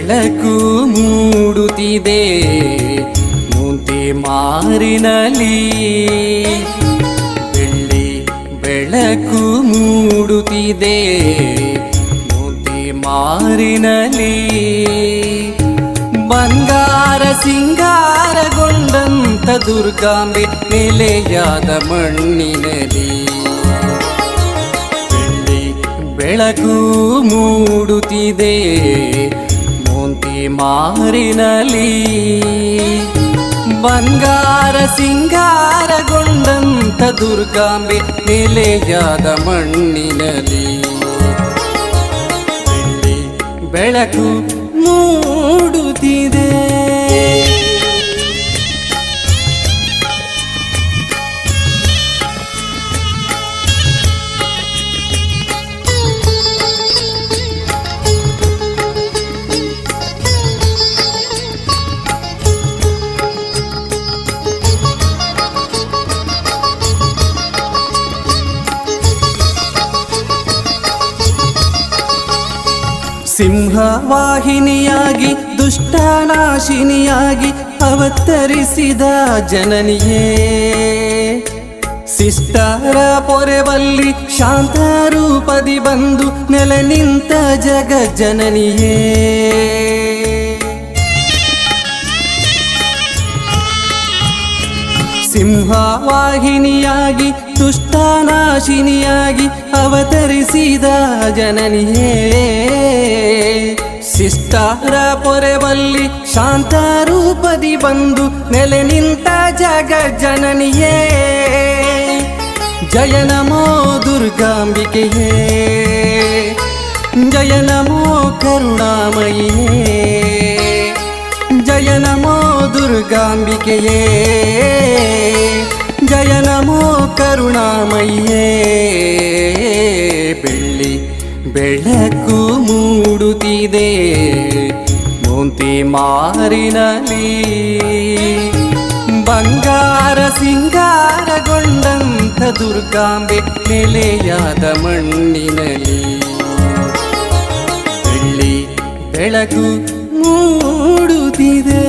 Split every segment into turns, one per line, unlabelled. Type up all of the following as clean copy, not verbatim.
ಬೆಳಕು ಮೂಡುತ್ತಿದೆ ಮುಂದೆ ಮಾರಿನಲಿ. ಬೆಳ್ಳಿ ಬೆಳಕು ಮೂಡುತ್ತಿದೆ ಮುಂದೆ ಮಾರಿನಲಿ. ಬಂಗಾರ ಸಿಂಗಾರಗೊಂಡಂತ ದುರ್ಗಾಂಬೆ ನೆಲೆಯಾದ ಮಣ್ಣಿನಲಿ. ಬೆಳ್ಳಿ ಬೆಳಕು ಮೂಡುತ್ತಿದೆ ಮೋಂತಿ ಮಾರಿನಲಿ. ಬಂಗಾರ ಸಿಂಗಾರಗೊಂಡಂತ ದುರ್ಗಾಂಬೆ ನೆಲೆಯಾದ ಮಣ್ಣಿನಲಿ. ಬೆಳ್ಳಿ ಬೆಳಕು ಮೂಡುತ್ತಿದೆ. ಸಿಂಹವಾಹಿನಿಯಾಗಿ ದುಷ್ಟನಾಶಿನಿಯಾಗಿ ಅವತರಿಸಿದ ಜನನಿಯೇ. ಶಿಷ್ಟರ ಪೊರೆವಲ್ಲಿ ಶಾಂತ ರೂಪದಿ ಬಂದು ನೆಲೆ ನಿಂತ ಜಗಜ್ಜನನಿಯೇ. ಸಿಂಹವಾಹಿನಿಯಾಗಿ ದುಷ್ಟನಾಶಿನಿಯಾಗಿ ಅವತರಿಸಿದ ಜನನಿಯೇ. ಶಿಷ್ಟರ ಪೊರೆವಲ್ಲಿ ಶಾಂತ ರೂಪದಿ ಬಂದು ನೆಲೆ ನಿಂತ ಜಗಜ್ಜನನಿಯೇ. ಜಯ ನಮೋ ದುರ್ಗಾಂಬಿಕೆಯೇ, ಜಯ ನಮೋ ಕರುಣಾಮಯಿಯೇ. ಜಯ ನಮೋ ದುರ್ಗಾಂಬಿಕೆಯೇ, ಜಯ ನಮೋ ಕರುಣಾಮಯಿಯೇ. ಬೆಳ್ಳಿ ಬೆಳಕು ಮೂಡುತ್ತಿದೆ ಮೋಂತಿ ಮಾರಿನಲಿ. ಬಂಗಾರ ಸಿಂಗಾರಗೊಂಡಂತ ದುರ್ಗಾಂಬೆ ನೆಲೆಯಾದ ಮಣ್ಣಿನಲಿ. ಬೆಳ್ಳಿ ಬೆಳಕು ಮೂಡುತ್ತಿದೆ.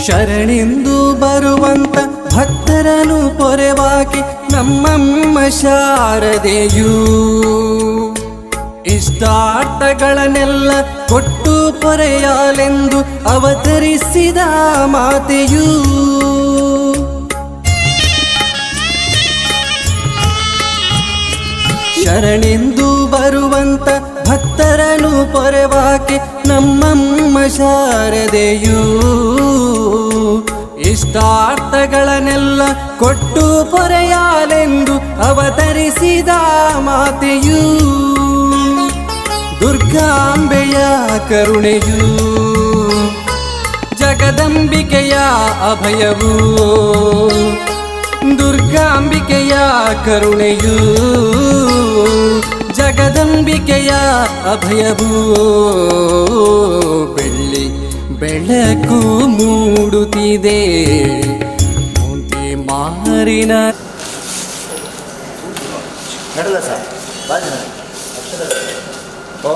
ಶರಣೆಂದು ಬರುವಂತ ಭಕ್ತರನು ಪೊರೆವಾಕೆ ನಮ್ಮಮ್ಮ ಶಾರದೆಯು. ಇಷ್ಟಾರ್ಥಗಳನ್ನೆಲ್ಲ ಕೊಟ್ಟು ಪೊರೆಯಾಲೆಂದು ಅವತರಿಸಿದ ಮಾತೆಯು. ಶರಣೆಂದು ಬರುವಂತ ಭಕ್ತರನು ಪೊರೆವಾಕೆ ನಮ್ಮಮ್ಮ ಶಾರದೆಯು. ಇಷ್ಟಾರ್ಥಗಳನ್ನೆಲ್ಲ ಕೊಟ್ಟು ಪೊರೆಯಾಲೆಂದು ಅವತರಿಸಿದ ಮಾತೆಯು. ದುರ್ಗಾಂಬೆಯ ಕರುಣೆಯು ಜಗದಂಬಿಕೆಯ ಅಭಯವು. ದುರ್ಗಾಂಬಿಕೆಯ ಕರುಣೆಯು ಜಗದಂಬಿಕೆಯ ಅಭಯವು. ಬೆಳ್ಳಿ ಬೆಳಕು ಮೂಡುತ್ತಿದೆ ಮೋಂತಿ ಮಾರಿನ.
ನಡಲ್ಲ ಸರ್ ಬಾಜಿ ಓ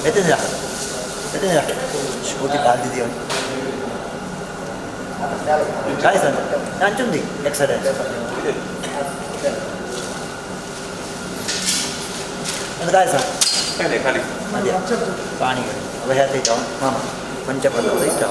ಎತ್ತಿದ್ದೀರಾ ಎತ್ತಿದ್ದೀರಾ ಸ್ಕೂಟಿ ಕಾಲ್ದಿದ್ದೀವಿ काय सांग नाचून एक्सरसाइज काय सांग खाली पाणी ह्यात जाऊन मामा पंचपल्लव इथं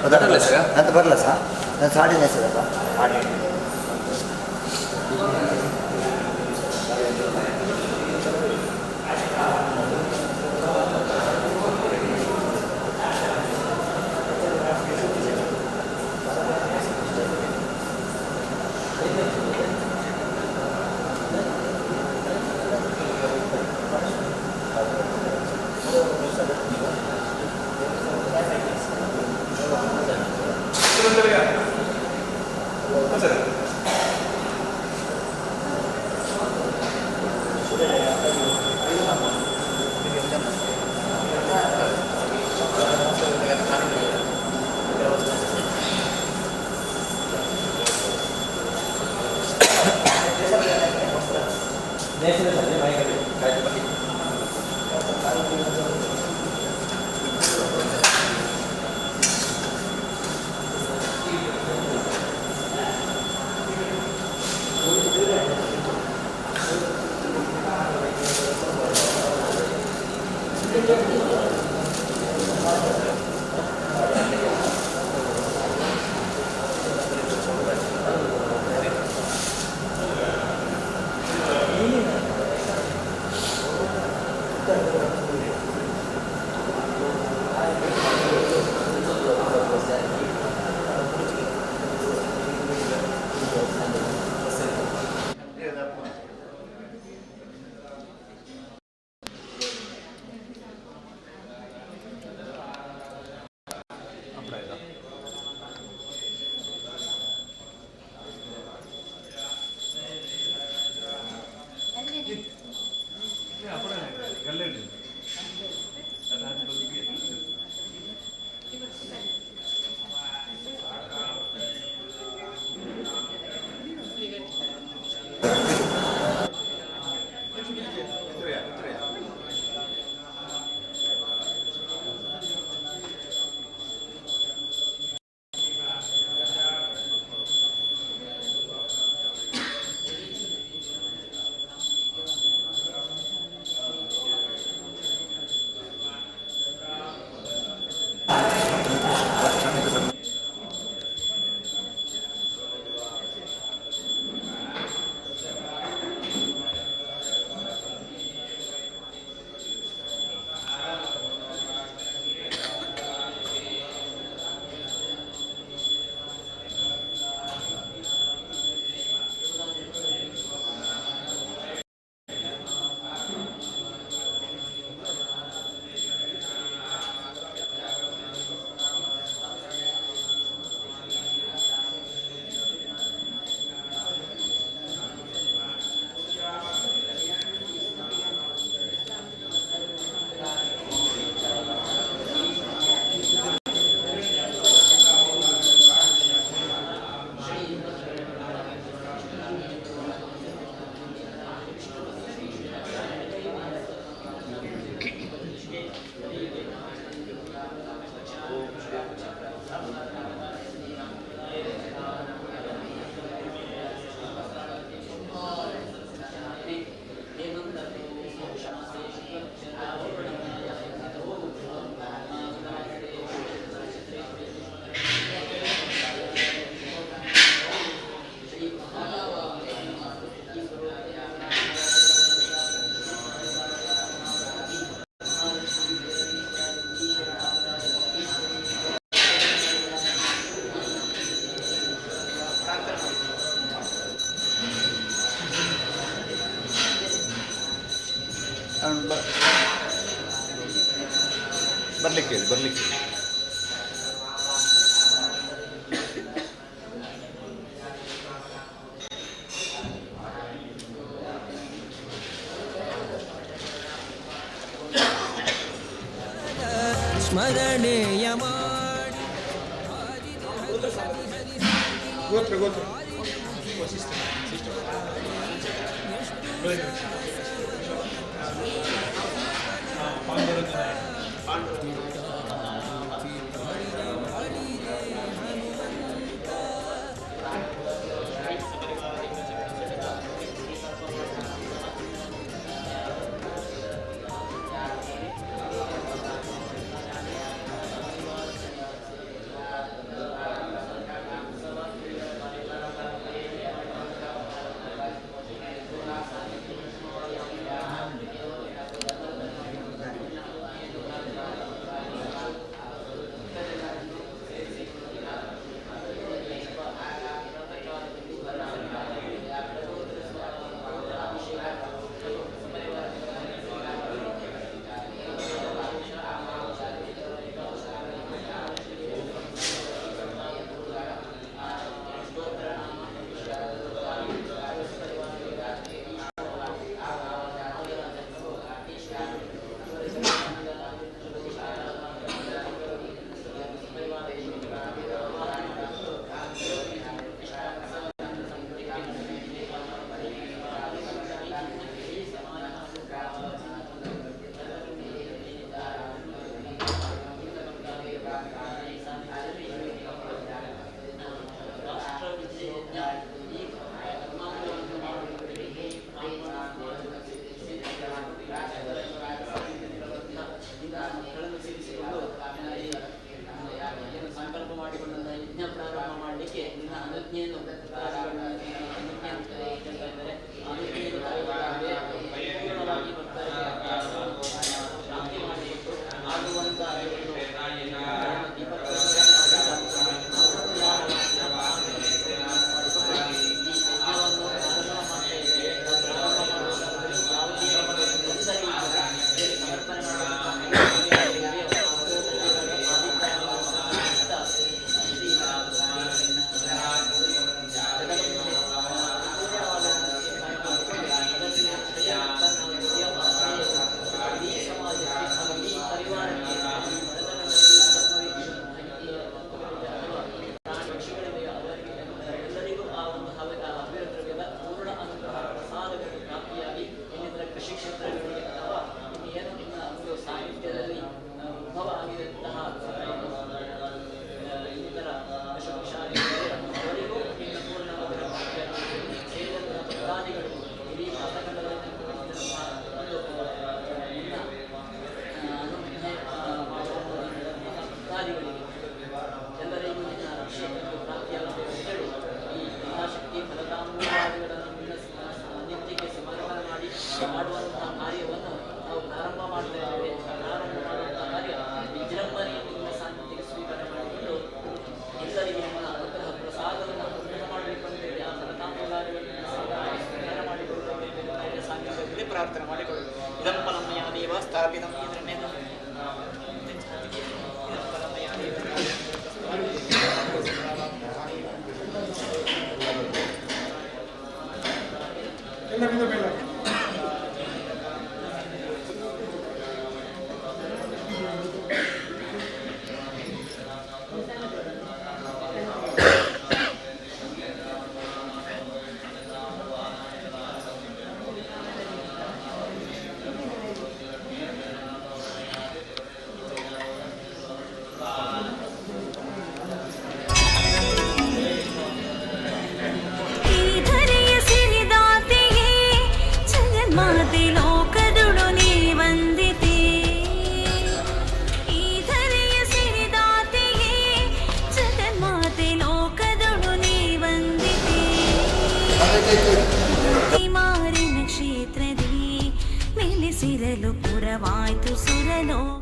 ಬರಲ್ಲ ಸರ್?
ನಂದು ಬರಲ್ಲ ಸರ್. ನಾನು ಸಾಡಿನ ಹೆಸರಲ್ಲ ಹಾಡಿ.
ಬರಲಿಕ್ಕೆ ಬರಲಿಕ್ಕೆ
ಸ್ಮರಣೆಯ ಮಾಡಿ
ಗೋತ್ರ ಗೋತ್ರ
ಅದಕ್ಕೆ ನಿನ್ನ ಅನುಜ್ಞೆಯನ್ನು ಅನುಜ್ಞೆ ಅಂತ ಹೇಳ್ತಾ ಇದ್ದಾರೆ. ಅನುಜ್ಞೆಯನ್ನು ಪೂರ್ಣವಾಗಿ ಭಕ್ತರಿಗೆ ಶಾಂತಿ ಮಾಡಿಕೊಟ್ಟು ಆಗುವಂತ ಮಾಡುವಂತಹ ಕಾರ್ಯವನ್ನು ನಾವು ಪ್ರಾರಂಭ ಮಾಡ್ತಾ ಇದ್ದೇವೆ. ಪ್ರಾರಂಭ ಮಾಡುವಂತಹ ಕಾರ್ಯ ವಿಜೃಂಭಣೆಯನ್ನು ನಿಮ್ಮ ಸಾನ್ನಿಧ್ಯಕ್ಕೆ ಸ್ವೀಕಾರ ಮಾಡಿಕೊಂಡು ಎಲ್ಲರಿಗೆ ನಿಮ್ಮ ಅನುಗ್ರಹ ಪ್ರಸಾದವನ್ನು ಅನುಗ್ರಹ ಮಾಡಬೇಕು ಅಂತೇಳಿ ಆ ಫಲತಾಂಬೂಲಾದಿಗಳನ್ನು ಸ್ವೀಕಾರ ಮಾಡಿಕೊಳ್ಳಬೇಕು ಸಾನ್ನಿಧ್ಯದಲ್ಲಿ ಪ್ರಾರ್ಥನೆ ಮಾಡಿಕೊಳ್ಳಬೇಕು. ಇದಂ ಫಲಮಯ ದೇವ ಸ್ಥಾಪಿತಂ ಇದನ್ನೇನು ಇದಂ ಫಲಮಯ ದೇವ
ಎಲ್ಲರಿಂದ ಮೇಲೆ
ಮಾರಿನ ಕ್ಷೇತ್ರದಿ ನೆಲೆಸಿರಲು ಪುರವಾಯ್ತು ಸುರಲೋಕವು.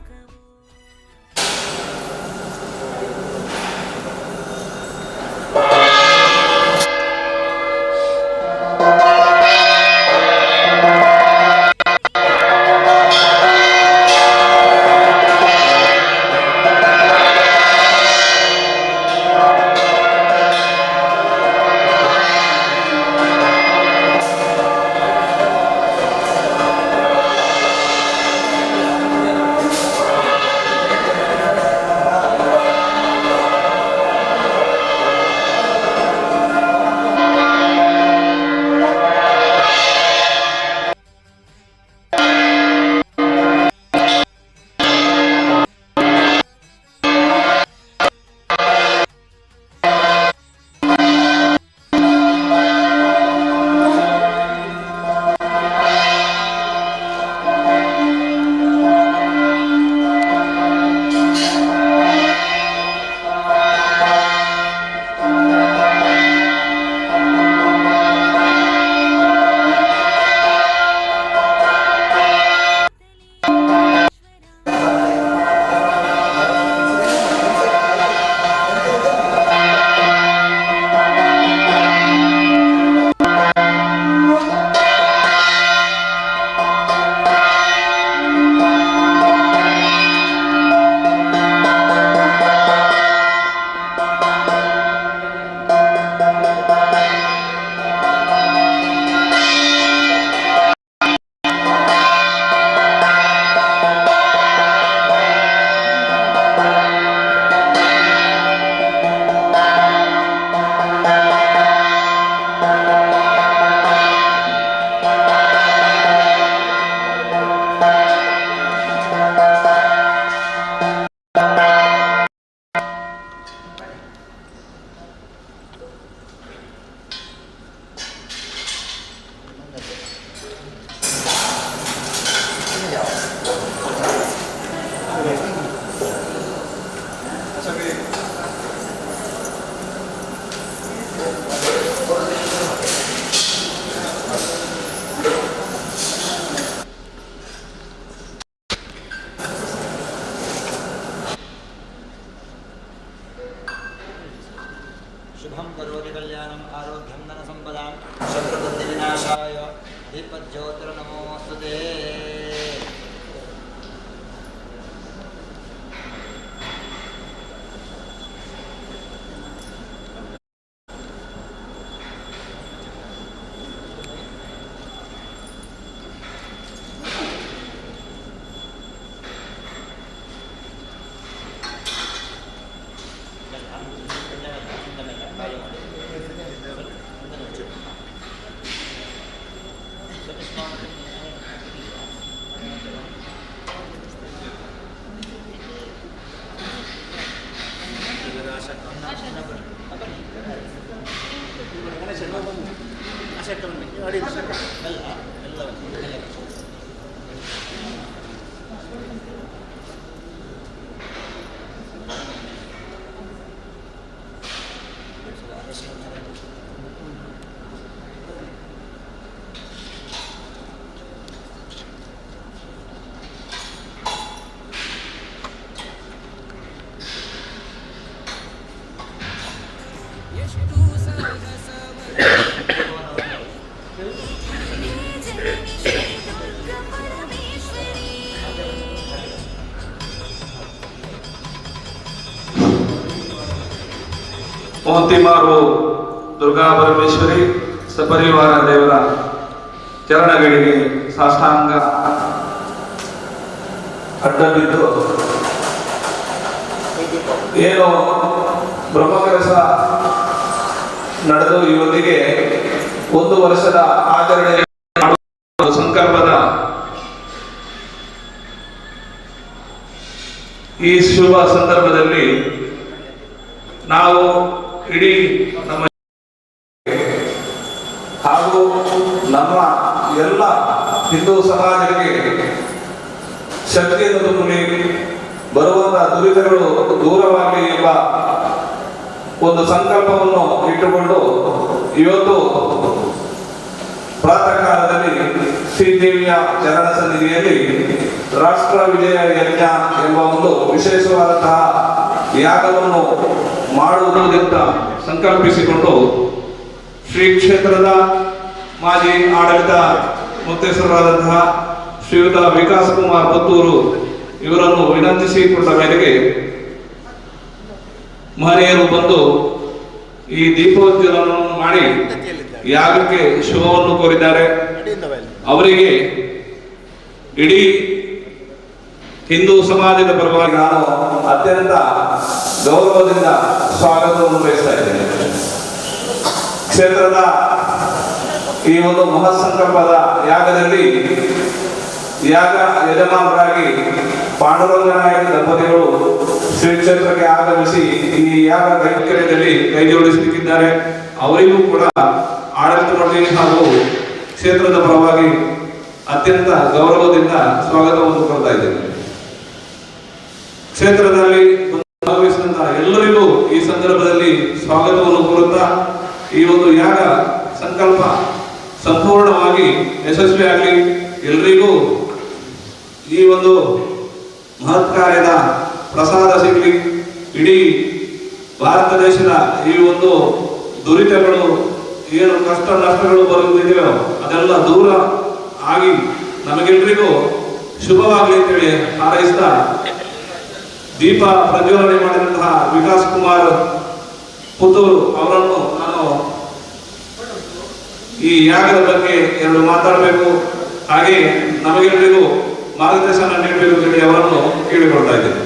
ಶುಭಂ ಕರೋತಿ ಕಲ್ಯಾಣಂ ಆರೋಗ್ಯಂ ಧನ ಸಂಪದಾಂ ಶತ್ರುಬುದ್ಧಿ ವಿನಾಶಾಯ ದೀಪಜ್ಯೋತಿರ್ ನಮೋಸ್ತುತೇ.
ಎಷ್ಟು ಸಾಹಸವ
ಮೋತಿಮಾರು ದುರ್ಗಾ ಪರಮೇಶ್ವರಿ ಸಪರಿವಾರ ದೇವರ ಚರಣಗಳಿಗೆ ಸಾಷ್ಟಾಂಗ ಅಡ್ಡಬಿದ್ದು ಏನು ಬ್ರಹ್ಮಕಲಶ ನಡೆದು ಇವತ್ತಿಗೆ 1 ವರ್ಷದ ಆಚರಣೆ ಮಾಡುವ ಸಂಕಲ್ಪದ ಈ ಶುಭ ಸಂದರ್ಭದಲ್ಲಿ ನಾವು ಇಡೀ ನಮ್ಮ ಹಾಗೂ ನಮ್ಮ ಎಲ್ಲ ಹಿಂದೂ ಸಮಾಜಕ್ಕೆ ಶಕ್ತಿಯನ್ನು ತುಂಬಿ ಬರುವಂತಹ ದುರಿತಗಳು ದೂರವಾಗಲಿ ಎಂಬ ಒಂದು ಸಂಕಲ್ಪವನ್ನು ಇಟ್ಟುಕೊಂಡು ಇವತ್ತು ಪ್ರಾತಃ ಕಾಲದಲ್ಲಿ ಶ್ರೀದೇವಿಯ ಚರಣ ಸನ್ನಿಧಿಯಲ್ಲಿ ರಾಷ್ಟ್ರ ವಿಜಯ ಯಜ್ಞ ಎಂಬ ಒಂದು ವಿಶೇಷವಾದಂತಹ ಯಾಗವನ್ನು ಮಾಡುವುದರಿಂದ ಸಂಕಲ್ಪಿಸಿಕೊಂಡು ಶ್ರೀ ಕ್ಷೇತ್ರದ ಮಾಜಿ ಆಡಳಿತ ಮುಖ್ಯಸ್ಥರಾದಂತಹ ಶ್ರೀಯುತ ವಿಕಾಸ ಕುಮಾರ್ ಪುತ್ತೂರು ಇವರನ್ನು ವಿನಂತಿಸಿಕೊಂಡ ಮೇರೆಗೆ ಮಹನೀಯರು ಬಂದು ಈ ದೀಪೋಜ್ವಲವನ್ನು ಮಾಡಿ ಯಾಗಕ್ಕೆ ಶುಭವನ್ನು ಕೋರಿದ್ದಾರೆ. ಅವರಿಗೆ ಇಡೀ ಹಿಂದೂ ಸಮಾಜದ ಪರವಾಗಿ ನಾನು ಅತ್ಯಂತ ಗೌರವದಿಂದ ಸ್ವಾಗತವನ್ನು ಬಯಸ್ತಾ ಇದ್ದೇನೆ. ಕ್ಷೇತ್ರದ ಈ ಒಂದು ಮಹತ್ ಸಂಕಲ್ಪದ ಯಾಗದಲ್ಲಿ ಯಾಗ ಯಜಮಾನರಾಗಿ ಪಾಂಡುರಂಗನಾಯಕ ದಂಪತಿಗಳು ಶ್ರೀ ಕ್ಷೇತ್ರಕ್ಕೆ ಆಗಮಿಸಿ ಈ ಯಾಗ ಕೈಂಕರ್ಯದಲ್ಲಿ ಕೈ ಜೋಡಿಸಲಿಕ್ಕಿದ್ದಾರೆ. ಅವರಿಗೂ ಕೂಡ ಆಡಳಿತ ಮಂಡಳಿ ಹಾಗೂ ಕ್ಷೇತ್ರದ ಪರವಾಗಿ ಅತ್ಯಂತ ಗೌರವದಿಂದ ಸ್ವಾಗತವನ್ನು ಕೊಡ್ತಾ ಇದ್ದೇನೆ. ಕ್ಷೇತ್ರದಲ್ಲಿ ಭಾಗವಹಿಸಿದಂತಹ ಎಲ್ಲರಿಗೂ ಈ ಸಂದರ್ಭದಲ್ಲಿ ಸ್ವಾಗತವನ್ನು ಕೋರುತ್ತಾ ಈ ಒಂದು ಯಾಗ ಸಂಕಲ್ಪ ಸಂಪೂರ್ಣವಾಗಿ ಯಶಸ್ವಿಯಾಗಲಿ, ಎಲ್ಲರಿಗೂ ಈ ಒಂದು ಮಹತ್ ಕಾರ್ಯದ ಪ್ರಸಾದ ಸಿಗಲಿ, ಇಡೀ ಭಾರತ ದೇಶದ ಈ ಒಂದು ದುರಿತಗಳು ಏನು ಕಷ್ಟ ನಷ್ಟಗಳು ಬರುತ್ತಿದೆಯೋ ಅದೆಲ್ಲ ದೂರ ಆಗಿ ನಮಗೆಲ್ಲರಿಗೂ ಶುಭವಾಗಲಿ ಅಂತೇಳಿ ಹಾರೈಸ್ತಾ ದೀಪ ಪ್ರಜ್ವಲನೆ ಮಾಡಿದಂತಹ ವಿಕಾಸ್ ಕುಮಾರ್ ಪುತ್ತೂರು ಅವರನ್ನು ನಾನು ಈ ಯಾಗದ ಬಗ್ಗೆ 2 ಮಾತಾಡಬೇಕು, ಹಾಗೆ ನಮಗೆಲ್ಲರಿಗೂ ಮಾರ್ಗದರ್ಶನ ನೀಡಬೇಕು ಅಂತೇಳಿ ಅವರನ್ನು ಕೇಳಿಕೊಳ್ತಾ ಇದ್ದೇನೆ.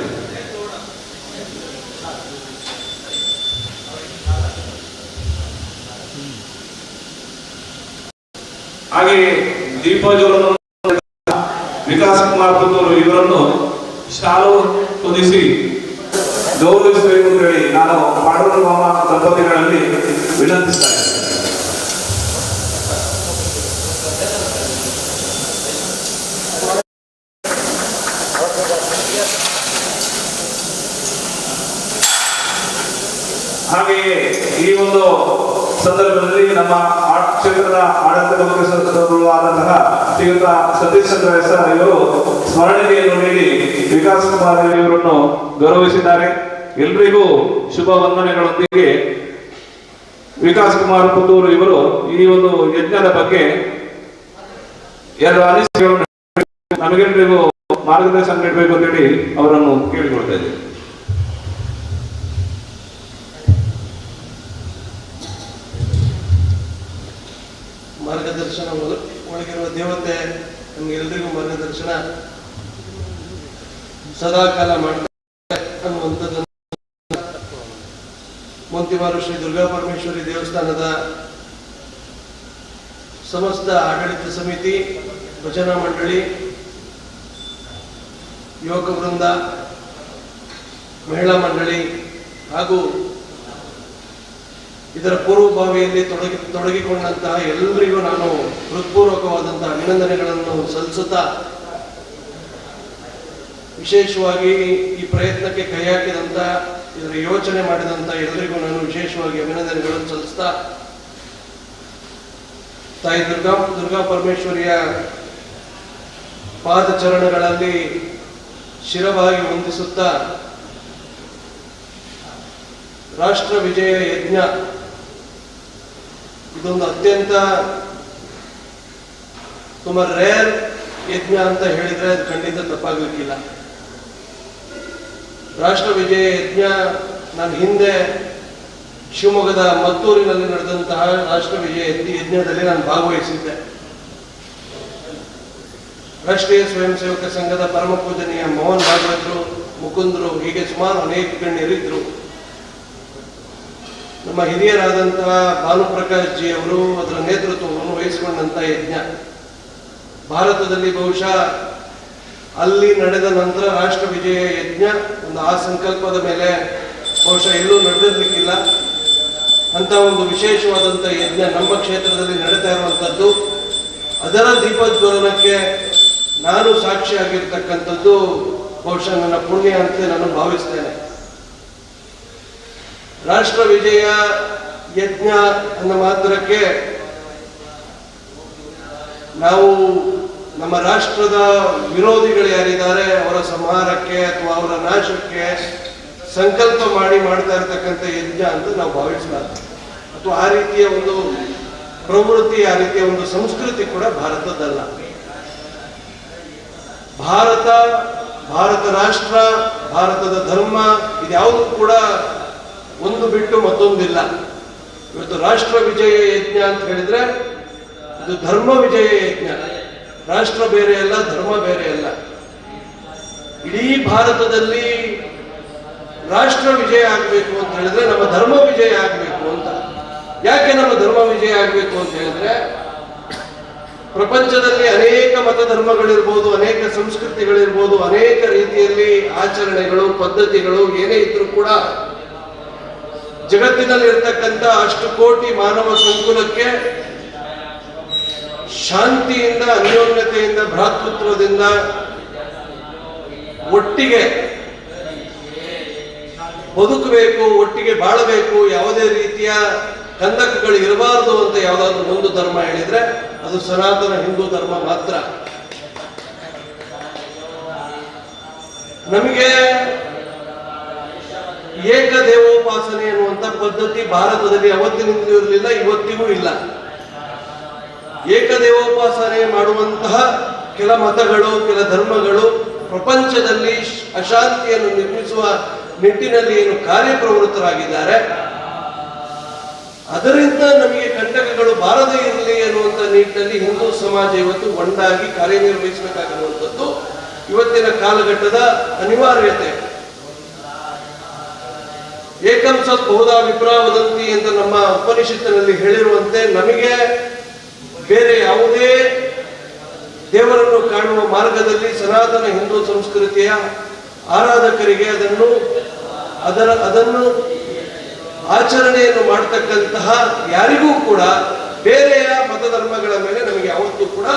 ಹಾಗೆ ದೀಪಜ್ವಲನ ವಿಕಾಸ್ ಕುಮಾರ್ ಪುತ್ತೂರು ಇವರನ್ನು ಶಾಲು ಹೊದಿಸಿ ಗೌರವಿಸಬೇಕು ಅಂತ ಹೇಳಿ ನಾನು ಪಾಂಡುರಂಗ ದಂಪತಿಗಳಲ್ಲಿ ವಿನಂತಿಸ್ತಾ ಇದ್ದೇನೆ. ಹಾಗೆಯೇ ಈ ಒಂದು ಸಂದರ್ಭದಲ್ಲಿ ನಮ್ಮ ಕ್ಷೇತ್ರದ ಆಡಳಿತ ಮುಖ್ಯಸ್ಥರಾದಂತಹ ಶ್ರೀಯುತ ಸತೀಶ್ ಚಂದ್ರ ಎಸ್ ಇವರು ಸ್ಮರಣೆಯನ್ನು ನೀಡಿ ವಿಕಾಸ್ ಕುಮಾರ್ ಇವರನ್ನು ಗೌರವಿಸಿದ್ದಾರೆ. ಎಲ್ಲರಿಗೂ ಶುಭ ವಂದನೆಗಳೊಂದಿಗೆ ವಿಕಾಸ್ ಕುಮಾರ್ ಪುತ್ತೂರು ಇವರು ಈ ಒಂದು ಯಜ್ಞದ ಬಗ್ಗೆ ಎರಡು ಅನಿಸಿಕೆಗಳನ್ನು ನಮಗೆಲ್ಲರಿಗೂ ಮಾರ್ಗದರ್ಶನ ನೀಡಬೇಕು ಅಂತೇಳಿ ಅವರನ್ನು ಕೇಳಿಕೊಳ್ತಾ ಇದ್ದೇವೆ.
ಮಾರ್ಗದರ್ಶನ ಒಳಗಿರುವ ದೇವತೆ ನಮಗೆಲ್ಲರಿಗೂ ಮಾರ್ಗದರ್ಶನ ಸದಾಕಾಲ ಮಾಡ್ತಾರೆ ಅನ್ನುವಂಥದ್ದನ್ನು ಮೊಂತಿಮಾರು ಶ್ರೀ ದುರ್ಗಾ ಪರಮೇಶ್ವರಿ ದೇವಸ್ಥಾನದ ಸಮಸ್ತ ಆಡಳಿತ ಸಮಿತಿ, ಭಜನಾ ಮಂಡಳಿ, ಯುವಕ ವೃಂದ, ಮಹಿಳಾ ಮಂಡಳಿ ಹಾಗೂ ಇದರ ಪೂರ್ವಭಾವಿಯಲ್ಲಿ ತೊಡಗಿಕೊಂಡಂತಹ ಎಲ್ಲರಿಗೂ ನಾನು ಹೃತ್ಪೂರ್ವಕವಾದಂತಹ ಅಭಿನಂದನೆಗಳನ್ನು ಸಲ್ಲಿಸುತ್ತಾ, ವಿಶೇಷವಾಗಿ ಈ ಪ್ರಯತ್ನಕ್ಕೆ ಕೈ ಹಾಕಿದಂತ, ಇದರ ಯೋಚನೆ ಮಾಡಿದಂತ ಎಲ್ಲರಿಗೂ ನಾನು ವಿಶೇಷವಾಗಿ ಅಭಿನಂದನೆಗಳನ್ನು ಸಲ್ಲಿಸ್ತಾ, ತಾಯಿ ದುರ್ಗಾ ಪರಮೇಶ್ವರಿಯ ಪಾದಚರಣಗಳಲ್ಲಿ ಶಿರವಾಗಿ ವಂದಿಸುತ್ತಾ, ರಾಷ್ಟ್ರ ವಿಜಯ ಯಜ್ಞ ಇದೊಂದು ಅತ್ಯಂತ ತುಂಬಾ ರೇರ್ ಯಜ್ಞ ಅಂತ ಹೇಳಿದ್ರೆ ಅದು ಖಂಡಿತ ತಪ್ಪಾಗಲಿಕ್ಕಿಲ್ಲ. ರಾಷ್ಟ್ರ ವಿಜಯ ಯಜ್ಞ ನಾನು ಹಿಂದೆ ಶಿವಮೊಗ್ಗದ ಮತ್ತೂರಿನಲ್ಲಿ ನಡೆದಂತಹ ರಾಷ್ಟ್ರ ವಿಜಯ ಯಜ್ಞದಲ್ಲಿ ನಾನು ಭಾಗವಹಿಸಿದ್ದೆ. ರಾಷ್ಟ್ರೀಯ ಸ್ವಯಂ ಸೇವಕ ಸಂಘದ ಪರಮ ಪೂಜನೀಯ ಮೋಹನ್ ಭಾಗವತರು, ಮುಕುಂದರು, ಹೀಗೆ ಸುಮಾರು ಅನೇಕ ಗಣ್ಯರಿದ್ರು. ನಮ್ಮ ಹಿರಿಯರಾದಂತಹ ಭಾನುಪ್ರಕಾಶ್ ಜಿ ಅವರು ಅದರ ನೇತೃತ್ವವನ್ನು ವಹಿಸಿಕೊಂಡಂತಹ ಯಜ್ಞ ಭಾರತದಲ್ಲಿ ಬಹುಶಃ ಅಲ್ಲಿ ನಡೆದ ನಂತರ ರಾಷ್ಟ್ರ ವಿಜಯ ಯಜ್ಞ ಒಂದು ಆ ಸಂಕಲ್ಪದ ಮೇಲೆ ಬಹುಶಃ ಎಲ್ಲೂ ನಡೆದಿರ್ಲಿಕ್ಕಿಲ್ಲ. ಅಂತ ಒಂದು ವಿಶೇಷವಾದಂತಹ ಯಜ್ಞ ನಮ್ಮ ಕ್ಷೇತ್ರದಲ್ಲಿ ನಡೀತಾ ಇರುವಂಥದ್ದು, ಅದರ ದೀಪೋಜ್ವಲನಕ್ಕೆ ನಾನು ಸಾಕ್ಷಿಯಾಗಿರ್ತಕ್ಕಂಥದ್ದು ಬಹುಶಃ ನನ್ನ ಪುಣ್ಯ ಅಂತ ನಾನು ಭಾವಿಸ್ತೇನೆ. ರಾಷ್ಟ್ರ ವಿಜಯ ಯಜ್ಞ ಅನ್ನೋ ಮಾತ್ರಕ್ಕೆ ನಾವು ನಮ್ಮ ರಾಷ್ಟ್ರದ ವಿರೋಧಿಗಳು ಯಾರಿದ್ದಾರೆ ಅವರ ಸಂಹಾರಕ್ಕೆ ಅಥವಾ ಅವರ ನಾಶಕ್ಕೆ ಸಂಕಲ್ಪ ಮಾಡ್ತಾ ಇರತಕ್ಕಂಥ ಯಜ್ಞ ಅಂತ ನಾವು ಭಾವಿಸಬಾರ್ದು. ಅಥವಾ ಆ ರೀತಿಯ ಒಂದು ಪ್ರವೃತ್ತಿ, ಆ ರೀತಿಯ ಒಂದು ಸಂಸ್ಕೃತಿ ಕೂಡ ಭಾರತದಲ್ಲ. ಭಾರತ ರಾಷ್ಟ್ರ, ಭಾರತದ ಧರ್ಮ ಇದ್ಯಾವುದು ಕೂಡ ಒಂದು ಬಿಟ್ಟು ಮತ್ತೊಂದಿಲ್ಲ. ಇವತ್ತು ರಾಷ್ಟ್ರ ವಿಜಯ ಯಜ್ಞ ಅಂತ ಹೇಳಿದ್ರೆ ಇದು ಧರ್ಮ ವಿಜಯ ಯಜ್ಞ. ರಾಷ್ಟ್ರ ಬೇರೆ ಅಲ್ಲ, ಧರ್ಮ ಬೇರೆ ಅಲ್ಲ. ಇಡೀ ಭಾರತದಲ್ಲಿ ರಾಷ್ಟ್ರ ವಿಜಯ ಆಗಬೇಕು ಅಂತ ಹೇಳಿದ್ರೆ ನಮ್ಮ ಧರ್ಮ ವಿಜಯ ಆಗಬೇಕು ಅಂತ. ಯಾಕೆ ನಮ್ಮ ಧರ್ಮ ವಿಜಯ ಆಗಬೇಕು ಅಂತ ಹೇಳಿದ್ರೆ, ಪ್ರಪಂಚದಲ್ಲಿ ಅನೇಕ ಮತ ಧರ್ಮಗಳಿರ್ಬೋದು, ಅನೇಕ ಸಂಸ್ಕೃತಿಗಳಿರ್ಬೋದು, ಅನೇಕ ರೀತಿಯಲ್ಲಿ ಆಚರಣೆಗಳು, ಪದ್ಧತಿಗಳು ಏನೇ ಇದ್ರೂ ಕೂಡ ಜಗತ್ತಿನಲ್ಲಿ ಇರ್ತಕ್ಕಂಥ 8 ಕೋಟಿ ಮಾನವ ಸಂಕುಲಕ್ಕೆ ಶಾಂತಿಯಿಂದ, ಅನ್ಯೋನ್ಯತೆಯಿಂದ, ಭ್ರಾತೃತ್ವದಿಂದ ಒಟ್ಟಿಗೆ ಬದುಕಬೇಕು, ಒಟ್ಟಿಗೆ ಬಾಳಬೇಕು, ಯಾವುದೇ ರೀತಿಯ ಕಂದಕಗಳು ಇರಬಾರದು ಅಂತ ಯಾವುದಾದ್ರೂ ಒಂದು ಧರ್ಮ ಹೇಳಿದ್ರೆ ಅದು ಸನಾತನ ಹಿಂದೂ ಧರ್ಮ ಮಾತ್ರ. ನಮಗೆ ಏಕದೇವೋಪಾಸನೆ ಅನ್ನುವಂಥ ಪದ್ಧತಿ ಭಾರತದಲ್ಲಿ ಅವತ್ತಿನಿಂದ ಇರಲಿಲ್ಲ, ಇವತ್ತಿಗೂ ಇಲ್ಲ. ಏಕದೇವೋಪಾಸನೆ ಮಾಡುವಂತಹ ಕೆಲ ಮತಗಳು, ಕೆಲ ಧರ್ಮಗಳು ಪ್ರಪಂಚದಲ್ಲಿ ಅಶಾಂತಿಯನ್ನು ನಿರ್ಮಿಸುವ ನಿಟ್ಟಿನಲ್ಲಿ ಏನು ಕಾರ್ಯಪ್ರವೃತ್ತರಾಗಿದ್ದಾರೆ, ಅದರಿಂದ ನಮಗೆ ಕಂಟಕಗಳು ಬಾರದೇ ಇರಲಿ ಅನ್ನುವಂಥ ನಿಟ್ಟಿನಲ್ಲಿ ಹಿಂದೂ ಸಮಾಜ ಇವತ್ತು ಒಂದಾಗಿ ಕಾರ್ಯನಿರ್ವಹಿಸಬೇಕಾಗಿರುವಂಥದ್ದು ಇವತ್ತಿನ ಕಾಲಘಟ್ಟದ ಅನಿವಾರ್ಯತೆ. ಏಕಂ ಸತ್ ಬಹುಧಾ ವಿಪ್ರಾ ವದಂತಿ ಅಂತ ನಮ್ಮ ಉಪನಿಷತ್ತಿನಲ್ಲಿ ಹೇಳಿರುವಂತೆ ನಮಗೆ ಬೇರೆ ಯಾವುದೇ ದೇವರನ್ನು ಕಾಣುವ ಮಾರ್ಗದಲ್ಲಿ ಸನಾತನ ಹಿಂದೂ ಸಂಸ್ಕೃತಿಯ ಆರಾಧಕರಿಗೆ ಅದನ್ನು ಆಚರಣೆಯನ್ನು ಮಾಡತಕ್ಕಂತಹ ಯಾರಿಗೂ ಕೂಡ ಬೇರೆಯ ಮತಧರ್ಮಗಳ ಮೇಲೆ ನಮಗೆ ಯಾವತ್ತೂ ಕೂಡ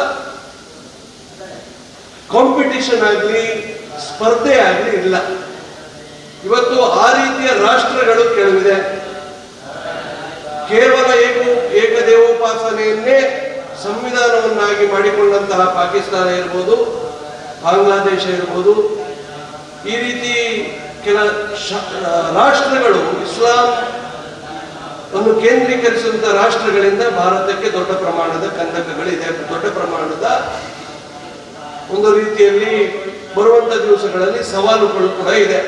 ಕಾಂಪಿಟಿಷನ್ ಆಗಲಿ, ಸ್ಪರ್ಧೆ ಆಗಲಿ ಇಲ್ಲ. ಇವತ್ತು ಆ ರೀತಿಯ ರಾಷ್ಟ್ರಗಳು ಕೆಲವಿದೆ. ಕೇವಲ ಏಕದೇವೋಪಾಸನೆಯನ್ನೇ ಸಂವಿಧಾನವನ್ನಾಗಿ ಮಾಡಿಕೊಂಡಂತಹ ಪಾಕಿಸ್ತಾನ ಇರ್ಬೋದು, ಬಾಂಗ್ಲಾದೇಶ ಇರ್ಬೋದು, ಈ ರೀತಿ ಕೆಲ ರಾಷ್ಟ್ರಗಳು ಇಸ್ಲಾಂ ಅದನ್ನು ಕೇಂದ್ರೀಕರಿಸಿದಂಥ ರಾಷ್ಟ್ರಗಳಿಂದ ಭಾರತಕ್ಕೆ ದೊಡ್ಡ ಪ್ರಮಾಣದ ಕಂದಕಗಳಿದೆ, ದೊಡ್ಡ ಪ್ರಮಾಣದ ಒಂದು ರೀತಿಯಲ್ಲಿ ಬರುವಂಥ ದಿವಸಗಳಲ್ಲಿ ಸವಾಲುಗಳು ಕೂಡ ಇದೆ.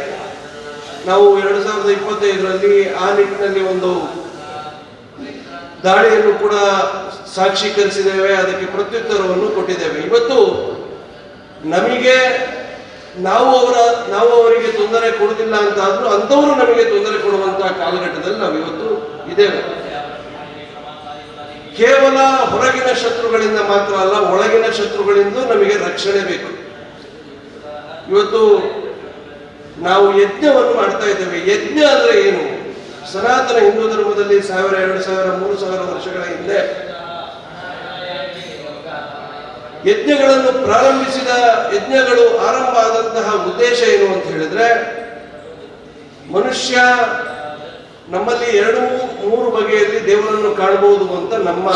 ನಾವು 2025ರಲ್ಲಿ ಆ ನಿಟ್ಟಿನಲ್ಲಿ ಒಂದು ದಾಳಿಯನ್ನು ಕೂಡ ಸಾಕ್ಷೀಕರಿಸಿದ್ದೇವೆ, ಅದಕ್ಕೆ ಪ್ರತ್ಯುತ್ತರವನ್ನು ಕೊಟ್ಟಿದ್ದೇವೆ. ಇವತ್ತು ನಮಗೆ ನಾವು ಅವರಿಗೆ ತೊಂದರೆ ಕೊಡುವುದಿಲ್ಲ ಅಂತ ಆದ್ರೂ ಅಂಥವರು ನಮಗೆ ತೊಂದರೆ ಕೊಡುವಂತಹ ಕಾಲಘಟ್ಟದಲ್ಲಿ ನಾವು ಇವತ್ತು ಇದ್ದೇವೆ. ಕೇವಲ ಹೊರಗಿನ ಶತ್ರುಗಳಿಂದ ಮಾತ್ರ ಅಲ್ಲ, ಒಳಗಿನ ಶತ್ರುಗಳಿಂದ ನಮಗೆ ರಕ್ಷಣೆ ಬೇಕು. ಇವತ್ತು ನಾವು ಯಜ್ಞವನ್ನು ಮಾಡ್ತಾ ಇದ್ದೇವೆ. ಯಜ್ಞ ಅಂದ್ರೆ ಏನು? ಸನಾತನ ಹಿಂದೂ ಧರ್ಮದಲ್ಲಿ 1000, 2000, 3000 ವರ್ಷಗಳ ಹಿಂದೆ ಯಜ್ಞಗಳನ್ನು ಪ್ರಾರಂಭಿಸಿದ ಯಜ್ಞಗಳು ಆರಂಭ ಆದಂತಹ ಉದ್ದೇಶ ಏನು ಅಂತ ಹೇಳಿದ್ರೆ, ಮನುಷ್ಯ ನಮ್ಮಲ್ಲಿ 2-3 ಬಗೆಯಲ್ಲಿ ದೇವರನ್ನು ಕಾಣಬಹುದು ಅಂತ ನಮ್ಮ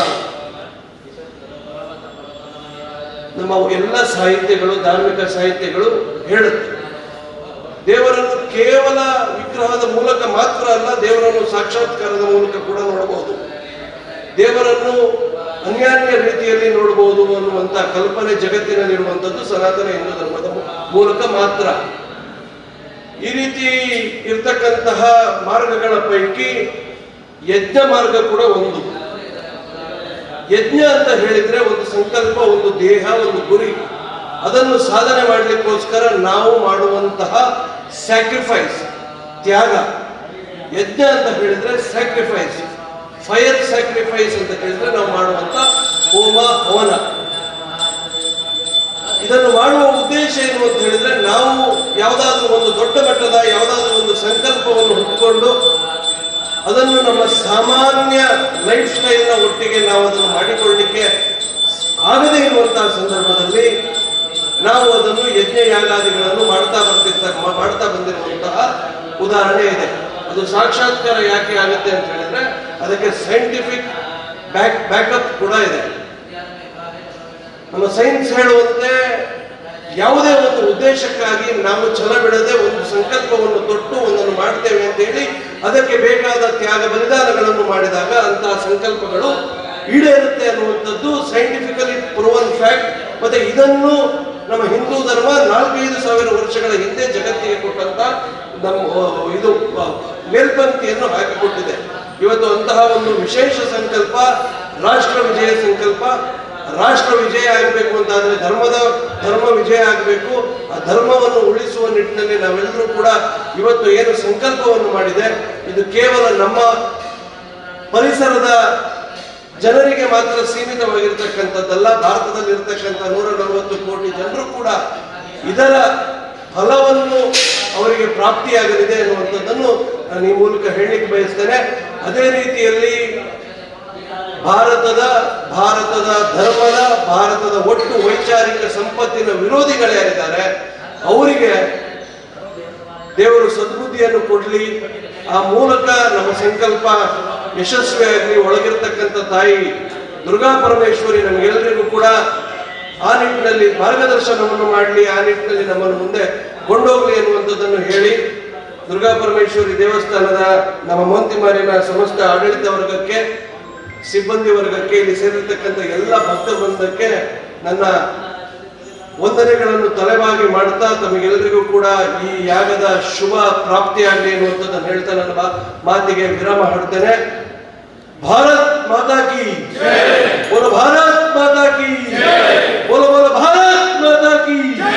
ಎಲ್ಲ ಸಾಹಿತ್ಯಗಳು, ಧಾರ್ಮಿಕ ಸಾಹಿತ್ಯಗಳು ಹೇಳುತ್ತೆ. ದೇವರನ್ನು ಕೇವಲ ವಿಗ್ರಹದ ಮೂಲಕ ಮಾತ್ರ ಅಲ್ಲ, ದೇವರನ್ನು ಸಾಕ್ಷಾತ್ಕಾರದ ಮೂಲಕ ಕೂಡ ನೋಡಬಹುದು. ದೇವರನ್ನು ಅನ್ಯಾನ್ಯ ರೀತಿಯಲ್ಲಿ ನೋಡಬಹುದು ಅನ್ನುವಂಥ ಕಲ್ಪನೆ ಜಗತ್ತಿನಲ್ಲಿರುವಂಥದ್ದು ಸನಾತನ ಹಿಂದೂ ಧರ್ಮದ ಮೂಲಕ ಮಾತ್ರ. ಈ ರೀತಿ ಇರ್ತಕ್ಕಂತಹ ಮಾರ್ಗಗಳ ಪೈಕಿ ಯಜ್ಞ ಮಾರ್ಗ ಕೂಡ ಒಂದು. ಯಜ್ಞ ಅಂತ ಹೇಳಿದ್ರೆ ಒಂದು ಸಂಕಲ್ಪ, ಒಂದು ದೇಹ, ಒಂದು ಗುರಿ. ಅದನ್ನು ಸಾಧನೆ ಮಾಡಲಿಕ್ಕೋಸ್ಕರ ನಾವು ಮಾಡುವಂತಹ ಸ್ಯಾಕ್ರಿಫೈಸ್, ತ್ಯಾಗ. ಯಜ್ಞ ಅಂತ ಹೇಳಿದ್ರೆ ಸ್ಯಾಕ್ರಿಫೈಸ್. ಫೈರ್ ಸ್ಯಾಕ್ರಿಫೈಸ್ ಅಂತ ಹೇಳಿದ್ರೆ ನಾವು ಮಾಡುವಂತ ಹೋಮ ಹವನ. ಇದನ್ನು ಮಾಡುವ ಉದ್ದೇಶ ಏನು ಅಂತ ಹೇಳಿದ್ರೆ, ನಾವು ಯಾವುದಾದ್ರೂ ಒಂದು ದೊಡ್ಡ ಮಟ್ಟದ ಯಾವುದಾದ್ರೂ ಒಂದು ಸಂಕಲ್ಪವನ್ನು ಹೊತ್ತುಕೊಂಡು ಅದನ್ನು ನಮ್ಮ ಸಾಮಾನ್ಯ ಲೈಫ್ ಸ್ಟೈಲ್ನ ಒಟ್ಟಿಗೆ ನಾವು ಅದನ್ನು ಮಾಡಿಕೊಳ್ಳಲಿಕ್ಕೆ ಆಗದೇ ಇರುವಂತಹ ಸಂದರ್ಭದಲ್ಲಿ ನಾವು ಅದನ್ನು ಯಜ್ಞ ಯಾಗಾದಿಗಳನ್ನು ಮಾಡ್ತಾ ಬಂದಿರುವಂತಹ ಉದಾಹರಣೆ ಇದೆ. ಅದು ಸಾಕ್ಷಾತ್ಕಾರ ಯಾಕೆ ಆಗುತ್ತೆ ಅಂತ ಹೇಳಿದ್ರೆ ಅದಕ್ಕೆ ಸೈಂಟಿಫಿಕ್ ಬ್ಯಾಕಪ್ ಕೂಡ ಇದೆ. ನಮ್ಮ ಸೈನ್ಸ್ ಹೇಳುವಂತೆ ಯಾವುದೇ ಒಂದು ಉದ್ದೇಶಕ್ಕಾಗಿ ನಾವು ಛಲ ಬಿಡದೆ ಒಂದು ಸಂಕಲ್ಪವನ್ನು ತೊಟ್ಟು ಒಂದನ್ನು ಮಾಡ್ತೇವೆ ಅಂತ ಹೇಳಿ ಅದಕ್ಕೆ ಬೇಕಾದ ತ್ಯಾಗ ಬಲಿದಾನಗಳನ್ನು ಮಾಡಿದಾಗ ಅಂತಹ ಸಂಕಲ್ಪಗಳು ಈಡೇರುತ್ತೆ ಅನ್ನುವಂಥದ್ದು ಸೈಂಟಿಫಿಕಲಿ ಪ್ರೂವನ್ ಫ್ಯಾಕ್ಟ್. ಮತ್ತೆ ಇದನ್ನು ನಮ್ಮ ಹಿಂದೂ ಧರ್ಮ 4-5 ಸಾವಿರ ವರ್ಷಗಳ ಹಿಂದೆ ಜಗತ್ತಿಗೆ ಕೊಟ್ಟಂತ ಇದು ಮೇಲ್ಪಂಕ್ತಿಯನ್ನು ಹಾಕಿಕೊಟ್ಟಿದೆ. ಇವತ್ತು ಅಂತಹ ಒಂದು ವಿಶೇಷ ಸಂಕಲ್ಪ, ರಾಷ್ಟ್ರ ವಿಜಯ ಸಂಕಲ್ಪ. ರಾಷ್ಟ್ರ ವಿಜಯ ಆಗಬೇಕು ಅಂತಾದ್ರೆ ಧರ್ಮ ವಿಜಯ ಆಗಬೇಕು. ಆ ಧರ್ಮವನ್ನು ಉಳಿಸುವ ನಿಟ್ಟಿನಲ್ಲಿ ನಾವೆಲ್ಲರೂ ಕೂಡ ಇವತ್ತು ಏನು ಸಂಕಲ್ಪವನ್ನು ಮಾಡಿದೆ, ಇದು ಕೇವಲ ನಮ್ಮ ಪರಿಸರದ ಜನರಿಗೆ ಮಾತ್ರ ಸೀಮಿತವಾಗಿರ್ತಕ್ಕಂಥದ್ದಲ್ಲ. ಭಾರತದಲ್ಲಿ ಇರ್ತಕ್ಕಂಥ 140 ಕೋಟಿ ಜನರು ಕೂಡ ಇದರ ಫಲವನ್ನು ಅವರಿಗೆ ಪ್ರಾಪ್ತಿಯಾಗಲಿದೆ ಎನ್ನುವಂಥದ್ದನ್ನು ನಾನು ಈ ಮೂಲಕ ಹೇಳಲಿಕ್ಕೆ ಬಯಸ್ತೇನೆ. ಅದೇ ರೀತಿಯಲ್ಲಿ ಭಾರತದ ಧರ್ಮದ, ಭಾರತದ ಒಟ್ಟು ವೈಚಾರಿಕ ಸಂಪತ್ತಿನ ವಿರೋಧಿಗಳು ಯಾರಿದ್ದಾರೆ ಅವರಿಗೆ ದೇವರು ಸದ್ಬುದ್ಧಿಯನ್ನು ಕೊಡಲಿ. ಆ ಮೂಲಕ ನಮ್ಮ ಸಂಕಲ್ಪ ಯಶಸ್ವಿಯಾಗಲಿ. ಒಳಗಿರ್ತಕ್ಕಂಥ ತಾಯಿ ದುರ್ಗಾ ಪರಮೇಶ್ವರಿ ನಮಗೆಲ್ಲರಿಗೂ ಕೂಡ ಆ ನಿಟ್ಟಿನಲ್ಲಿ ಮಾರ್ಗದರ್ಶನವನ್ನು ಮಾಡಲಿ, ಆ ನಿಟ್ಟಿನಲ್ಲಿ ನಮ್ಮನ್ನು ಮುಂದೆ ಕೊಂಡೋಗ್ಲಿ ಎನ್ನುವಂಥದ್ದನ್ನು ಹೇಳಿ, ದುರ್ಗಾ ಪರಮೇಶ್ವರಿ ದೇವಸ್ಥಾನದ ನಮ್ಮ ಮೋಂತಿಮಾರಿನ ಸಮಸ್ತ ಆಡಳಿತ ವರ್ಗಕ್ಕೆ, ಸಿಬ್ಬಂದಿ ವರ್ಗಕ್ಕೆ, ಇಲ್ಲಿ ಸೇರಿರ್ತಕ್ಕಂಥ ಎಲ್ಲ ಭಕ್ತ ವೃಂದಕ್ಕೆ ನನ್ನ ವಂದನೆಗಳನ್ನು ತಲೆಬಾಗಿ ಮಾಡ್ತಾ ತಮಗೆಲ್ಲರಿಗೂ ಕೂಡ ಈ ಯಾಗದ ಶುಭ ಪ್ರಾಪ್ತಿಯಾಗಲಿ ಎನ್ನುವಂಥದ್ದನ್ನು ಹೇಳ್ತಾ ನನ್ನ ಮಾತಿಗೆ ವಿರಾಮ ಹಾಡ್ತೇನೆ. ಭಾರತ್ ಮಾತಾ ಕಿ ಜೈ, ಬೋಲೋ ಭಾರತ್ ಮಾತಾ ಕಿ ಜೈ, ಬೋಲೋ ಬೋಲೋ ಭಾರತ್ ಮಾತಾ ಕಿ ಜೈ.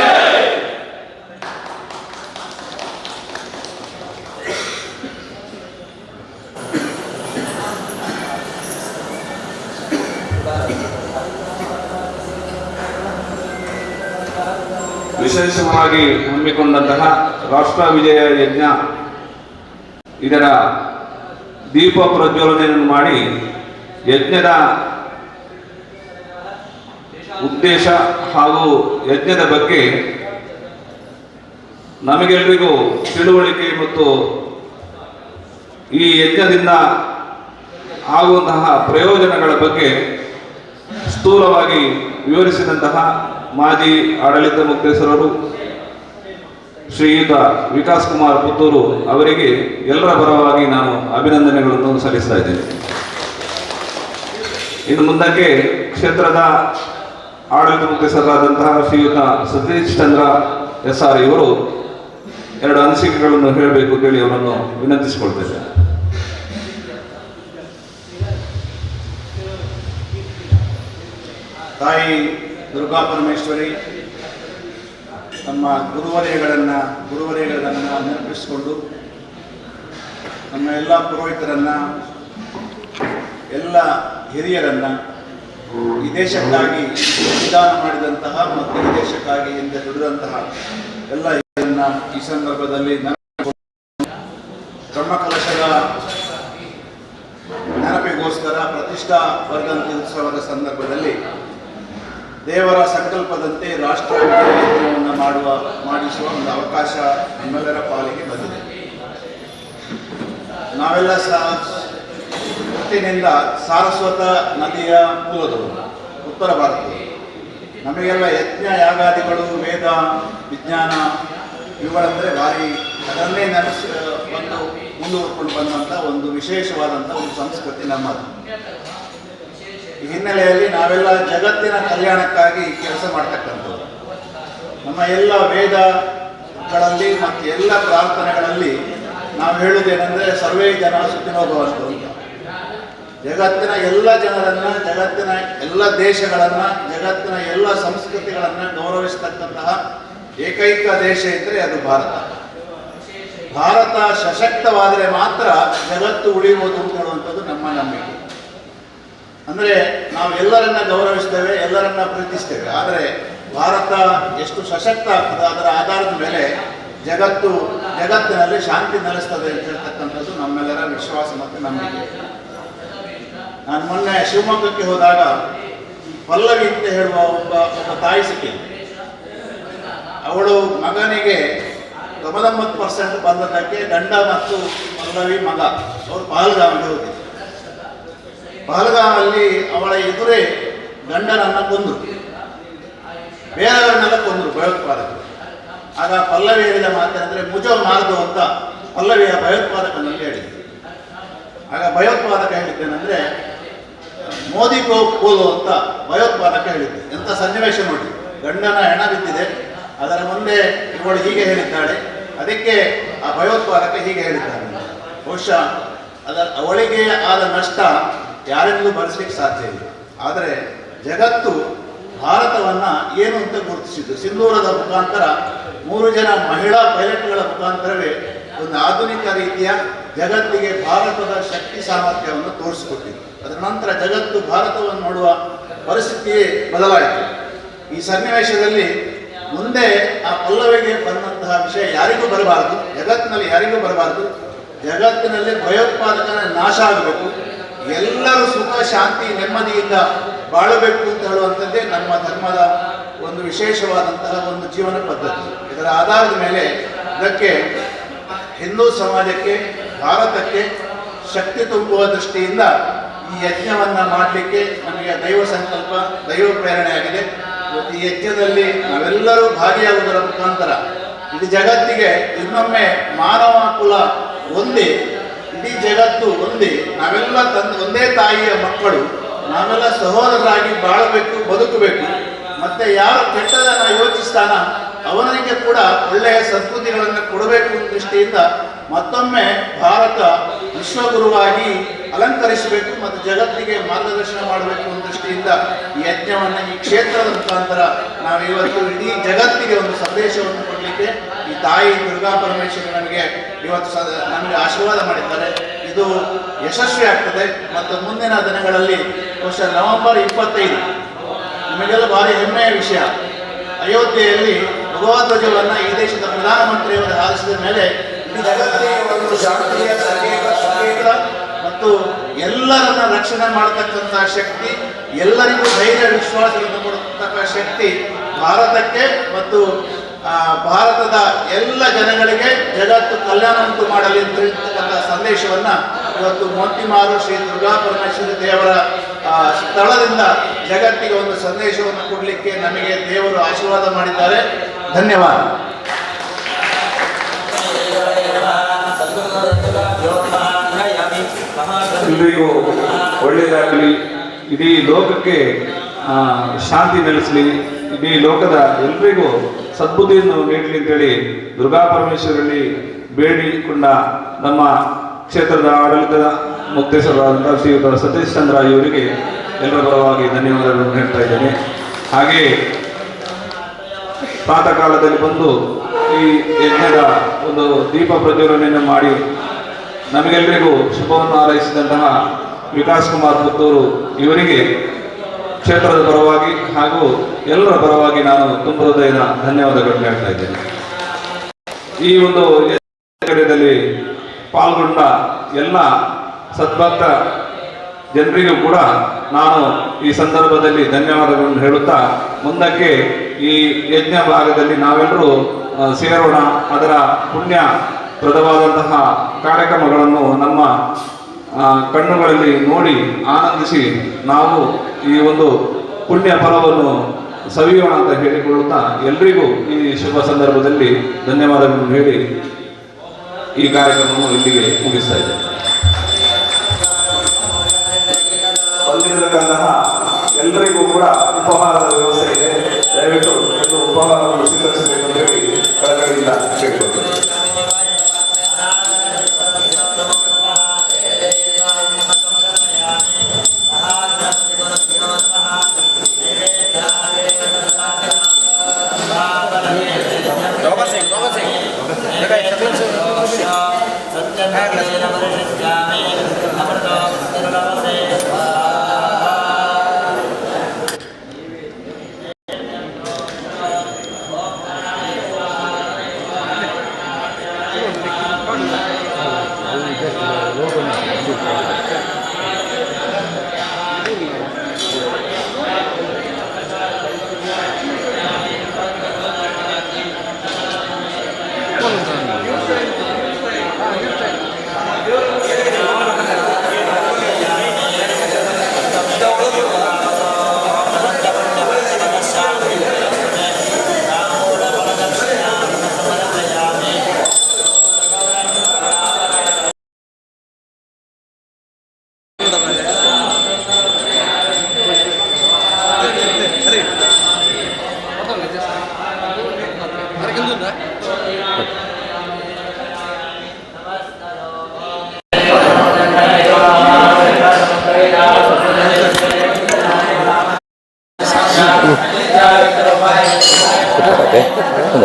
ವಿಶೇಷವಾಗಿ ಹಮ್ಮಿಕೊಂಡಂತಹ ರಾಷ್ಟ್ರ ವಿಜಯ ಯಜ್ಞ, ಇದರ ದೀಪ ಪ್ರಜ್ವಲನೆಯನ್ನು ಮಾಡಿ ಯಜ್ಞದ ಉದ್ದೇಶ ಹಾಗೂ ಯಜ್ಞದ ಬಗ್ಗೆ ನಮಗೆಲ್ಲರಿಗೂ ತಿಳುವಳಿಕೆ ಮತ್ತು ಈ ಯಜ್ಞದಿಂದ ಆಗುವಂತಹ ಪ್ರಯೋಜನಗಳ ಬಗ್ಗೆ ಸ್ಥೂಲವಾಗಿ ವಿವರಿಸಿದಂತಹ ಮಾಜಿ ಆಡಳಿತ ಮುಖ್ಯಸ್ಥರು ಶ್ರೀಯುತ ವಿಕಾಸ್ ಕುಮಾರ್ ಪುತ್ತೂರು ಅವರಿಗೆ ಎಲ್ಲರ ಪರವಾಗಿ ನಾನು ಅಭಿನಂದನೆಗಳನ್ನು ಸಲ್ಲಿಸ್ತಾ ಇದ್ದೇನೆ. ಇನ್ನು ಮುಂದಕ್ಕೆ ಕ್ಷೇತ್ರದ ಆಡಳಿತ ಮುಖ್ಯಸ್ಥರಾದಂತಹ ಶ್ರೀಯುತ ಸತೀಶ್ ಚಂದ್ರ SR ಇವರು 2 ಅನಿಸಿಕೆಗಳನ್ನು ಹೇಳಬೇಕು ಅಂತೇಳಿ ಅವರನ್ನು ವಿನಂತಿಸಿಕೊಳ್ತೇನೆ.
ತಾಯಿ ದುರ್ಗಾ ಪರಮೇಶ್ವರಿ ನಮ್ಮ ಗುರುವರೇಗಳನ್ನು ನೆನಪಿಸಿಕೊಂಡು ನಮ್ಮ ಎಲ್ಲ ಪುರೋಹಿತರನ್ನ, ಎಲ್ಲ ಹಿರಿಯರನ್ನ, ಈ ದೇಶಕ್ಕಾಗಿ ಬಲಿದಾನ ಮಾಡಿದಂತಹ ಮತ್ತು ಈ ದೇಶಕ್ಕಾಗಿ ಹಿಂದೆ ದುಡಿದಂತಹ ಎಲ್ಲ ಹಿರಿಯರನ್ನ ಈ ಸಂದರ್ಭದಲ್ಲಿ ಬ್ರಹ್ಮಕಲಶದ ನೆನಪಿಗೋಸ್ಕರ ಪ್ರತಿಷ್ಠಾ ವರ್ಧಂತಿ ಉತ್ಸವದ ಸಂದರ್ಭದಲ್ಲಿ ದೇವರ ಸಂಕಲ್ಪದಂತೆ ರಾಷ್ಟ್ರ ಯಜ್ಞವನ್ನು ಮಾಡಿಸುವ ಒಂದು ಅವಕಾಶ ನಮ್ಮೆಲ್ಲರ ಪಾಲಿಗೆ ಬಂದಿದೆ. ನಾವೆಲ್ಲ ಹುಟ್ಟಿನಿಂದ ಸಾರಸ್ವತ ನದಿಯ ಮೂಲದವರು, ಉತ್ತರ ಭಾರತದವರು. ನಮಗೆಲ್ಲ ಯಜ್ಞ ಯಾಗಾದಿಗಳು, ವೇದ, ವಿಜ್ಞಾನ ಇವುಗಳಂದರೆ ಭಾರಿ ಅದನ್ನೇ ಒಂದು ಮುಂದುವರ್ಕೊಂಡು ಬಂದಂಥ ಒಂದು ವಿಶೇಷವಾದಂಥ ಒಂದು ಸಂಸ್ಕೃತಿ ನಮ್ಮದು. ಈ ಹಿನ್ನೆಲೆಯಲ್ಲಿ ನಾವೆಲ್ಲ ಜಗತ್ತಿನ ಕಲ್ಯಾಣಕ್ಕಾಗಿ ಕೆಲಸ ಮಾಡ್ತಕ್ಕಂಥದ್ದು. ನಮ್ಮ ಎಲ್ಲ ವೇದಗಳಲ್ಲಿ ಮತ್ತು ಎಲ್ಲ ಪ್ರಾರ್ಥನೆಗಳಲ್ಲಿ ನಾವು ಹೇಳುವುದೇನೆಂದರೆ ಸರ್ವೇ ಜನ ಸುಖಿನೋ ಭವಂತು ಅಂತ. ಜಗತ್ತಿನ ಎಲ್ಲ ಜನರನ್ನ, ಜಗತ್ತಿನ ಎಲ್ಲ ದೇಶಗಳನ್ನ, ಜಗತ್ತಿನ ಎಲ್ಲ ಸಂಸ್ಕೃತಿಗಳನ್ನ ಗೌರವಿಸತಕ್ಕಂತಹ ಏಕೈಕ ದೇಶ ಇದ್ದರೆ ಅದು ಭಾರತ. ಭಾರತ ಸಶಕ್ತವಾದರೆ ಮಾತ್ರ ಜಗತ್ತು ಉಳಿಯುವುದು ಅಂತ ಹೇಳುವಂಥದ್ದು ನಮ್ಮ ನಂಬಿಕೆ. ಅಂದರೆ ನಾವು ಎಲ್ಲರನ್ನ ಗೌರವಿಸ್ತೇವೆ, ಎಲ್ಲರನ್ನ ಪ್ರೀತಿಸ್ತೇವೆ. ಆದರೆ ಭಾರತ ಎಷ್ಟು ಸಶಕ್ತ ಆಗ್ತದೆ ಅದರ ಆಧಾರದ ಮೇಲೆ ಜಗತ್ತಿನಲ್ಲಿ ಶಾಂತಿ ನೆಲೆಸ್ತದೆ ಅಂತ ಹೇಳ್ತಕ್ಕಂಥದ್ದು ನಮ್ಮೆಲ್ಲರ ವಿಶ್ವಾಸ ಮತ್ತು ನಂಬಿಕೆ. ನಾನು ಮೊನ್ನೆ ಶಿವಮೊಗ್ಗಕ್ಕೆ ಹೋದಾಗ ಪಲ್ಲವಿ ಅಂತ ಹೇಳುವ ಒಬ್ಬ ತಾಯಿ ಸಿಕ್ಕಿದ್ದೆ. ಅವಳು ಮಗನಿಗೆ 90% ಬಂದದ್ದಕ್ಕೆ ಗಂಡ ಮತ್ತು ಪಲ್ಲವಿ ಮಗ ಅವರು ಪಹಲ್ಗಾಮಿಗೆ ಹೋಗಿದ್ರು. ಪಹಲ್ಗಾಮಲ್ಲಿ ಅವಳ ಎದುರೇ ಗಂಡನನ್ನ ಕೊಂದರು, ಬೇರೆಯವರನ್ನೆಲ್ಲ ಕೊಂದರು ಭಯೋತ್ಪಾದಕರು. ಆಗ ಪಲ್ಲವಿ ಹೇಳಿದ ಮಾತೇನೆಂದರೆ ಮುಜೋ ಮಾರ್ದು ಅಂತ ಪಲ್ಲವಿಯ ಭಯೋತ್ಪಾದಕನಲ್ಲಿ ಹೇಳಿದ್ರು. ಆಗ ಭಯೋತ್ಪಾದಕ ಹೇಳಿದ್ದೇನೆಂದ್ರೆ ಮೋದಿ ಕೋ ಕೋಲು ಅಂತ ಭಯೋತ್ಪಾದಕ ಹೇಳಿದ್ದೆ. ಎಂಥ ಸನ್ನಿವೇಶ ನೋಡಿ, ಗಂಡನ ಹೆಣ ಬಿದ್ದಿದೆ, ಅದರ ಮುಂದೆ ಇವಳು ಹೀಗೆ ಹೇಳಿದ್ದಾಳೆ, ಅದಕ್ಕೆ ಆ ಭಯೋತ್ಪಾದಕ ಹೀಗೆ ಹೇಳಿದ್ದಾನೆ. ಬಹುಶಃ ಅವಳಿಗೆ ಆದ ನಷ್ಟ ಯಾರಿಂದಲೂ ಭರಿಸಲಿಕ್ಕೆ ಸಾಧ್ಯ ಇಲ್ಲ. ಆದರೆ ಜಗತ್ತು ಭಾರತವನ್ನ ಏನು ಅಂತ ಗುರುತಿಸಿದ್ದು ಸಿಂಧೂರದ ಮುಖಾಂತರ 3 ಜನ ಮಹಿಳಾ ಪೈಲಟ್ಗಳ ಮುಖಾಂತರವೇ ಒಂದು ಆಧುನಿಕ ರೀತಿಯ ಜಗತ್ತಿಗೆ ಭಾರತದ ಶಕ್ತಿ ಸಾಮರ್ಥ್ಯವನ್ನು ತೋರಿಸಿಕೊಟ್ಟಿದೆ. ಅದರ ನಂತರ ಜಗತ್ತು ಭಾರತವನ್ನು ನೋಡುವ ಪರಿಸ್ಥಿತಿಯೇ ಬದಲಾಯಿತು. ಈ ಸನ್ನಿವೇಶದಲ್ಲಿ ಮುಂದೆ ಆ ಪಲ್ಲವಿಗೆ ಬಂದಂತಹ ವಿಷಯ ಯಾರಿಗೂ ಬರಬಾರದು, ಜಗತ್ತಿನಲ್ಲಿ ಯಾರಿಗೂ ಬರಬಾರದು. ಜಗತ್ತಿನಲ್ಲಿ ಭಯೋತ್ಪಾದಕನ ನಾಶ ಆಗಬೇಕು, ಎಲ್ಲರೂ ಸುಖ ಶಾಂತಿ ನೆಮ್ಮದಿಯಿಂದ ಬಾಳಬೇಕು ಅಂತ ಹೇಳುವಂಥದ್ದೇ ನಮ್ಮ ಧರ್ಮದ ಒಂದು ವಿಶೇಷವಾದಂತಹ ಒಂದು ಜೀವನ ಪದ್ಧತಿ. ಇದರ ಆಧಾರದ ಮೇಲೆ ಇದಕ್ಕೆ ಹಿಂದೂ ಸಮಾಜಕ್ಕೆ, ಭಾರತಕ್ಕೆ ಶಕ್ತಿ ತುಂಬುವ ದೃಷ್ಟಿಯಿಂದ ಈ ಯಜ್ಞವನ್ನ ಮಾಡಲಿಕ್ಕೆ ನಮಗೆ ದೈವ ಸಂಕಲ್ಪ, ದೈವ ಪ್ರೇರಣೆಯಾಗಿದೆ. ಈ ಯಜ್ಞದಲ್ಲಿ ನಾವೆಲ್ಲರೂ ಭಾಗಿಯಾಗುವುದರ ಮುಖಾಂತರ ಇಡೀ ಜಗತ್ತಿಗೆ ಇನ್ನೊಮ್ಮೆ ಮಾನವ ಕುಲ ಒಂದೇ, ಇಡೀ ಜಗತ್ತು ಒಂದೇ, ನಾವೆಲ್ಲ ಒಂದೇ ತಾಯಿಯ ಮಕ್ಕಳು, ನಾವೆಲ್ಲ ಸಹೋದರರಾಗಿ ಬಾಳಬೇಕು, ಬದುಕಬೇಕು. ಮತ್ತೆ ಯಾರು ಕೆಟ್ಟದನ್ನ ಯೋಚಿಸ್ತಾನ ಅವನಿಗೆ ಕೂಡ ಒಳ್ಳೆಯ ಸದ್ಬುದ್ಧಿಗಳನ್ನು ಕೊಡಬೇಕು ಅನ್ನೋ ದೃಷ್ಟಿಯಿಂದ ಮತ್ತೊಮ್ಮೆ ಭಾರತ ವಿಶ್ವಗುರುವಾಗಿ ಅಲಂಕರಿಸಬೇಕು ಮತ್ತು ಜಗತ್ತಿಗೆ ಮಾರ್ಗದರ್ಶನ ಮಾಡಬೇಕು ಅನ್ನೋ ದೃಷ್ಟಿಯಿಂದ ಈ ಯಜ್ಞವನ್ನು ಈ ಕ್ಷೇತ್ರದ ಮುಖಾಂತರ ನಾವು ಇವತ್ತು ಇಡೀ ಜಗತ್ತಿಗೆ ಒಂದು ಸಂದೇಶವನ್ನು ಕೊಡಲಿಕ್ಕೆ ಈ ತಾಯಿ ದುರ್ಗಾ ಪರಮೇಶ್ವರಿ ನಮಗೆ ಇವತ್ತು ನಮಗೆ ಆಶೀರ್ವಾದ ಮಾಡಿದ್ದಾರೆ. ಇದು ಯಶಸ್ವಿ ಆಗ್ತದೆ ಮತ್ತು ಮುಂದಿನ ದಿನಗಳಲ್ಲಿ ಬಹುಶಃ ನವೆಂಬರ್ 25 ನಮಗೆಲ್ಲ ಭಾರಿ ಹೆಮ್ಮೆಯ ವಿಷಯ. ಅಯೋಧ್ಯೆಯಲ್ಲಿ ಭಗವಧ್ವಜವನ್ನು ಈ ದೇಶದ ಪ್ರಧಾನಮಂತ್ರಿಯವರು ಹಾರಿಸಿದ ಮೇಲೆ ಇಡೀ ಜಗತ್ತಿಗೆ ಒಂದು ಶಾಂತಿಯ ಸಂಕೇತ ಮತ್ತು ಎಲ್ಲರನ್ನ ರಕ್ಷಣೆ ಮಾಡತಕ್ಕಂತಹ ಶಕ್ತಿ, ಎಲ್ಲರಿಗೂ ಧೈರ್ಯ ವಿಶ್ವಾಸವನ್ನು ಕೊಡತಕ್ಕ ಶಕ್ತಿ ಭಾರತಕ್ಕೆ ಮತ್ತು ಭಾರತದ ಎಲ್ಲ ಜನಗಳಿಗೆ ಜಗತ್ತು ಕಲ್ಯಾಣ ಉಂಟು ಮಾಡಲಿ ಅಂತ ಹೇಳ್ತಕ್ಕಂಥ ಸಂದೇಶವನ್ನ ಇವತ್ತು ಮೋತಿಮಾರು ಶ್ರೀ ದುರ್ಗಾ ಪರಮೇಶ್ವರಿ ದೇವರ ಸ್ಥಳದಿಂದ ಜಗತ್ತಿಗೆ ಒಂದು ಸಂದೇಶವನ್ನು ಕೊಡಲಿಕ್ಕೆ ನಮಗೆ ದೇವರು ಆಶೀರ್ವಾದ ಮಾಡಿದ್ದಾರೆ. ಧನ್ಯವಾದ.
ಎಲ್ರಿಗೂ ಒಳ್ಳೆಯದಾಗಲಿ, ಇಡೀ ಲೋಕಕ್ಕೆ ಶಾಂತಿ ನೆಲೆಸಲಿ, ಇಡೀ ಲೋಕದ ಎಲ್ರಿಗೂ ಸದ್ಬುದ್ಧಿಯನ್ನು ನೀಡಲಿ ಅಂತೇಳಿ ದುರ್ಗಾ ಪರಮೇಶ್ವರಲ್ಲಿ ಬೇಡಿಕೊಂಡ ನಮ್ಮ ಕ್ಷೇತ್ರದ ಆಡಳಿತದ ಮುಕ್ತೇಶ್ವರರಾದಂಥ ಶ್ರೀಯುತ ಸತೀಶ್ ಚಂದ್ರ ಇವರಿಗೆ ಎಲ್ಲರ ಪರವಾಗಿ ಧನ್ಯವಾದಗಳನ್ನು ಹೇಳ್ತಾ ಇದ್ದೇನೆ. ಹಾಗೆಯೇ ಪ್ರಾತಃ ಕಾಲದಲ್ಲಿ ಬಂದು ಈ ಯಜ್ಞದ ಒಂದು ದೀಪ ಪ್ರಜ್ವಲನೆಯನ್ನು ಮಾಡಿ ನಮಗೆಲ್ಲರಿಗೂ ಶುಭವನ್ನು ಹಾರೈಸಿದಂತಹ ವಿಕಾಸ್ ಕುಮಾರ್ ಪುತ್ತೂರು ಇವರಿಗೆ ಕ್ಷೇತ್ರದ ಪರವಾಗಿ ಹಾಗೂ ಎಲ್ಲರ ಪರವಾಗಿ ನಾನು ತುಂಬ ಹೃದಯದ ಧನ್ಯವಾದಗಳನ್ನು ಹೇಳ್ತಾ ಇದ್ದೇನೆ. ಈ ಒಂದು ಕಾರ್ಯದಲ್ಲಿ ಪಾಲ್ಗೊಂಡ ಎಲ್ಲ ಸದ್ಭಕ್ತ ಜನರಿಗೂ ಕೂಡ ನಾನು ಈ ಸಂದರ್ಭದಲ್ಲಿ ಧನ್ಯವಾದಗಳನ್ನು ಹೇಳುತ್ತಾ ಮುಂದಕ್ಕೆ ಈ ಯಜ್ಞ ಭಾಗದಲ್ಲಿ ನಾವೆಲ್ಲರೂ ಸೇರೋಣ. ಅದರ ಪುಣ್ಯ ಪ್ರದವಾದಂತಹ ಕಾರ್ಯಕ್ರಮಗಳನ್ನು ನಮ್ಮ ಕಣ್ಣುಗಳಲ್ಲಿ ನೋಡಿ ಆನಂದಿಸಿ ನಾವು ಈ ಒಂದು ಪುಣ್ಯ ಫಲವನ್ನು ಸವಿಯೋಣ ಅಂತ ಹೇಳಿಕೊಳ್ಳುತ್ತಾ ಎಲ್ರಿಗೂ ಈ ಶುಭ ಸಂದರ್ಭದಲ್ಲಿ ಧನ್ಯವಾದಗಳನ್ನು ಹೇಳಿ ಈ ಕಾರ್ಯಕ್ರಮವನ್ನು ಇಲ್ಲಿಗೆ ಮುಗಿಸ್ತಾ ಇದ್ದೇನೆ. ಬಂದಿರತಕ್ಕಂತಹ ಎಲ್ಲರಿಗೂ ಕೂಡ ಉಪಹಾರದ ವ್ಯವಸ್ಥೆ ಇದೆ, ದಯವಿಟ್ಟು ಒಂದು ಉಪಹಾರವನ್ನು ಸ್ವೀಕರಿಸಬೇಕು ಅಂತ ಹೇಳಿ ಕಳಕಳಿಯಿಂದ ಕೇಳಿಕೊಳ್ತೇನೆ.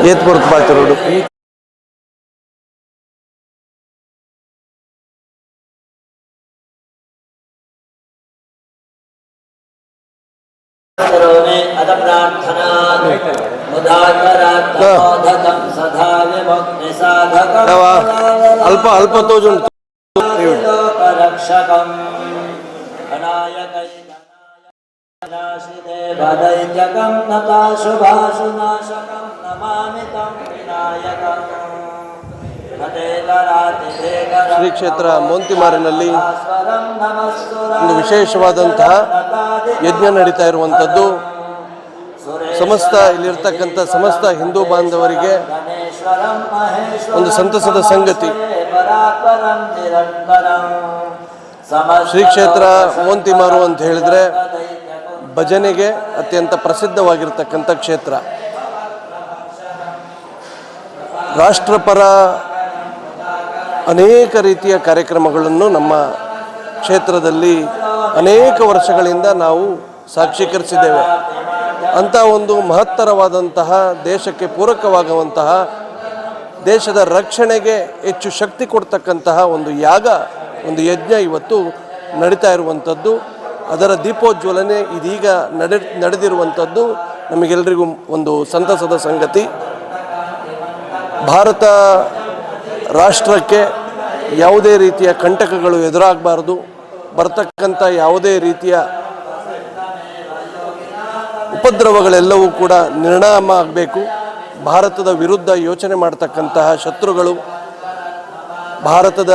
ಏತ್ ಬರುತ್ತೆ ಬಾಳ್ತಿರೋದು ಅಲ್ಪ ಅಲ್ಪ ತೋಜುಂಟು
दैत्यकं नता शुभाशुनाशकं नमामि तं विनायकं
ಶ್ರೀ ಕ್ಷೇತ್ರ ಮೋಂತಿಮಾರಿನಲ್ಲಿ ಒಂದು ವಿಶೇಷವಾದಂತಹ ಯಜ್ಞ ನಡೀತಾ ಇರುವಂಥದ್ದು ಸಮಸ್ತ ಇಲ್ಲಿರ್ತಕ್ಕಂಥ ಸಮಸ್ತ ಹಿಂದೂ ಬಾಂಧವರಿಗೆ ಒಂದು ಸಂತಸದ ಸಂಗತಿ. ಶ್ರೀ ಕ್ಷೇತ್ರ ಮೋಂತಿಮಾರು ಅಂತ ಹೇಳಿದ್ರೆ ಭಜನೆಗೆ ಅತ್ಯಂತ ಪ್ರಸಿದ್ಧವಾಗಿರ್ತಕ್ಕಂಥ ಕ್ಷೇತ್ರ. ರಾಷ್ಟ್ರಪರ ಅನೇಕ ರೀತಿಯ ಕಾರ್ಯಕ್ರಮಗಳನ್ನು ನಮ್ಮ ಕ್ಷೇತ್ರದಲ್ಲಿ ಅನೇಕ ವರ್ಷಗಳಿಂದ ನಾವು ಸಾಕ್ಷೀಕರಿಸಿದ್ದೇವೆ. ಅಂಥ ಒಂದು ಮಹತ್ತರವಾದಂತಹ ದೇಶಕ್ಕೆ ಪೂರಕವಾಗುವಂತಹ ದೇಶದ ರಕ್ಷಣೆಗೆ ಹೆಚ್ಚು ಶಕ್ತಿ ಕೊಡ್ತಕ್ಕಂತಹ ಒಂದು ಯಾಗ, ಒಂದು ಯಜ್ಞ ಇವತ್ತು ನಡೀತಾ ಇರುವಂಥದ್ದು. ಅದರ ದೀಪೋಜ್ವಲನೆ ಇದೀಗ ನಡೆದಿರುವಂಥದ್ದು ನಮಗೆಲ್ಲರಿಗೂ ಒಂದು ಸಂತಸದ ಸಂಗತಿ. ಭಾರತ ರಾಷ್ಟ್ರಕ್ಕೆ ಯಾವುದೇ ರೀತಿಯ ಕಂಟಕಗಳು ಎದುರಾಗಬಾರ್ದು, ಬರ್ತಕ್ಕಂಥ ಯಾವುದೇ ರೀತಿಯ ಉಪದ್ರವಗಳೆಲ್ಲವೂ ಕೂಡ ನಿರ್ನಾಮ ಆಗಬೇಕು. ಭಾರತದ ವಿರುದ್ಧ ಯೋಚನೆ ಮಾಡ್ತಕ್ಕಂತಹ ಶತ್ರುಗಳು, ಭಾರತದ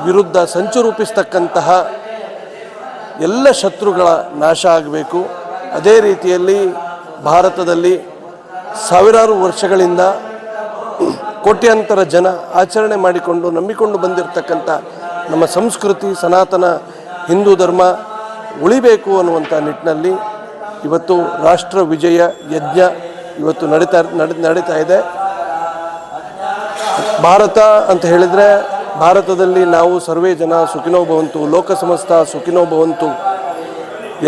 ವಿರುದ್ಧ ಸಂಚು ರೂಪಿಸ್ತಕ್ಕಂತಹ ಎಲ್ಲ ಶತ್ರುಗಳ ನಾಶ ಆಗಬೇಕು. ಅದೇ ರೀತಿಯಲ್ಲಿ ಭಾರತದಲ್ಲಿ ಸಾವಿರಾರು ವರ್ಷಗಳಿಂದ ಕೋಟ್ಯಾಂತರ ಜನ ಆಚರಣೆ ಮಾಡಿಕೊಂಡು ನಂಬಿಕೊಂಡು ಬಂದಿರತಕ್ಕಂಥ ನಮ್ಮ ಸಂಸ್ಕೃತಿ ಸನಾತನ ಹಿಂದೂ ಧರ್ಮ ಉಳಿಬೇಕು ಅನ್ನುವಂಥ ನಿಟ್ಟಿನಲ್ಲಿ ಇವತ್ತು ರಾಷ್ಟ್ರ ವಿಜಯ ಯಜ್ಞ ಇವತ್ತು ನಡೀತಾ ಇದೆ. ಭಾರತ ಅಂತ ಹೇಳಿದರೆ ಭಾರತದಲ್ಲಿ ನಾವು ಸರ್ವೇ ಜನ ಸುಖಿನೋ ಭವಂತು, ಲೋಕ ಸಮಸ್ತ ಸುಖಿನೋ ಭವಂತು,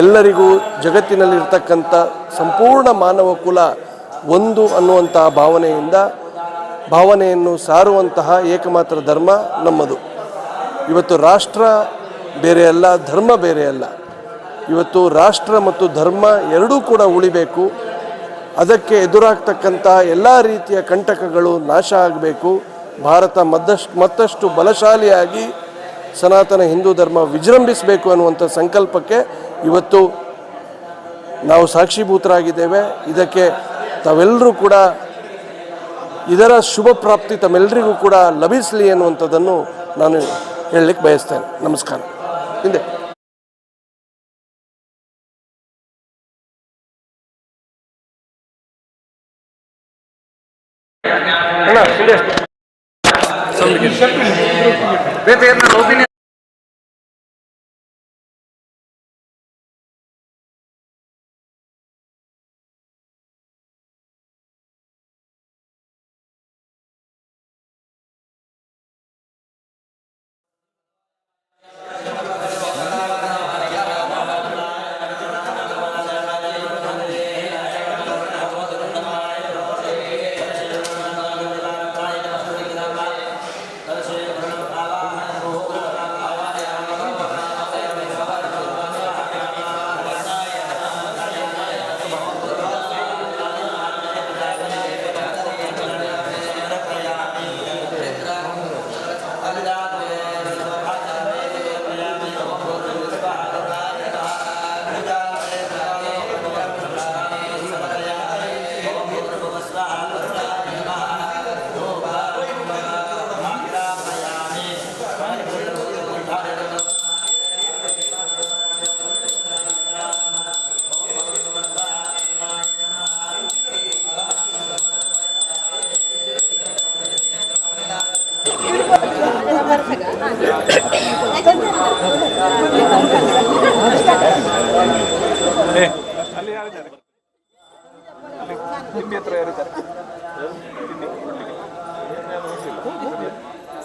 ಎಲ್ಲರಿಗೂ ಜಗತ್ತಿನಲ್ಲಿರ್ತಕ್ಕಂಥ ಸಂಪೂರ್ಣ ಮಾನವ ಕುಲ ಒಂದು ಅನ್ನುವಂಥ ಭಾವನೆಯನ್ನು ಸಾರುವಂತಹ ಏಕಮಾತ್ರ ಧರ್ಮ ನಮ್ಮದು. ಇವತ್ತು ರಾಷ್ಟ್ರ ಬೇರೆ ಅಲ್ಲ, ಧರ್ಮ ಬೇರೆ ಅಲ್ಲ. ಇವತ್ತು ರಾಷ್ಟ್ರ ಮತ್ತು ಧರ್ಮ ಎರಡೂ ಕೂಡ ಉಳಿಬೇಕು. ಅದಕ್ಕೆ ಎದುರಾಗ್ತಕ್ಕಂಥ ಎಲ್ಲ ರೀತಿಯ ಕಂಟಕಗಳು ನಾಶ ಆಗಬೇಕು. ಭಾರತ ಮತ್ತಷ್ಟು ಬಲಶಾಲಿಯಾಗಿ ಸನಾತನ ಹಿಂದೂ ಧರ್ಮ ವಿಜೃಂಭಿಸಬೇಕು ಅನ್ನುವಂಥ ಸಂಕಲ್ಪಕ್ಕೆ ಇವತ್ತು ನಾವು ಸಾಕ್ಷೀಭೂತರಾಗಿದ್ದೇವೆ. ಇದಕ್ಕೆ ತಾವೆಲ್ಲರೂ ಕೂಡ ಇದರ ಶುಭ ಪ್ರಾಪ್ತಿ ತಮ್ಮೆಲ್ಲರಿಗೂ ಕೂಡ ಲಭಿಸಲಿ ಅನ್ನುವಂಥದ್ದನ್ನು ನಾನು ಹೇಳಲಿಕ್ಕೆ ಬಯಸ್ತೇನೆ. ನಮಸ್ಕಾರ. ಹಿಂದೆ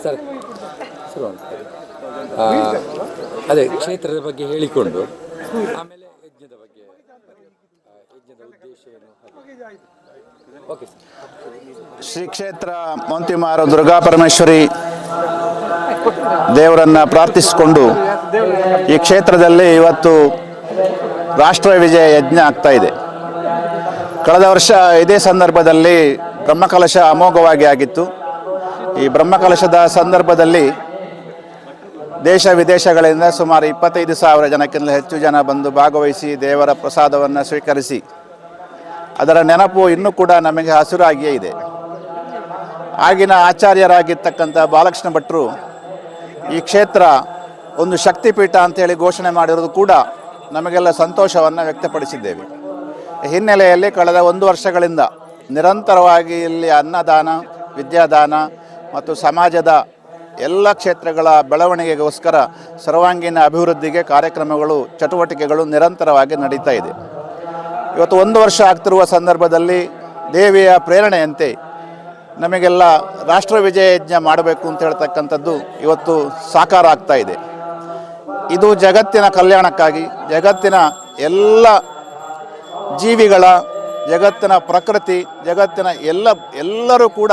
ಸರ್ ಅದೇ ಕ್ಷೇತ್ರದ ಬಗ್ಗೆ ಹೇಳಿಕೊಂಡು ಆಮೇಲೆ ಯಜ್ಞದ ಬಗ್ಗೆ, ಯಜ್ಞದ ಉದ್ದೇಶ ಏನು. Okay sir.
ಶ್ರೀ ಕ್ಷೇತ್ರ ಮೌಂತಿಮಾರು ದುರ್ಗಾ ಪರಮೇಶ್ವರಿ ದೇವರನ್ನು ಪ್ರಾರ್ಥಿಸಿಕೊಂಡು ಈ ಕ್ಷೇತ್ರದಲ್ಲಿ ಇವತ್ತು ರಾಷ್ಟ್ರ ವಿಜಯ ಯಜ್ಞ ಆಗ್ತಾ ಇದೆ. ಕಳೆದ ವರ್ಷ ಇದೇ ಸಂದರ್ಭದಲ್ಲಿ ಬ್ರಹ್ಮಕಲಶ ಅಮೋಘವಾಗಿ ಆಗಿತ್ತು. ಈ ಬ್ರಹ್ಮಕಲಶದ ಸಂದರ್ಭದಲ್ಲಿ ದೇಶ ವಿದೇಶಗಳಿಂದ ಸುಮಾರು 25,000 ಜನಕ್ಕಿಂತ ಹೆಚ್ಚು ಜನ ಬಂದು ಭಾಗವಹಿಸಿ ದೇವರ ಪ್ರಸಾದವನ್ನು ಸ್ವೀಕರಿಸಿ ಅದರ ನೆನಪು ಇನ್ನೂ ಕೂಡ ನಮಗೆ ಹಸುರಾಗಿಯೇ ಇದೆ. ಆಗಿನ ಆಚಾರ್ಯರಾಗಿರ್ತಕ್ಕಂಥ ಬಾಲಕೃಷ್ಣ ಭಟ್ರು ಈ ಕ್ಷೇತ್ರ ಒಂದು ಶಕ್ತಿಪೀಠ ಅಂತೇಳಿ ಘೋಷಣೆ ಮಾಡಿರೋದು ಕೂಡ ನಮಗೆಲ್ಲ ಸಂತೋಷವನ್ನು ವ್ಯಕ್ತಪಡಿಸಿದ್ದೇವೆ. ಹಿನ್ನೆಲೆಯಲ್ಲಿ ಕಳೆದ 1 ವರ್ಷಗಳಿಂದ ನಿರಂತರವಾಗಿ ಇಲ್ಲಿ ಅನ್ನದಾನ, ವಿದ್ಯಾದಾನ ಮತ್ತು ಸಮಾಜದ ಎಲ್ಲ ಕ್ಷೇತ್ರಗಳ ಬೆಳವಣಿಗೆಗೋಸ್ಕರ ಸರ್ವಾಂಗೀಣ ಅಭಿವೃದ್ಧಿಗೆ ಕಾರ್ಯಕ್ರಮಗಳು, ಚಟುವಟಿಕೆಗಳು ನಿರಂತರವಾಗಿ ನಡೀತಾ ಇದೆ. ಇವತ್ತು 1 ವರ್ಷ ಆಗ್ತಿರುವ ಸಂದರ್ಭದಲ್ಲಿ ದೇವಿಯ ಪ್ರೇರಣೆಯಂತೆ ನಮಗೆಲ್ಲ ರಾಷ್ಟ್ರ ವಿಜಯ ಯಜ್ಞ ಮಾಡಬೇಕು ಅಂತ ಹೇಳ್ತಕ್ಕಂಥದ್ದು ಇವತ್ತು ಸಾಕಾರ ಆಗ್ತಾ ಇದೆ. ಇದು ಜಗತ್ತಿನ ಕಲ್ಯಾಣಕ್ಕಾಗಿ, ಜಗತ್ತಿನ ಎಲ್ಲ ಜೀವಿಗಳ, ಜಗತ್ತಿನ ಪ್ರಕೃತಿ, ಜಗತ್ತಿನ ಎಲ್ಲರೂ ಕೂಡ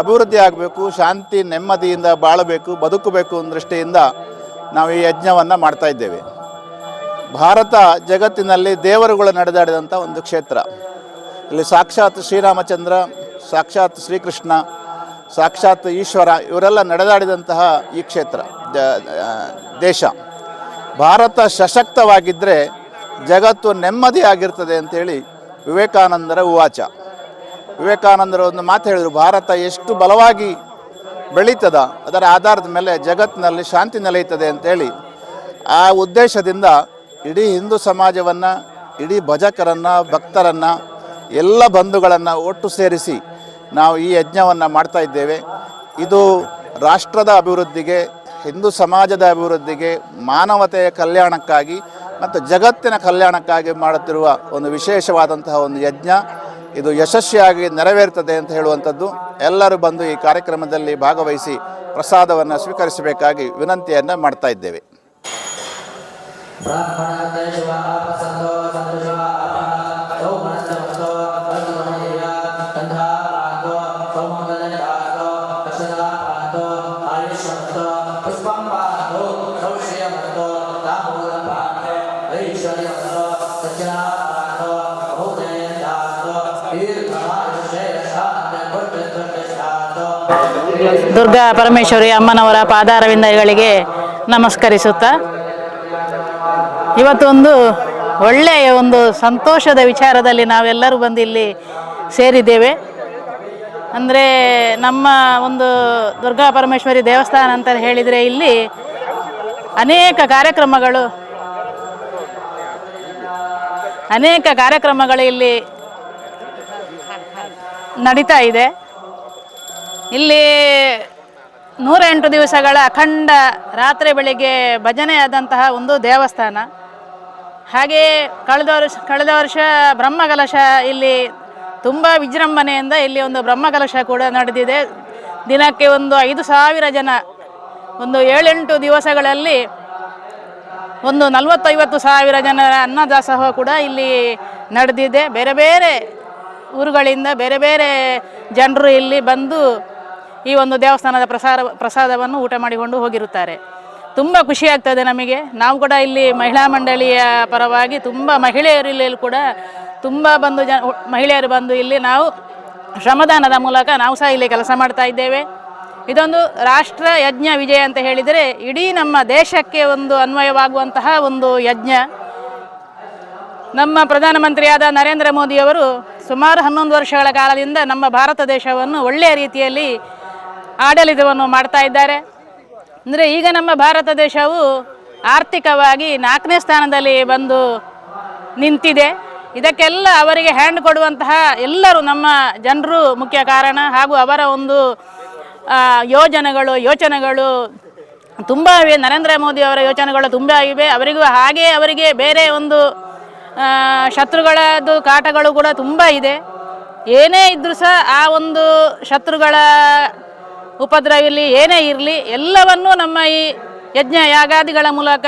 ಅಭಿವೃದ್ಧಿ ಆಗಬೇಕು, ಶಾಂತಿ ನೆಮ್ಮದಿಯಿಂದ ಬಾಳಬೇಕು, ಬದುಕಬೇಕು ಅನ್ನೋ ದೃಷ್ಟಿಯಿಂದ ನಾವು ಈ ಯಜ್ಞವನ್ನು ಮಾಡ್ತಾ ಇದ್ದೇವೆ. ಭಾರತ ಜಗತ್ತಿನಲ್ಲಿ ದೇವರುಗಳು ನಡೆದಾಡಿದಂಥ ಒಂದು ಕ್ಷೇತ್ರ. ಇಲ್ಲಿ ಸಾಕ್ಷಾತ್ ಶ್ರೀರಾಮಚಂದ್ರ, ಸಾಕ್ಷಾತ್ ಶ್ರೀಕೃಷ್ಣ, ಸಾಕ್ಷಾತ್ ಈಶ್ವರ ಇವರೆಲ್ಲ ನಡೆದಾಡಿದಂತಹ ಈ ಕ್ಷೇತ್ರ ದೇಶ. ಭಾರತ ಸಶಕ್ತವಾಗಿದ್ದರೆ ಜಗತ್ತು ನೆಮ್ಮದಿಯಾಗಿರ್ತದೆ ಅಂತೇಳಿ ವಿವೇಕಾನಂದರ ಉವಾಚ. ವಿವೇಕಾನಂದರು ಒಂದು ಮಾತು ಹೇಳಿದರು, ಭಾರತ ಎಷ್ಟು ಬಲವಾಗಿ ಬೆಳೀತದ ಅದರ ಆಧಾರದ ಮೇಲೆ ಜಗತ್ತಿನಲ್ಲಿ ಶಾಂತಿ ನೆಲೆಯುತ್ತದೆ ಅಂತೇಳಿ. ಆ ಉದ್ದೇಶದಿಂದ ಇಡೀ ಹಿಂದೂ ಸಮಾಜವನ್ನು, ಇಡೀ ಭಜಕರನ್ನು, ಭಕ್ತರನ್ನು, ಎಲ್ಲ ಬಂಧುಗಳನ್ನು ಒಟ್ಟು ಸೇರಿಸಿ ನಾವು ಈ ಯಜ್ಞವನ್ನು ಮಾಡ್ತಾ ಇದ್ದೇವೆ. ಇದು ರಾಷ್ಟ್ರದ ಅಭಿವೃದ್ಧಿಗೆ, ಹಿಂದೂ ಸಮಾಜದ ಅಭಿವೃದ್ಧಿಗೆ, ಮಾನವತೆಯ ಕಲ್ಯಾಣಕ್ಕಾಗಿ ಮತ್ತು ಜಗತ್ತಿನ ಕಲ್ಯಾಣಕ್ಕಾಗಿ ಮಾಡುತ್ತಿರುವ ಒಂದು ವಿಶೇಷವಾದಂತಹ ಒಂದು ಯಜ್ಞ. ಇದು ಯಶಸ್ವಿಯಾಗಿ ನೆರವೇರುತ್ತದೆ ಅಂತ ಹೇಳುವಂಥದ್ದು. ಎಲ್ಲರೂ ಬಂದು ಈ ಕಾರ್ಯಕ್ರಮದಲ್ಲಿ ಭಾಗವಹಿಸಿ ಪ್ರಸಾದವನ್ನು ಸ್ವೀಕರಿಸಬೇಕಾಗಿ ವಿನಂತಿಯನ್ನು ಮಾಡ್ತಾ ಇದ್ದೇವೆ.
ದುರ್ಗಾ ಪರಮೇಶ್ವರಿ ಅಮ್ಮನವರ ಪಾದಾರವಿಂದಗಳಿಗೆ ನಮಸ್ಕರಿಸುತ್ತಾ, ಇವತ್ತೊಂದು ಒಳ್ಳೆಯ ಒಂದು ಸಂತೋಷದ ವಿಚಾರದಲ್ಲಿ ನಾವೆಲ್ಲರೂ ಬಂದು ಇಲ್ಲಿ ಸೇರಿದ್ದೇವೆ. ಅಂದರೆ ನಮ್ಮ ಒಂದು ದುರ್ಗಾ ಪರಮೇಶ್ವರಿ ದೇವಸ್ಥಾನ ಅಂತ ಹೇಳಿದರೆ ಇಲ್ಲಿ ಅನೇಕ ಕಾರ್ಯಕ್ರಮಗಳು ಇಲ್ಲಿ ನಡೀತಾ ಇದೆ. ಇಲ್ಲಿ 108 ದಿವಸಗಳ ಅಖಂಡ ರಾತ್ರಿ ಬೆಳಿಗ್ಗೆ ಭಜನೆಯಾದಂತಹ ಒಂದು ದೇವಸ್ಥಾನ. ಹಾಗೆಯೇ ಕಳೆದ ವರ್ಷ ಬ್ರಹ್ಮಕಲಶ ಇಲ್ಲಿ ತುಂಬ ವಿಜೃಂಭಣೆಯಿಂದ ಇಲ್ಲಿ ಒಂದು ಬ್ರಹ್ಮಕಲಶ ಕೂಡ ನಡೆದಿದೆ. ದಿನಕ್ಕೆ ಒಂದು 5,000 ಜನ, ಒಂದು 7-8 ದಿವಸಗಳಲ್ಲಿ ಒಂದು 40-50 ಸಾವಿರ ಜನರ ಅನ್ನದಾಸೋಹ ಕೂಡ ಇಲ್ಲಿ ನಡೆದಿದೆ. ಬೇರೆ ಬೇರೆ ಊರುಗಳಿಂದ ಬೇರೆ ಬೇರೆ ಜನರು ಇಲ್ಲಿ ಬಂದು ಈ ಒಂದು ದೇವಸ್ಥಾನದ ಪ್ರಸಾದವನ್ನು ಊಟ ಮಾಡಿಕೊಂಡು ಹೋಗಿರುತ್ತಾರೆ. ತುಂಬ ಖುಷಿಯಾಗ್ತದೆ ನಮಗೆ. ನಾವು ಕೂಡ ಇಲ್ಲಿ ಮಹಿಳಾ ಮಂಡಳಿಯ ಪರವಾಗಿ ತುಂಬ ಮಹಿಳೆಯರಲ್ಲಿ ಕೂಡ ತುಂಬ ಮಹಿಳೆಯರು ಬಂದು ಇಲ್ಲಿ ನಾವು ಶ್ರಮದಾನದ ಮೂಲಕ ನಾವು ಸಹ ಇಲ್ಲಿ ಕೆಲಸ ಮಾಡ್ತಾ ಇದ್ದೇವೆ. ಇದೊಂದು ರಾಷ್ಟ್ರ ಯಜ್ಞ ವಿಜಯ ಅಂತ ಹೇಳಿದರೆ ಇಡೀ ನಮ್ಮ ದೇಶಕ್ಕೆ ಒಂದು ಅನ್ವಯವಾಗುವಂತಹ ಒಂದು ಯಜ್ಞ. ನಮ್ಮ ಪ್ರಧಾನಮಂತ್ರಿಯಾದ ನರೇಂದ್ರ ಮೋದಿಯವರು ಸುಮಾರು 11 ವರ್ಷಗಳ ಕಾಲದಿಂದ ನಮ್ಮ ಭಾರತ ದೇಶವನ್ನು ಒಳ್ಳೆಯ ರೀತಿಯಲ್ಲಿ ಆಡಳಿತವನ್ನು ಮಾಡ್ತಾ ಇದ್ದಾರೆ. ಅಂದರೆ ಈಗ ನಮ್ಮ ಭಾರತ ದೇಶವು ಆರ್ಥಿಕವಾಗಿ 4ನೇ ಸ್ಥಾನದಲ್ಲಿ ಬಂದು ನಿಂತಿದೆ. ಇದಕ್ಕೆಲ್ಲ ಅವರಿಗೆ ಹ್ಯಾಂಡ್ ಕೊಡುವಂತಹ ಎಲ್ಲರೂ ನಮ್ಮ ಜನರು ಮುಖ್ಯ ಕಾರಣ. ಹಾಗೂ ಅವರ ಒಂದು ಯೋಚನೆಗಳು ತುಂಬ ಇವೆ. ನರೇಂದ್ರ ಮೋದಿ ಅವರ ಯೋಚನೆಗಳು ತುಂಬ ಇವೆ. ಅವರಿಗೆ ಬೇರೆ ಒಂದು ಶತ್ರುಗಳದ್ದು ಕಾಟಗಳು ಕೂಡ ತುಂಬ ಇದೆ. ಏನೇ ಇದ್ದರೂ ಸಹ ಆ ಒಂದು ಶತ್ರುಗಳ ಉಪದ್ರವದಲ್ಲಿ ಏನೇ ಇರಲಿ ಎಲ್ಲವನ್ನೂ ನಮ್ಮ ಈ ಯಜ್ಞ ಯಾಗಾದಿಗಳ ಮೂಲಕ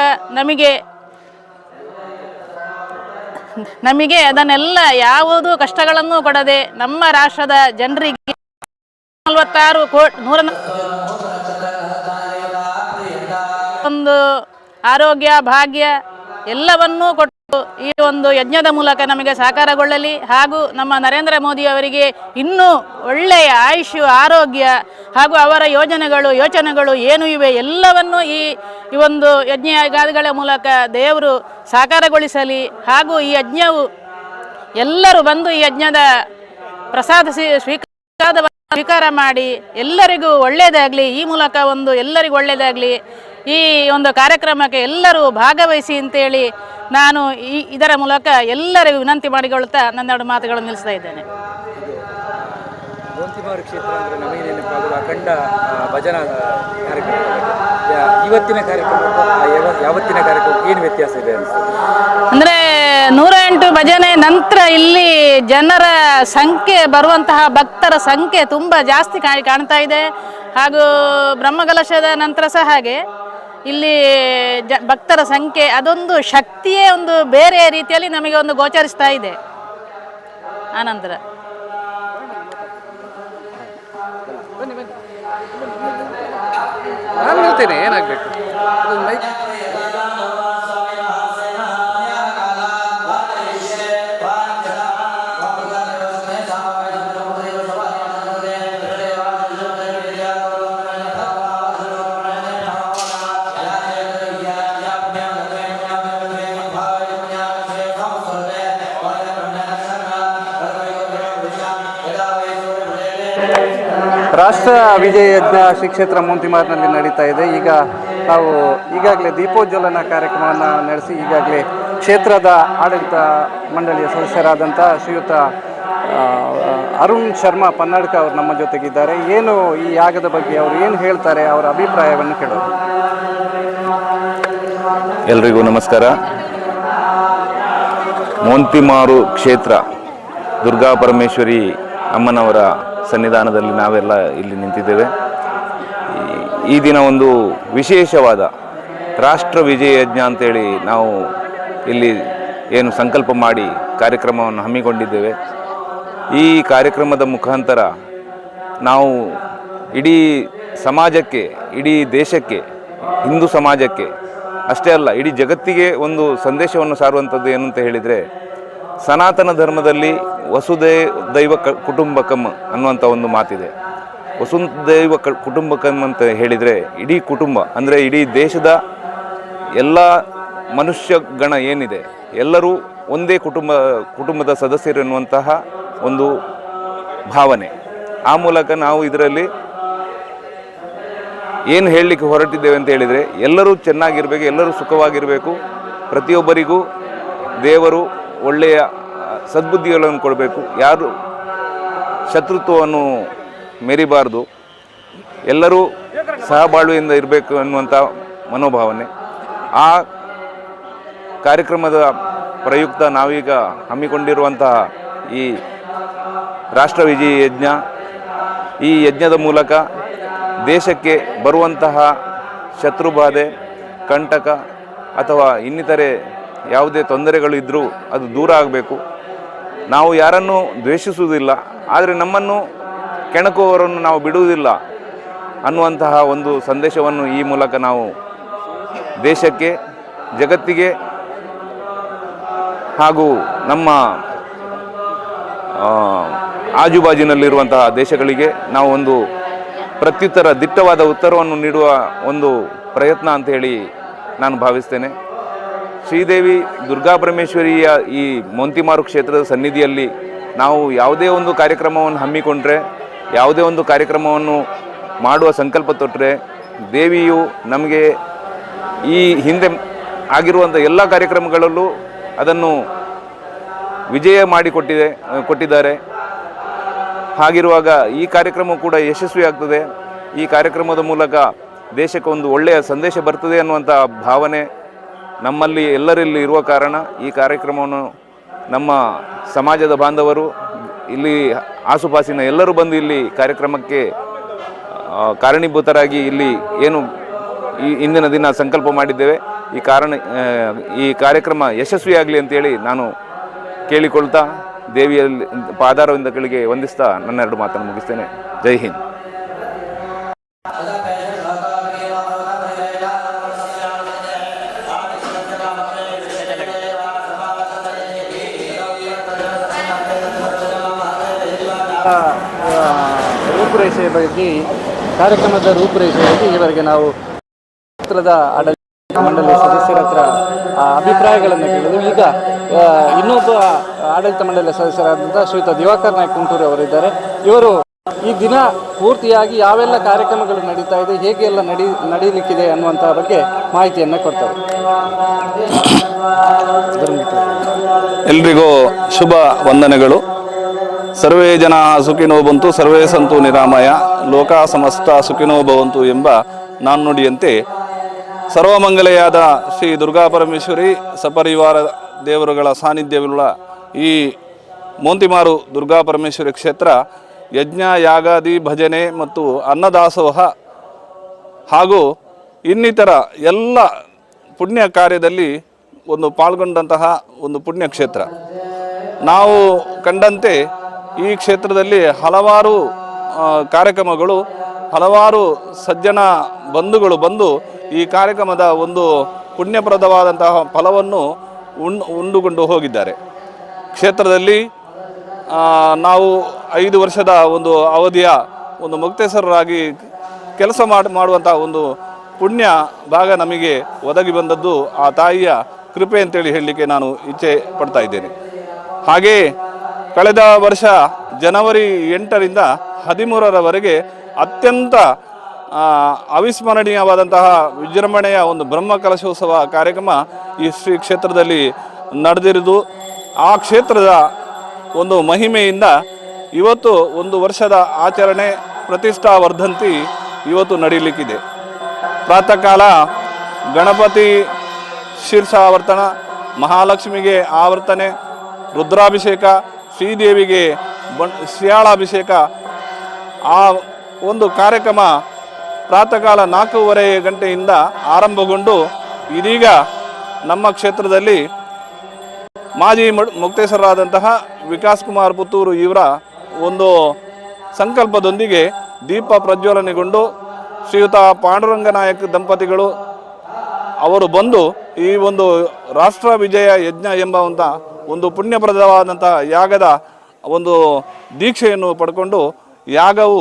ನಮಗೆ ಅದನ್ನೆಲ್ಲ ಯಾವುದೂ ಕಷ್ಟಗಳನ್ನು ಕೊಡದೆ ನಮ್ಮ ರಾಷ್ಟ್ರದ ಜನರಿಗೆ 46 ಕೋಟಿ ಒಂದು ಆರೋಗ್ಯ ಭಾಗ್ಯ ಎಲ್ಲವನ್ನೂ ಕೊಟ್ಟು ಈ ಒಂದು ಯಜ್ಞದ ಮೂಲಕ ನಮಗೆ ಸಾಕಾರಗೊಳ್ಳಲಿ. ಹಾಗೂ ನಮ್ಮ ನರೇಂದ್ರ ಮೋದಿ ಅವರಿಗೆ ಇನ್ನೂ ಒಳ್ಳೆಯ ಆಯುಷ್ಯ, ಆರೋಗ್ಯ ಹಾಗೂ ಅವರ ಯೋಚನೆಗಳು ಏನು ಇವೆ ಎಲ್ಲವನ್ನೂ ಈ ಒಂದು ಯಜ್ಞ ಯಾಗಾದಿಗಳ ಮೂಲಕ ದೇವರು ಸಾಕಾರಗೊಳಿಸಲಿ. ಹಾಗೂ ಈ ಯಜ್ಞವು ಎಲ್ಲರೂ ಬಂದು ಈ ಯಜ್ಞದ ಪ್ರಸಾದ ಸ್ವೀಕಾರ ಮಾಡಿ ಎಲ್ಲರಿಗೂ ಒಳ್ಳೆಯದಾಗಲಿ, ಈ ಮೂಲಕ ಒಂದು ಎಲ್ಲರಿಗೂ ಒಳ್ಳೆಯದಾಗಲಿ, ಈ ಒಂದು ಕಾರ್ಯಕ್ರಮಕ್ಕೆ ಎಲ್ಲರೂ ಭಾಗವಹಿಸಿ ಅಂತೇಳಿ ನಾನು ಇದರ ಮೂಲಕ ಎಲ್ಲರಿಗೂ ವಿನಂತಿ ಮಾಡಿಕೊಳ್ಳುತ್ತಾ ನನ್ನೆರಡು ಮಾತುಗಳನ್ನು ನಿಲ್ಲಿಸ್ತಾ ಇದ್ದೇನೆ.
ಗೋಂತಿಮಾರು ಕ್ಷೇತ್ರ ಅಂದರೆ ನಮಗೆ ನೆನಪಾಗುವ ಅಖಂಡ ಭಜನಾ ಕಾರ್ಯಕ್ರಮ. ಇವತ್ತಿನ ಕಾರ್ಯಕ್ರಮಕ್ಕೂ ಯಾವತ್ತಿನ ಕಾರ್ಯಕ್ರಮಕ್ಕೂ ಏನು ವ್ಯತ್ಯಾಸ ಇದೆ ಅನಿಸ್ತದೆ?
ಅಂದರೆ 108 ಭಜನೆ ನಂತರ ಇಲ್ಲಿ ಜನರ ಸಂಖ್ಯೆ, ಬರುವಂತಹ ಭಕ್ತರ ಸಂಖ್ಯೆ ತುಂಬ ಜಾಸ್ತಿ ಕಾಣ್ತಾ ಇದೆ. ಹಾಗೂ ಬ್ರಹ್ಮಕಲಶದ ನಂತರ ಸಹ ಹಾಗೆ ಇಲ್ಲಿ ಭಕ್ತರ ಸಂಖ್ಯೆ ಅದೊಂದು ಶಕ್ತಿಯೇ ಒಂದು ಬೇರೆ ರೀತಿಯಲ್ಲಿ ನಮಗೆ ಒಂದು ಗೋಚರಿಸ್ತಾ ಇದೆ. ಆನಂತರ
ನಾನು ಹೇಳ್ತೇನೆ ಏನಾಗಬೇಕು. ರಾಷ್ಟ್ರ ವಿಜಯ ಯಜ್ಞ ಶ್ರೀ ಕ್ಷೇತ್ರ ಮೋಂತಿಮಾರ್ನಲ್ಲಿ ನಡೀತಾ ಇದೆ. ಈಗ ನಾವು ಈಗಾಗಲೇ ದೀಪೋಜ್ವಲನ ಕಾರ್ಯಕ್ರಮವನ್ನು ನಡೆಸಿ ಈಗಾಗಲೇ ಕ್ಷೇತ್ರದ ಆಡಳಿತ ಮಂಡಳಿಯ ಸದಸ್ಯರಾದಂಥ ಶ್ರೀಯುತ ಅರುಣ್ ಶರ್ಮಾ ಪನ್ನಡ್ಕ ಅವರು ನಮ್ಮ ಜೊತೆಗಿದ್ದಾರೆ. ಏನು ಈ ಯಾಗದ ಬಗ್ಗೆ ಅವರು ಏನು ಹೇಳ್ತಾರೆ, ಅವರ ಅಭಿಪ್ರಾಯವನ್ನು ಕೇಳೋದು.
ಎಲ್ರಿಗೂ ನಮಸ್ಕಾರ. ಮೋಂತಿಮಾರು ಕ್ಷೇತ್ರ ದುರ್ಗಾ ಪರಮೇಶ್ವರಿ ಅಮ್ಮನವರ ಸನ್ನಿಧಾನದಲ್ಲಿ ನಾವೆಲ್ಲ ಇಲ್ಲಿ ನಿಂತಿದ್ದೇವೆ. ಈ ದಿನ ಒಂದು ವಿಶೇಷವಾದ ರಾಷ್ಟ್ರ ವಿಜಯ ಯಜ್ಞ ಅಂತೇಳಿ ನಾವು ಇಲ್ಲಿ ಏನು ಸಂಕಲ್ಪ ಮಾಡಿ ಕಾರ್ಯಕ್ರಮವನ್ನು ಹಮ್ಮಿಕೊಂಡಿದ್ದೇವೆ. ಈ ಕಾರ್ಯಕ್ರಮದ ಮುಖಾಂತರ ನಾವು ಇಡೀ ಸಮಾಜಕ್ಕೆ, ಇಡೀ ದೇಶಕ್ಕೆ, ಹಿಂದೂ ಸಮಾಜಕ್ಕೆ ಅಷ್ಟೇ ಅಲ್ಲ ಇಡೀ ಜಗತ್ತಿಗೆ ಒಂದು ಸಂದೇಶವನ್ನು ಸಾರುವಂಥದ್ದು ಏನಂತ ಹೇಳಿದರೆ, ಸನಾತನ ಧರ್ಮದಲ್ಲಿ ವಸುದೈವ ಕುಟುಂಬಕಂ ಅನ್ನುವಂಥ ಒಂದು ಮಾತಿದೆ. ವಸುದೈವ ಕುಟುಂಬಕಂ ಅಂತ ಹೇಳಿದರೆ ಇಡೀ ಕುಟುಂಬ ಅಂದರೆ ಇಡೀ ದೇಶದ ಎಲ್ಲ ಮನುಷ್ಯ ಗಣ ಏನಿದೆ ಎಲ್ಲರೂ ಒಂದೇ ಕುಟುಂಬದ ಸದಸ್ಯರು ಎನ್ನುವಂತಹ ಒಂದು ಭಾವನೆ. ಆ ಮೂಲಕ ನಾವು ಇದರಲ್ಲಿ ಏನು ಹೇಳಲಿಕ್ಕೆ ಹೊರಟಿದ್ದೇವೆ ಅಂತ ಹೇಳಿದರೆ, ಎಲ್ಲರೂ ಚೆನ್ನಾಗಿರಬೇಕು, ಎಲ್ಲರೂ ಸುಖವಾಗಿರಬೇಕು, ಪ್ರತಿಯೊಬ್ಬರಿಗೂ ದೇವರು ಒಳ್ಳೆಯ ಸದ್ಬುದ್ಧಿಗಳನ್ನು ಕೊಡಬೇಕು, ಯಾರು ಶತ್ರುತ್ವವನ್ನು ಮೆರಿಬಾರ್ದು, ಎಲ್ಲರೂ ಸಹಬಾಳ್ವೆಯಿಂದ ಇರಬೇಕು ಅನ್ನುವಂಥ ಮನೋಭಾವನೆ. ಆ ಕಾರ್ಯಕ್ರಮದ ಪ್ರಯುಕ್ತ ನಾವೀಗ ಹಮ್ಮಿಕೊಂಡಿರುವಂತಹ ಈ ರಾಷ್ಟ್ರ ವಿಜಯ ಯಜ್ಞ, ಈ ಯಜ್ಞದ ಮೂಲಕ ದೇಶಕ್ಕೆ ಬರುವಂತಹ ಶತ್ರುಬಾಧೆ, ಕಂಟಕ ಅಥವಾ ಇನ್ನಿತರೆ ಯಾವುದೇ ತೊಂದರೆಗಳು ಇದ್ದರೂ ಅದು ದೂರ ಆಗಬೇಕು. ನಾವು ಯಾರನ್ನು ದ್ವೇಷಿಸುವುದಿಲ್ಲ, ಆದರೆ ನಮ್ಮನ್ನು ಕೆಣಕುವವರನ್ನು ನಾವು ಬಿಡುವುದಿಲ್ಲ ಅನ್ನುವಂತಹ ಒಂದು ಸಂದೇಶವನ್ನು ಈ ಮೂಲಕ ನಾವು ದೇಶಕ್ಕೆ, ಜಗತ್ತಿಗೆ ಹಾಗೂ ನಮ್ಮ ಆಜುಬಾಜಿನಲ್ಲಿರುವಂತಹ ದೇಶಗಳಿಗೆ ನಾವು ಒಂದು ಪ್ರತ್ಯುತ್ತರ, ದಿಟ್ಟವಾದ ಉತ್ತರವನ್ನು ನೀಡುವ ಒಂದು ಪ್ರಯತ್ನ ಅಂತ ಹೇಳಿ ನಾನು ಭಾವಿಸ್ತೇನೆ. ಶ್ರೀದೇವಿ ದುರ್ಗಾ ಪರಮೇಶ್ವರಿಯ ಈ ಮೋಂತಿಮಾರು ಕ್ಷೇತ್ರದ ಸನ್ನಿಧಿಯಲ್ಲಿ ನಾವು ಯಾವುದೇ ಒಂದು ಕಾರ್ಯಕ್ರಮವನ್ನು ಹಮ್ಮಿಕೊಂಡ್ರೆ, ಯಾವುದೇ ಒಂದು ಕಾರ್ಯಕ್ರಮವನ್ನು ಮಾಡುವ ಸಂಕಲ್ಪ ತೊಟ್ಟರೆ, ದೇವಿಯು ನಮಗೆ ಈ ಹಿಂದೆ ಆಗಿರುವಂಥ ಎಲ್ಲ ಕಾರ್ಯಕ್ರಮಗಳಲ್ಲೂ ಅದನ್ನು ವಿಜಯ ಕೊಟ್ಟಿದ್ದಾರೆ. ಹಾಗಿರುವಾಗ ಈ ಕಾರ್ಯಕ್ರಮ ಕೂಡ ಯಶಸ್ವಿಯಾಗ್ತದೆ. ಈ ಕಾರ್ಯಕ್ರಮದ ಮೂಲಕ ದೇಶಕ್ಕೆ ಒಂದು ಒಳ್ಳೆಯ ಸಂದೇಶ ಬರ್ತದೆ ಅನ್ನುವಂಥ ಭಾವನೆ ನಮ್ಮಲ್ಲಿ ಎಲ್ಲರಲ್ಲಿ ಇರುವ ಕಾರಣ ಈ ಕಾರ್ಯಕ್ರಮವನ್ನು ನಮ್ಮ ಸಮಾಜದ ಬಾಂಧವರು, ಇಲ್ಲಿ ಆಸುಪಾಸಿನ ಎಲ್ಲರೂ ಬಂದು ಇಲ್ಲಿ ಕಾರ್ಯಕ್ರಮಕ್ಕೆ ಕಾರಣೀಭೂತರಾಗಿ ಇಲ್ಲಿ ಏನು ಈ ಇಂದಿನ ದಿನ ಸಂಕಲ್ಪ ಮಾಡಿದ್ದೇವೆ, ಈ ಕಾರ್ಯಕ್ರಮ ಯಶಸ್ವಿಯಾಗಲಿ ಅಂತೇಳಿ ನಾನು ಕೇಳಿಕೊಳ್ತಾ, ದೇವಿಯಲ್ಲಿ ಪಾದಾರವಿಂದ ಕೆಳಗೆ ವಂದಿಸ್ತಾ ನನ್ನ ಎರಡು ಮಾತನ್ನು ಮುಗಿಸ್ತೇನೆ. ಜೈ ಹಿಂದ್.
ರೂಪುರೇಷೆಯ ಬಗ್ಗೆ, ಕಾರ್ಯಕ್ರಮದ ರೂಪುರೇಷೆಯ ಬಗ್ಗೆ ಇವರಿಗೆ ನಾವು ಕ್ಷೇತ್ರದ ಆಡಳಿತ ಮಂಡಳಿ ಸದಸ್ಯರ ಹತ್ರ ಅಭಿಪ್ರಾಯಗಳನ್ನು ಕೇಳಿದ್ವಿ. ಈಗ ಇನ್ನೊಬ್ಬ ಆಡಳಿತ ಮಂಡಳಿಯ ಸದಸ್ಯರಾದಂಥ ಶ್ರೀಯುತ ದಿವಾಕರ್ ನಾಯ್ಕ ಕುಂಟೂರು ಅವರಿದ್ದಾರೆ. ಇವರು ಈ ದಿನ ಪೂರ್ತಿಯಾಗಿ ಯಾವೆಲ್ಲ ಕಾರ್ಯಕ್ರಮಗಳು ನಡೀತಾ ಇದೆ, ಹೇಗೆಲ್ಲ ನಡೀಲಿಕ್ಕಿದೆ ಅನ್ನುವಂಥ ಬಗ್ಗೆ ಮಾಹಿತಿಯನ್ನು ಕೊಡ್ತಾರೆ.
ಎಲ್ರಿಗೂ ಶುಭ ವಂದನೆಗಳು. ಸರ್ವೇ ಜನ ಸುಖಿನೋ ಬಂತು, ಸರ್ವೇ ಸಂತು ನಿರಾಮಯ, ಲೋಕ ಸಮಸ್ತ ಸುಖಿನೋ ಭವಂತು ಎಂಬ ನಾಣ್ಣುಡಿಯಂತೆ ಸರ್ವಮಂಗಲೆಯಾದ ಶ್ರೀ ದುರ್ಗಾ ಪರಮೇಶ್ವರಿ ಸಪರಿವಾರ ದೇವರುಗಳ ಸಾನ್ನಿಧ್ಯವಿರುವ ಈ ಮೋಂತಿಮಾರು ದುರ್ಗಾ ಪರಮೇಶ್ವರಿ ಕ್ಷೇತ್ರ ಯಜ್ಞ, ಯಾಗಾದಿ, ಭಜನೆ ಮತ್ತು ಅನ್ನದಾಸೋಹ ಹಾಗೂ ಇನ್ನಿತರ ಎಲ್ಲ ಪುಣ್ಯ ಕಾರ್ಯದಲ್ಲಿ ಒಂದು ಪಾಲ್ಗೊಂಡಂತಹ ಒಂದು ಪುಣ್ಯ ಕ್ಷೇತ್ರ. ನಾವು ಕಂಡಂತೆ ಈ ಕ್ಷೇತ್ರದಲ್ಲಿ ಹಲವಾರು ಕಾರ್ಯಕ್ರಮಗಳು, ಹಲವಾರು ಸಜ್ಜನ ಬಂಧುಗಳು ಬಂದು ಈ ಕಾರ್ಯಕ್ರಮದ ಒಂದು ಪುಣ್ಯಪ್ರದವಾದಂತಹ ಫಲವನ್ನು ಉಂಡುಕೊಂಡು ಹೋಗಿದ್ದಾರೆ. ಕ್ಷೇತ್ರದಲ್ಲಿ ನಾವು 5 ವರ್ಷದ ಒಂದು ಅವಧಿಯ ಒಂದು ಮುಕ್ತೇಶ್ವರರಾಗಿ ಕೆಲಸ ಮಾಡುವಂಥ ಒಂದು ಪುಣ್ಯ ಭಾಗ ನಮಗೆ ಒದಗಿ ಬಂದದ್ದು ಆ ತಾಯಿಯ ಕೃಪೆ ಅಂತೇಳಿ ಹೇಳಲಿಕ್ಕೆ ನಾನು ಇಚ್ಛೆ ಪಡ್ತಾ ಇದ್ದೇನೆ. ಹಾಗೆಯೇ ಕಳೆದ ವರ್ಷ ಜನವರಿ 8ರಿಂದ 13ರವರೆಗೆ ಅತ್ಯಂತ ಅವಿಸ್ಮರಣೀಯವಾದಂತಹ ವಿಜೃಂಭಣೆಯ ಒಂದು ಬ್ರಹ್ಮಕಲಶೋತ್ಸವ ಕಾರ್ಯಕ್ರಮ ಈ ಶ್ರೀ ಕ್ಷೇತ್ರದಲ್ಲಿ ನಡೆದಿರುವುದು. ಆ ಕ್ಷೇತ್ರದ ಒಂದು ಮಹಿಮೆಯಿಂದ ಇವತ್ತು 1 ವರ್ಷದ ಆಚರಣೆ ಪ್ರತಿಷ್ಠಾ ವರ್ಧಂತಿ ಇವತ್ತು ನಡೀಲಿಕ್ಕಿದೆ. ಪ್ರಾತಃ ಕಾಲ ಗಣಪತಿ ಶೀರ್ಷಾವರ್ತನ, ಮಹಾಲಕ್ಷ್ಮಿಗೆ ಆವರ್ತನೆ, ರುದ್ರಾಭಿಷೇಕ, ಶ್ರೀದೇವಿಗೆ ಶ್ರೀಯಾಳಾಭಿಷೇಕ. ಆ ಒಂದು ಕಾರ್ಯಕ್ರಮ ಪ್ರಾತಃ ಕಾಲ 4:30 ಗಂಟೆಯಿಂದ ಆರಂಭಗೊಂಡು ಇದೀಗ ನಮ್ಮ ಕ್ಷೇತ್ರದಲ್ಲಿ ಮಾಜಿ ಮುಕ್ತೇಶ್ವರರಾದಂತಹ ವಿಕಾಸ್ ಕುಮಾರ್ ಪುತ್ತೂರು ಇವರ ಒಂದು ಸಂಕಲ್ಪದೊಂದಿಗೆ ದೀಪ ಪ್ರಜ್ವಲನೆಗೊಂಡು ಶ್ರೀಯುತ ಪಾಂಡುರಂಗ ನಾಯಕ್ ದಂಪತಿಗಳು ಅವರು ಬಂದು ಈ ಒಂದು ರಾಷ್ಟ್ರ ವಿಜಯ ಯಜ್ಞ ಎಂಬಂಥ ಒಂದು ಪುಣ್ಯಪ್ರದವಾದಂಥ ಯಾಗದ ಒಂದು ದೀಕ್ಷೆಯನ್ನು ಪಡ್ಕೊಂಡು ಯಾಗವು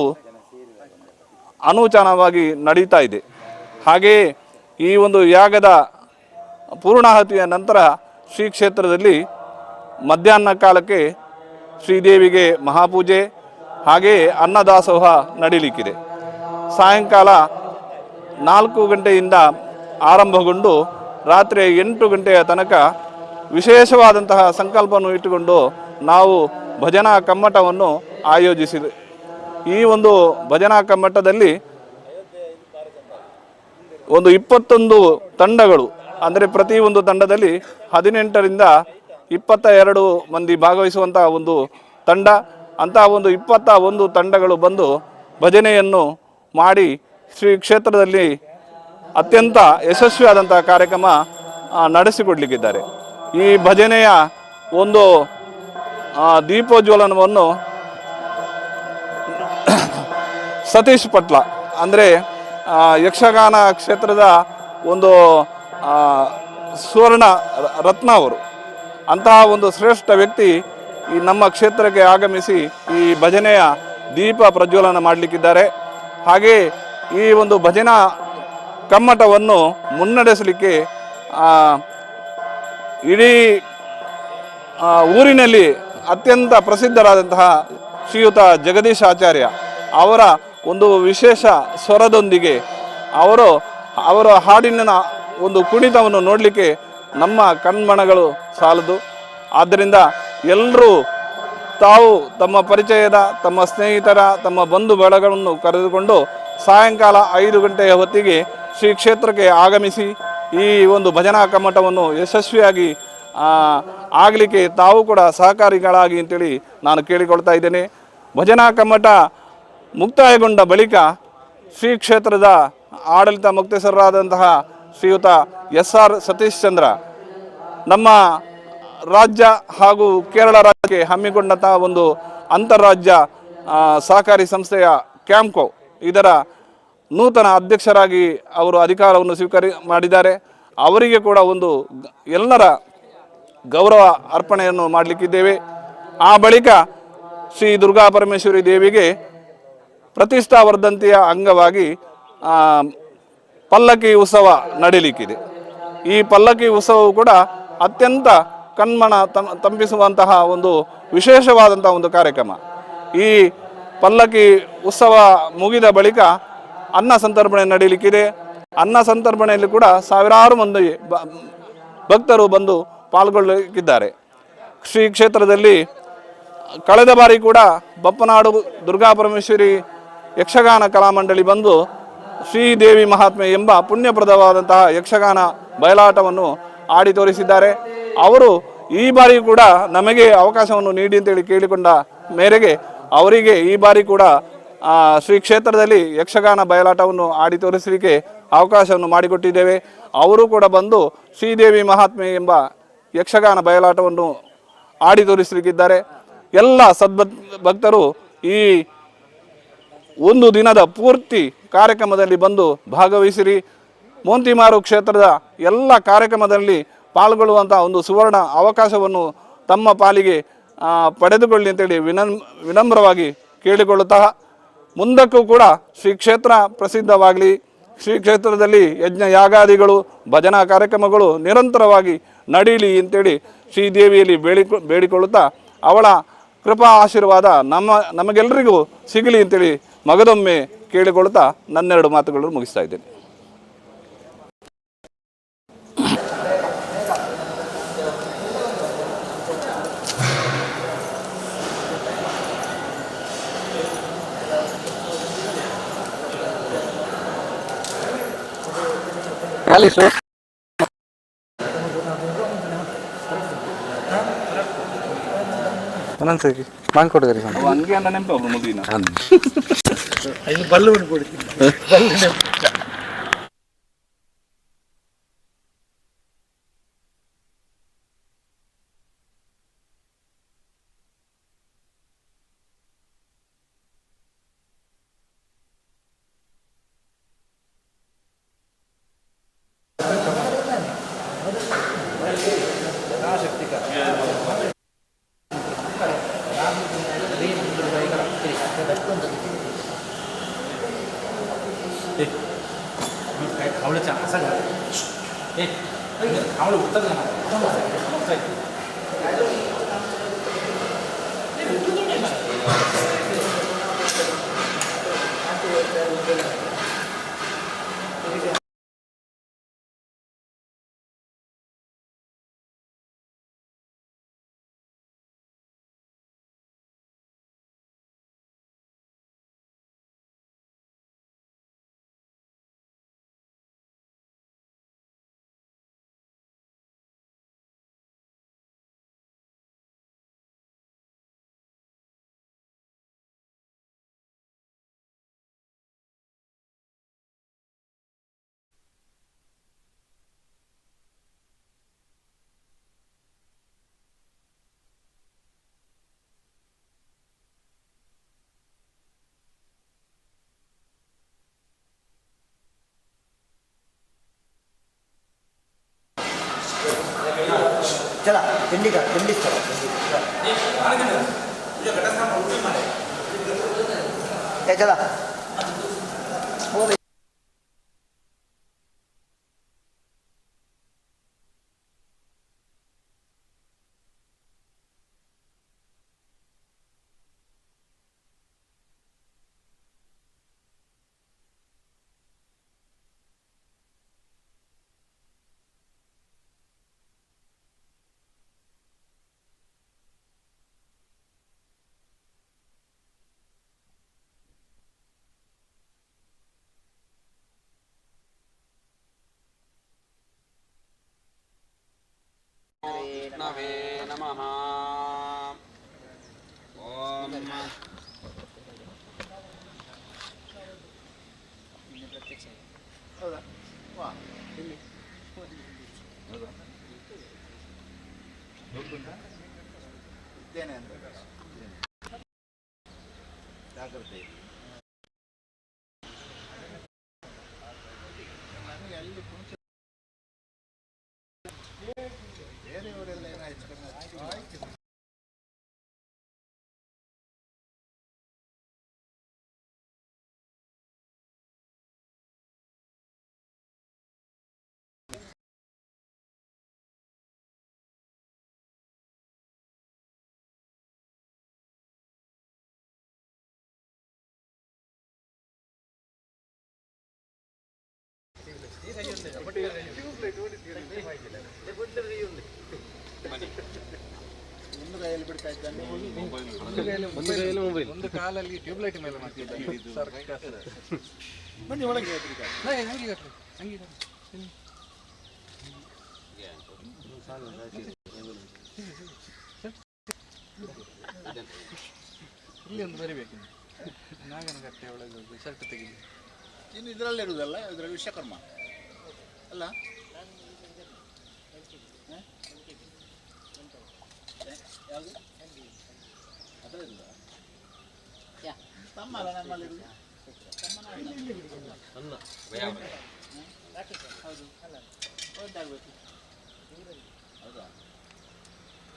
ಅನೂಚಾನವಾಗಿ ನಡೀತಾ ಇದೆ. ಹಾಗೆಯೇ ಈ ಒಂದು ಯಾಗದ ಪೂರ್ಣಾಹುತಿಯ ನಂತರ ಶ್ರೀ ಕ್ಷೇತ್ರದಲ್ಲಿ ಮಧ್ಯಾಹ್ನ ಕಾಲಕ್ಕೆ ಶ್ರೀದೇವಿಗೆ ಮಹಾಪೂಜೆ ಹಾಗೆಯೇ ಅನ್ನದಾಸೋಹ ನಡೀಲಿಕ್ಕಿದೆ. ಸಾಯಂಕಾಲ 4 ಗಂಟೆಯಿಂದ ಆರಂಭಗೊಂಡು ರಾತ್ರಿ 8 ಗಂಟೆಯ ತನಕ ವಿಶೇಷವಾದಂತಹ ಸಂಕಲ್ಪವನ್ನು ಇಟ್ಟುಕೊಂಡು ನಾವು ಭಜನಾ ಕಮ್ಮಟವನ್ನು ಆಯೋಜಿಸಿದೆ. ಈ ಒಂದು ಭಜನಾ ಕಮ್ಮಟದಲ್ಲಿ ಒಂದು 21 ತಂಡಗಳು, ಅಂದರೆ ಪ್ರತಿ ಒಂದು ತಂಡದಲ್ಲಿ 18ರಿಂದ 22 ಮಂದಿ ಭಾಗವಹಿಸುವಂಥ ಒಂದು ತಂಡ, ಅಂತಹ ಒಂದು 21 ತಂಡಗಳು ಬಂದು ಭಜನೆಯನ್ನು ಮಾಡಿ ಶ್ರೀ ಕ್ಷೇತ್ರದಲ್ಲಿ ಅತ್ಯಂತ ಯಶಸ್ವಿಯಾದಂಥ ಕಾರ್ಯಕ್ರಮ ನಡೆಸಿಕೊಡ್ಲಿಕ್ಕಿದ್ದಾರೆ. ಈ ಭಜನೆಯ ಒಂದು ದೀಪೋಜ್ವಲನವನ್ನು ಸತೀಶ್ ಪಟ್ಲ, ಅಂದರೆ ಯಕ್ಷಗಾನ ಕ್ಷೇತ್ರದ ಒಂದು ಸುವರ್ಣ ರತ್ನ ಅವರು, ಅಂತಹ ಒಂದು ಶ್ರೇಷ್ಠ ವ್ಯಕ್ತಿ ಈ ನಮ್ಮ ಕ್ಷೇತ್ರಕ್ಕೆ ಆಗಮಿಸಿ ಈ ಭಜನೆಯ ದೀಪ ಪ್ರಜ್ವಲನ ಮಾಡಲಿಕ್ಕಿದ್ದಾರೆ. ಹಾಗೆ ಈ ಒಂದು ಭಜನಾ ಕಮ್ಮಟವನ್ನು ಮುನ್ನಡೆಸಲಿಕ್ಕೆ ಇಡೀ ಊರಿನಲ್ಲಿ ಅತ್ಯಂತ ಪ್ರಸಿದ್ಧರಾದಂತಹ ಶ್ರೀಯುತ ಜಗದೀಶ್ ಆಚಾರ್ಯ ಅವರ ಒಂದು ವಿಶೇಷ ಸ್ವರದೊಂದಿಗೆ ಅವರ ಹಾಡಿನ ಒಂದು ಕುಣಿತವನ್ನು ನೋಡಲಿಕ್ಕೆ ನಮ್ಮ ಕಣ್ಮನಗಳು ಸಾಲದು. ಆದ್ದರಿಂದ ಎಲ್ಲರೂ ತಾವು ತಮ್ಮ ಪರಿಚಯದ, ತಮ್ಮ ಸ್ನೇಹಿತರ, ತಮ್ಮ ಬಂಧು ಬಳಗವನ್ನು ಕರೆದುಕೊಂಡು ಸಾಯಂಕಾಲ 5 ಗಂಟೆಯ ಹೊತ್ತಿಗೆ ಶ್ರೀ ಕ್ಷೇತ್ರಕ್ಕೆ ಆಗಮಿಸಿ ಈ ಒಂದು ಭಜನಾ ಕಮ್ಮಟವನ್ನು ಯಶಸ್ವಿಯಾಗಿ ಆಗಲಿಕ್ಕೆ ತಾವು ಕೂಡ ಸಹಕಾರಿಗಳಾಗಿ ಅಂತೇಳಿ ನಾನು ಕೇಳಿಕೊಳ್ತಾ ಇದ್ದೇನೆ. ಭಜನಾ ಕಮ್ಮಟ ಮುಕ್ತಾಯಗೊಂಡ ಬಳಿಕ ಶ್ರೀ ಕ್ಷೇತ್ರದ ಆಡಳಿತ ಮುಕ್ತೇಶ್ವರರಾದಂತಹ ಶ್ರೀಯುತ SR ಸತೀಶ್ ಚಂದ್ರ ನಮ್ಮ ರಾಜ್ಯ ಹಾಗೂ ಕೇರಳ ರಾಜ್ಯಕ್ಕೆ ಹಮ್ಮಿಕೊಂಡಂತಹ ಒಂದು ಅಂತಾರಾಜ್ಯ ಸಹಕಾರಿ ಸಂಸ್ಥೆಯ ಕ್ಯಾಂಪ್ಕೋ ಇದರ ನೂತನ ಅಧ್ಯಕ್ಷರಾಗಿ ಅವರು ಅಧಿಕಾರವನ್ನು ಮಾಡಿದ್ದಾರೆ. ಅವರಿಗೆ ಕೂಡ ಒಂದು ಎಲ್ಲರ ಗೌರವ ಅರ್ಪಣೆಯನ್ನು ಮಾಡಲಿಕ್ಕಿದ್ದೇವೆ. ಆ ಬಳಿಕ ಶ್ರೀ ದುರ್ಗಾ ಪರಮೇಶ್ವರಿ ದೇವಿಗೆ ಪ್ರತಿಷ್ಠಾವರ್ಧಂತಿಯ ಅಂಗವಾಗಿ ಪಲ್ಲಕ್ಕಿ ಉತ್ಸವ ನಡೀಲಿಕ್ಕಿದೆ. ಈ ಪಲ್ಲಕ್ಕಿ ಉತ್ಸವವು ಕೂಡ ಅತ್ಯಂತ ಕಣ್ಮನ ತಂಪಿಸುವಂತಹ ಒಂದು ವಿಶೇಷವಾದಂತಹ ಒಂದು ಕಾರ್ಯಕ್ರಮ. ಈ ಪಲ್ಲಕ್ಕಿ ಉತ್ಸವ ಮುಗಿದ ಬಳಿಕ ಅನ್ನ ಸಂತರ್ಪಣೆ ನಡೀಲಿಕ್ಕಿದೆ. ಅನ್ನ ಸಂತರ್ಪಣೆಯಲ್ಲಿ ಕೂಡ ಸಾವಿರಾರು ಮಂದಿ ಭಕ್ತರು ಬಂದು ಪಾಲ್ಗೊಳ್ಳಲಿಕ್ಕಿದ್ದಾರೆ. ಶ್ರೀ ಕ್ಷೇತ್ರದಲ್ಲಿ ಕಳೆದ ಬಾರಿ ಕೂಡ ಬಪ್ಪನಾಡು ದುರ್ಗಾ ಪರಮೇಶ್ವರಿ ಯಕ್ಷಗಾನ ಕಲಾಮಂಡಳಿ ಬಂದು ಶ್ರೀದೇವಿ ಮಹಾತ್ಮೆ ಎಂಬ ಪುಣ್ಯಪ್ರದವಾದಂತಹ ಯಕ್ಷಗಾನ ಬಯಲಾಟವನ್ನು ಆಡಿ ತೋರಿಸಿದ್ದಾರೆ. ಅವರು ಈ ಬಾರಿ ಕೂಡ ನಮಗೆ ಅವಕಾಶವನ್ನು ನೀಡಿ ಅಂತೇಳಿ ಕೇಳಿಕೊಂಡ ಮೇರೆಗೆ ಅವರಿಗೆ ಈ ಬಾರಿ ಕೂಡ ಶ್ರೀ ಕ್ಷೇತ್ರದಲ್ಲಿ ಯಕ್ಷಗಾನ ಬಯಲಾಟವನ್ನು ಆಡಿ ತೋರಿಸಲಿಕ್ಕೆ ಅವಕಾಶವನ್ನು ಮಾಡಿಕೊಟ್ಟಿದ್ದೇವೆ. ಅವರು ಕೂಡ ಬಂದು ಶ್ರೀದೇವಿ ಮಹಾತ್ಮೆ ಎಂಬ ಯಕ್ಷಗಾನ ಬಯಲಾಟವನ್ನು ಆಡಿ ತೋರಿಸಲಿಕ್ಕಿದ್ದಾರೆ. ಎಲ್ಲ ಭಕ್ತರು ಈ ಒಂದು ದಿನದ ಪೂರ್ತಿ ಕಾರ್ಯಕ್ರಮದಲ್ಲಿ ಬಂದು ಭಾಗವಹಿಸಿರಿ. ಮೋಂತಿಮಾರು ಕ್ಷೇತ್ರದ ಎಲ್ಲ ಕಾರ್ಯಕ್ರಮದಲ್ಲಿ ಪಾಲ್ಗೊಳ್ಳುವಂಥ ಒಂದು ಸುವರ್ಣ ಅವಕಾಶವನ್ನು ತಮ್ಮ ಪಾಲಿಗೆ ಪಡೆದುಕೊಳ್ಳಿ ಅಂತೇಳಿ ವಿನಮ್ರವಾಗಿ ಕೇಳಿಕೊಳ್ಳುತ್ತಾ ಮುಂದಕ್ಕೂ ಕೂಡ ಶ್ರೀ ಕ್ಷೇತ್ರ ಪ್ರಸಿದ್ಧವಾಗಲಿ. ಶ್ರೀ ಕ್ಷೇತ್ರದಲ್ಲಿ ಯಜ್ಞ ಯಾಗಾದಿಗಳು ಭಜನಾ ಕಾರ್ಯಕ್ರಮಗಳು ನಿರಂತರವಾಗಿ ನಡೀಲಿ ಅಂತೇಳಿ ಶ್ರೀದೇವಿಯಲ್ಲಿ ಬೇಡಿಕೊಳ್ಳುತ್ತಾ ಅವಳ ಕೃಪಾ ಆಶೀರ್ವಾದ ನಮಗೆಲ್ಲರಿಗೂ ಸಿಗಲಿ ಅಂತೇಳಿ ಮಗದೊಮ್ಮೆ ಕೇಳಿಕೊಳ್ಳುತ್ತಾ ನನ್ನೆರಡು ಮಾತುಗಳನ್ನು ಮುಗಿಸ್ತಾ ಇದ್ದೇನೆ.
ಒಂದೊಂದ್ಸರಿ ಮಾಂಗ್ ಕೊಡಿದ್ರಿ
ಹಂಗೆ ಅನ್ನ ನೆನಪು ಅವ್ರು ಮುದಿನ
ಇದು ಬಲ್ಲು ಕೊಡ್ತೀನಿ.
चला दिल्ली का दिल्ली चला चला
नवे नमः ओम
ಜಾಗ್ರತೆ ಬೇರೆಯವರೆಲ್ಲ ಏನೋ ಹೆಚ್ಚು ಕಡಿಮೆ ಒಂದು ಕೈಯಲ್ಲಿ ಬಿಡ್ತಾ ಇದ್ದಾನೆ,
ಒಂದು ಕಾಲಲ್ಲಿ ಟ್ಯೂಬ್ಲೈಟ್ ಮೇಲೆ
ಬನ್ನಿ ಒಳಗೆ
ಇಲ್ಲಿ ಒಂದು ಬರಿಬೇಕು, ನಾಗನಗಟ್ಟೆ ಒಳಗೆ ಶರ್ಟ್ ತೆಗಿಲಿ.
ಇನ್ನು ಇದರಲ್ಲಿ ಇರುವುದಲ್ಲ, ಇದರಲ್ಲಿ ವಿಶ್ವಕರ್ಮ ಅಲ್ಲ, ಯಾವುದು ಅದರಲ್ಲ ತಮ್ಮ ಅಲ್ಲ ನಮ್ಮಲ್ಲಿ ಇರುವುದು ಹೌದು ಒದ್ದಾಗಬೇಕು ಹೌದಾ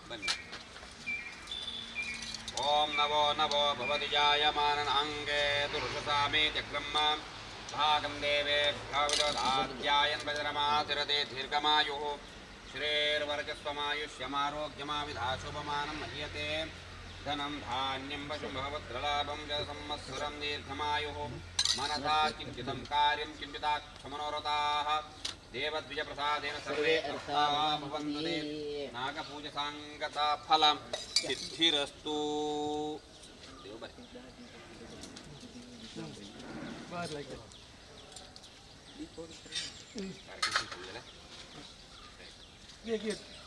बन्नी ओम नवो नवो भवति जायमाननांगे दुर्षसामे चक्रम्मा भागं देवे भवदोदाध्यायन् वज्रमातिरते दीर्घमायुः श्रेर्वर्चस्वमायुष्यमारोग्यमाविधाशुभमानं मह्यते धनं धान्यं वशुं भवद्रलाभं च संवत्सरं दीर्घमायुः मनसा चिन्तितं कार्यं चिन्तिताक्षमनोरथाः देवद्विजप्रसादेन सर्वे अर्थाः भवन्तु ते नागपूजसाङ्गता फलं सिद्धिरस्तु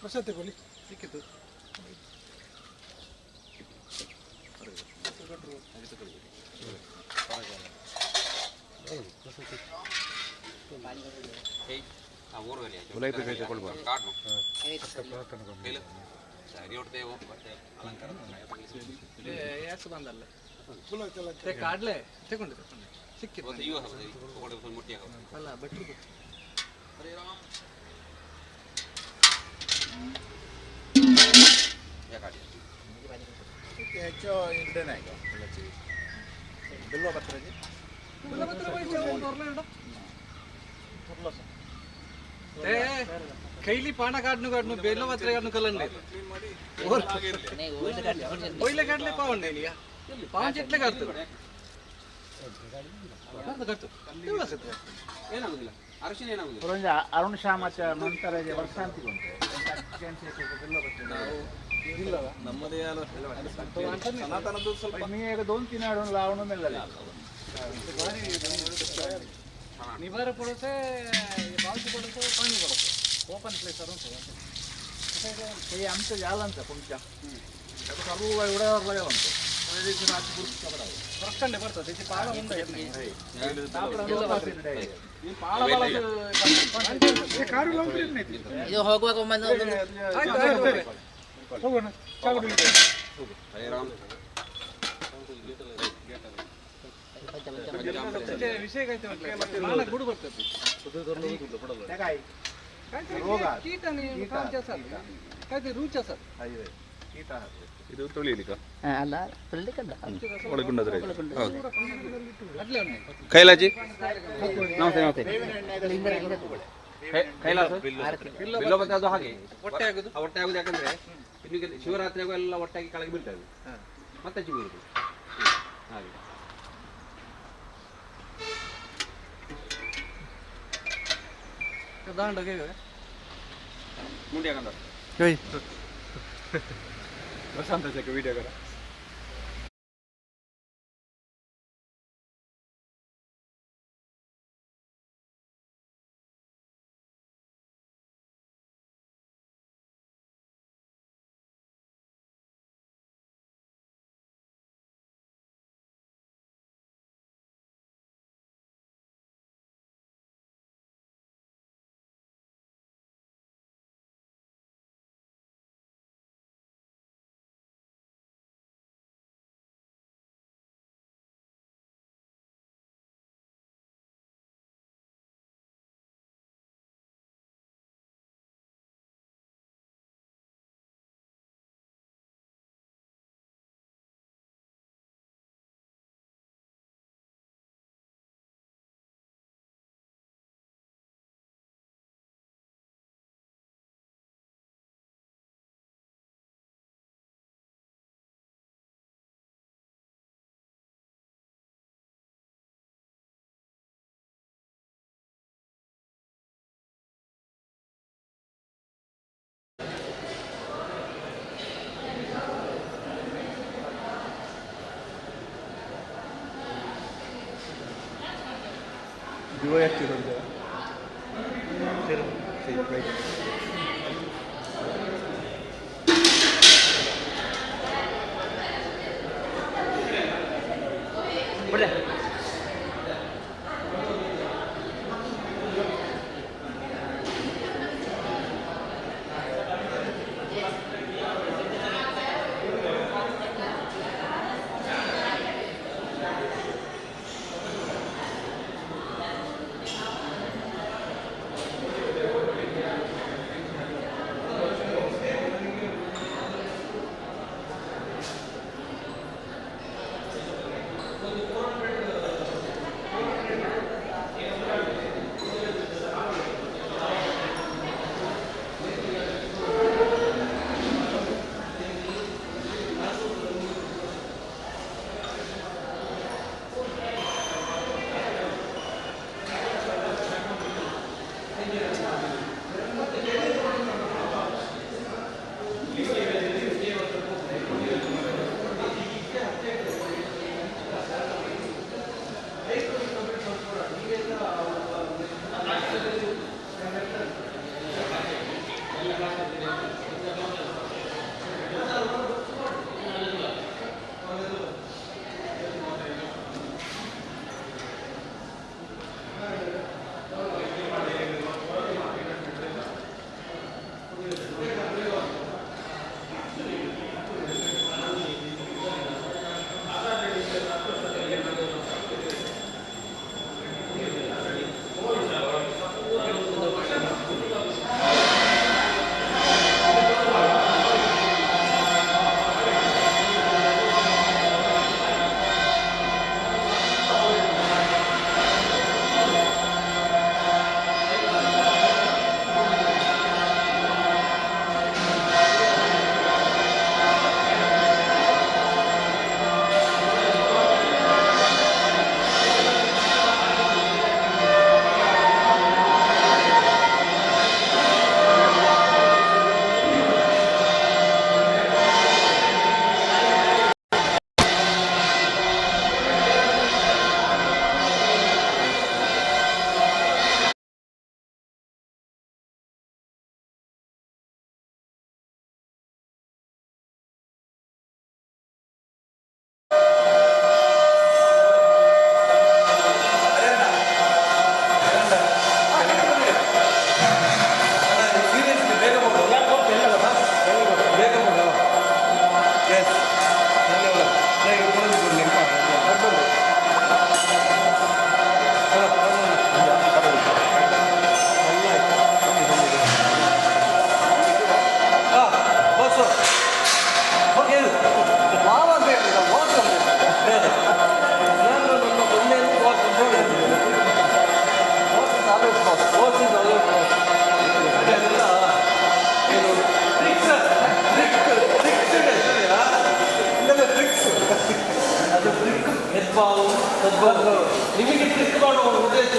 ಪ್ರಶಸ್ತಿ ಕೊಡಿ ಸಿಕ್ಕಿತು. ಕಾಡ್ಲೆ ತಗೊಂಡು ಸಿಕ್ಕಿತ್ತು ಅಲ್ಲ ಭಟ್ರು
ಹೆಚ್ಚು ಇಲ್ದೇನೆ ಈಗ ಬಿಲ್ವ ಪತ್ರಜಿ
ಕೈಲಿ ಪಾಣ ಕಾಡ್ನು ಬೇಲ ಮಾತ್ರ ಕಾಡ್ನು ಕಲ್ಲಂಡೆ ಒಯ್ಲೆ ಕಾಡ್ಲೆ ಪಾವಣ್ಣ ಈಗ ಪಾವನ್ ಚೆಟ್ಲೆ ಕಾಡ್ತದೆ
ಏನಾಗುದಿಲ್ಲ ಅರಿಶಿನ ಏನಾಗುದಿಲ್ಲ
ಅರುಣ್ ಶಾ ಮತ್ತೆ ನಂತರ ವರ್ಷಾಂತಿ
ನಮ್ಮದೇ ಸನಾತನದ್ದು ಸ್ವಲ್ಪ
ಈಗ 2-3 ಆಡೋಣ ಲಾವಣ ಮೇಲೆ
निवार पड़ोसे बाजू पड़ोसे पाणी पड़ोसे ओपन प्लेस
हे आमचं झालं ना तुमच्या आता चालू एवढ्या लागला म्हणतो
रस्कंडे बरतात त्याची पाळा बंद येत नाही ಕಾರು
ಇದು ಹೋಗುವಾಗ
ಹೋಗೋಣ विषय काय मला गुड बघतात कीट आणि कामचे असतात काय ते रूच असतात
ಇದು ತೊಳಿಲಿಕ್ಕ
ಅಲ್ಲ ತೊಳಿಲಿಕ್ಕಲ್ಲ
ಒಳಗುಂಡದ್ರೆ
ಕೈಲಾಜಿ ನಮಸ್ತೆ ನಮಸ್ತೆ ಕೈಲಾಸ ಬಿಲ್ಲೋಬತ್ತೆ ಅದು ಹಾಗೆ ಹೊಟ್ಟೆ ಆಗುದು ಯಾಕಂದ್ರೆ ಇನ್ನು ಶಿವರಾತ್ರಿಗೂ ಎಲ್ಲ ಒಟ್ಟಾಗಿ ಕೆಳಗೆ ಬೀಳ್ತದೆ ಮತ್ತೆ ಚಿಗುರುದು ಹಾಗೆ ಮುಂದೆ ಹಾಕಂತ
ಪ್ರಶಾಂತ ಚಕ್ಕೆ ವಿಡಿಯೋ ಕರ Dua ya turun dia.
boleh
ನಿಮಗೆ ಟ್ರಿಕ್ ಮಾಡುವ ಉದ್ದೇಶ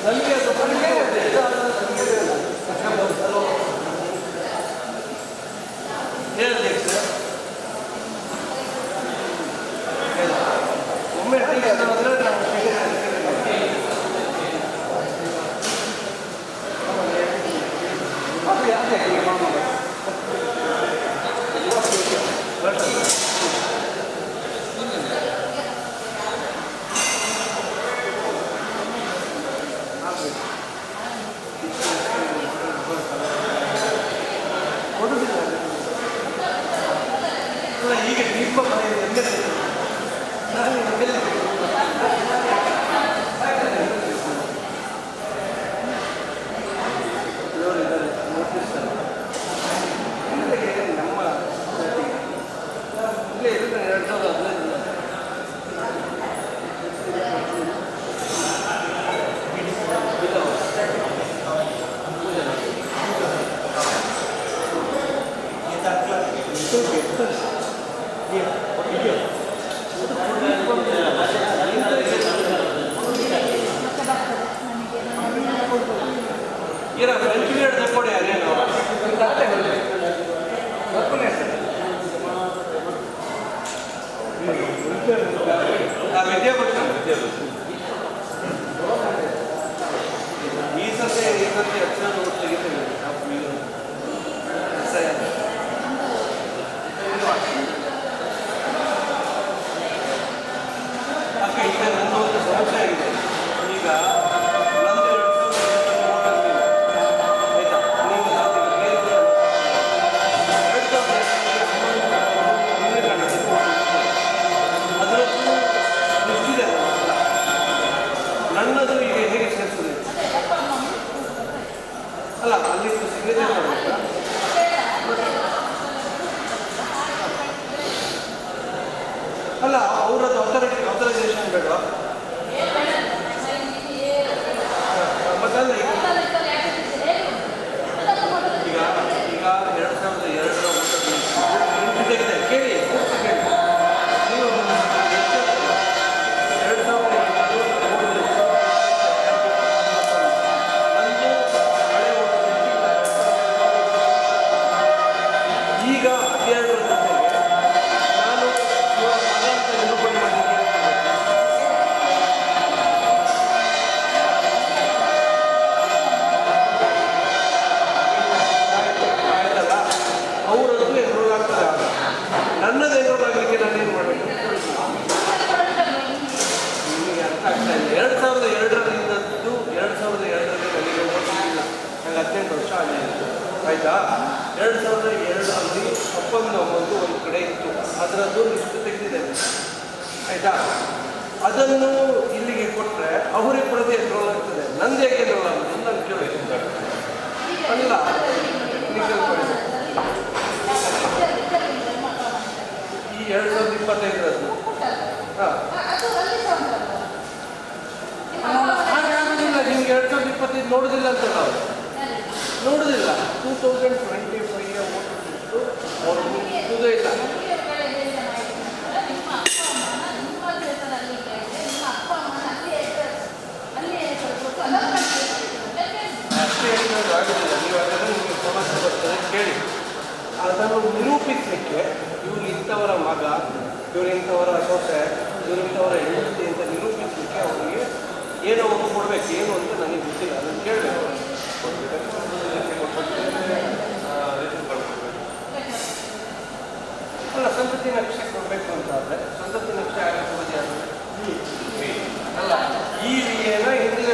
ನನಗೆ ಅದು ಒಮ್ಮೆ ಈಗ ದೀಪ ಅಲ್ಲ ಅವರದ್ದು ಆಥರೈಸೇಷನ್ ಬೇಡ ಮತ್ತಲ್ಲ ಈಗ 2002 ಕೇಳಿ ನೀವು 2000 ಈಗ 12 ನಾನು ಇವರ ಮಗ ಅಂತ ನಿರೂಪಣೆ ಮಾಡಲಿಕ್ಕೆ ಆಯಿತಾ. 2002 ಅಲ್ಲಿ ಒಪ್ಪಂದ ಒಂದು ಕಡೆ ಇತ್ತು, ಅದರದ್ದು ಲಿಸ್ಟ್ ತೆಗೆದಿದ್ದೇನೆ ಆಯಿತಾ. ಅದನ್ನು ಇಲ್ಲಿಗೆ ಕೊಟ್ಟರೆ ಅವರಿಗೆ ಪ್ರದೇಶ ರೋಲ್ ಆಗ್ತದೆ, ನಂದು ಹೇಗೆ ರೋಲ್ ಆಗುತ್ತೆ ನಾನು ಕೇಳಬೇಕು ಅಲ್ಲ. ಈ 2025 ಹಾಂ ಹಾಗಾಗೋದಿಲ್ಲ. ನಿಮ್ಗೆ 2025 ನೋಡೋದಿಲ್ಲ ಅಂತ ನಾವು ನೋಡೋದಿಲ್ಲ. 2025 ಅವ್ರು ಮುಗಿಸೋದೇ ಇಲ್ಲ. ಅಷ್ಟೇ ಆಗೋದಿಲ್ಲ. ನೀವು ಅದನ್ನು ನಿಮಗೆ ಸಮಸ್ಯೆ ಬರ್ತದೆ ಕೇಳಿ. ಅದನ್ನು ನಿರೂಪಿಸಲಿಕ್ಕೆ ಇವರು ಇಂಥವರ ಮಗ, ಇವರು ಇಂಥವರ ಸೊಸೆ, ಇವರು ಇಂಥವರ ಹೆಂಡತಿ ಅಂತ ನಿರೂಪಿಸಲಿಕ್ಕೆ ಅವರಿಗೆ ಏನೋ ಒಂದು ಕೊಡಬೇಕು. ಏನು ಅಂತ ನನಗೆ ಗೊತ್ತಿಲ್ಲ, ಅದನ್ನು ಕೇಳಬೇಕು. ಅಲ್ಲ, ಸಂತತಿ ನಕ್ಷೆ ಕೊಡಬೇಕು ಅಂತ ಆದರೆ ಸಂತತಿ ನಕ್ಷೆ ಆಗೋದು ಅಲ್ಲ, ಈ ಏನ ಹಿಂದಿನ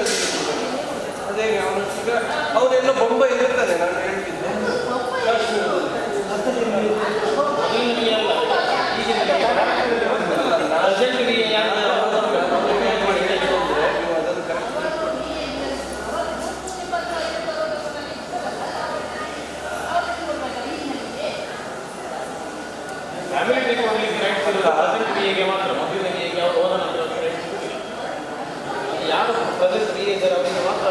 ಅದೇ ಅವನು ಈಗ ಅವನೆಲ್ಲ ಬೊಂಬೈ ಇರ್ತಾನೆ. ನಾನು ಹೇಳ್ತಿದ್ದೆ
ಯಾರು ಪ್ರದೇಶ ಮಾತ್ರ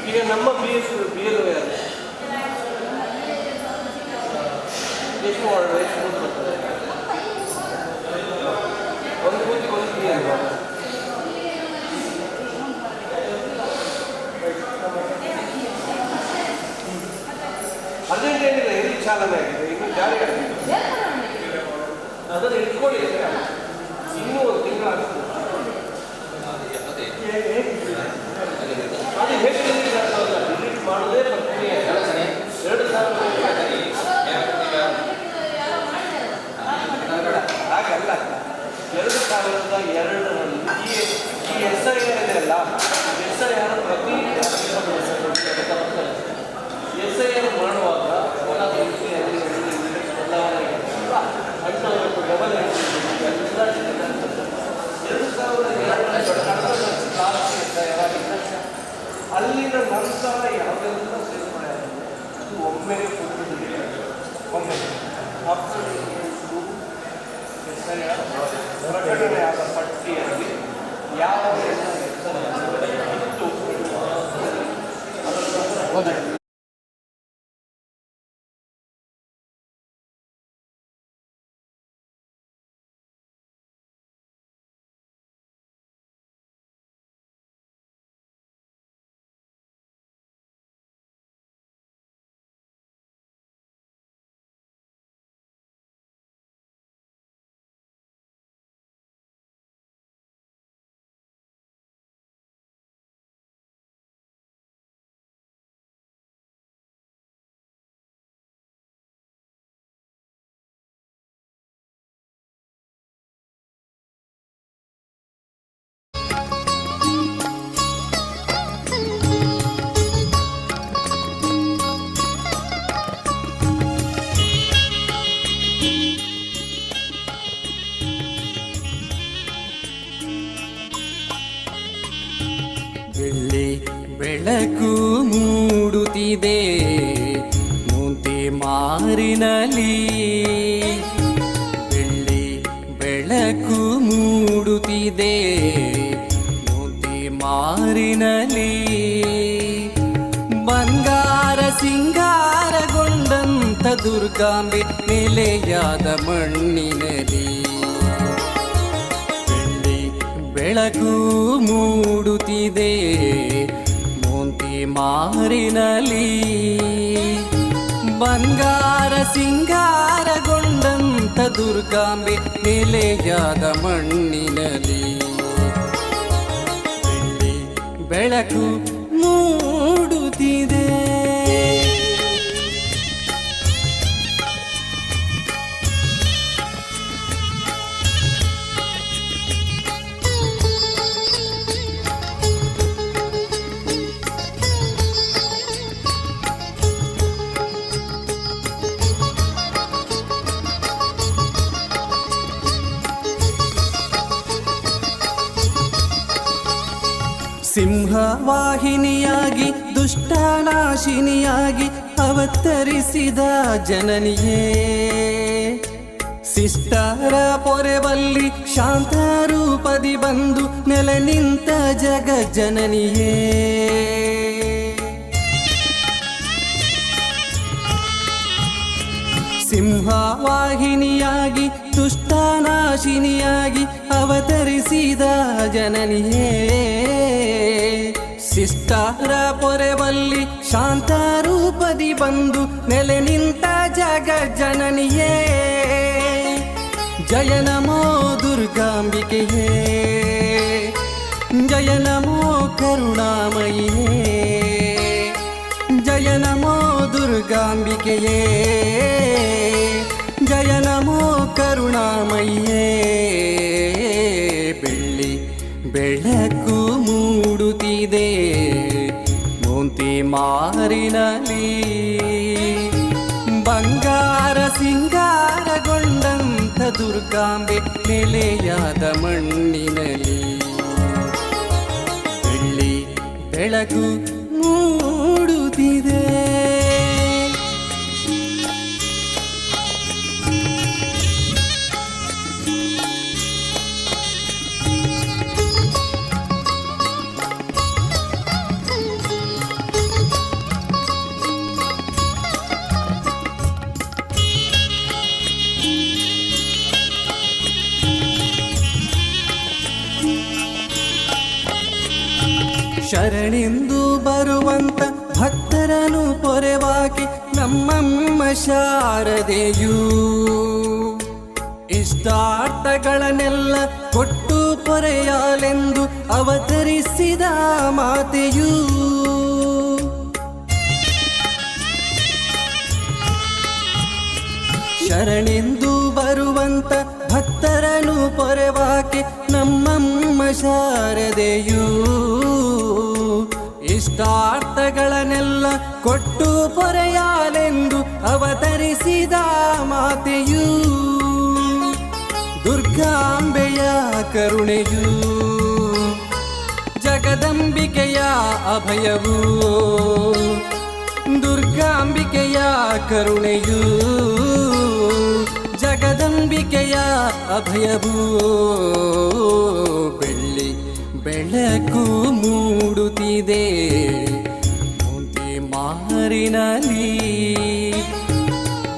ಈಗ ನಮ್ಮ ಬಿ ಎಲ್ ಯಾರು ಎಷ್ಟು ಮಾಡೋದು, ಎಷ್ಟು ಬೂತ್ ಬರ್ತದೆ? ಒಂದು ಬೂತಿಗೆ ಒಂದು ಬಿ ಎಲ್. ಅದೇನಿಲ್ಲ, ಇಲ್ಲಿ ಚಾಲನೆ ಆಗಿದೆ, ಇನ್ನು ಜಾರಿ ಆಗಿದೆ. ಅದನ್ನು ಇಟ್ಕೊಳ್ಳಿ, ಇನ್ನೂ ಒಂದು ತಿಂಗಳಾಗ್ತದೆ. ಅದು ಹೇಗೆ ಡಿಲೀಟ್ ಮಾಡೋದೇ ಪ್ರಕ್ರಿಯೆ. 2000 ಹಾಗಲ್ಲ, 2002ರಲ್ಲಿ ಈ SIR ಇದೆಯಲ್ಲ, SIR ಪ್ರತಿ SIR ಮಾಡುವಾಗ ರೀತಿಯಲ್ಲಿ ಬದಲಾವಣೆ ಡಬಲ್ ಅಲ್ಲಿನ ನಂತರ ಯಾವುದೆಲ್ಲ ಸೇರ್ಪಡೆ ಆಗಿದೆ ಅದು ಒಮ್ಮೆಗೆ ಕೊಟ್ಟಿದ್ದೀವಿ. ಒಮ್ಮೆ ಪ್ರಕಟಣೆಯಾದ ಪಟ್ಟಿಯಲ್ಲಿ ಯಾವ
ಬೆಳಕು ಮೂಡುತ್ತಿದೆ ಮುಂದೆ ಮಾರಿನಲ್ಲಿ, ಬೆಳ್ಳಿ ಬೆಳಕು ಮೂಡುತ್ತಿದೆ ಮುಂದೆ ಮಾರಿನಲ್ಲಿ, ಬಂಗಾರ ಸಿಂಗಾರಗೊಂಡಂತ ದುರ್ಗಾಂಬೆ ನೆಲೆಯಾದ ಮಣ್ಣಿನಲ್ಲಿ ಬೆಳ್ಳಿ ಬೆಳಕು ಮೂಡುತ್ತಿದೆ ಮೋಂತಿ ಮಾರಿನಲ್ಲಿ ಬಂಗಾರ ಸಿಂಗಾರಗೊಂಡಂತ ದುರ್ಗಾಂಬೆ ನೆಲೆಯಾದ ಮಣ್ಣಿನಲ್ಲಿ ಬೆಳ್ಳಿ ಬೆಳಕು ಮೂಡುತ್ತಿದೆ. ಸಿಂಹವಾಹಿನಿಯಾಗಿ ದುಷ್ಟನಾಶಿನಿಯಾಗಿ ಅವತರಿಸಿದ ಜನನಿಯೇ ಶಿಷ್ಟರ ಪೊರೆವಲ್ಲಿ ಶಾಂತ ರೂಪದಿ ಬಂದು ನೆಲೆ ನಿಂತ ಜಗ ಜನನಿಯೇ ಸಿಂಹವಾಹಿನಿಯಾಗಿ ದುಷ್ಟನಾಶಿನಿಯಾಗಿ ಅವತರಿಸಿದ ಜನನಿಯೇ ಶಿಷ್ಟರ ಪೊರೆವಲ್ಲಿ ಶಾಂತ ರೂಪದಿ ಬಂದು ನೆಲೆ ನಿಂತ ಜಗ ಜನನಿಯೇ ಜಯ ನಮೋ ದುರ್ಗಾಂಬಿಕೆಯೇ ಜಯ ನಮೋ ಕರುಣಾಮಯಿಯೇ ಜಯ ನಮೋ ದುರ್ಗಾಂಬಿಕೆಯೇ ಜಯ ನಮೋ ಕರುಣಾಮಯಿಯೇ ಬೆಳ್ಳಿ ಬೆಳಕು ಮೂಡುತ್ತಿದೆ ಮೋಂತಿ ಮಾರಿನಲ್ಲಿ ಬಂಗಾರ ಸಿಂಗಾರಗೊಂಡಂತ ದುರ್ಗಾಂಬೆ ನೆಲೆಯಾದ ಮಣ್ಣಿನಲ್ಲಿ ಬೆಳ್ಳಿ ಬೆಳಕು ಮೂಡುತ್ತಿದೆ. ಶರಣೆಂದು ಬರುವಂತ ಭಕ್ತರನು ಪೊರೆವಾಕೆ ನಮ್ಮಮ್ಮ ಶಾರದೆಯು ಇಷ್ಟಾರ್ಥಗಳನ್ನೆಲ್ಲ ಕೊಟ್ಟು ಪೊರೆಯಾಲೆಂದು ಅವತರಿಸಿದ ಮಾತೆಯು ಶರಣೆಂದು ಬರುವಂತ ಭಕ್ತರನು ಪೊರೆವಾಕೆ ನಮ್ಮಮ್ಮ ಶಾರದೆಯು ಇಷ್ಟಾರ್ಥಗಳನ್ನೆಲ್ಲ ಕೊಟ್ಟು ಪೊರೆಯಾಲೆಂದು ಅವತರಿಸಿದ ಮಾತೆಯು ದುರ್ಗಾಂಬೆಯ ಕರುಣೆಯು ಜಗದಂಬಿಕೆಯ ಅಭಯವು ದುರ್ಗಾಂಬಿಕೆಯ ಕರುಣೆಯು ಜಗದಂಬಿಕೆಯ ಅಭಯವು ಬೆಳ್ಳಿ ಬೆಳಕು ಮೂಡುತ್ತಿದೆ ಮೋಂತಿ ಮಾರಿನಲ್ಲಿ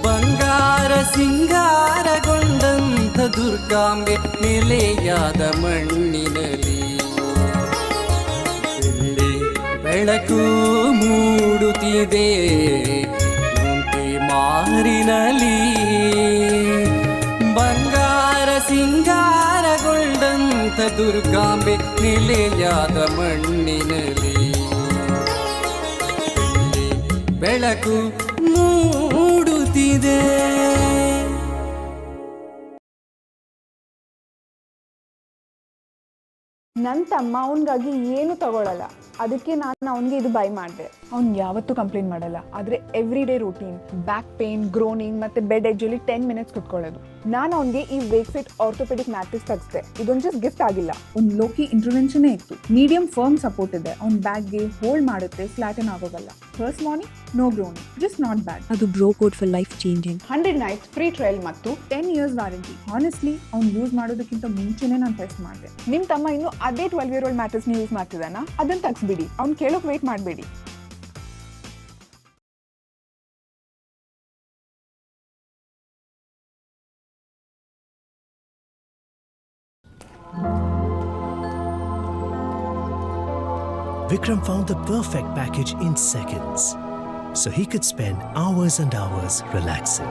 ಬಂಗಾರ ಸಿಂಗಾರಗೊಂಡಂತ ದುರ್ಗಾಂಬೆ ನೆಲೆಯಾದ ಮಣ್ಣಿನಲ್ಲಿ ಬೆಳ್ಳಿ ಬೆಳಕು ಮೂಡುತ್ತಿದೆ ಮೋಂತಿ ಮಾರಿನಲ್ಲಿ ಬಂಗಾರ ಸಿಂಗಾರಗೊಂಡಂತ ದುರ್ಗಾಂಬೆ ನೆಲೆಯಾದ ಮಣ್ಣಿನಲ್ಲಿ ಬೆಳ್ಳಿ ಬೆಳಕು ಮೂಡುತ್ತಿದೆ.
ನನ್ನ ತಮ್ಮ ಅವನಿಗಾಗಿ ಏನು ತಗೊಳ್ಳಲ್ಲ, ಅದಕ್ಕೆ ನಾನು ಅವನಿಗೆ ಇದು ಬೈ ಮಾಡಿದೆ. ಅವ್ನು ಯಾವತ್ತೂ ಕಂಪ್ಲೇಂಟ್ ಮಾಡಲ್ಲ, ಆದರೆ every day routine back pain, groaning ಮತ್ತು ಬೆಡ್ ಎಜ್ಜಲ್ಲಿ 10 ಮಿನಿಟ್ಸ್ ಕುತ್ಕೊಳ್ಳೋದು. ನಾನು ಅವನಿಗೆ ಈ ವೇಕ್ಫಿಟ್ ಆರ್ಥೋಪೆಡಿಕ್ ಮ್ಯಾಟ್ರಿಕ್ಸ್ ತೆಗೆಸಿದೆ. ಇದೊಂದು ಜಸ್ಟ್ ಗಿಫ್ಟ್ ಆಗಿಲ್ಲ, ಒಂದು ಲೋಕಿ ಇಂಟರ್ವೆನ್ಷನ್ನೇ ಇತ್ತು. ಮೀಡಿಯಂ ಫರ್ಮ್ ಸಪೋರ್ಟ್ ಇದೆ, ಅವ್ನ ಬ್ಯಾಗ್ಗೆ ಹೋಲ್ಡ್ ಮಾಡುತ್ತೆ, ಫ್ಲಾಟನ್ ಆಗೋಗಲ್ಲ. First morning no groaning, just not bad.
ಅದು bro code for life changing.
100 nights free trial ಮತ್ತು 10 years ವಾರಂಟಿ. ಹಾನೆಸ್ಟ್ಲಿ ಅವ್ನು ಯೂಸ್ ಮಾಡೋದಕ್ಕಿಂತ ಮುಂಚೆನೇ ನಾನು ಟೆಸ್ಟ್ ಮಾಡಿದೆ. ನಿಮ್ಮ ತಮ್ಮ ಇನ್ನು ಅದೇ 12-year-old ಮ್ಯಾಟ್ರಿಕ್ಸ್ನ ಯೂಸ್ ಮಾಡ್ತಿದ್ದಾನ? ಅದನ್ನು ತೆಗೆಸ್ಬಿಡಿ, ಅವ್ನು ಕೇಳೋಕೆ ವೇಟ್ ಮಾಡಬೇಡಿ.
Vikram found the perfect package in seconds, so he could spend hours and hours relaxing.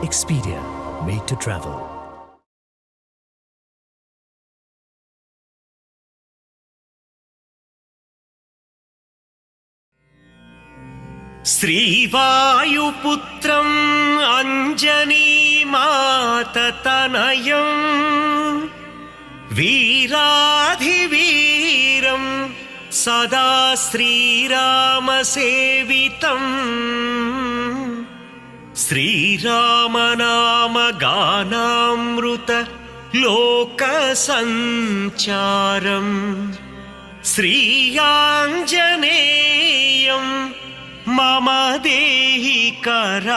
Expedia, made to travel.
श्रीवायुपुत्रं अंजनीमाततनयं वीराधिवीरं सदा श्रीरामसेवितं श्रीरामनामगानामृत लोकसञ्चारं श्रीयाञ्जनेयं मम देहि करावलम्बम्।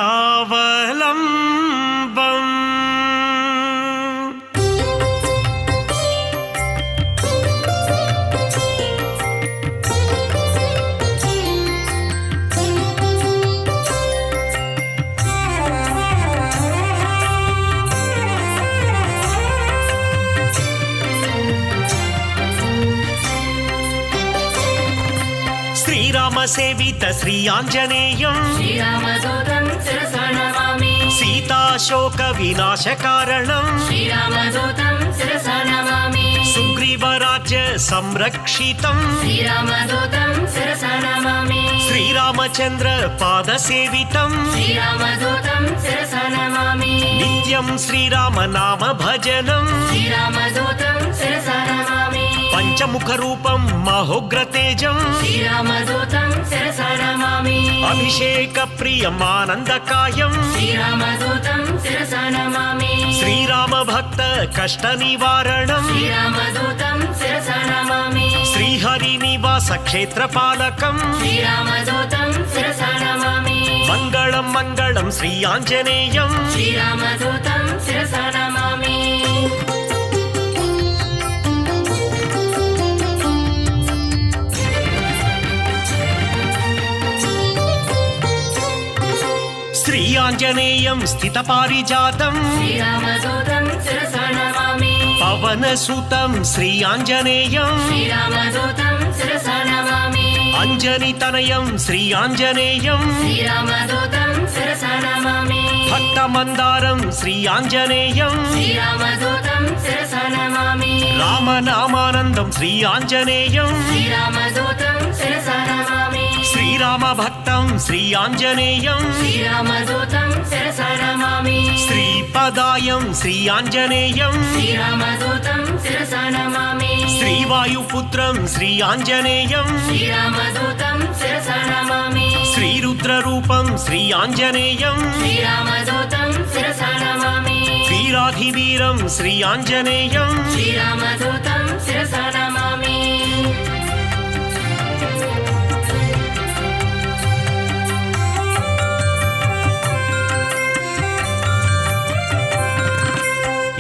श्रीरामसेवित श्री आञ्जनेयं
श्रीरामदूतं शिरसा नमामि
सीताशोक विनाशकारणं
श्रीरामदूतं शिरसा नमामि
सुग्रीवराज्य संरक्षितं
श्रीरामदूतं शिरसा नमामि
श्रीरामचन्द्र पादसेवितं
श्रीरामदूतं शिरसा नमामि
नित्यं श्रीराम नाम भजनं
श्रीरामदूतं शिरसा नमामि
पंचमुखरूपं महोग्रतेजं
श्रीरामदूतं शिरसा नमामि
अभिषेकप्रियम् आनन्दकायं
श्रीरामदूतं शिरसा नमामि
श्रीराम भक्त कष्टनिवारणं
श्रीरामदूतं शिरसा नमामि
श्रीहरिनिवास क्षेत्रपालकं
श्रीरामदूतं शिरसा नमामि
मङ्गलं मङ्गलं श्री आञ्जनेयं
श्रीरामदूतं शिरसा नमामि
श्री आञ्जनेयं स्थितपारिजातं
श्रीरामदूतं शिरसा नमामि
पवनसुतं श्री आञ्जनेयं
श्रीरामदूतं शिरसा नमामि
अञ्जनितनयं श्री आञ्जनेयं
श्रीरामदूतं शिरसा नमामि
भक्तमन्दारं श्री आञ्जनेयं
श्रीरामदूतं शिरसा नमामि
रामनामानन्दं श्री आञ्जनेयं
श्रीरामदूतं शिरसा नमामि
श्रीरामभक्तं श्री आञ्जनेयं
श्रीरामदूतं शिरसा नमामि
श्रीपदायं श्री आञ्जनेयं
श्रीरामदूतं शिरसा नमामि
श्रीवायुपुत्रं श्री आञ्जनेयं
श्रीरामदूतं शिरसा नमामि
श्रीरुद्ररूपं श्री आञ्जनेयं
श्रीरामदूतं शिरसा नमामि
वीराधिवीरं श्री आञ्जनेयं
श्रीरामदूतं शिरसा नमामि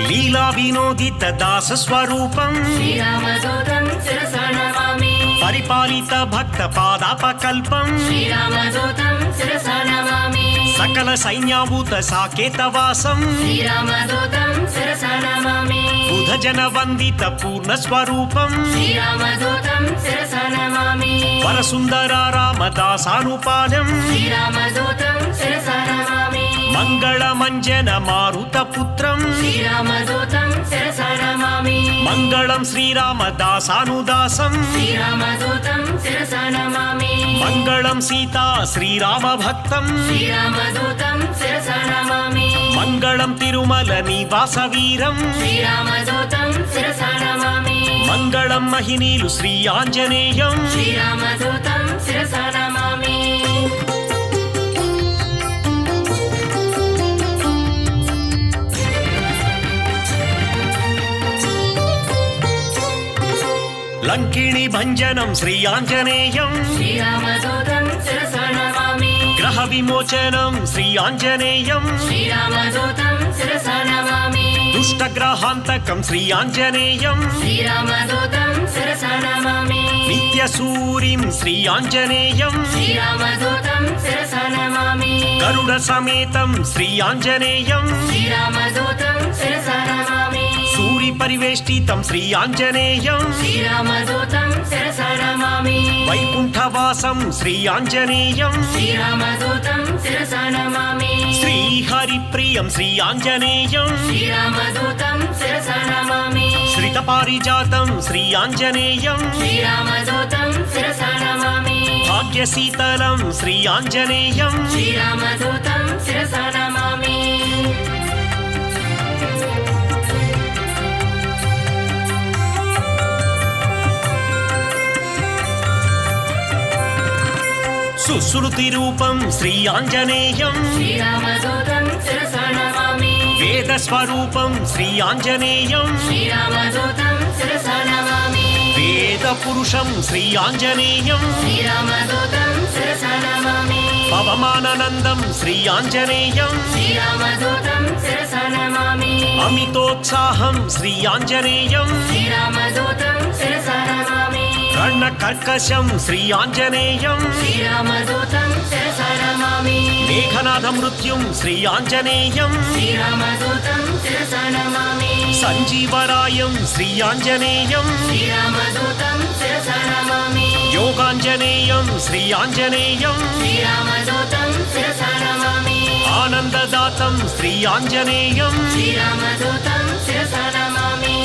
लीला विनोदित दास स्वरूपं
श्रीरामदूतं शिरसा नमामि
परिपालित भक्त पादापकल्पं
श्रीरामदूतं शिरसा नमामि
सकल सैन्याभूत साकेतवासं
श्रीरामदूतं शिरसा नमामि
बुध जन वंदित पूर्ण स्वरूपं
श्रीरामदूतं शिरसा नमामि
वरसुंदरा रामदासानुपालम्
श्रीरामदूतं शिरसा नमामि
मंगलमंजन मारुतपुत्रं
श्रीरामदूतं शिरसा नमामि
मंगलं श्रीरामदासानुदासं
श्रीरामदूतं शिरसा नमामि
मंगलं सीता श्रीरामभक्तं
श्रीरामदूतं शिरसा नमामि
मंगलं तिरुमल निवासवीरं
श्रीरामदूतं शिरसा नमामि
मंगलं महिनीलु श्री आञ्जनेयं
श्रीरामदूतं शिरसा नमामि
लंकिणी भंजनं श्री आञ्जनेयं
श्रीरामदूतं शिरसा नमामि
ग्रह विमोचनं श्री आञ्जनेयं
श्रीरामदूतं शिरसा नमामि
दुष्टग्रहान्तकं श्री आञ्जनेयं
श्रीरामदूतं शिरसा नमामि
नित्यसूरिं श्री आञ्जनेयं
श्रीरामदूतं शिरसा नमामि
गरुड समेतं श्री आञ्जनेयं
श्रीरामदूतं शिरसा नमामि
केयूरी परिवेष्टितं श्री आञ्जनेयं
श्रीरामदूतं शिरसा नमामि
वैकुण्ठवासं श्री आञ्जनेयं
श्रीरामदूतं शिरसा नमामि
श्रीहरिप्रियं श्री आञ्जनेयं
श्रीरामदूतं शिरसा नमामि
श्रितपारिजातं श्री आञ्जनेयं
श्रीरामदूतं शिरसा नमामि
भाग्यशीतलं श्री आञ्जनेयं
श्रीरामदूतं शिरसा नमामि
सुश्रुतिरूपं श्री आञ्जनेयं
श्रीरामदूतं शिरसा नमामि
वेदस्वरूपं श्री आञ्जनेयं
श्रीरामदूतं शिरसा नमामि
वेदपुरुषं श्री आञ्जनेयं
श्रीरामदूतं शिरसा नमामि
पवमाननन्दं श्री आञ्जनेयं
श्रीरामदूतं शिरसा नमामि
अमितोत्साहं श्री आञ्जनेयं
श्रीरामदूतं शिरसा नमामि
कर्णकर्कशं श्री आञ्जनेयं
श्रीरामदूतं शिरसा नमामि
मेघनाथमृत्युं श्री आञ्जनेयं
श्रीरामदूतं शिरसा नमामि
सञ्जीवरायं श्री आञ्जनेयं
श्रीरामदूतं शिरसा नमामि
योगाञ्जनेयं श्री आञ्जनेयं
श्रीरामदूतं शिरसा नमामि
आनन्ददातं श्री आञ्जनेयं
श्रीरामदूतं शिरसा नमामि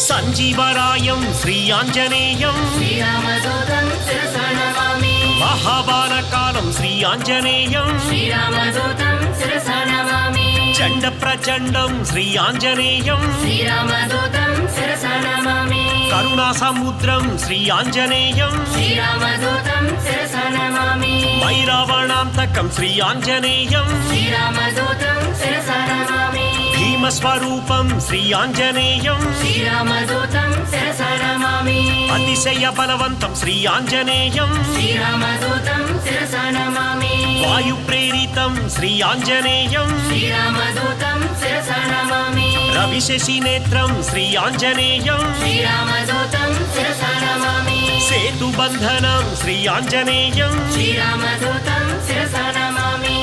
सञ्जीवरायं श्री आञ्जनेयं
श्रीरामदूतं शिरसा नमामि
महाभारकालं श्री आञ्जनेयं
श्रीरामदूतं शिरसा नमामि
चण्डप्रचण्डं श्री आञ्जनेयं
श्रीरामदूतं शिरसा नमामि
करुणासमुद्रं श्री आञ्जनेयं
श्रीरामदूतं शिरसा नमामि
वैरावणान्तकं श्री आञ्जनेयं
श्रीरामदूतं शिरसा नमामि
भीमस्वरूपं श्री आञ्जनेयं
श्रीरामदूतं शिरसा नमामि
अतिशयबलवन्तं श्री आञ्जनेयं
श्रीरामदूतं शिरसा नमामि
वायुप्रेरितं श्री आञ्जनेयं
श्रीरामदूतं शिरसा नमामि
रविशशिनेत्रं श्री आञ्जनेयं
श्रीरामदूतं शिरसा नमामि
सेतुबन्धनं श्री आञ्जनेयं
श्रीरामदूतं शिरसा नमामि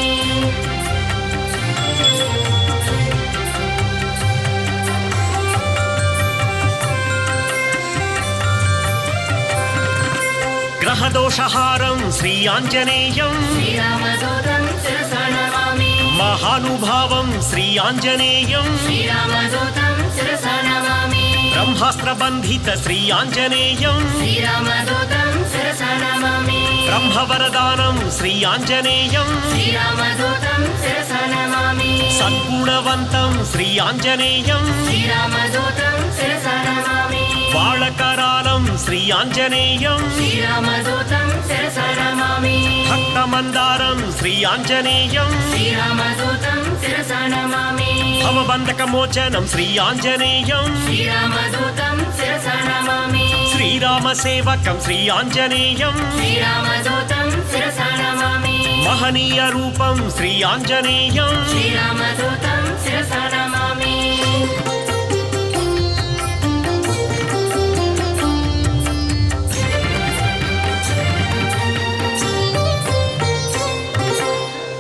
ग्रहदोषहारं श्री आञ्जनेयं
श्रीरामदूतं शिरसा नमामि
महानुभावं श्री आञ्जनेयं
श्रीरामदूतं शिरसा नमामि
ब्रह्मास्त्रबन्धित श्री आञ्जनेयं
श्रीरामदूतं शिरसा नमामि
ब्रह्मवरदानं श्री आञ्जनेयं
श्रीरामदूतं शिरसा नमामि
सद्गुणवन्तं श्री आञ्जनेयं
श्रीरामदूतं शिरसा नमामि
बालकरालं श्री आञ्जनेयं
श्रीरामदूतं शिरसा नमामि
भक्तमन्दारं श्री आञ्जनेयं
श्रीरामदूतं शिरसा नमामि
भवबन्धकमोचनं श्री आञ्जनेयं
श्रीरामदूतं शिरसा नमामि
श्रीरामसेवकं श्री आञ्जनेयं
श्रीरामदूतं शिरसा नमामि
महनीयरूपं श्री आञ्जनेयं
श्रीरामदूतं शिरसा नमामि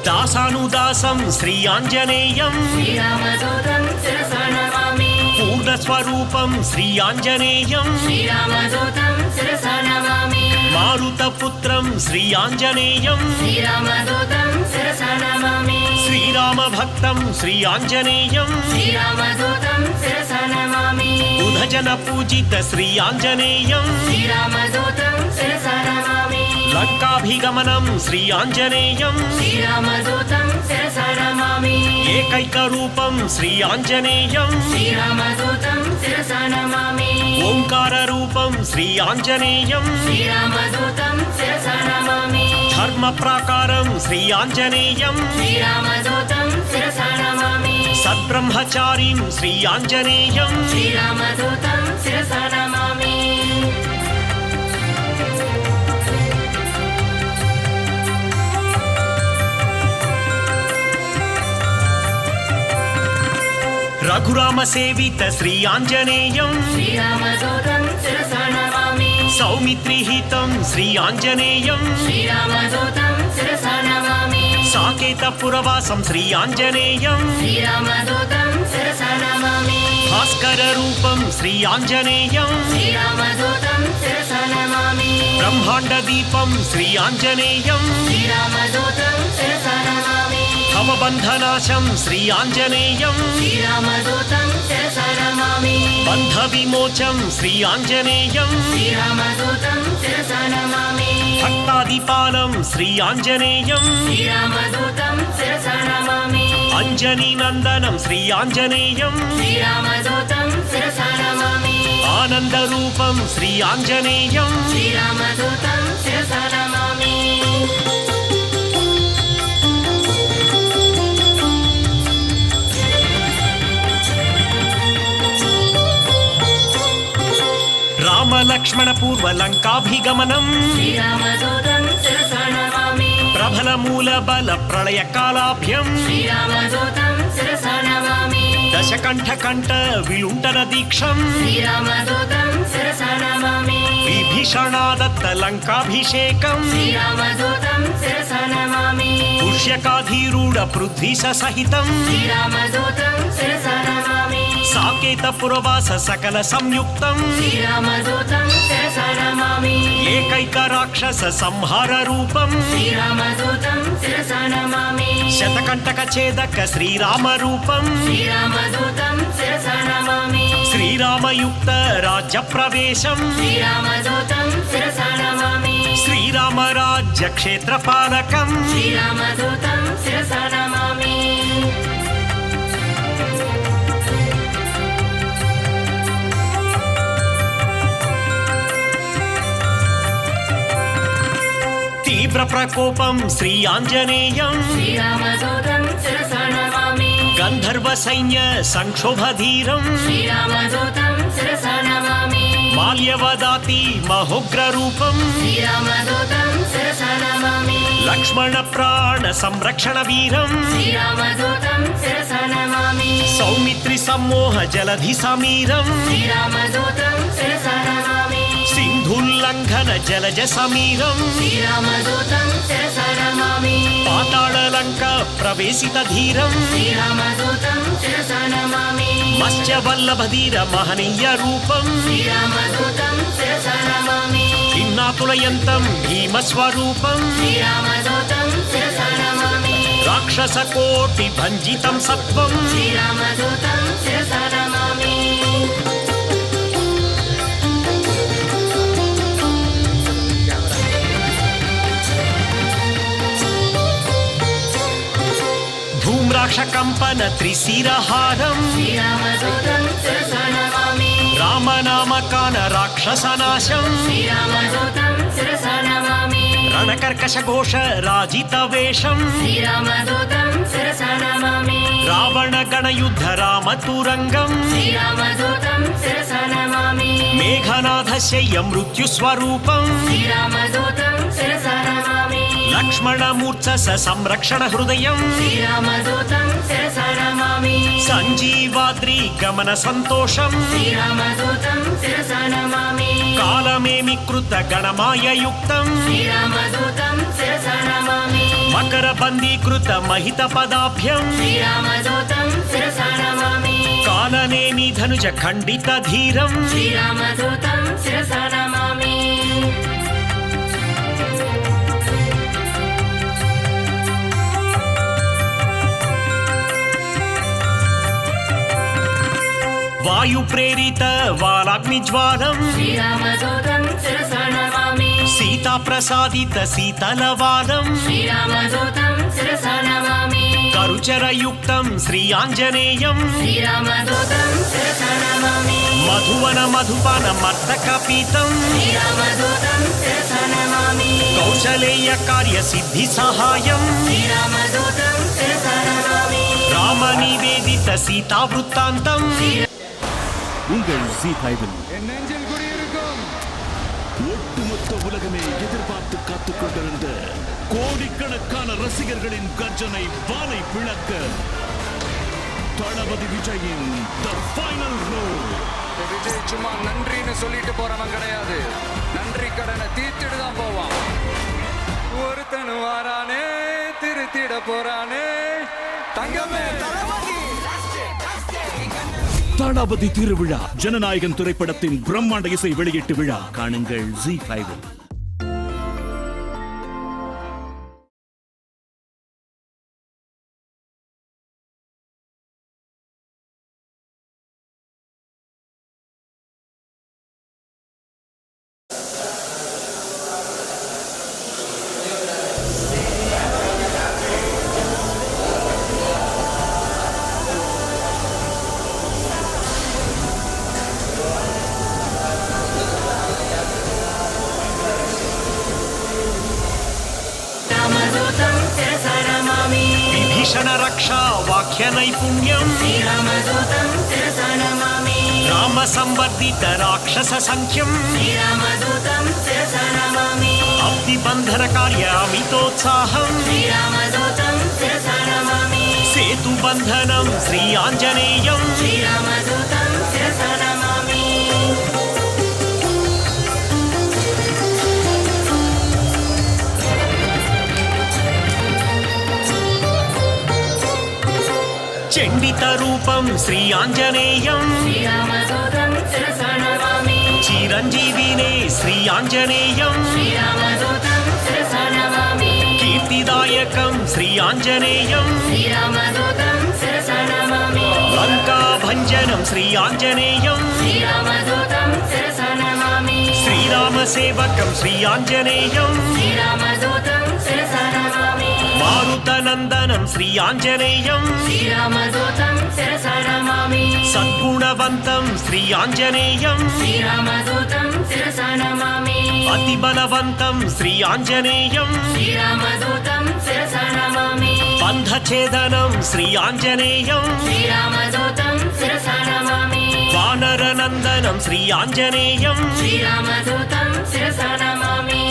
दासानुदासं श्री आञ्जनेयं
श्रीरामदूतं शिरसा नमामि
पूर्णस्वरूपं श्री आञ्जनेयं
श्रीरामदूतं शिरसा नमामि
मारुतपुत्रं श्री आञ्जनेयं
श्रीरामदूतं शिरसा नमामि
श्रीरामभक्तं श्री आञ्जनेयं
श्रीरामदूतं शिरसा नमामि
बुधजनपूजित श्री आञ्जनेयं
श्रीरामदूतं शिरसा नमामि
लङ्काभिगमनं श्री आञ्जनेयं
श्रीरामदूतं शिरसा नमामि
एकैकरूपं श्री आञ्जनेयं
श्रीरामदूतं शिरसा नमामि
ओङ्काररूपं श्री आञ्जनेयं
श्रीरामदूतं शिरसा नमामि
धर्मप्राकारं श्री आञ्जनेयं
श्रीरामदूतं शिरसा नमामि
सद्ब्रह्मचारीं श्री आञ्जनेयं
श्रीरामदूतं शिरसा नमामि
रघुरामसेवित श्री आञ्जनेयं
श्रीरामदूतं शिरसा नमामि
सौमित्रिहितं श्री आञ्जनेयं
श्रीरामदूतं शिरसा नमामि
साकेतपुरवासं श्री आञ्जनेयं
श्रीरामदूतं शिरसा नमामि
भास्कररूपं श्री आञ्जनेयं
श्रीरामदूतं शिरसा नमामि
ब्रह्माण्डदीपं श्री आञ्जनेयं
श्रीरामदूतं शिरसा नमामि
भवबन्धनाशं श्री आञ्जनेयं
श्रीरामदूतं शिरसा नमामि
बन्धविमोचं श्री आञ्जनेयं
श्रीरामदूतं शिरसा नमामि
भक्तादिपालं श्री आञ्जनेयं
श्रीरामदूतं शिरसा नमामि
अञ्जनीनन्दनं श्री आञ्जनेयं
श्रीरामदूतं शिरसा नमामि
आनन्दरूपं श्री आञ्जनेयं
श्रीरामदूतं शिरसा नमामि
रामलक्ष्मणपूर्वलङ्काभिगमनं
श्रीरामदूतं शिरसा नमामि
प्रबलमूलबलप्रलयकालाभ्यं
श्रीरामदूतं शिरसा नमामि
दशकण्ठकण्ठविलुण्ठनदीक्षं
श्रीरामदूतं शिरसा नमामि
विभीषणादत्तलङ्काभिषेकं
श्रीरामदूतं शिरसा नमामि
पुष्यकाधिरूढपृथ्वीसहितं
श्रीरामदूतं शिरसा नमामि
साकेतपुरवास सकल संयुक्तं
श्रीरामदूतं शिरसा नमामि
एकैकराक्षस संहार रूपं
श्रीरामदूतं शिरसा नमामि
शतकण्टकछेदक श्रीराम रूपं
श्रीरामदूतं शिरसा नमामि
श्रीरामयुक्त राज्य प्रवेशं
श्रीरामदूतं शिरसा नमामि
श्रीराम राज्य क्षेत्रपालकं
श्रीरामदूतं शिरसा नमामि
तीव्र प्रकोपं श्री आञ्जनेयं
श्रीरामदूतं शिरसा नमामि
गन्धर्व सैन्य संक्षोभधीरं
श्रीरामदूतं शिरसा नमामि
माल्यवदाति महोग्र रूपं
श्रीरामदूतं शिरसा नमामि
लक्ष्मण प्राण संरक्षण वीरं
श्रीरामदूतं शिरसा नमामि
सौमित्रि सम्मोह जलधि समीरं
श्रीरामदूतं शिरसा नमामि
सिन्धुल्लङ्घन जलज समीरं
श्रीरामदूतं शिरसा नमामि
पाताళలంక प्रवेशित धीरं
श्रीरामदूतं शिरसा नमामि
मत्स्यवल्लभधीर महनीय रूपं
श्रीरामदूतं शिरसा नमामि
किन्नातुलयन्तं भीमस्वरूपं
श्रीरामदूतं शिरसा नमामि
राक्षसकोटि भञ्जितं सत्वं
श्रीरामदूतं शिरसा नमामि
धूम्राक्षकम्पन त्रिशिरहारं
श्रीरामदूतं शिरसा नमामि
रामनामकान राक्षसनाशं
श्रीरामदूतं शिरसा नमामि
रणकर्कशघोष राजितवेषं
श्रीरामदूतं शिरसा नमामि
रावणगणयुद्ध रामतुरङ्गं
श्रीरामदूतं शिरसा नमामि
मेघनाथशय्य मृत्युस्वरूपं
श्रीरामदूतं शिरसा नमामि
लक्ष्मणमूर्च्छस संरक्षण हृदयं
श्रीरामदूतं शिरसा नमामि
सञ्जीवाद्रि गमन सन्तोषं
श्रीरामदूतं शिरसा नमामि
कालमेमिकृत गणमाययुक्तं
श्रीरामदूतं शिरसा नमामि
मकरबन्दीकृत महितपदाभ्यं
श्रीरामदूतं शिरसा नमामि
कालनेमि धनुज खण्डित धीरं
श्रीरामदूतं शिरसा नमामि
वायुप्रेरित वालाग्निज्वालं
श्रीरामदूतं शिरसा नमामि
सीताप्रसादित शीतलवालं
श्रीरामदूतं शिरसा नमामि
करुचरयुक्तं श्री आञ्जनेयं
श्रीरामदूतं शिरसा नमामि
मधुवन मधुपान मर्दकपीतं
श्रीरामदूतं शिरसा नमामि
कौशलेय कार्य सिद्धि सहायं
श्रीरामदूतं शिरसा नमामि
रामनिवेदित सीता वृत्तान्तं
உங்கள் ஜி5 ஒட்டுமொத்த உலகமே எதிர்பார்த்து காத்துக் கொண்டிருந்த கோடிக்கணக்கான ரசிகர்களின் கர்ஜனை வானை பிளக்க தளபதி விஜயின் தி ஃபைனல் ரோல்
விஜய் சும்மா நன்றின்னு சொல்லிட்டு போறவன் கிடையாது, நன்றி கடனை தீர்த்துட்டு தான் போவான். ஒருத்தனு வாரானே திருத்திட போறானே தங்கமே தளபதி.
தளபதி திருவிழா ஜனநாயகன் திரைப்படத்தின் பிரம்மாண்ட இசை வெளியீட்டு விழா காணுங்கள் ZEE5.
रामदूतं शिरसा नमामि
विभीषण रक्षा वाक्य नैपुण्यम्
श्रीरामदूतं शिरसा नमामि
राम संवर्धित राक्षस संख्यम्
श्रीरामदूतं शिरसा नमामि
अब्धिबन्धन कार्य अमितोत्साहम्
श्रीरामदूतं शिरसा नमामि
सेतुबन्धनं श्री आञ्जनेयम्
श्रीरामदूतं शिरसा नमामि
चण्डितरूपं श्री आञ्जनेयम्
श्रीरामदूतं शिरसा नमामि
चिरञ्जीविने श्री आञ्जनेयम्
श्रीरामदूतं शिरसा नमामि
कीर्तिदायकं श्री आञ्जनेयम्
श्रीरामदूतं शिरसा नमामि
लङ्काभञ्जनं श्री आञ्जनेयम्
श्रीरामदूतं शिरसा नमामि
श्रीरामसेवकं श्री आञ्जनेयम्
श्रीरामदूतं शिरसा नमामि
मारुतनन्दनं श्री आञ्जनेयम्
श्रीरामदूतं शिरसा नमामि
सद्गुणवन्तं श्री आञ्जनेयम्
श्रीरामदूतं शिरसा नमामि
अतिबलवन्तं श्री आञ्जनेयम्
श्रीरामदूतं शिरसा नमामि
बन्धछेदनं श्री आञ्जनेयम्
श्रीरामदूतं शिरसा नमामि
वानरनन्दनं श्री आञ्जनेयम्
श्रीरामदूतं शिरसा नमामि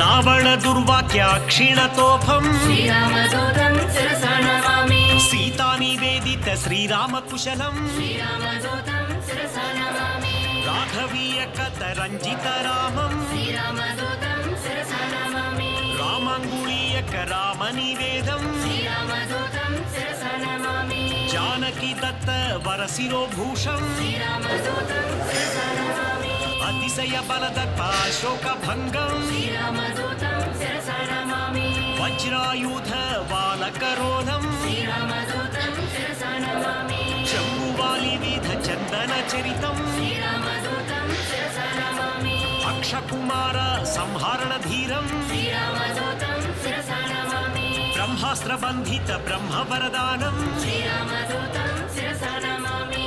रावण दुर्वाक्य क्षीणतोफम्
श्रीरामदूतं शिरसा नमामि
सीतानिवेदित श्रीरामकुशलम्
श्रीरामदूतं शिरसा नमामि
राघवीय कतरञ्जित रामम्
श्रीरामदूतं शिरसा नमामि
रामाङ्गुलीयक रामनिवेदम्
श्रीरामदूतं शिरसा नमामि
जानकी दत्त वरशिरोभूषम्
श्रीरामदूतं शिरसा नमामि
अतिशय बलदत्त शोकभङ्गम्
श्रीरामदूतं शिरसा नमामि
वज्रायुध बालकरोलम्
श्रीरामदूतं शिरसा नमामि
शम्भुवालिविध चन्दनचरितम्
श्रीरामदूतं शिरसा नमामि
अक्षकुमार संहरणधीरम्
श्रीरामदूतं शिरसा नमामि
ब्रह्मास्त्रबन्धित ब्रह्मवरदानम्
श्रीरामदूतं शिरसा नमामि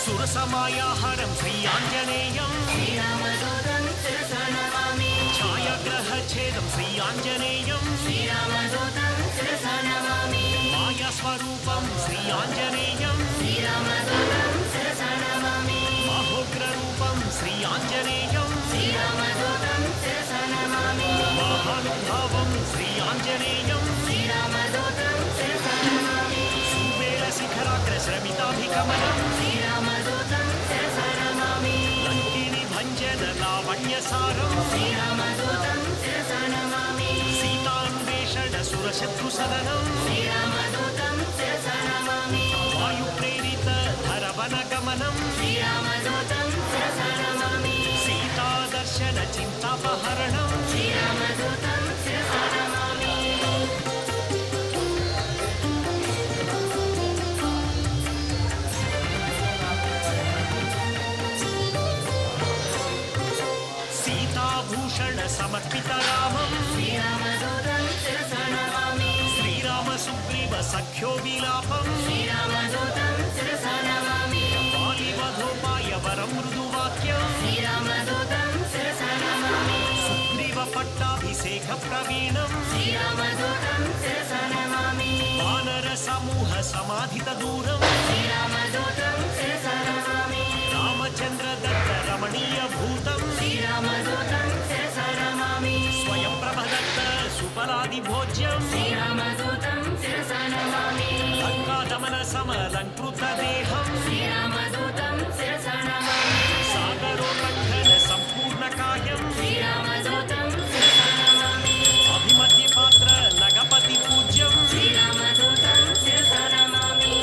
सुरसमायाहरं श्री आञ्जनेयम्
श्रीरामदूतं शिरसा नमामि
छायाग्रहच्छेदं श्री आञ्जनेयम्
श्रीरामदूतं शिरसा नमामि
मायास्वरूपं श्री आञ्जनेयम्
श्रीरामदूतं शिरसा नमामि
महोग्ररूपं श्री आञ्जनेयम्
श्रीरामदूतं शिरसा नमामि
महानुभावं श्री आञ्जनेयम्
श्रीरामदूतं शिरसा नमामि
सुमेलशिखराग्रश्रमिताभिगमनम्
श्रीरामदूतं शिरसा नमामि
लङ्किनी भञ्जन लावण्यसारम्
श्रीरामदूतं शिरसा नमामि
सीतान्वेषण सुरशत्रुसदनम्
श्रीरामदूतं शिरसा नमामि
वायुप्रेरित धरवनगमनम्
श्रीरामदूतं शिरसा नमामि
सीतादर्शन चिन्तापहरणम्
श्रीरामदूतं शिरसा नमामि
सीताभूषण समर्पित रामम्
श्रीरामदूतं शिरसा नमामि
श्रीराम सुग्रीव सख्यो विलापम्
श्रीरामदूतं शिरसा नमामि
वालिवधोपाय वरं मृदुवाक्यम्
श्रीरामदूतं शिरसा नमामि
सुग्रीव पट्टाभिषेक प्रवीणम्
श्रीरामदूतं शिरसा नमामि
वानर సమూహ సమాధిత దూరం
శ్రీరామదూతం శిరసా నమామి
రామచంద్ర దత్త రమణీయ భూతం
శ్రీరామదూతం శిరసా నమామి
స్వయం ప్రభదత్త సుపరాది భోజ్యం
శ్రీరామదూతం శిరసా నమామి
లంకాదమన సమలంకృత దేహం
శ్రీరామదూతం శిరసా నమామి
సాగరోల్లంఘన సంపూర్ణ కాయం
శ్రీరామదూతం శిరసా నమామి
అభిమధ్య పాత్ర నగపతి పూజ్యం
శ్రీరామదూతం శిరసా నమామి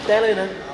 tela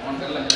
One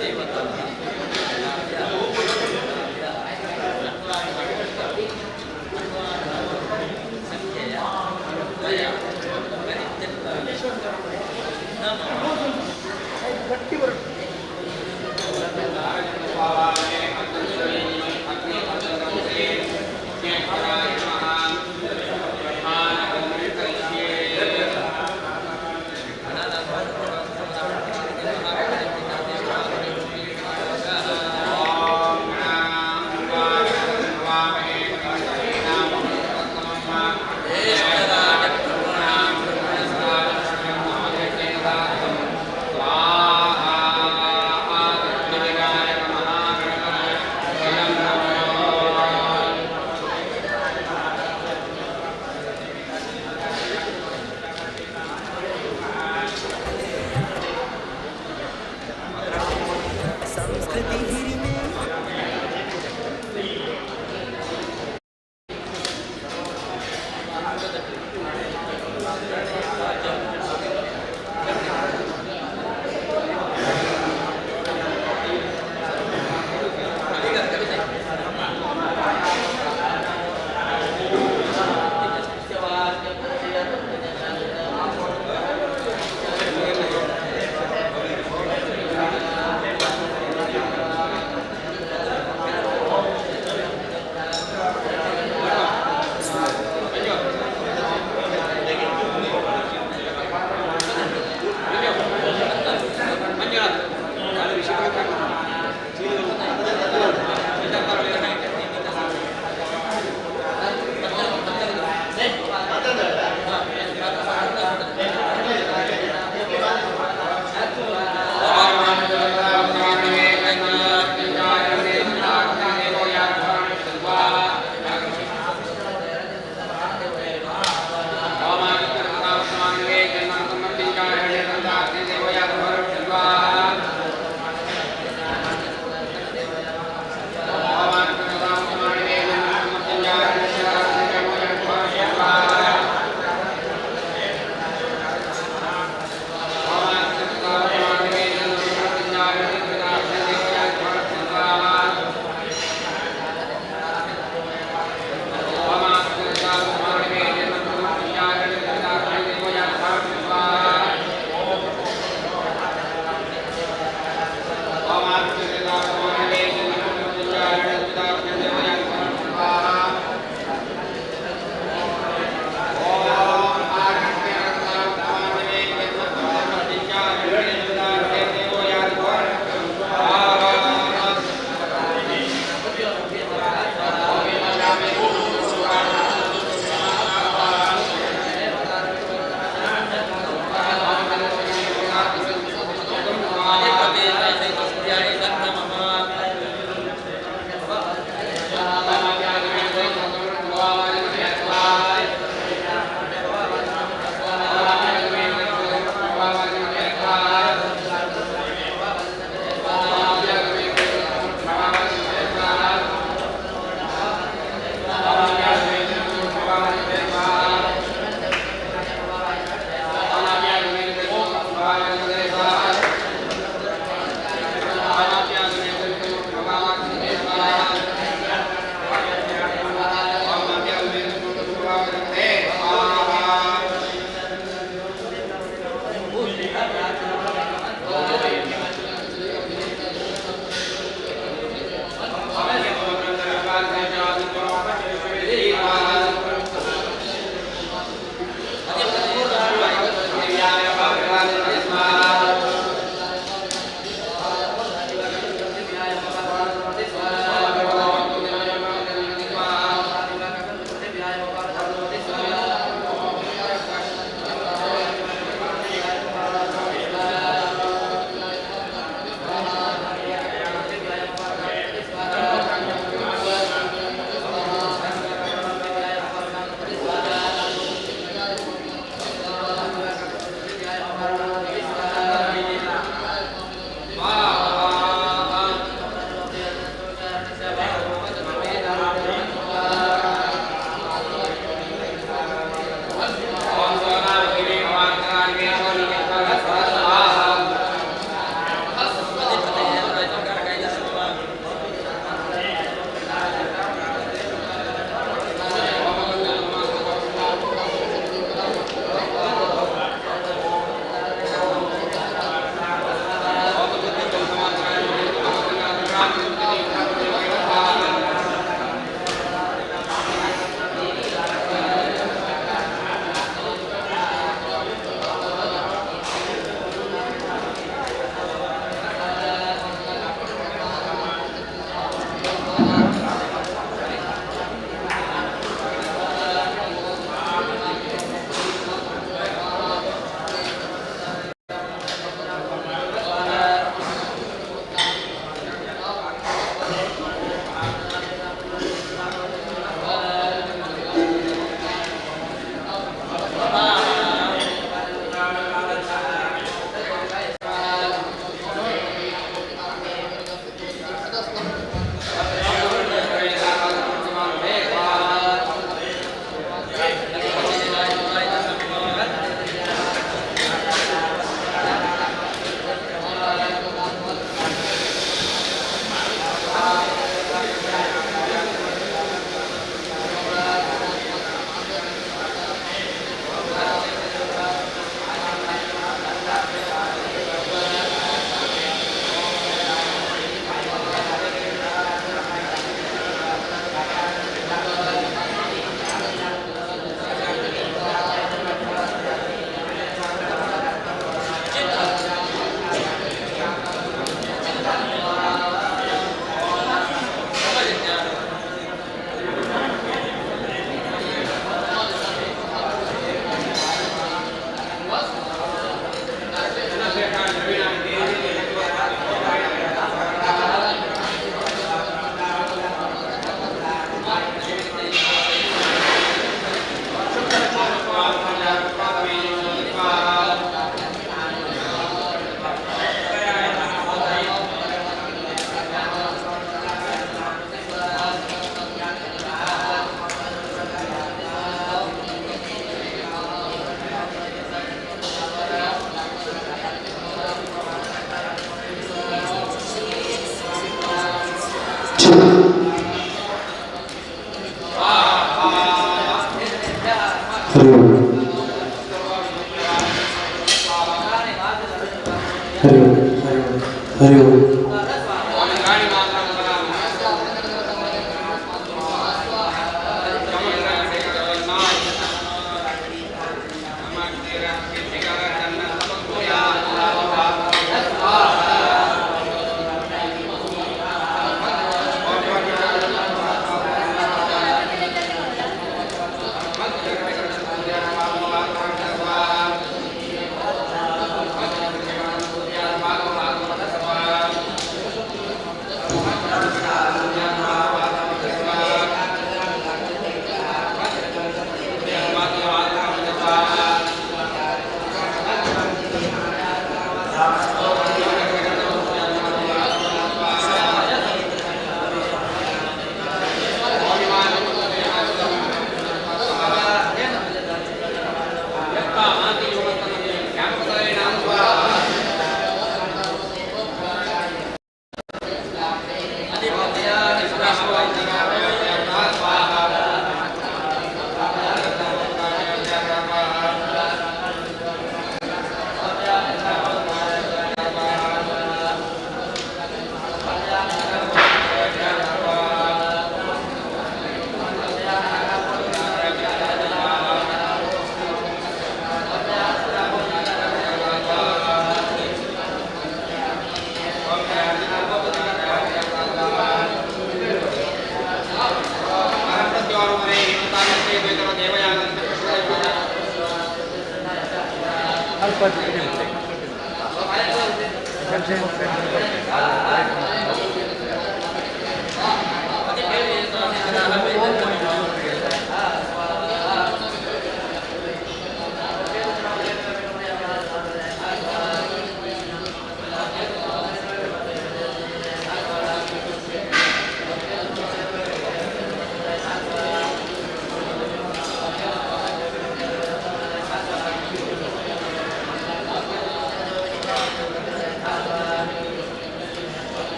ದೇವತಾ
ಹರಿ ಓಂ.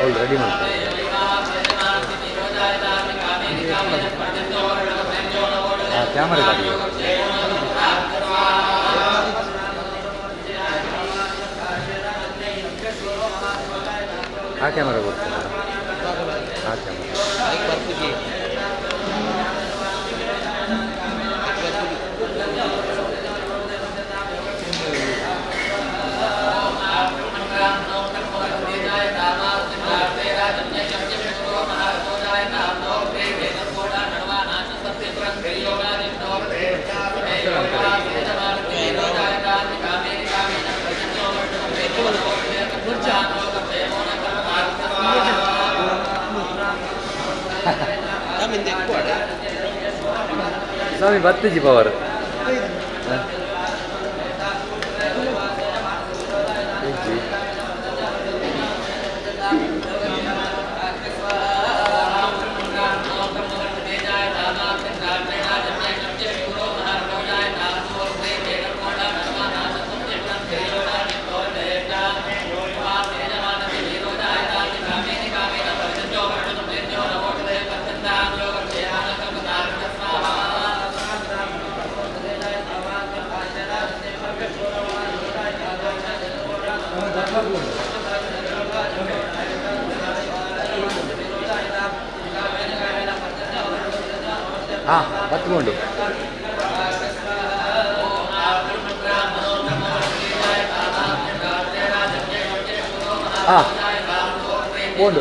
ಅವ್ರು ರೆಡಿ ಮಾಡ್ತಾರೆ. ಕ್ಯಾಮರಾ ಗಾಡಿ ಆ ಕ್ಯಾಮರಾ ಬರ್ತದೆ, ಆ ಕ್ಯಾಮರಾ ಸ್ವಾಮಿ ಬತ್ತಿಜಿ ಪವರ್ ಹಾಂ ಬತ್ಕೊಂಡು ಹಾಂ ಒಂದು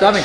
ಸ್ವಾಮಿ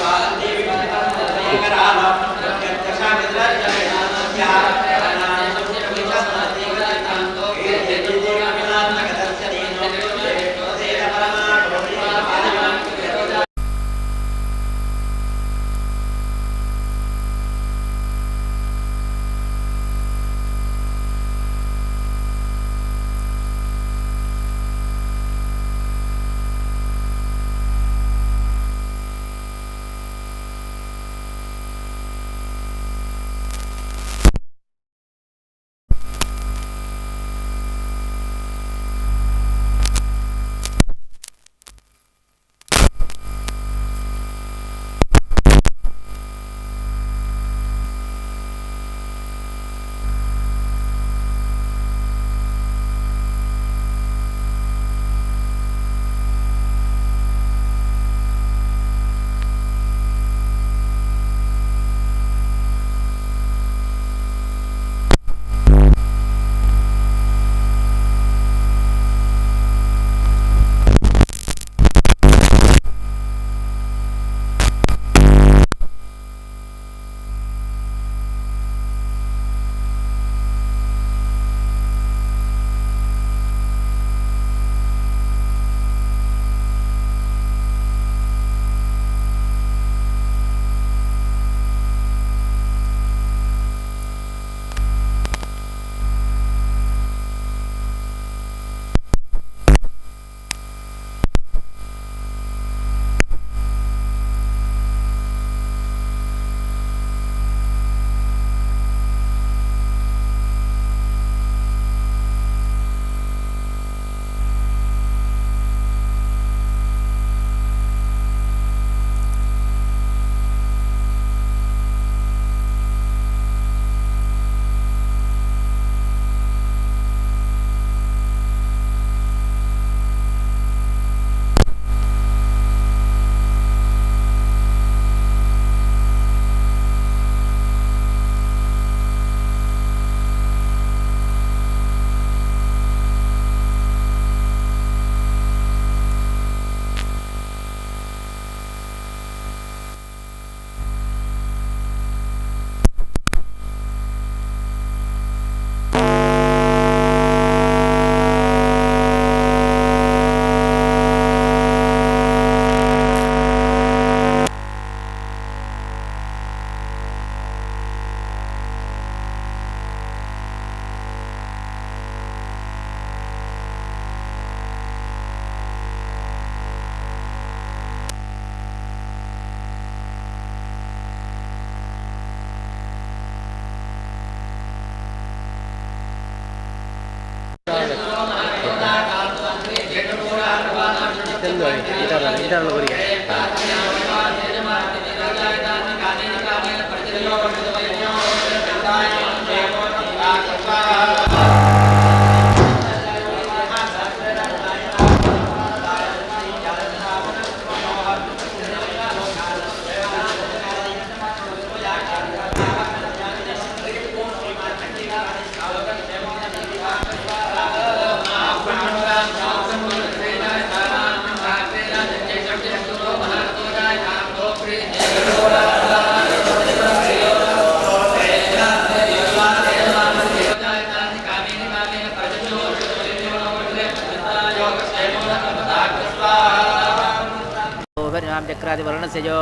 चक्रादिवर्णस्य जो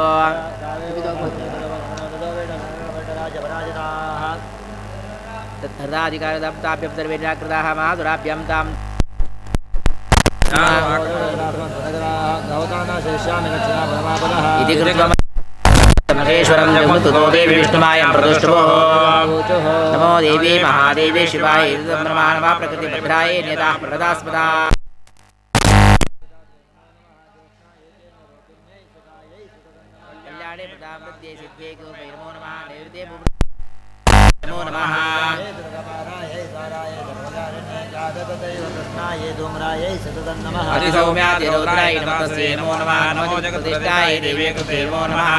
तद्धर्ताधिकारदाप्ताभ्यब्दर्वेणाकृताः महादुराभ्यां तां इति कृत्वा महेश्वरं जगमुतो देवी विष्णुमायं प्रदुष्टो नमो देवी महादेवी शिवाय ब्रह्माणमा प्रकृतिभद्राय नेताः प्रदास्पदा कल्याणे प्रदामृत्ये सिद्धे नमो नमः नैवेद्ये नमो नमः अधिसौम्यादि रुद्राय नमस्ते नमो नमः नमो जगत्प्रतिष्ठाय देवी कृते नमो नमः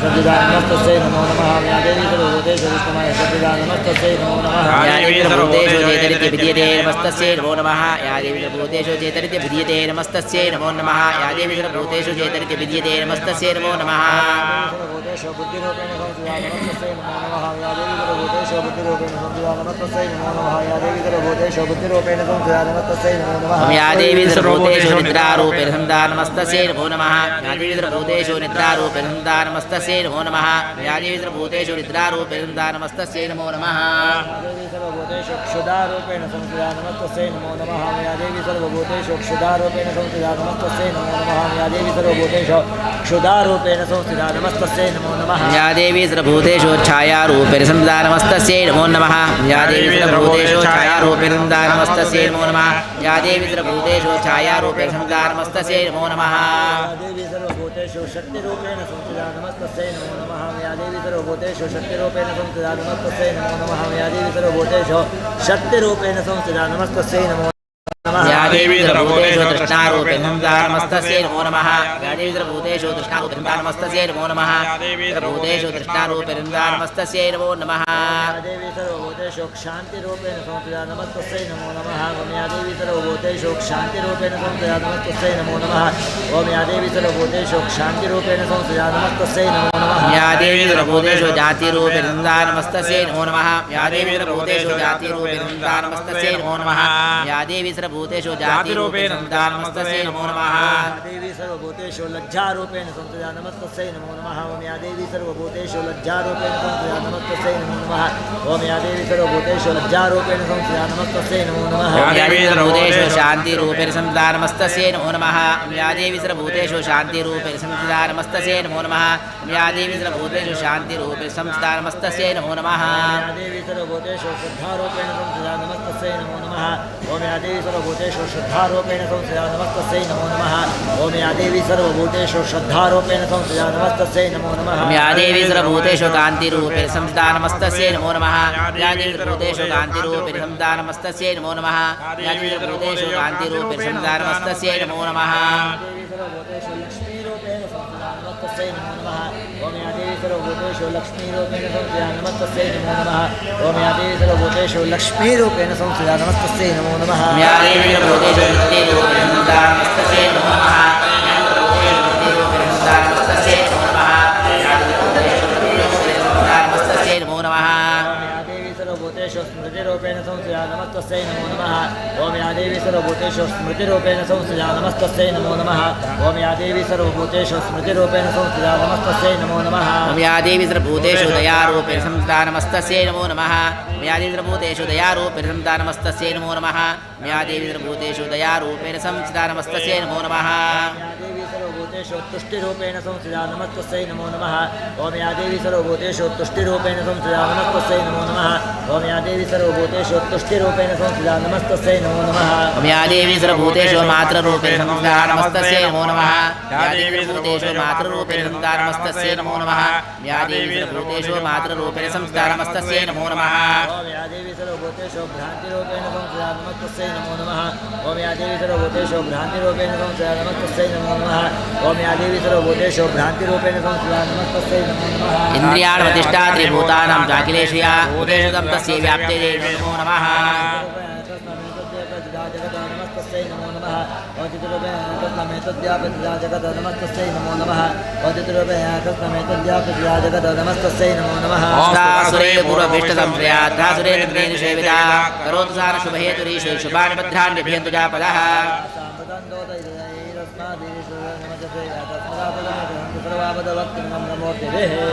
नमस्तस्यै नमो नमः या देवी सर्वभूतेषु विष्णुमाय सद्विदाय नमस्तस्यै नमो नमः या देवी सर्वभूतेषु चेतरित्य विद्यते नमस्तस्यै नमो नमः या देवी सर्वभूतेषु चेतरित्य विद्यते नमस्तस्यै नमो नमः या देवी सर्वभूतेषु चेतरित्य विद्यते नमस्तस्यै नमो नमः बुद्धिरूपेण संस्थिता नमस्तस्यै नमो नमः या देवी सर्वभूतेषु बुद्धिरूपेण संस्थिता नमस्तस्यै नमो नमः या देवी सर्वभूतेषु बुद्धिरूपेण संस्थिता नमस्तस्यै नमो नमः या देवी सर्वभूतेषु निद्रारूपेण संस्थिता नमस्तस्यै नमो नमः या देवी सर्वभूतेषु निद्रारूपेण संस्थिता नमस्तस्यै नमो नमः या देवी सर्वभूतेषु निद्रारूपेण संस्थिता नमस्तस्यै नमो नमः सर्वभूतेषु क्षुधारूपेण संस्थिता नमस्तस्यै नमो नमः या देवी सर्वभूतेषु क्षुधारूपेण संस्थिता नमस्तस्यै नमो नमः या देवी सर्वभूतेषु क्षुधारूपेण संस्थिता नमस्तस्यै नमो नमः या देवी सर्वभूतेषु छायारूपेण संस्थिता नमस्तस्यै नमो नमः या देवी सर्वभूतेषु छायारूपेण संस्थिता नमस्तस्यै नमो नमः या देवी सर्वभूतेषु छायारूपेण संस्थिता नमस्तस्यै नमो नमः देवी सर्वभूतेषु शक्तिरूपेण संस्थिता नमस्तस्यै नमो नमः या देवी सर्वभूतेषु शक्तिरूपेण संस्थिता नमस्तस्यै नमो नमः या देवी सर्वभूतेषु शक्तिरूपेण संस्थिता नमस्तस्यै नमो या देवी सर्वभूतेषु तृष्णारूपेण संस्थिता नमस्तस्यै नमो नमः या देवी सर्वभूतेषु तृष्णारूपेण संस्थिता नमस्तस्यै नमो नमः सर्वभूतेषु तृष्णारूपेण संस्थिता नमस्तस्यै नमो नमः या देवी सर्वभूतेषु शान्तिरूपेण संस्थिता नमस्तस्यै नमो नमः या देवी सर्वभूतेषु शान्तिरूपेण संस्थिता नमस्तस्यै नमो नमः ओम या देवी सर्वभूतेषु शान्तिरूपेण संस्थिता नमस्तस्यै नमो नमः या देवी सर्वभूतेषु जातिरूपेण संस्थिता नमस्तस्यै नमो नमः या देवी सर्वभूतेषु जातिरूपेण संस्थिता नमस्तस्यै नमो नमः या देवी सर्वभूतेषु जातिरूपेण संस्थिता नमस्तस्यै नमो नमः देवी सर्वभूतेषु लज्जारूपेण संस्थिता नमस्तस्यै नमो नमः ओम या देवी सर्वभूतेषु लज्जारूपेण संस्थिता नमस्तस्यै नमो नमः ओम या देवी सर्वभूतेषु लज्जारूपेण संस्थिता नमस्तस्यै नमो नमः या देवी सर्वभूतेषु शान्तिरूपेण संस्थिता नमस्तस्यै नमो नमः या देवी सर्वभूतेषु शान्तिरूपेण संस्थिता नमस्तस्यै नमो नमः या देवी सर्वभूतेषु शान्तिरूपेण संस्थिता नमस्तस्यै नमो नमः या देवी सर्वभूतेषु शुद्धारूपेण संस्थिता नमस्तस्यै नमो नमः ओम या देवी सर्वभूतेषु शुद्धारूपेण संस्थिता नमस्तस्यै नमो नमः ओम या देवी सर्वभूतेषु शुद्धारूपेण संस्थिता नमस्तस्यै नमो नमः या देवी सर्वभूतेषु कान्तिरूपेण संस्थिता नमस्तस्यै नमो नमः या देवी सर्वभूतेषु कान्तिरूपेण संस्थिता नमस्तस्यै नमो नमः या देवी सर्वभूतेषु कान्तिरूपेण संस्थिता नमस्तस्यै नमो नमः ओम या देवी सर्वभूतेषु लक्ष्मीरूपेण संस्थिता नमस्तस्यै नमो नमः ओम या देवी सर्वभूतेषु लक्ष्मीरूपेण संस्थिता नमस्तस्यै नमो नमः या देवी सर्वभूतेषु नित्यरूपेण संस्थिता नमस्तस्यै नमो नमः स्मृतिरूपेण संस्थिता नमस्तस्यै नमो नमः ओम या देवी सर्वभूतेषु स्मृतिरूपेण संस्थिता नमस्तस्यै नमो नमः ओम या देवी सर्वभूतेषु स्मृतिरूपेण संस्थिता नमस्तस्यै नमो नमः ओम या देवी सर्वभूतेषु दयारूपेण संस्थिता नमस्तस्यै नमो नमः ओम या देवी सर्वभूतेषु दयारूपेण संस्थिता नमस्तस्यै नमो नमः ओम या देवी सर्वभूतेषु दयारूपेण संस्थिता नमस्तस्यै नमो नमः
सर्वभूतेषु तुष्टिरूपेण संस्थिता नमस्तस्यै नमो नमः ओम या देवी सर्वभूतेषु तुष्टिरूपेण संस्थिता नमस्तस्यै नमो नमः ओम या देवी सर्वभूतेषु तुष्टिरूपेण संस्थिता नमस्तस्यै नमो नमः ओम या देवी सर्वभूतेषु मातृरूपेण संस्थिता नमस्तस्यै नमो नमः या देवी सर्वभूतेषु मातृरूपेण संस्थिता नमस्तस्यै नमो नमः या देवी सर्वभूतेषु मातृरूपेण संस्थिता नमस्तस्यै नमो नमः ओम या देवी सर्वभूतेषु भ्रान्तिरूपेण संस्थिता नमस्तस्यै नमो नमः ओम या देवी सर्वभूतेषु भ्रान्तिरूपेण संस्थिता नमस्तस्यै नमो नमः ओम या देवी सर्वभूतेषु भ्रान्तिरूपेण संस्थिता नमस्तस्यै नमो नमः इन्द्रियाणमधिष्ठा त्रिभूतानां चाखिलेषया भूतेषु तं तस्य व्याप्ते नमो नमः नमस्तस्यै नमो नमः औचित्यरूपेण कृष्णमेतद्व्यापतिया जगत नमस्तस्यै नमो नमः औचित्यरूपेण कृष्णमेतद्व्यापतिया जगत नमस्तस्यै नमो नमः सुरे पूर्वभीष्टसंश्रयाद्धासुरेन्द्रेण सेविता करोतु सार शुभहेतुरीशु शुभानि भद्राणि बिभ्यन्तु जापदः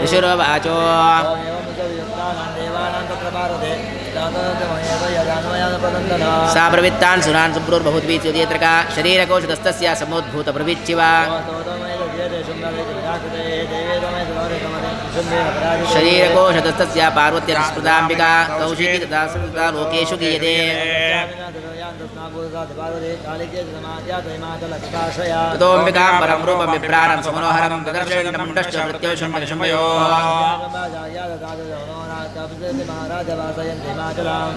ऋषिर्वाचो सा प्रवृत्तान् सुरान् सुब्रुर्बहुद्वीत्युदीत्रका शरीरकोशतस्तस्य समुद्भूतप्रविच्चिवा शरीरकोशतस्तस्य पार्वत्यस्मृताम्बिका कौशिकी तथा स्मृता लोकेषु गीयते ततोऽम्बिकां परं रूपं विभ्राणं सुमनोहरं ददर्शण्डमुण्डश्च मृत्युशुण्डशुम्भयोः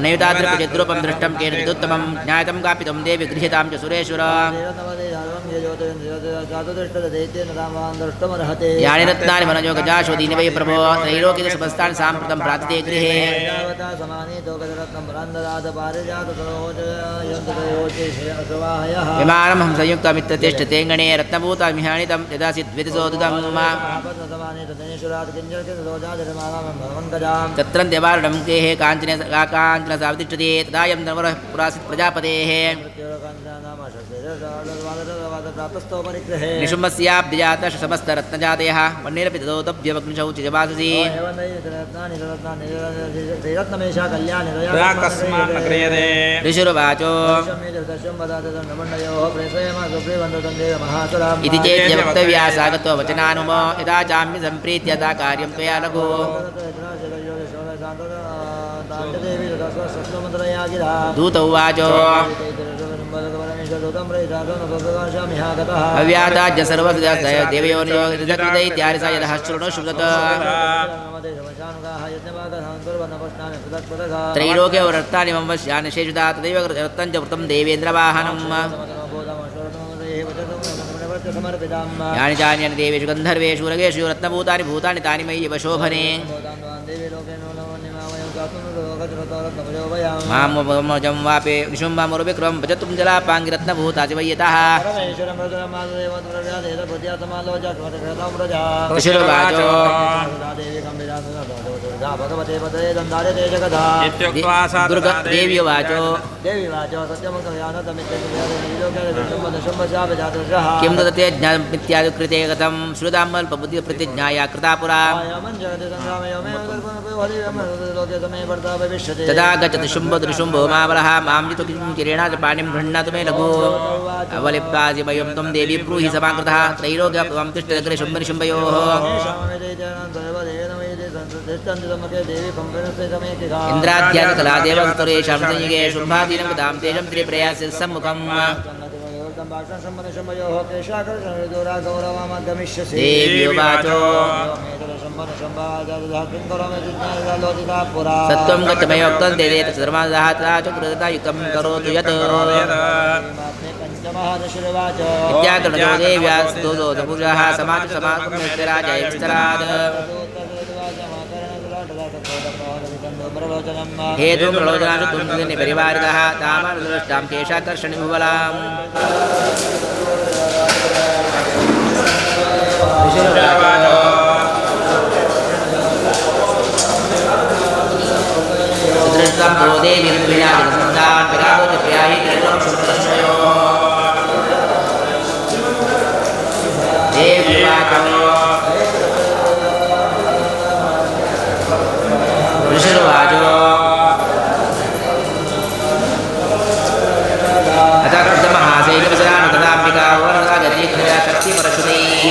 नैतादृपचिद्रूपं दृष्टं केन विदुत्तमं ज्ञातं कापितं देवि गृहीतां च सुरेश्वर यानि रत्नानि मनोजो गजाश्वदीनि वै प्रभो त्रैलोक्यसमस्तानि साम्प्रतं प्राप्ते गृहे विमानं हं संयुक्तमित्रतिष्ठतेऽङ्गणे रत्नभूतमिहानितं यदासि द्वितिसोदितं तत्रन्त्यवारणं गेहे काञ्चन सावतिष्ठते तदायं नवरः पुरासित् प्रजापतेः निशुम्भस्याब्धिजातः समस्तरत्नजातयः वह्निरपि तदोतभ्यवग्निशौ चिजवाससि ऋषिरुवाचो इति चेत् वक्तव्या सागतो वचनानुमो यदा चाम्य सम्प्रीत्य यदा कार्यं त्वया लघु दूत उवाचो अव्याताज्य सर्वस्य देवयोनियोगितैत्यादि स यदः शृणु श्रुतत् त्रैलोक्य रत्नानि मम वश्यानि शेषुता तदैव रत्नं च वृतं देवेन्द्रवाहनम् यानि चान्यानि देवेषु गन्धर्वेषु रगेषु रत्नभूतानि भूतानि तानि मयि वशोभने मामजं वापे निशुम्भमुरुविक्रमं भजतुं जलापाङ्गिरत्नभूतासि वय्यतः ऋषिर्वाचो देव्युवाचो किं तदते ज्ञानमित्यादिकृते गतं श्रुतामल्पबुद्धिप्रतिज्ञाया कृता पुरा तदा गच्छति शुम्भो मावलः मां जितु किं किरेणा च पाणिं गृह्णातु मे लघु अवलिप्तासि वयं त्वं देवी ब्रूहि समाकृतः त्रैलोक्यं तिष्ठदग्रे शुम्भनिशुम्भयोः इन्द्राद्यादिकला देवस्तुरेषां संयुगे शुम्भादीनं गतां तेषं त्रिप्रयासि सम्मुखम् देव्युवाचो सत्वं गच्छमयोक्तं देदे तत्सर्वदाहता च कृतयुक्तं करोतु यत् इत्याकर्णो देव्यास्तु दोषपुरुषः समाजसमाकुम्यस्तराजयस्तरात् हेतुं प्रलोचनान् तुं परिवारितः तामानुदृष्टां केशाकर्षणि भुवलाम् सुदृष्टं तो देवी विनाशसन्तान् पितादो प्रियाहि कृतं शुक्रश्रयोः देव्युवाचो ऋषिर्वाचो अतः कृतमहासेनवसनान् तदाम्बिका वर्णदा गरीकृता शक्तिपरशुदैः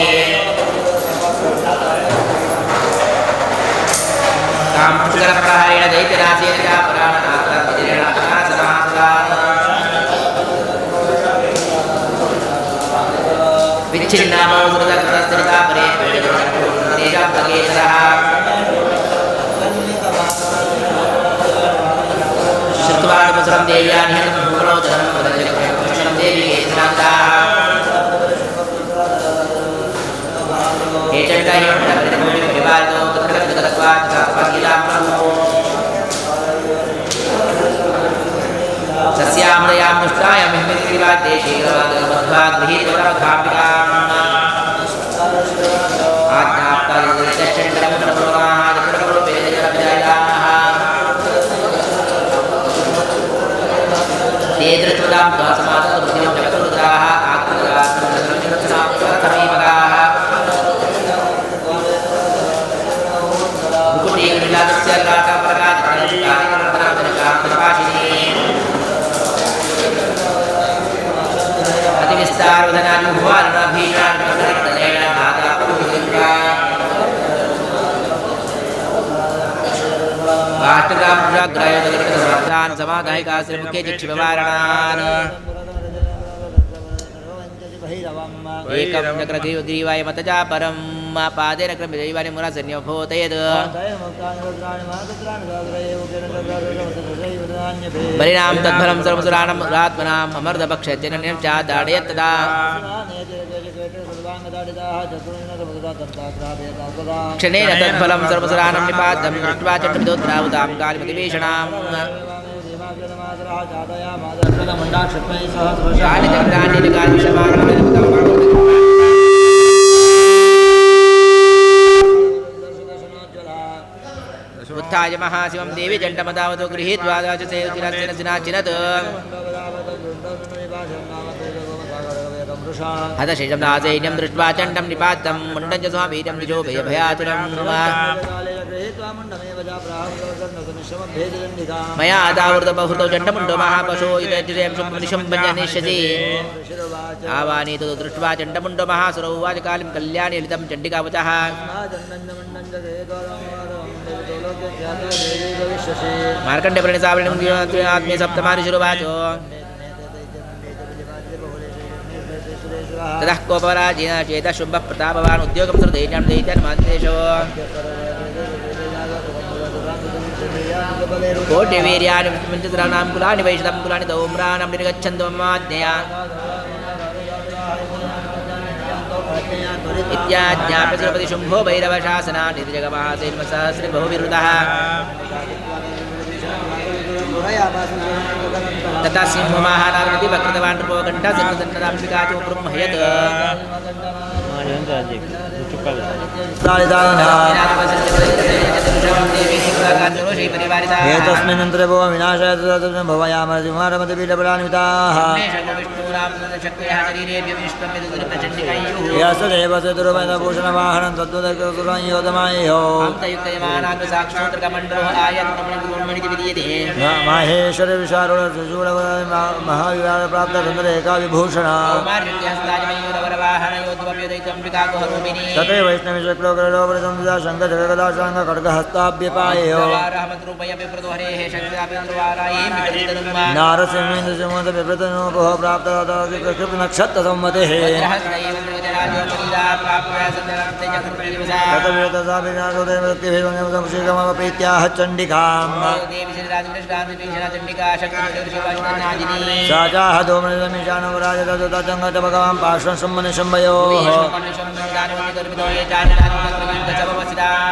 एकं चक्रग्रीवाय मतजा परं पादेन क्रमदैवानि मुरासन्योभूतयत् बलिनां तद्फलं सर्वसुराणाम् आत्मनाम् अमर्दपक्षजनन्यं च दाडयत् तदा क्षणेन तद्फलं सर्वसुराणां निपातं दृष्ट्वा चण्डविदोत्रावतां कालिमतिभीषणाम् उत्थाय महाशिवं देवी चण्डमदावतो गृहीत्वा चिनत् हतशेषं नासैन्यं दृष्ट्वा चण्डं निपातं मुण्डं च स्वामीर्यं निजोभय भयातुरम् मया दावृतबहुतो चण्डमुण्डो महापशो निशम्भन्यनिष्यसि आवानीतो दृष्ट्वा चण्डमुण्डो महासुरौ उवाच कालिं कल्याणी लितं चण्डिकावचः मार्कण्डेयप्रणिसावलिं सप्तमानुशिरुवाचो ततः कोपराजेन चेतः शुम्भः प्रतापवान् उद्योगं सुरदैन्यं दैत्यान् मान्देशो कोटिवीर्याणि पञ्चतराणां कुलानि वैशतं कुलानि दौम्राणां निर्गच्छन्तु ममाज्ञया इत्याज्ञाप्य सुरपति शुम्भो भैरवशासना निर्जगमहासेन्मसहस्रे बहुविरुदः तथा सिंहो महानागमति वक्रतवान् नृपो घण्टा सन्नदन्नदाम्बिकाचो ब्रह्मयत्
एतस्मिन्नन्तरे भव विनाशाय भवयामरतिमारमतिपीठबलान्विताः यस्तदेवसेतुरुपैतभूषणवाहनं तद्वदकसुरं योधमायो माहेश्वर विशारुण सुशूल महाविवाद प्राप्त सुंदर एका विभूषण तथे वैष्णवी शक्लोकलोपरिसंविदा शंकर जगदा शंख खड्गहस्ताभ्यपायो नारसिंहेन्द्रसिंहत विप्रतनोपः प्राप्त नक्षत्र सम्मतेः प्रीत्याह चण्डिकाम् सा चाह धूमनिशानवराजदुता भगवान् पार्श्वं सम्मनि शम्भयोः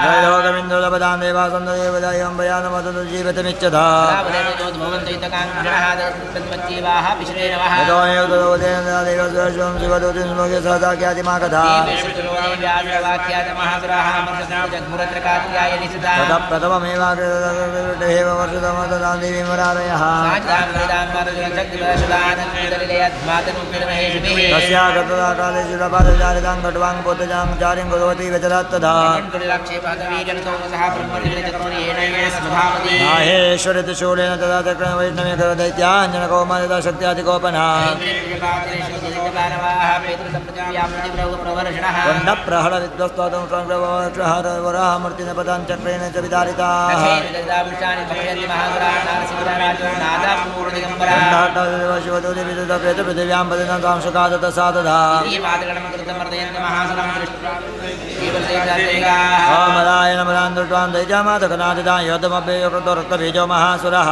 जयलोकमिन्दोलपदां देवासन्ददेवदायं भयानमतुजीवितमिच्छता प्रथममेवाग्रेव वर्षतमतदां देवीं वरारयः तस्या गतदा काले शिलपादचारितां खट्वां पोतजां चारिं कुर्वती व्यचरात्तदा माहेश्वरितशूलेन तदा चक्रेण वैष्णवे करदैत्याञ्जनकौमारिता शक्त्यादिकोपना प्रहर विद्वस्तोदं संग्रहवरामूर्तिन पदां चक्रेण च विदारिता पृथिव्यां पदिनं कांशकादत सादधा मदाय नमदां दृष्ट्वां दैजामातकनादिदां योद्धमभ्ययो कृतो रक्तबीजो महासुरः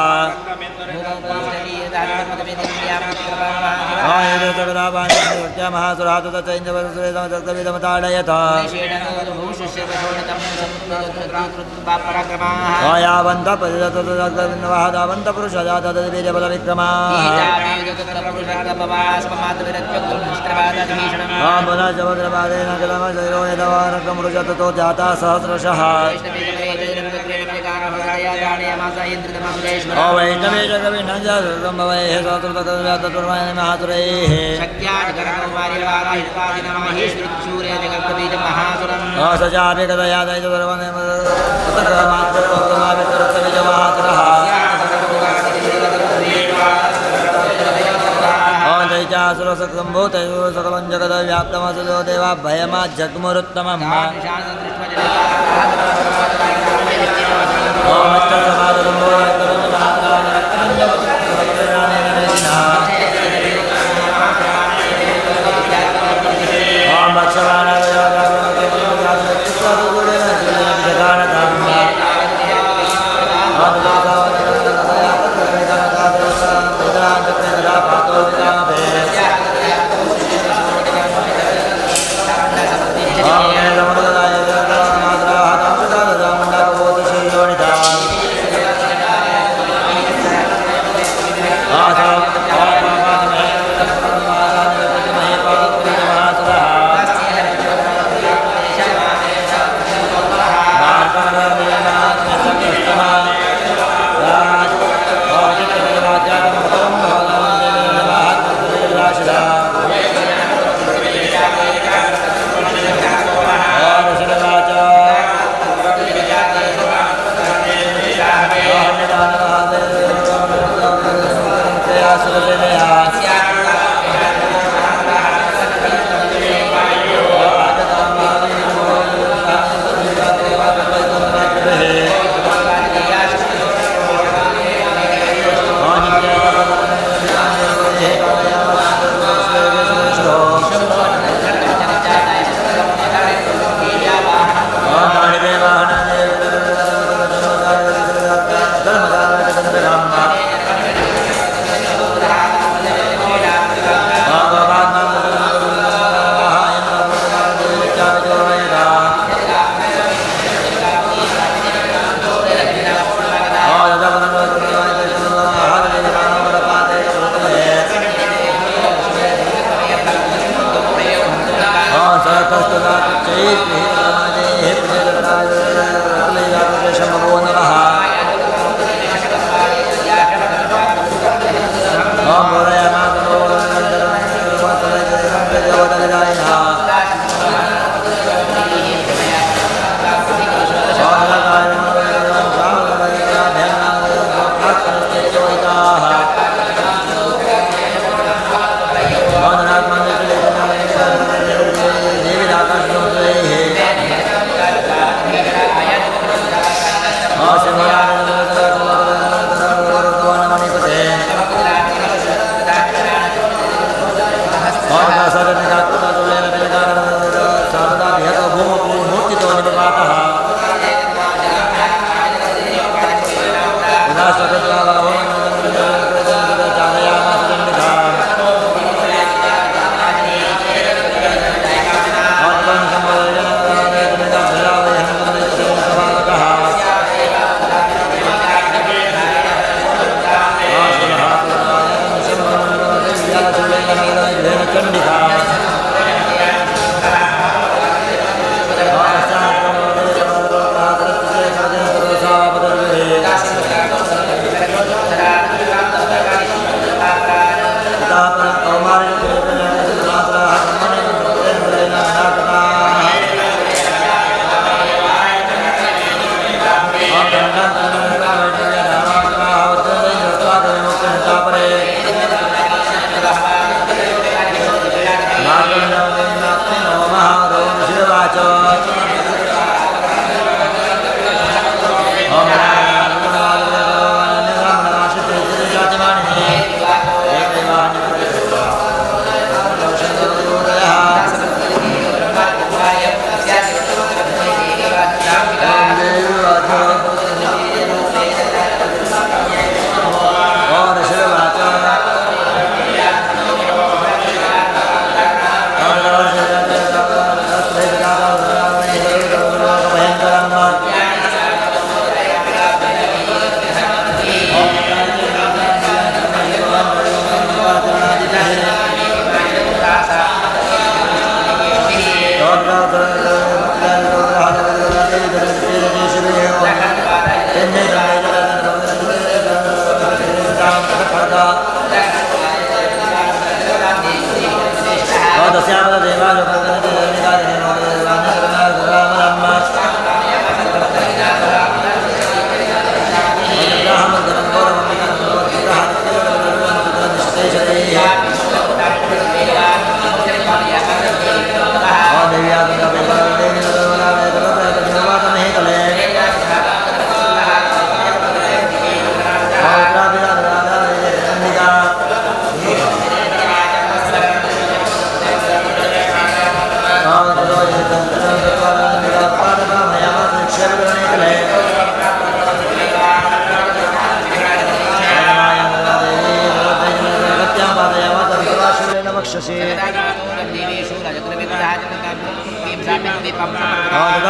महासुरः ततचैन्द्रवरसुरेदमताडयत यावन्त परिरतवहदावन्त पुरुषजातबलविक्रमाः पुनः समुद्रपादेन किलमशैरो यदवारकमृजतो जाता सहस्रशः वैष्णवे जगविनजम्भवैः सहस्रतकव्यातुर्वाय महासुरैः सजापि कथया दैतर्वमात्रमावितरत्तविजमहासुरः दैत्यासुरसम्भूतयो सकलं जगद्व्याप्तमसुरो देवा भयमा जग्मुरुत्तमम्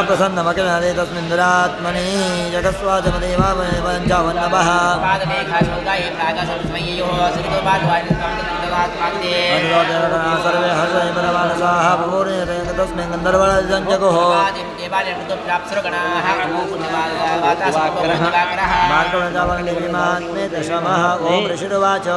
प्रसन्नमखिले तस्मिन् दुरात्मनि जगस्वाजमदेवावन्नभः सर्वे हर्षैमनमानसाः तस्मिन् गन्धर्वजञ्जगुः मार्गवनजावनलिपिमात्मे दशमः ॐ ऋषिरुवाच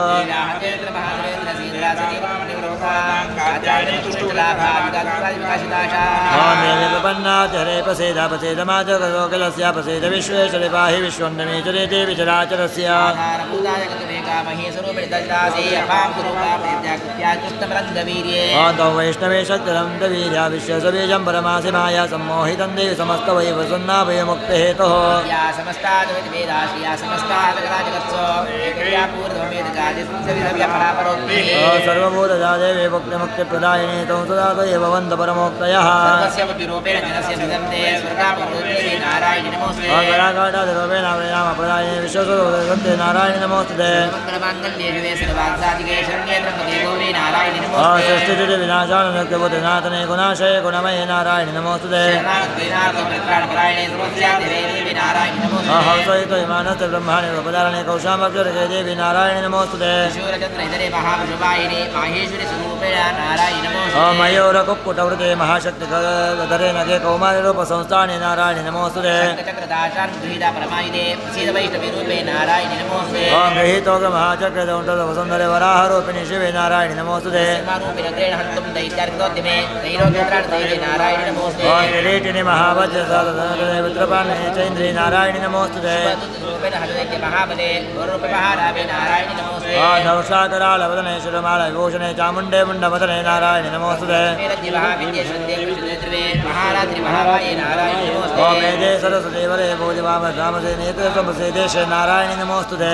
प्रपन्नाचरे प्रसेदमाचकलोकलस्यापसेद विश्वेश्वरे पाहि विश्वन्दमेचरे देवि चराचरस्य वैष्णवे शक्तिरं दवीर्या विश्वसबीजं परमासि माया सम्मोहितं देवि समस्तवैव सुन्नाभयमुक्तिहेतुः सर्वभूतजा देवी मुक्तिमुक्तिप्रदायिनी तं सदा एव वन्द परमोक्तयः प्रदायिनी विश्वसते नारायणि नमोस्तुते षष्ठिति विनाशानुक्तिबुद्धिनाथने गुणाशये गुणमये नारायणि नमोस्तुते हंसहित विमानस्य ब्रह्माणि रूपधारणे कौशामक्षरके देवी नारायणि नमोस्तुते मयूरकुक्कुटवृते महाशक्तिधरे नगे कौमारिरूप संस्थाने नारायणि नमोस्तुते गृहीतोग्र महाचक्रदौंटद वसुन्धरे वराहरूपिणि शिवे नारायणि नमोस्तुते किरीटिनि महावज्रसादने वित्रपाणे चैन्द्री नारायणि नमोस्तुते नवशाकरालवदने शिरमाल विभूषणे चामुण्डे मुण्डमदने नारायणि नमोस्तुते मेधे सरस्वतीवरे भोजवाम रामसे नेत्रे समसे देशे नारायणि नमोस्तुते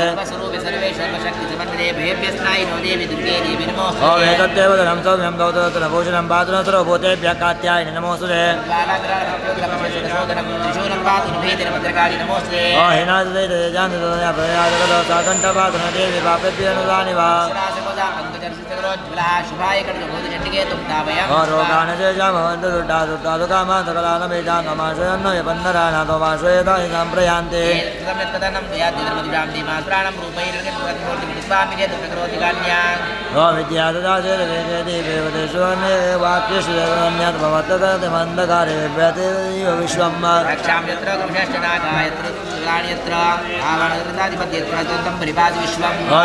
वेदत्यवदनं सौम्यं गौतरभूषणं पातुरसुरभूतेभ्यः कात्यायनि नमोस्तुते हिनादयाप्रयाजगतसाकण्ठपातुन देवी पापेभ्यनुदानि वा रोगानशेषामवन्तदुड्डादुकामान्तकलालमेजान्तमाशयन्नयपन्नरानाथोमाश्रयतां विद्याददाशेदेवेदेशोन्ये वाक्येषुन्यद्भवत्तगतिमन्धकारे व्यतिव विश्वं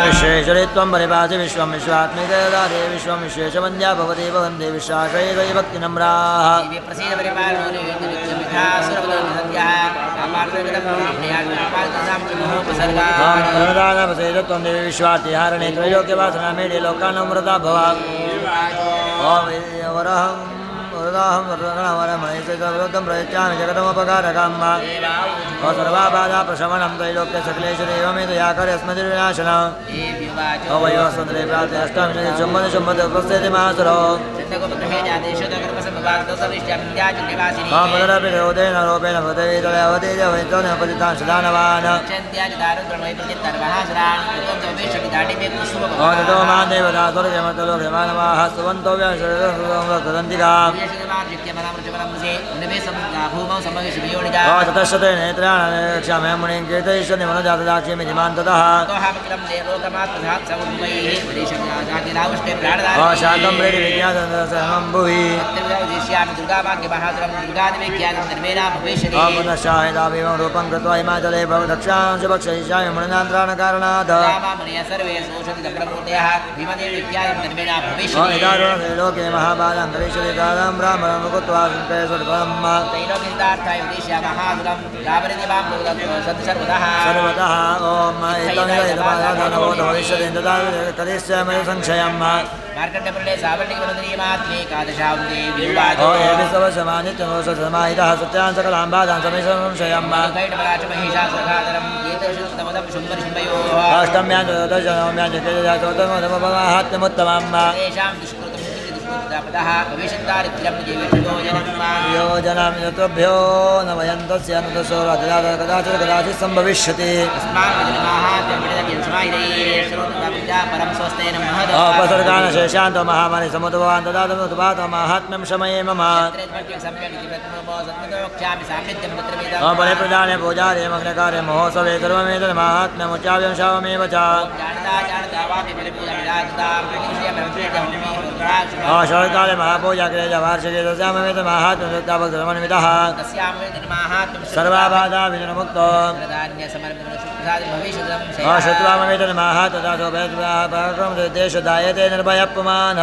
विश्वेश्वरित्वं परिपासि विश्वं विश्वात्मिकदारे विश्वं विश्वेशवन्द्या भवति भवन्ति विश्वासैव भक्तिनम्राः प्रणदानवसेदत्वं देवी विश्वार्तिहारणे त्रैलोक्यवासना मेढे लोकानुमृता भव वरहं वरदाहं वरमणिषविरुद्धं प्रयच्छामि जगतमुपकारकम् सर्वाबाधा प्रशमनं त्रैलोक्यसकलेशदेवमेतया कर्यस्मतिर्विनाशनम् अवयवस्वन्द्रे प्राते अष्टामि शुम्भति उपस्थिति महासुरो पुनरपि रोधेन रूपेण पतितां सदानवान् ततो मां देवता स्वर्गमतलोके मानवाः स्तुवन्तो व्यसरन्तिका ततश्शते नेत्राणक्षामय मुनिं कीर्तयिष्यन्ति मनोजातदाक्ष्यमिति मां ततः शाकम्भ्रेति विज्ञातसहं भुवि पुनश्चाहिताभिमं रूपं कृत्वा हिमाचले भवदक्षांश भक्षयिष्यामि मुनिनान्त्राणकारणात् लोके महाबालं करिष्यति कालं ब्राह्मणं मुकुत्वा सर्वतः ॐ भविष्यति तदा करिष्यामि संशयम् समाहितः सत्यां सकलां बाधां समेषां संशयम् अष्टम्यां दशम्यां चतुर्दशोत्तमोत्तमम् योजनां यतोभ्यो न वयं तस्य कदाचित् कदाचित् सम्भविष्यति
परम स्वस्तेन महद
उपसर्गान शेषान्तो महामानि समुद्भवान् तदातमुद्भातो माहात्म्यं शमये मम बलिप्रदाने पूजादे मग्नकार्ये महोत्सवे सर्वमेतत् माहात्म्यमुच्चाव्यं शावमेव च शरत्काले महापूजा क्रिया वार्षिके तस्यामेतत् माहात्म्यमुक्ताभक्तसमन्वितः सर्वाबाधा विघ्नमुक्तो शत्रुवामेतत् माहात्म्यं तथा पराक्रमदेश दायते निर्भयपुमान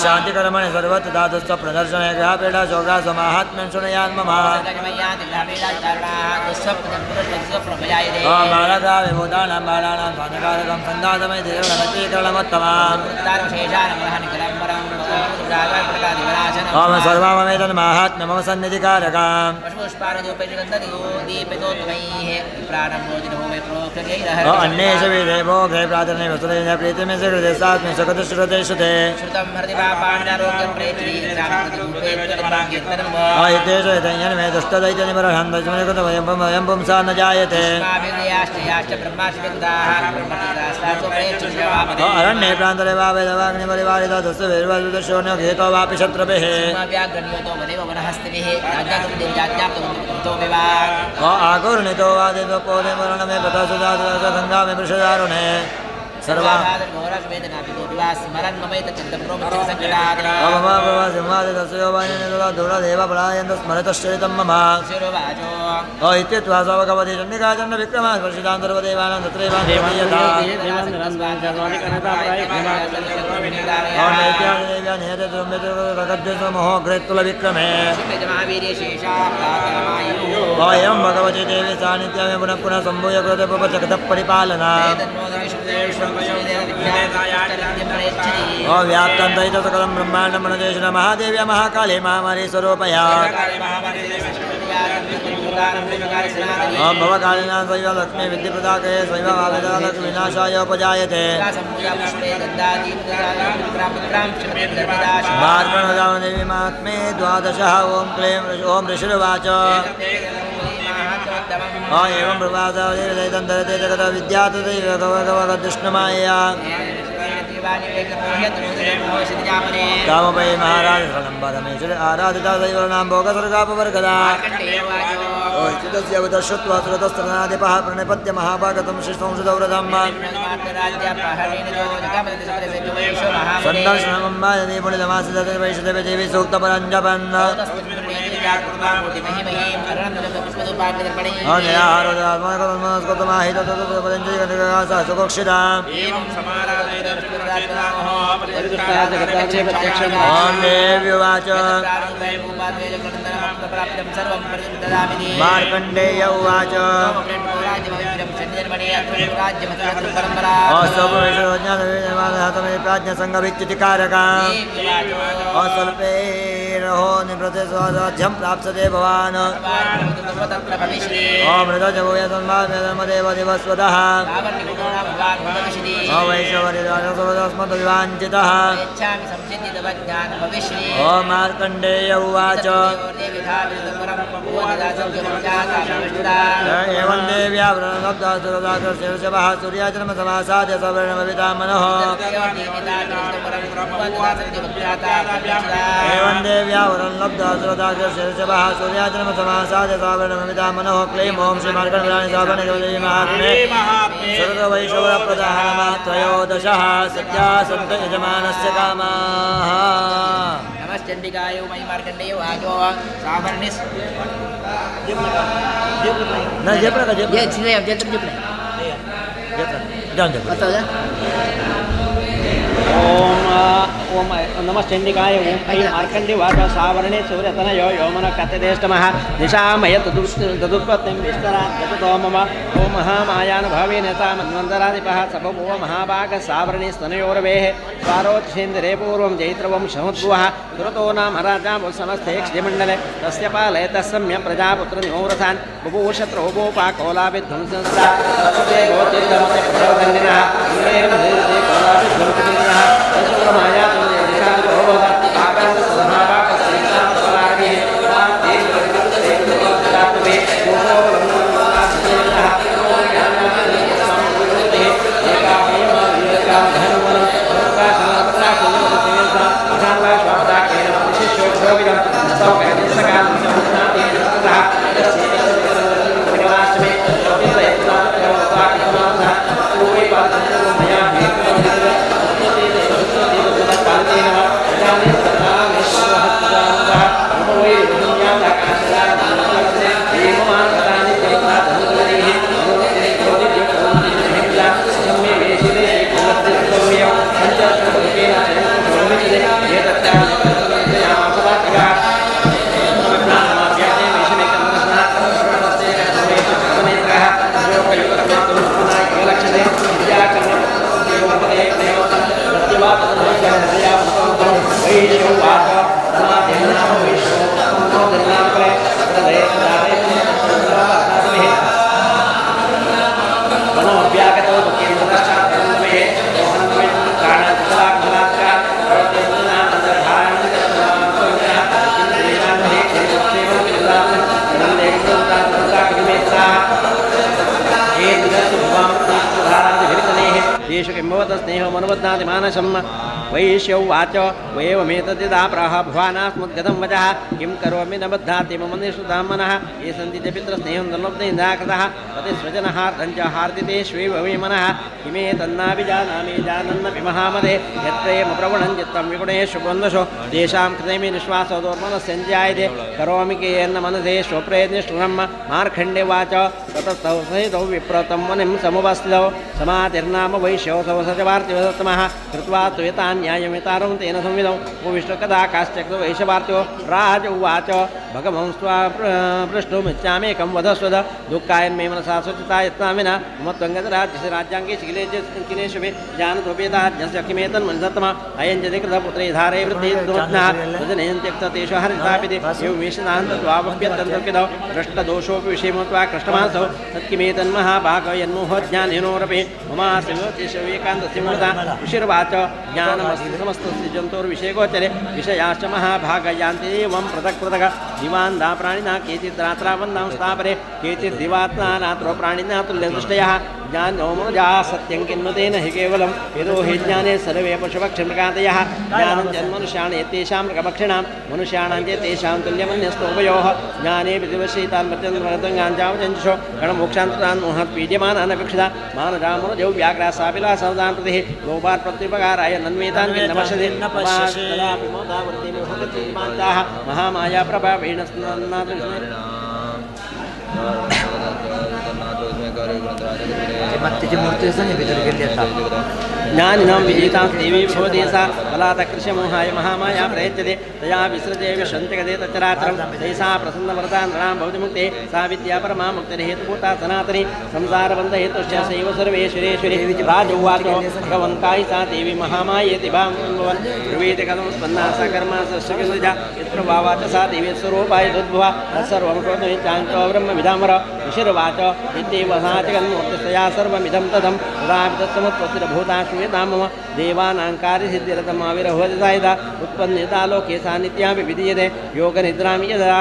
शांतिकर्मणि सर्वत्र धातुस्व प्रदर्शने ग्रहपीडा शोका स्वमाहात्म्यं शृणुयान् मम बालका विभूतानां बालानां स्वानकारकं सन्दातमय देवनमतीकरणमत्तमाम् ओम सर्वमेतन् माहात्म्यं मम सन्निधिकारकम् अन्येष विदेवो घे प्रार्थने वसुदेव प्रीतिमे कृते सात्मे सकतश्रुते श्रुते आयतेष यतयन् मे दुष्टदैत्यनिबरहं दशमनिकृतवयं पुंसा न जायते अरण्ये प्रान्तरे वा वेदवाग्निपरिवारितो दुष्टवीर्वदुष्टशून्यो गीतो वापि शत्रुभिः आकुर्णितो वादितोपोदे मरणमे प्रथासुदासङ्गामे वृषदारुणे सर्वा स्मरतश्चरितं मम इत्यत्वा सवगवति चण्डिका चण्ड विक्रमा स्पर्शितान्तर्वदेवानां तत्रैव विक्रमे एवं भगवती देवी सान्निध्यमे पुनः पुनः सम्भूय कृते जगतः परिपालना व्याप्तं दयित सकलं ब्रह्माण्डं मनदेशुन महादेव्या महाकाली महामारी स्वरूपया भवकालिना शैव लक्ष्मी विद्युप्रदाकये शैव आवेदा लक्ष्मी विनाशाय उपजायते देवी महात्मे द्वादशः ओं क्लीं ओं ऋषिर्वाच एवं प्रभासैतन्तरते जगत विद्या तदैवगवगवगदृष्णमायया कामपै महाराज शरणं आराधिता दैवनां भोगसर्गापवर्गदा श्रुत्वा श्रुतस्तनादिपः प्रणिपत्य महाभागतं श्रीसंसदव्रतम् सन्दर्शनमम्बायति पुणितमासितैषदेव देवी सूक्तपरञ्जपन् मार्कण्डेय उवाच स्वल्पेरहो निवृते स्वराज्यं प्राप्स्यते भवान् मृतजभूयसन्मादेव दिवस्वतः वैश्वरिवाञ्चितः मार्कण्डेय उवाच एवं देव्या व्रणलब्धः सूर्याचरणसमासाद्य सवर्णमवितामनः एवं देव्या व्रणलब्धः सूर्याचरणसमासाद्य सवर्णमवितामनः क्लीं ओं श्रीमार्कण्डेयानि सावर्णदेवी महात्मे सर्ववैश्वरप्रधानमात्रयोदशः सत्या सन्त यजमानस्य कामाः
नमश्चण्डिकाय मयि मार्कण्डेय वाचो सावर्णिस्
न जयपुर का जयपुर
ओम नमश्चण्डिकाय ओम ऐ मार्कण्डे वाचा सावर्णे सूर्यतनयो योमन कत्यदेष्टमः दिशामय तदुत्पत्तिं विस्तरात् गततो मम ओम महामायानुभावेन तामन्वन्तराधिपः सभवो महाभाग सावर्णे स्तनयोर्वेः स्वारोच्छेन्द्रे पूर्वं जैत्रवं समुद्भुवः दुरतो नाम राजा समस्ते क्षिमण्डले तस्य पालयतः सम्य प्रजापुत्रनिहोव्रतान् बुभूषत्रोपोपाकोलाभिध्वंसंस्था तस्ते गोतिर्धमते प्रवर्धन्निनः तेषु किं भवतः स्नेहमनुबध्नाति मानसं वैश्य उवाच वयमेतद्यदा प्राह भवानास्मद्गतं वचः किं करोमि न बध्नाति मम निष्ठुतां मनः ये सन्ति च पितृस्नेहं दल्लब्धेन्द्राकृतः पतिस्वजनहार्दं च हार्दितेष्वेव मे मनः किमेतन्नाभिजानामि जानन्नपि महामदे यत्प्रेमप्रवणं चित्तं विगुणेषु बन्धुषु तेषां कृते मे निःश्वासो दुर्मनस्यञ्जायते करोमि केयन्न मनसे स्वप्रयत्निष्ठुरं मार्खण्डे वाच ततस्तौ सहितौ विप्रतं मुनिं समुपस्थितौ समातिर्नाम वैश्यौ सवसजवार्तिवदत्तमः कृत्वा त्वेतान्यायमितारं तेन संविदौ उपविष्टकदा काश्चक्र वैश्यवार्त्यो राज उवाच भगवं स्वा पृष्टुमिच्छामेकं वधस्वद दुःखायन्मे मनसा स्वचिता यत्ना विना मम त्वङ्गतराज्यस्य राज्याङ्गे किलेषु मे जानतोपेताज्ञस्य किमेतन्मनिसत्तम अयं जति कृतपुत्रे धारे वृद्धे दुमत्नः तदनेन त्यक्त तेषु हरितापिते एवमेषदान्तत्वावप्यन्तर्कितौ भ्रष्टदोषोऽपि विषयमत्वा कृष्णमासौ तत्किमेतन्महाभागयन्मोहज्ञानेनोरपि ममासिवेकान्तस्य मूलता ऋषिर्वाच ज्ञानमस्ति समस्तस्य जन्तोर्विषयगोचरे विषयाश्च महाभागयान्ति एवं पृथक् पृथक् दिवान्दा प्राणिना केचिद्रात्रावन्दां स्थापरे केचिद्दिवात्ना रात्रो प्राणिना तुल्यदृष्टयः ज्ञानो मनुजा सत्यं किन्नुतेन हि केवलं यतो हि ज्ञाने सर्वे पशुपक्षिमृगादयः ज्ञानं जन्मनुष्याणि तेषां मृगपक्षिणां मनुष्याणां च तेषां तुल्यमन्यस्तोभयोः ज्ञाने विधिवशीतान् प्रत्यङ्गाञ्जावचञ्जुषो गणमोक्षान्तरान् मोहत्पीड्यमानान् अपेक्षिता मानजा मनुजौ व्याघ्रा सापिलासवदान् प्रतिः लोभात् प्रत्युपकाराय नन्मेतान् नमस्यते महामाया प्रभावेण ज्ञानिनां विजितां देवी भवति सा बलात्कृष्यमोहाय महामाया प्रयच्छते तया विसृजे विश्वन्त्यगते तच्चराचरं तैसा प्रसन्नवरदा नृणां भवति मुक्ते सा विद्या परमा मुक्तिर्हेतुभूता सनातनी संसारबन्धहेतुश्च सैव सर्वेश्वरेश्वरी राजोवाच भगवन्तायि सा देवी महामायेति भावन् ब्रवीति कथं स्पन्ना सा कर्मा सृजा यत्प्रभावाच सा देवी स्वरूपाय दुद्भुवा तत्सर्वं कृतं चाञ्चो ब्रह्मविधामर ऋषिर्वाच नित्येवसा जगन्मूर्तिस्तया सर्वमिदं तदं तदापि तत्समुत्पत्तिर्भूता श्रूयतां मम देवानां कार्यसिद्धिरतमाविरभवतिसायदा उत्पन्नेता लोके सा नित्यापि विधीयते योगनिद्रामि यदा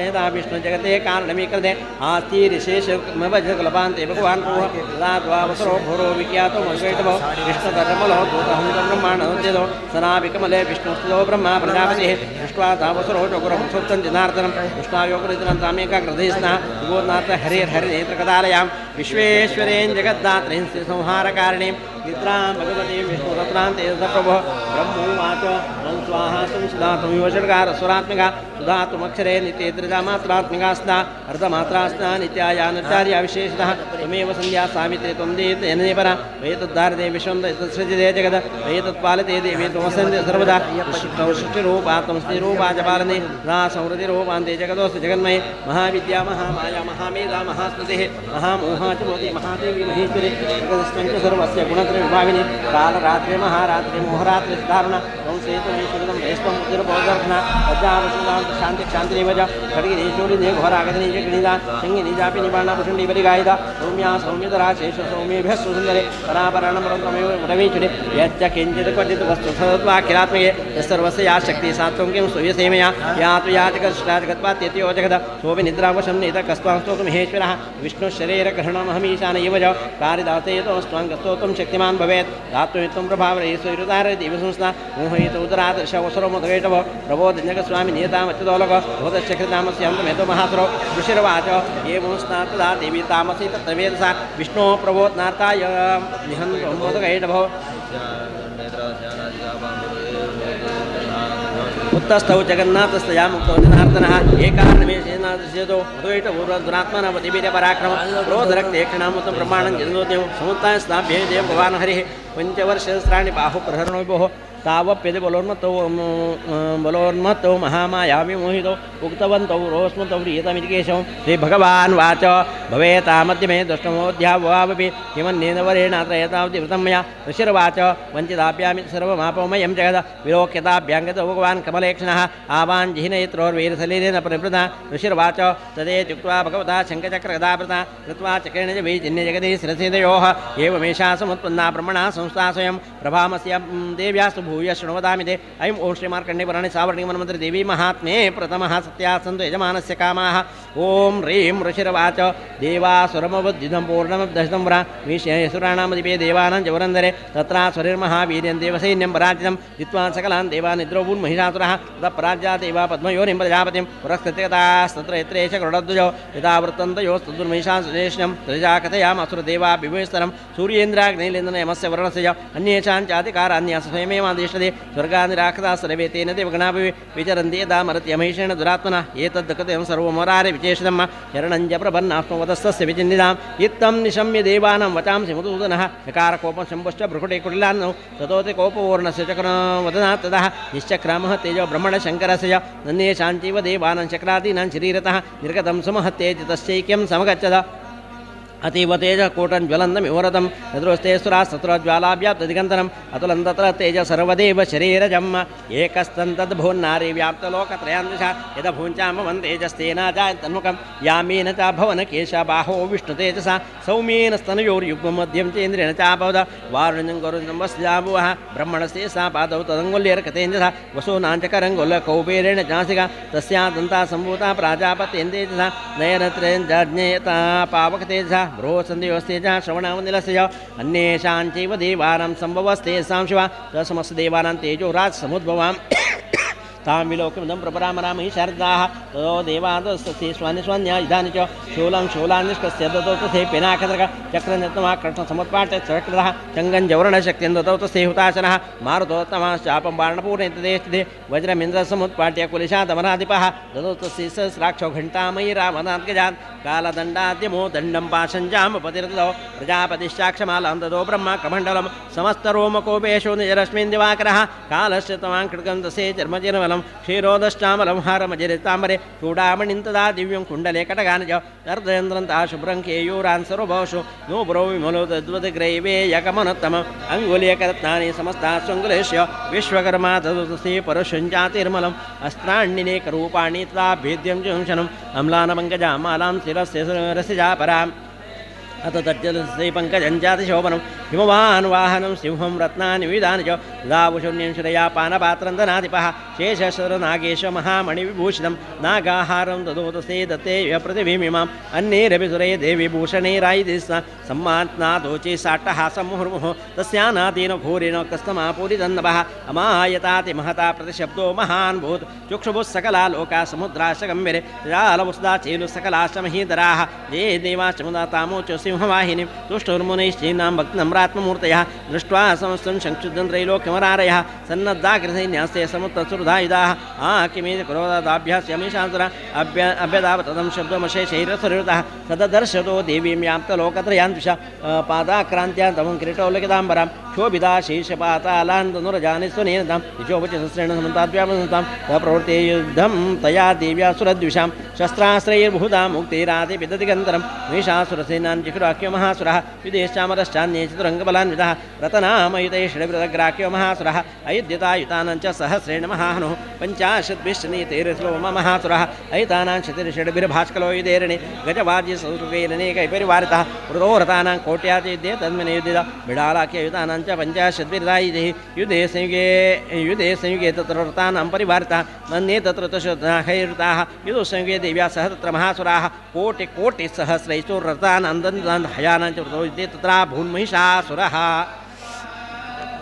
यदा विष्णुजगते कारणमीकृते आस्ति ऋषेशमभजकल्पान्ते भगवान् पूह तदा द्वावसरो भोरो विख्यातो मश्वैटभो विष्णुतरमलो दूतहंसं ब्रह्माण्डो सनाभिकमले विष्णुस्थितो ब्रह्मा प्रजापतिः दृष्ट्वा तावसरो चोकुरं सुप्तं जनार्दनं दृष्टायोगनिद्रां तामेकाग्रधेस्नः विगोनाथ हरिर्हरिनेत्रकदालयां विश्वेश्वरेण जगद्दात्रीं संहारकारिणीं निद्रां भगवती विष्णुरत्नान्ते प्रभो ब्रह्मोवाच ॐ स्वाहा संसदातुमिव षड्कारस्वरात्मिका सुधातुमक्षरे नित्ये त्रिजामात्रात्मिकास्ता अर्धमात्रास्ता नित्याया नचार्या विशेषतः त्वमेव संध्या सावित्री त्वं देतेन परा एतद्धारते विश्वं तत्सृजते जगद एतत्पालते देवी त्वमसन्ते सर्वदा सृष्टिरूपा त्वं स्त्रीरूपा च पालने सा संहृतिरूपान्ते जगदोऽस्ति जगन्मये महाविद्या महामाया महामेधा महास्तुतिः महामोहा च भवति महादेवी महेश्वरी जगदस्मिन् सर्वस्य गुणत्रयविभागिनी कालरात्रि महारात्रि मोहरात्रि धारणा त्वं सेतुमेश्वरितं वेष्पं उदरबोधर्घना प्रजावसुदां शान्ति शान्तिरेव च खड्गिनीशूलिने घोरागतिनी च गणिता शङ्गिनी चापि निबाणा पुषुण्डी परिगायिता सौम्या सौम्यतरा शेष सौम्येभ्यः सुन्दरे परापरणं रमेव रमेश्वरे यच्च किञ्चित् क्वचित् वस्तु सदत्वाखिलात्मके यस्सर्वस्य या शक्तिः सा त्वं किं सूयसेमया या त्वया जगत्ष्टा जगत्पात्यत्यो जगद सोऽपि निद्रावशं नीतः कस्त्वां स्तोतुं महेश्वरः विष्णुशरीरग्रहणमहमीशान इव च कारिदाते तोस्त्वां स्तोतुं शक्तिमान् भवेत् धात्वमित्वं प्रभावरयिस्वरुतारे देवसंस्था मोहयित उदरादर्शवसरो मधुवेटव प्रबोधजगस्वामी नियतामच्युतोलक भूतश्चक्रतामस्यान्तमेतो महासुरो ऋषिर्वाच एवं स्नातदा देवी तामसी तत्तवेदसा विष्णो प्रबोधनार्थाय निहन्तं मोदकैटभो उत्तस्थौ जगन्नाथस्तया मुक्तो जनार्दनः एकान्नमेशेनादृश्यतो मधुवैटपूर्वदुरात्मनवतिवीर्यपराक्रम क्रोधरक्तेक्षणामुतं प्रमाणं जगदोद्यं समुत्थाय स्नाभ्ये देव भगवान् हरिः पञ्चवर्षसहस्राणि बाहुप्रहरणोभिभोः तावप्यति बलोन्मत्तौ महामायाविमोहितौ उक्तवन्तौ रोस्मतौ प्रियतमिति केशवं श्रीभगवान् वाच भवेतामद्य मे दुष्टमोऽध्यावावपि किमन्येन वरेणात्र एतावति वृतं मया ऋषिर्वाच वञ्चिताभ्यामि सर्वमापमयं जगद विलोक्यताभ्याङ्गतो भगवान् कमलेक्षणः आवान् जिहिनयत्रोर्वीरसलीलेन परिवृता ऋषिर्वाच तदेत्युक्त्वा भगवता शङ्खचक्रगदावृता कृत्वा चक्रेण च वैजिन्यजगति शिरसेदयोः एवमेषा समुत्पन्ना ब्रह्मणा संस्था स्वयं प्रभामस्य देव्यास्तु भूय शृण्वदामिते ऐं ओं श्रीमार्कण्डे पुराणे सावर्णि वनमन्त्रे देवी महात्म्ये प्रथमः सत्या सन्तु यजमानस्य कामाः ॐ ह्रीं ऋषिर्वाच देवासुरमवद्युधं पूर्णमब्दशतं व्रा विषयसुराणामधिपे देवानां जवरन्दरे तत्रासुरिर्महावीर्यं देवसैन्यं पराजितं जित्वा सकलान् देवान् निद्रोभून् महिषासुरः ततः पराज्या देवा पद्मयोनिं प्रजापतिं पुरस्कृत्यगतास्तत्र यत्रे च गरुडध्वजो यथा वृत्तन्तयोस्तुर्महिषासुरेष्यं त्रिजा कथयामसुरदेवा विभुस्तरं सूर्येन्द्राग्निलेन्दनयमस्य वर्णस्य अन्येषाञ्चाधिकारान्यास स्वयमेवादिष्टते स्वर्गानिराकृता सर्वे तेन देवगणापि विचरन्ति यदा मरत्यमहिषेण दुरात्मना एतद्दकतेन सर्वमरारे विचेषितं शरणञ्च प्रपन्नास्मवतस्तस्य विचिन्तिताम् इत्थं निशम्य देवानां वचांसि मधुसूदनः यकारकोपं शम्भुश्च भ्रुकुटे कुटिलान्नौ ततोति कोपवर्णस्य चक्रवदनात् ततः निश्चक्रामः तेजो ब्रह्मणशङ्करस्य नन्येषाञ्चैव देवानां चक्रादीनां शरीरतः निर्गतं सुमहत्तेज तस्यैक्यं समगच्छत अतीव तेज कोटं ज्वलन्तमिवरतं यद्रोस्ते सुरास्तत्र ज्वालाव्याप्तदिगन्तरम् अतुलं तत्र तेज सर्वदेव शरीरजम् एकस्तन्तद्भुन्नारी व्याप्तलोकत्रयान्दृशा यदभुञ्चामवन् तेजस्तेन जायतन्मुखं यामेन च भवन केशबाहो विष्णुतेजसा सौम्येन स्तनयोर्युग्ममध्यं चेन्द्रेण चापवद वारुण्यं गरुणं वस्याभुवः ब्रह्मणस्ते सा पादौ तदङ्गुल्यर्कतेजसा वसूनाञ्चकरङ्गुलकौबेरेण चासिका तस्या दन्ता सम्भूता प्राजापत्येन्तेजसा नयनत्रयञ्जज्ञेयता पावकतेजसा बृहत्सन्धिवस्तेजः श्रवणावनिलस्य अन्येषाञ्चैव देवानां सम्भवस्तेषां शिवा तस्मस् देवानां तेजो राजसमुद्भवाम् तां विलोकमिदं प्रपरामरामहि शारदाः ततो देवादस्ते स्वान्यस्वान्या इदानीं च शूलान्निष्कस्य दतौ तथे पिनाकदृग चक्रनिर्तमा कृष्णसमुत्पाट्य चक्रतः चङ्गञ्जवर्णशक्तिं दतौ तस्थे हुताशनः मारुतोत्तमाश्चापं बाणपूर्णे तदे स्थिते वज्रमिन्द्रसमुत्पाट्य कुलिशादमराधिपः दतौ तस्य सहस्राक्षो घण्टामयी रामनाद्गजान् कालदण्डाद्यमो दण्डं पाशञ्जामपतिर्दौ प्रजापतिश्चाक्षमालां ददो ब्रह्मकमण्डलं समस्तरोमकोपेशो निजरश्मिन् दिवाकरः कालस्य तमां खड्गं तस्य चर्मजिर्मलं क्षीरोदश्चामलं हारमजरिताम्बरे चूडामणिं तदा दिव्यं कुण्डले कटगान् च अर्धयन्त्रं ता शुभ्रं केयूरान् सर्वभौषु नो पुरो विमलो तद्वद्ग्रैवे यकमनोत्तमम् अङ्गुलीयकरत्नानि समस्तास्वङ्गुलेश्य विश्वकर्मा तदुतस्ते परशुञ्जातिर्मलम् अस्त्राण्यनेकरूपाणि तदा भेद्यं जंशनम् अम्लानपङ्कजामालां शिरस्य रसिजापराम् अथ तज्जलसे पङ्कजञ्जातिशोभनं हिमवान् वाहनं सिंहं रत्नानि विविधानि च दावुशून्यं श्रया पानपात्रं दनाधिपः शेषशरनागेश महामणिविभूषितं नागाहारं ददोतसे दत्ते पृथिवीमिमाम् अन्यैरपि सुरे देवी भूषणैरायिदिस्ना सम्मात्नादोचे साट्टहासं मुहुर्मुहुः तस्यानातेन घोरेण कस्तमापूरितन्नभः अमायताति महता प्रतिशब्दो महान् भूत् चक्षुभुः सकला लोका समुद्राश्च गम्भीरे जालवुस्दा चेलु सकलाश्चमहीधराः ये देवाश्चमुदातामोच सिंहवाहिनीं तुष्टुर्मुनैश्चीनां भक्तनम्रात्ममूर्तयः दृष्ट्वा समस्तं संक्षुद्धं त्रैलोक्यमरारयः सन्नद्धाकृतैन्यास्ते समुत्तत्सुरधायुधाः किमेति क्रोधादाभ्यास्यमीशान्तरा अभ्यदावततं शब्दमशेषैरसुरयुतः सददर्शतो देवीं व्याप्तलोकत्रयान्द्विषा पादाक्रान्त्या तमं किरीटोल्लिखिताम्बरां शोभिता शीर्षपातालान्दनुरजानि सुनेनतां निचोपचसस्रेण समन्ताद्व्यापसंतां प्रवृत्ते युद्धं तया देव्या सुरद्विषां शस्त्रास्त्रैर्बहुधा मुक्तिराति पिदतिगन्तरं महिषासुरसेनान् जिह्वाख्यो महासुरः युधेश्चामरश्चान्ये चतुरङ्गबलान्वितः रतनामयुतैः षड्विरग्राख्यो महासुरः अयुध्यतायुतानां च सहस्रेण महाहनुः पञ्चाशद्भिश्चनीतैर्श्लोम महासुरः अयुतानां शतिर्षड्भिर्भास्कलो युधेरणे गजवाज्यसौसुकैरनेकैपरिवारितः वृतोरथानां कोट्यातियुद्धे तन्मने युद्धित बिडालाख्ययुतानां च पञ्चाशद्भिर्दायुधैः युधे संयुगे तत्र रथानां परिवारितः मन्ये तत्र तशोधनाहैरुताः युधसंयुगे देव्या सह तत्र महासुराः कोटिसहस्रैश्चोरथान् हयानां च वृतो युद्धे तत्र भून्महिषासुरः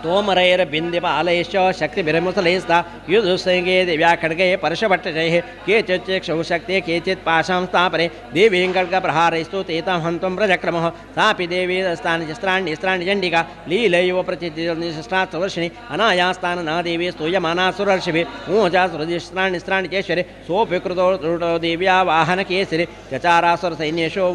तोमरैर्बिन्दिपालैश्च शक्तिभिर्मुसलैस्ता युधुसंगे दिव्या खड्गे परशभट्टजैः केचिच्चक्षौ शक्ते केचित् पाशां स्थापने देवीं खड्गप्रहारैस्तु तेतां हन्त्वं प्रचक्रमः सापि देवी अस्तानि शस्त्राणि चण्डिका लीलैव प्रचितिष्ठात्सवर्षिणि अनायास्तान् देवी स्तूयमाना सुरर्षिभिः ऊचासुरजिस्त्राणि चेश्वरे सोऽपि कृतो त्रुटो देव्या वाहनकेसरि चचारासुरसैन्येषु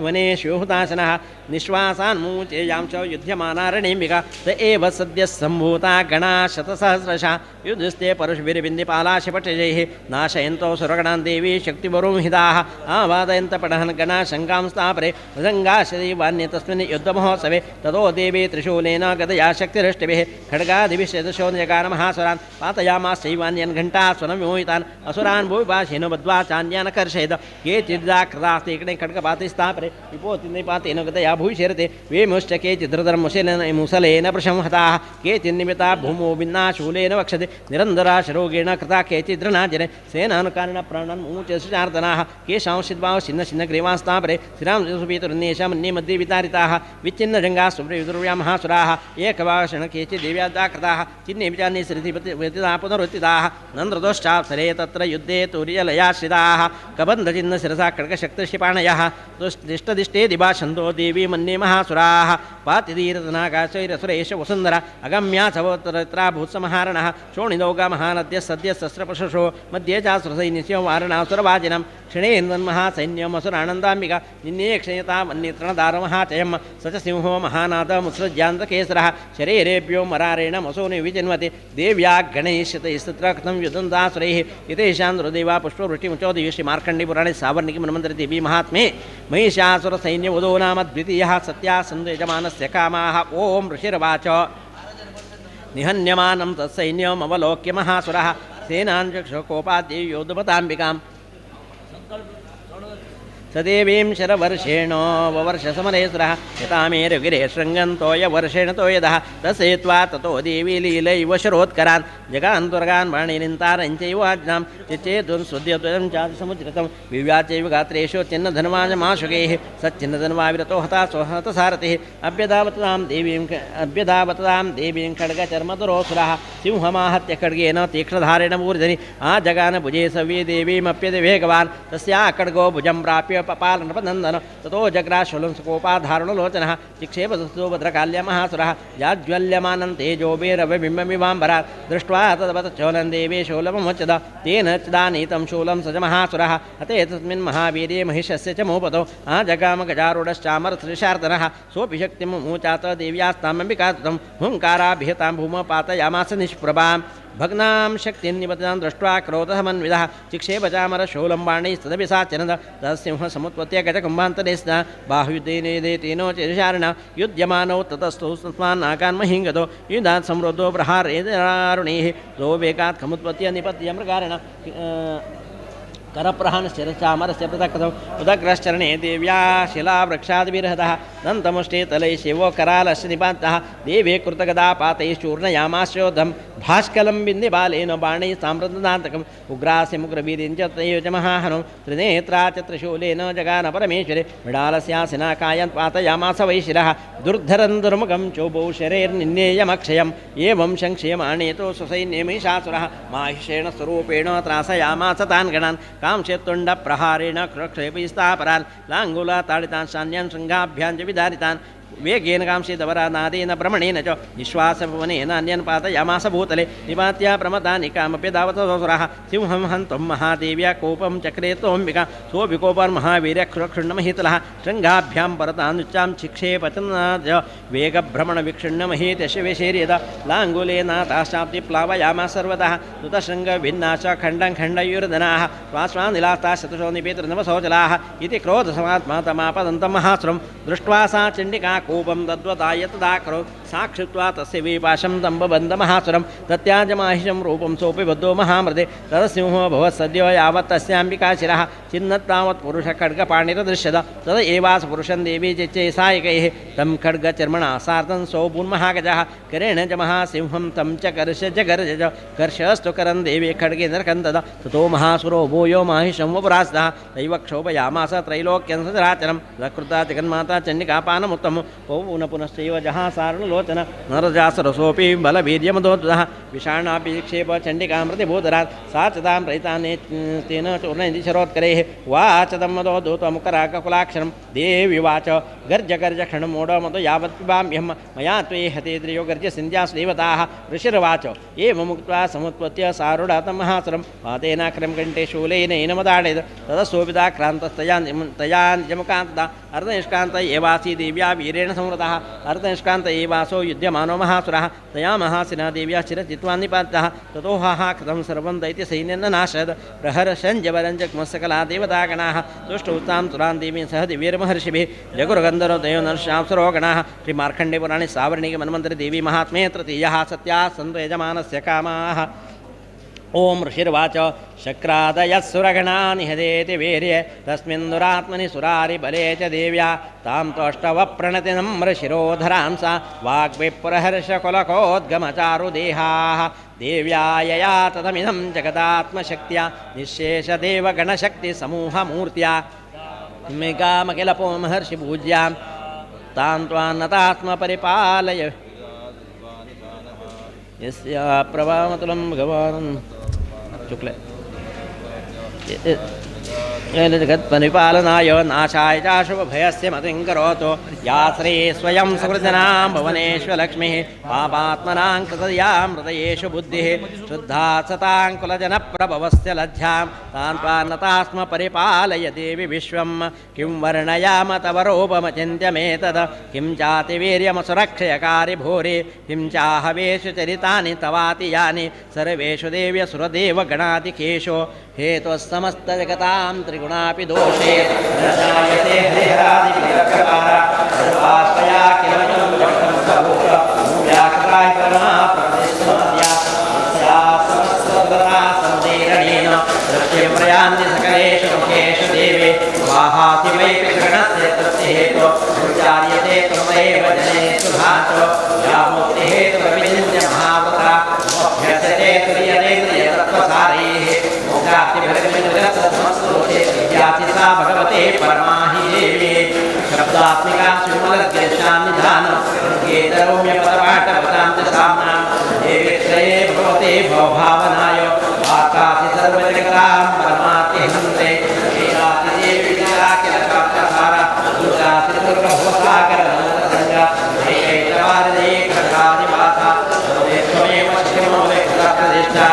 वनेषु हुताशनः निःश्वासान् मूचेयां च युध्यमाना रणेम्बिका स एव सद्यः सम्भूता गणा शतसहस्रशः युधिस्ते परशुभिर्बिन्दिपालाशपटजैः नाशयन्तो सुरगणान् देवी शक्तिवरुंहिताः आवादयन्तपटहन् गणा शङ्कां स्थापरे मृदङ्गाशदैवान्ये तस्मिन् युद्धमहोत्सवे ततो देवी त्रिशूलेन गदया शक्तिरष्टिभिः खड्गादिभिः शतशोदयकार महासुरान् पातयामाश्चैवान्यन् घण्टास्वनं विमोहितान् असुरान् भूविपाशेन बद्ध्वा चान्यान् कर्षयेत् केचिदाकृतास्तेकणे खड्गपाते स्थापरे विपोतिपातेन गदया भूषिरते वेमुश्च केचिद्धृतर्मुसलेन प्रशंहताः ಕೇಚಿನ್ನಿಮಿತಾ ಭೂಮೋ ಭಿನ್ನಾ ಶೂಲೇನ ವಕ್ಷತೆ ನಿರಂತರ ಶರೋಗೇಣ ಕೃತಾ ಕೇಚಿದ್ರನಾಜನೆ ಸೇನಾನುಕಾರಣ ಪ್ರಾಣನ್ ಮೂಚರ್ಧನಾಃ ಕೇಶಾಂಶಿದ್ಭಾವ ಚಿನ್ನ ಚಿನ್ನ ಗ್ರೀವಾಂಸ್ತಾಪರೆ ಶ್ರೀರಾಮಸುಪೀತರುನ್ನೇಷಾಮನ್ಯೇ ಮಧ್ಯೆ ವಿತಾರಿತಾಃ ವಿಚ್ಛಿನ್ನ ಜಂಗಾ ಸುಬ್ರವಿದುರ್ವ್ಯಾ ಮಹಾಸುರಾಃ ಏಕವಾಕ್ಷಣ ಕೇಚಿ ದೇವ್ಯಾದಾಕೃತಾಃ ಚಿನ್ನೇ ವಿಚಾನ್ನೇ ಸೃತಿಪತಿತಾ ಪುನರುತ್ತಿತಾಃ ನಂದ್ರದೋಶ್ಚಾಪ್ಸರೆ ತತ್ರ ಯುದ್ಧೇ ತುರ್ಯಲಯಾಶ್ರಿತಾಃ ಕಬಂಧಚಿನ್ನ ಶಿರಸಾ ಖಡ್ಗಶಕ್ತಿಕ್ಷಿಪಾಣಯಃ ದಿಷ್ಟದಿಷ್ಟೇ ದಿಭಾಷಂದೋ ದೇವಿ ಮನ್ಯೇ ಮಹಾಸುರಾಃ ಪಾತಿಧೀರತನಾಕಾಶೈರಸುರೇಶ ವಸುಂಧರ ಅಗಮ್ಯಾ ಸವೋತ್ತರತ್ರಾ ಭೂತ್ಸಮಹಾರಣಃ ಶೋಣಿದೌಗ ಮಹಾನದ್ಯ ಸದ್ಯ ಸಸ್ರಪಶುಷೋ ಮಧ್ಯೆ ಚಾಸುರಸೈನ್ಯಸ್ಯ ವಾರಣಾಸುರವಾಜಿನಂ ಕ್ಷಣೇನ್ವನ್ಮಹಾಸೈನ್ಯಮಸುರಾನಂದಾಂಬಿಕ ನಿನ್ನೇ ಕ್ಷಯತಾ ಮನ್ಯತೃಣದಾರಮಹಾಚಯಂ ಸ ಚ ಸಿಂಹೋ ಮಹಾನಾಥ ಮುತ್ಸೃಜ್ಯಾಂತಕೇಸರಃ ಶರೀರೇಭ್ಯೋ ಮರಾರೇಣ ಮಸೋನಿ ವಿಜನ್ವತಿ ದೇವ್ಯಾ ಗಣೇಶತೈಸ್ತತ್ರ ಕಥಂ ಯುದಂತಾಸುರೈಃ ಯತೇಷಾಂಧ್ರದೇವಾ ಪುಷ್ಪವೃಷ್ಟಿಮುಚೋದಯ ಶ್ರೀ ಮಾರ್ಕಂಡಿ ಪುರಾಣೆ ಸಾವರ್ಣಿಕಿ ಮನ್ವಂತರಿ ದೇವಿ ಮಹಾತ್ಮೆ ಮಹಿಷಾಸುರ ಸೈನ್ಯವದೋ ನಾಮ ದ್ವಿತೀಯಃ ಸತ್ಯಾ ಸಂದು ಯಜಮಾನಸ್ಯ ಕಾಮಾಃ ಓಂ ಋಷಿರ್ವಾಚ ನಿಹನ್ಯಮಾನಂ ತತ್ಸೈನ್ಯಮವಲೋಕ್ಯ ಮಹಾಸುರಃ ಸೇನಾಂಚಕ್ಷಕೋಪಾದ್ಯಯೋಧುಪತಾಂಬಿಕಾಂ ಸದೇವೀಂ ಶರವರ್ಷೇಣ ವವರ್ಷಸಮರೇಸುರಃ ಯತಾಮೇರಗಿರೆ ಶೃಂಗಂತೋಯ ವರ್ಷೇಣ ತೋಯದಃ ತಸೇತ್ವಾ ತಥೋ ದೇವಿ ಲೀಲೈವ ಶರೋತ್ಕರಾನ್ ಜಗಾಂತುರ್ಗಾನ್ ಬಾಣಿನಿಂತಾರಂಚೈವಾಜ್ಞಾಂ ಚಿಚ್ಚೇದುನ್ ಸುದ್ಯತ್ವಂ ಚಾತಿ ಸಮುಚ್ರತಂ ವಿವ್ಯಾಚೈವ ಗಾತ್ರೇಷು ಚಿನ್ನಧನ್ವಾಜಮಾಶುಕೈಃ ಸಚ್ಚಿನ್ನಧನ್ವಾವಿರತೋ ಹತಾಸ್ವಹತಸಾರಥಿಃ ಅಭ್ಯಧಾವತಾಂ ದೇವೀಂ ಖಡ್ಗಚರ್ಮಧುರೋಸುರಃ ಸಿಂಹಮಾಹತ್ಯ ಖಡ್ಗೇನ ತೀಕ್ಷ್ಣಧಾರೇಣ ಮೂರ್ಧನಿ ಆ ಜಗಾನ ಭುಜೇ ಸವ್ಯೇ ದೇವೀಮಪ್ಯದೆ ವೇಗವಾನ್ ತಸ್ಯಾ ಖಡ್ಗೋ ಭುಜಂ ಪ್ರಾಪ್ಯ ಪಪಾಲ ನೃಪನಂದನ ತಥೋ ಜಗ್ರಾಶೂಲಂ ಸುಕೋಪಾಧಾರಣಲೋಚನಃ ಚಿಕ್ಷೇಪದಸ್ತೋ ಭದ್ರಕಾಲ್ಯ ಮಹಾಸುರಃ ಜಾಜ್ವಲ್ಯಮಾನಂ ತೇಜೋಭಿರವಿಬಿಂಬಮಿವಾಂಬರಾತ್ ದೃಷ್ಟ್ವಾ ತದವತ ಚೋಲಂ ದೇವೇ ಶೂಲಮಮುಚ್ಯತ ತೇನ ಚಿದಾನೀತಂ ಶೂಲಂ ಸಜ ಮಹಾಸುರಃ ಅತೇ ತಸ್ಮಿನ್ ಮಹಾವೀರ್ಯೇ ಮಹಿಷಸ್ಯ ಚ ಮೋಪತೋ ಆ ಜಗಾಮ ಗಜಾರೂಢಶ್ಚಾಮರಶ್ರೀಶಾರ್ದನಃ ಸೋಪಿ ಶಕ್ತಿಂ ಮೂಚಾತ ದೇವ್ಯಾಸ್ತಾಮಂಬಿಕಾತಂ ಹುಂಕಾರಾಭಿಹತಾಂ ಭೂಮ ಪಾತಯಾಮಾಸ ನಿಷ್ಪ್ರಭಾಂ ಭಗ್ನಾಂ ಶಕ್ತಿನ್ನಿಪತಾಂ ದೃಷ್ಟ್ವಾ ಕ್ರೋಧಸಮನ್ವಿತಃ ಚಿಕ್ಷೇಪಚಾಮರಶೂಲಂ ಬಾಣೈಸ್ತದಪಿ ಸಾಚನದ ತತ್ಸಿಂಹ ಸಮುತ್ಪತ್ಯ ಗಜಕುಂಭಾಂತರೇಸ್ತ ಬಾಹುಯುದ್ಧೇನೇದೇತೇನೋ ಚಿರಶಾರಿಣ ಯುಧ್ಯಮಾನೌ ತತಸ್ಥೌ ತಸ್ಮಾನ್ನಾಕಾನ್ ಮಹಿಂಗತೋ ಯುಧಾತ್ ಸಮೃದ್ಧೋ ಪ್ರಹಾರೇದಾರುಣೈಃ ಸೋ ವೇಗಾತ್ ಕಮುತ್ಪತ್ಯ ನಿಪತ್ಯ ಮೃಗಾರಿಣ करप्रहन शिरचामरस्य पृथक्तौ उदग्रश्चरणे देव्या शिलावृक्षादिविरहतः दन्तमुष्टे तलै शिवो करालस्य निपातः देवे कृतगदापातैश्चूर्णयामास्योद्धं भास्कलं बिन्दिबालेन बाणैः साम्प्रदान्तकम् उग्रास्यमुग्रवीर्यं च तयोः च महाहनो त्रिनेत्रा च त्रिशूलेन जगान परमेश्वरे मृडालस्यासिना कायन् पातयामास वैशिरः दुर्धरं दुर्मुखं चोभौ शरैर्निन्नेयमक्षयम् एवं शङ्क्ष्यमाणेतो स्वसैन्ये महिषासुरः माहिषेण स्वरूपेण त्रासयामास तान् गणान् कांक्षेत्तुण्ड प्रहारेण क्षेपयिस्तापरान् लाङ्गुला ताडितान् शान्यान् शृङ्गाभ्यां च विदारितान् वेगेन कांक्षितवरानादेन भ्रमणेन च निश्वासपवनेन अन्यन् पातयामास भूतले निपात्या प्रमदानिकामप्यदावतसुरः सिंहं हन्तुं महादेव्या कोपं चक्रे तोऽम्बिका सोऽभिकोपर्महावीर्यक्षुरक्षुण्णमहीतलः शृङ्गाभ्यां परतानुच्चां चिक्षेपचनाद वेगभ्रमणवीक्षुण्णमहीतस्य विशेर्यत लाङ्गुलेनाथाश्चाप्ति प्लावयामास सर्वतः नुतशृङ्गभिन्नाश खण्डं खण्डयुर्धनाः श्वाश्वानिलास्ता शतशो निपेतृनवसोचलाः इति क्रोधसमात्मा तमापदन्तं महासुरं दृष्ट्वा सा चण्डिका कोपं तद्वताय तदाकरो साक्षित्वा तस्य विपाशं तम्बबन्धमहासुरं तत्याजमाहिषं रूपं सोऽपि बद्धो महामृते तदसिंहो भवत् सद्यो यावत् तस्याम्बिका शिरः चिन्नत्तावत् पुरुषखड्गपाणिरदृश्यत तद एवास पुरुषं देवी चिच्चे सायकैः तं खड्गचर्मणा सार्धं सौपुन्महागजः करेण च महासिंहं तं च कर्ष जगर्ज कर्षस्तु करं देवी खड्गे नरकन्दद ततो महासुरो भूयो माहिषं वपुरास्तः दैव क्षोभयामास त्रैलोक्यं सचराचरं सकृता जगन्माता चण्डिकापानमुत्तमं पुनश्चैव जहासारणलोचन नरजासरसोऽपि बलवीर्यमदोद्वः विषाणाभिक्षेप चण्डिकामृतिभूतरात् सा च तां प्रहिताने तेन चूर्णयति शरोत्करैः वाचतं मदोद्धूतमुखराककुलाक्षरं देव्युवाच गर्ज गर्ज क्षणमोढमतो यावत् पिबाम्यहं मया त्वे हते त्रियो गर्ज सिन्ध्यास्देवताः ऋषिर्वाच एवमुक्त्वा समुत्पत्य सारुढातं महासुरं पातेनाक्रं कण्ठे शूलेनैनमदाडयत् ततः तया निजमुकान्तदा अर्धनिष्कान्त एवासी देव्या वीरेण संवृतः अर्धनिष्कान्त एवासो युध्यमानो महासुरः तया महासिना देव्या चिरचित्वा निपातः ततो कृतं सर्वं दैत्यसैन्येन नाशयत् प्रहर्षञ्जवरञ्जक्मस्सकला देवतागणाः तुष्टुस्तां तुरां देवीं सह दिव्यैर्महर्षिभिः जगुर्गन्धर्वतयो नरशांसरो गणाः श्रीमार्कण्डेयपुराणे सावर्णिके मन्वन्तरे देवी महात्म्ये तृतीयः सत्याः सन्तो यजमानस्य कामाः ಓಂ ಋಷಿರ್ವಾಚ ಶಕ್ರಾದಯಸ್ಸುರಗಣಾ ನಿಹದೇತಿ ವೀರ್ಯೆ ತಸ್ಮಿನ್ ದುರಾತ್ಮನಿ ಸುರಾರಿ ಬಲೇ ಚ ದೇವ್ಯಾ ತಾಂ ತೋಷ್ಟವ ಪ್ರಣತಿ ನಮ್ರ ಶಿರೋಧರಾಂಸ ವಾಗ್ವಿಪ್ರಹರ್ಷಕುಲಕೋದ್ಗಮಚಾರು ದೇಹಾಃ ದೇವ್ಯಾಯಯಾ ತದಮಿದಂ ಜಗದಾತ್ಮಶಕ್ತಿಯ ನಿಶೇಷದೇವಗಣಶಕ್ತಿ ಸಮೂಹಮೂರ್ತ್ಯ ಮೇಘಾಮಖಿಲಪೋ ಮಹರ್ಷಿ ಪೂಜ್ಯಾಂ ತಾಂ ತ್ವಾನ್ನತಾತ್ಮ ಪರಿಪಾಲಯ ಯಸ್ಯ ಪ್ರಭಾಮತುಲಂ ಭಗವಾನ್ ಶುಕ್ಲೆ ಜಗತ್ಪರಿಪಾಲನಾಯ ನಾಶಾಯ ಚಾಶುಭಯಸ್ಯ ಮತಿಂ ಕರೋತು ಯಾ ಶ್ರೀ ಸ್ವಯಂ ಸುಕೃತನಾಂ ಭುವನೇಶ್ವರಲಕ್ಷ್ಮೀ ಪಾಪಾತ್ಮನಾಂ ಕೃತಯಾಂ ಹೃದಯೇಷು ಬುದ್ಧಿಃ ಶುದ್ಧಾ ಸತಾಂ ಕುಲಜನಪ್ರಭವಸ್ಯ ಲಜ್ಜಾಂ ತಾನ್ ತ್ವಾನ್ನತಾಸ್ಮ ಪರಿಪಾಲಯ ದೇವಿ ವಿಶ್ವಂ ಕಿಂ ವರ್ಣಯಾಮ ತವ ರೂಪಮಚಿಂತ್ಯಮೇತದ ಕಿಂ ಚಾತಿ ವೀರ್ಯಮಸುರಕ್ಷಯಕಾರಿ ಭೂರಿ ಕಿಂ ಚಾಹವೇಷು ಚರಿತಾನಿ ತವಾತಿ ಯಾನಿ ಸರ್ವೇಷು ದೇವ್ಯ ಸುರದೇವ ಗಣಾಧಿಕೇಶೋ ಹೇತುಸ್ಸಮಸ್ತ ಜಗತಾಂ ತ್ರಿಗುಣಾಪಿ ದೋಷೇ ನಶಾಯತೆ ಹರಿಹರಾದಿವಿರಕಕಾರ ಸರ್ವಾಶ್ರಯಾ ಕಿಲಮಯಂ ಜಗತಂ ಸಭೂತ ವ್ಯಾಕರಾಯ ಕರ್ಮಾ ಪ್ರತಿಸ್ಮರ್ತ್ಯ ಯಸ್ಯಾ ಸಮಸ್ತದರಾ ಸಂದೇರಣೇನ ದೃಶ್ಯಂ ಪ್ರಯಾಂತಿ ಸಕಲೇಷು ಮುಖೇಷು ದೇವಿ ವಾಹಾತಿ ವೈ ಗಣಸ್ಯ ತಸ್ಯ ಹೇತು ಉಚ್ಚಾರ್ಯತೆ ತ್ವಮೇವ ಜನೇಷು ಭಾಸೋ ಯಾ ಮುಕ್ತಿ ಹೇತು ಪ್ರವಿಚಿನ್ಯ ಮಹಾವೃತ ಮೋಕ್ಷಸ್ಯತೆ ತುರ್ಯತೆ ತುರ್ಯತತ್ವಸಾರೈಃ सा भगवते परमाहि देवी शब्दात्मिका सुमलद्वेषान्निधान गीतरौम्यपदपाठपदां च साम्नां देवी त्रये भगवते भवभावनाय वाकासि सर्वजगतां परमाति हन्ते लीलाति देवी किलकाक्षसार दुर्गाति दुर्गभवसागरनन्दसंग एकैकवारिणे खड्गादिवासा त्वमेव शिवो वेक्षप्रतिष्ठा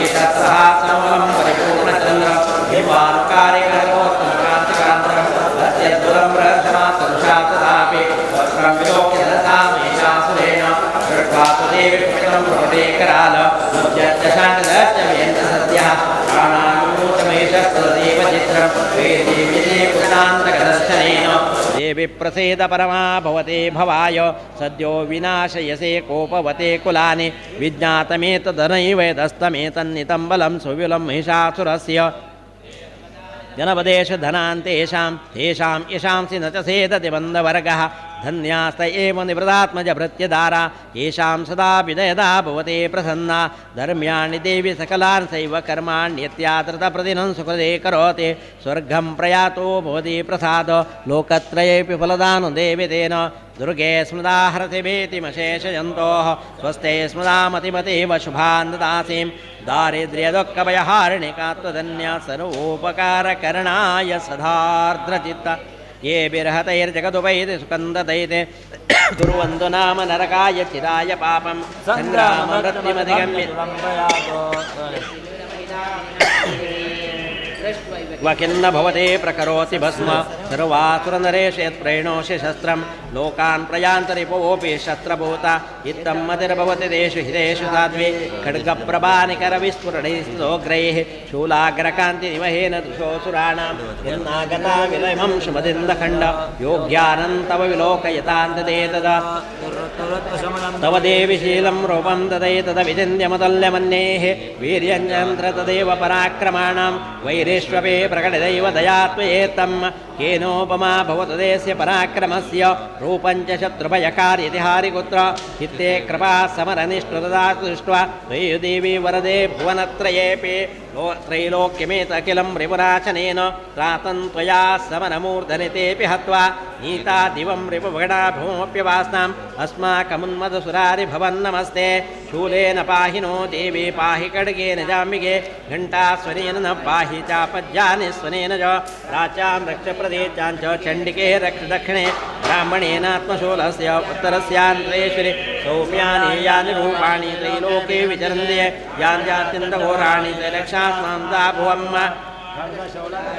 एतत्सः समलं परिपूर्णचन्द्र हिमानुकारिकरोत्तमकान्तिकान्तं अत्यद्भुतं बृहत्समासंशातदापि वस्त्रं विलोक्य ददामेषासुरेण दृष्ट्वा देवी पुत्रं प्रकटेकराल उद्यत्यशान्तदत्यमेन्द्रसद्यः प्राणानुमूतमेषस्तदेव चित्रं वेदेविदे कृतान्तकदर्शनेन देवी प्रसेद परमा भवते भवाय सद्यो विनाशयसे कोपवते कुलानि विज्ञातमेतदनैवेदस्तमेतन्नितं बलं सुविलं महिषासुरस्य जनपदेश धनान्तेषां तेषां यशांसि न च सेदति बन्धवर्गः धन्यास्त एव निवृदात्मज भृत्यदारा येषां सदा विदयदा भवते प्रसन्ना धर्म्याणि देवी सकलान् सैव कर्माण्यत्यादृतप्रतिनं सुकृते करोति स्वर्गं प्रयातो भवति प्रसाद लोकत्रयेऽपि फलदानो देवि तेन दुर्गे स्मृदा हरतिभेतिमशेषयन्तोः स्वस्ते स्मृदा मतिमतेव शुभान् ददासीं दारिद्र्यदुःखभयहारिणिका त्वदन्या सर्वोपकारकरणाय सदार्द्रचित्त ये बिर्हतैर्जगदुपैति सुकन्ददैते कुर्वन्तु नाम नरकाय चिराय पापं सङ्ग्राममृत्युमधिगम्य वकिन्न भवते प्रकरोति भस्म सर्वासुरनरेश यत्प्रेणोषि शस्त्रं लोकान् प्रयान्तरिपोऽपि शस्त्रभूता इत्थं मतिर्भवति तेषु हितेषु साध्वी खड्गप्रभानिकरविस्फुरणैस्तोग्रैः शूलाग्रकान्तिनिवहेन दृशोऽसुराणां यन्नागता विलयमं शुभदिन्दखण्ड योग्यानन्तव विलोकयतान्तदे तदा तव देवि शीलं रूपं तदैतदविचिन्त्यमतुल्यमन्येः वीर्यञ्चन्द्र तदेव पराक्रमाणां वैरेष्वपे प्रकटितैव दयात्वयेत्तं केनोपमा भवतदेस्य पराक्रमस्य रूपञ्च शत्रुभयकार्यतिहारिकुत्र चित्ते कृपा समरनिष्ठुतदातु दृष्ट्वा त्वयि देवी वरदे भुवनत्रयेऽपि त्रैलोक्यमेत अखिलं रिपुराचनेन त्रातं त्वया समनमूर्धनितेऽपि हत्वा नीता दिवं रिपुभगणाभूमप्यवास्ताम् अस्माकमुन्मदसुरारिभवन्नमस्ते शूलेन पाहि नो देवी पाहि खड्गेन जाम्बिके घण्टास्वनेन न पाहि चापज्यानि स्वनेन च प्राच्यां रक्षप्रदेशां च चण्डिके रक्ष दक्षिणे ब्राह्मणेनात्मशूलस्य उत्तरस्यान्तरेश्वरि सौम्यानि यानि रूपाणि त्रैलोके विचरन्ते यानि जात्यन्तघोराणि त्रैलक्षास्मां दाभुवम्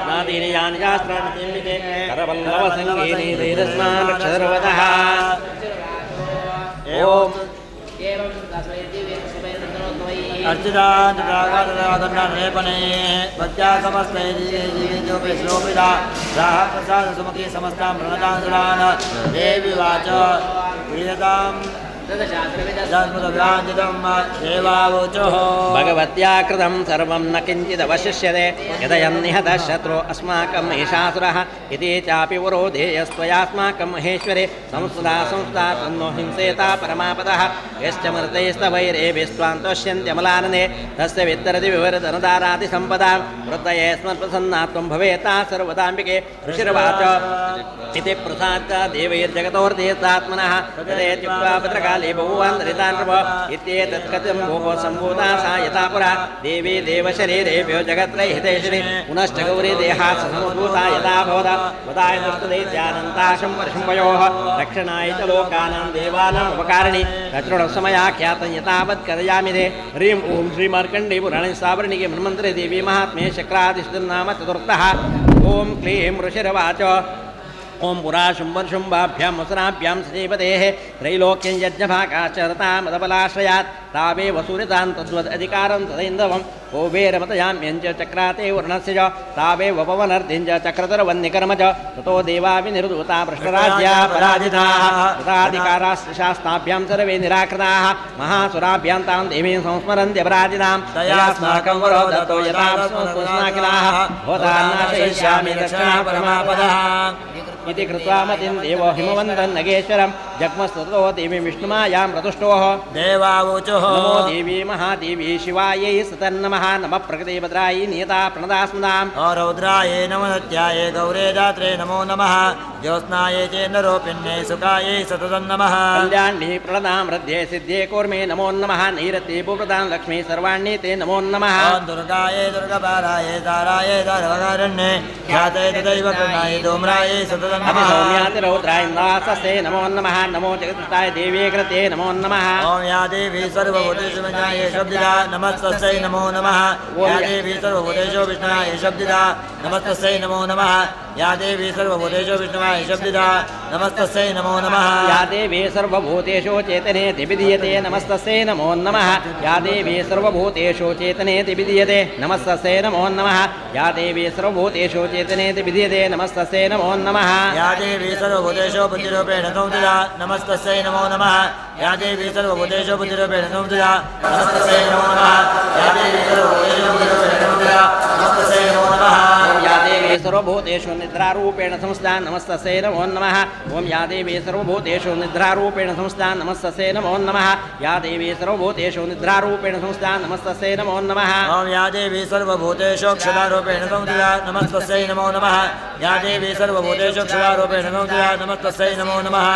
नादीनि यानि शास्त्राणि तिम्मिते करवल्लभसङ्गीनि त्रैरस्मान् रक्ष सर्वतः ओम्
अर्चितान्तरागतरागन्नलेपने वत्या समस्तैर्जीवितोपि श्लोपिता राहप्रसादसुमुखी समस्तां प्रणतां सुरान् देवी वाच प्रियतां
भगवत्या कृतं सर्वं न किञ्चिदवशिष्यते यदयन्निहतः शत्रु अस्माकं महिषासुरः इति चापि वरोधेयस्त्वयास्माकं महेश्वरे संस्था तन्नो हिंसेता परमापदः यश्च मृतैस्तवैरेभिस्त्वान्तोष्यन्त्यमलानने तस्य वितरति विवरधनदारादिसम्पदां वृद्धये स्मत्प्रसन्ना त्वं भवेता सर्वदाम्बिके ऋषिर्वाच इति प्रसाद देवैर्जगतोर्देशात्मनः तदेत्युक्त्वा भद्रकाले बहुवान् दरितान्नृप इत्येतत्कथं भोः सम्भूता सा यथा पुरा देवी देवशरीरेभ्यो जगत्रैहितेश्वरी पुनश्च गौरी देहात् समभूता यथा भवता वदाय दुष्टदैत्यानन्ताशं वर्षंवयोः रक्षणाय च लोकानां देवानाम् उपकारिणी तत्रणसमयाख्यातं यथावत् कथयामि ते ह्रीं ॐ श्रीमार्कण्डे पुराणे सावर्णिके मन्मन्त्रे देवी महात्म्ये शक्रादिष्टुर्नाम चतुर्थः ॐ क्लीं ऋषिर्वाच ओं पुराशुम्भर्शुम्भाभ्यां वसनाभ्यां सजीवतेः त्रैलोक्यं यज्ञभागाश्च रतामदबलाश्रयात् तावे वसूरितां तद्वदधिकारं तदैन्दवं ओभेरमतयाम्यञ्च चक्राते वर्णस्य च तावे वपवनर्धिञ्च चक्रतरवन्निकर्म च ततो देवा विनिर्दूता भ्रष्टराज्या पराजिताः तथाधिकाराश्च शास्ताभ्यां सर्वे निराकृताः महासुराभ्यां तां देवीं संस्मरन्त्यपराजितां तयास्माकं वरो दत्तो यथा स्मस्नाकिलाः भवतान्नाशयिष्यामि दक्षिणा परमापदः इति कृत्वा मतिं देवो हिमवन्तं नगेश्वरं जग्मस्ततो देवी विष्णुमायां प्रतुष्टोः देवावोचोः नमो देवी महादेवी शिवायै सतन्नमः नमः प्रकृते भद्रायै नियता प्रणदास्मदाम् रौद्रायै नमो नत्यायै गौरे दात्रे नमो नमः ज्योत्स्नायै चेन्द्रोपिण्यै सुखायै सततं नमः कल्याण्यै प्रणदां हृद्ये सिद्ध्ये कूर्मे नमो नमः नैरत्ये भूप्रदां लक्ष्मी सर्वाण्ये ते नमो नमः दुर्गायै दुर्गपालायै तारायै दारवकारण्ये ख्यातये तदैव कृष्णायै धूम्रायै सततं अभिसौम्यातिरौद्रायन्दासस्ते नमो नमः नमो जगदुष्टाय देवी कृते नमो नमः ओम या देवी सर्वभूतेषु विष्णाय शब्दिदा नमस्तस्यै नमो नमः या देवी सर्वभूतेषु विष्णाय शब्दिदा नमस्तस्यै नमो नमः या देवी सर्वभूतेषु विष्णाय शब्दिदा नमस्तस्यै नमो नमः या देवी सर्वभूतेषु चेतनेति विधीयते नमस्तस्यै नमो नमः या देवी सर्वभूतेषु चेतनेति विधीयते नमस्तस्यै नमो नमः या देवी सर्वभूतेषु चेतनेति विधीयते नमस्तस्यै नमो नमः या देवी सर्वभूतेषु बुद्धिरूपेण संस्थिता नमस्तस्यै नमो नमः या देवी सर्वभूतेषु बुद्धिरूपेण संस्थिता नमस्तस्यै नमो नमः या देवी सर्वभूतेषु बुद्धिरूपेण संस्थिता नमस्तस्यै नमो नमः या देवी सर्वभूतेषु निद्रारूपेण संस्थिता नमस्तस्यै नमो नमः ओम या देवी सर्वभूतेषु निद्रारूपेण संस्थिता नमस्तस्यै नमो नमः या देवी सर्वभूतेषु निद्रारूपेण संस्थिता नमस्तस्यै नमो नमः ओम या देवी सर्वभूतेषु क्षुधारूपेण संस्थिता नमस्तस्यै नमो नमः या देवी सर्वभूतेषु क्षुधारूपेण संस्थिता नमस्तस्यै नमो नमः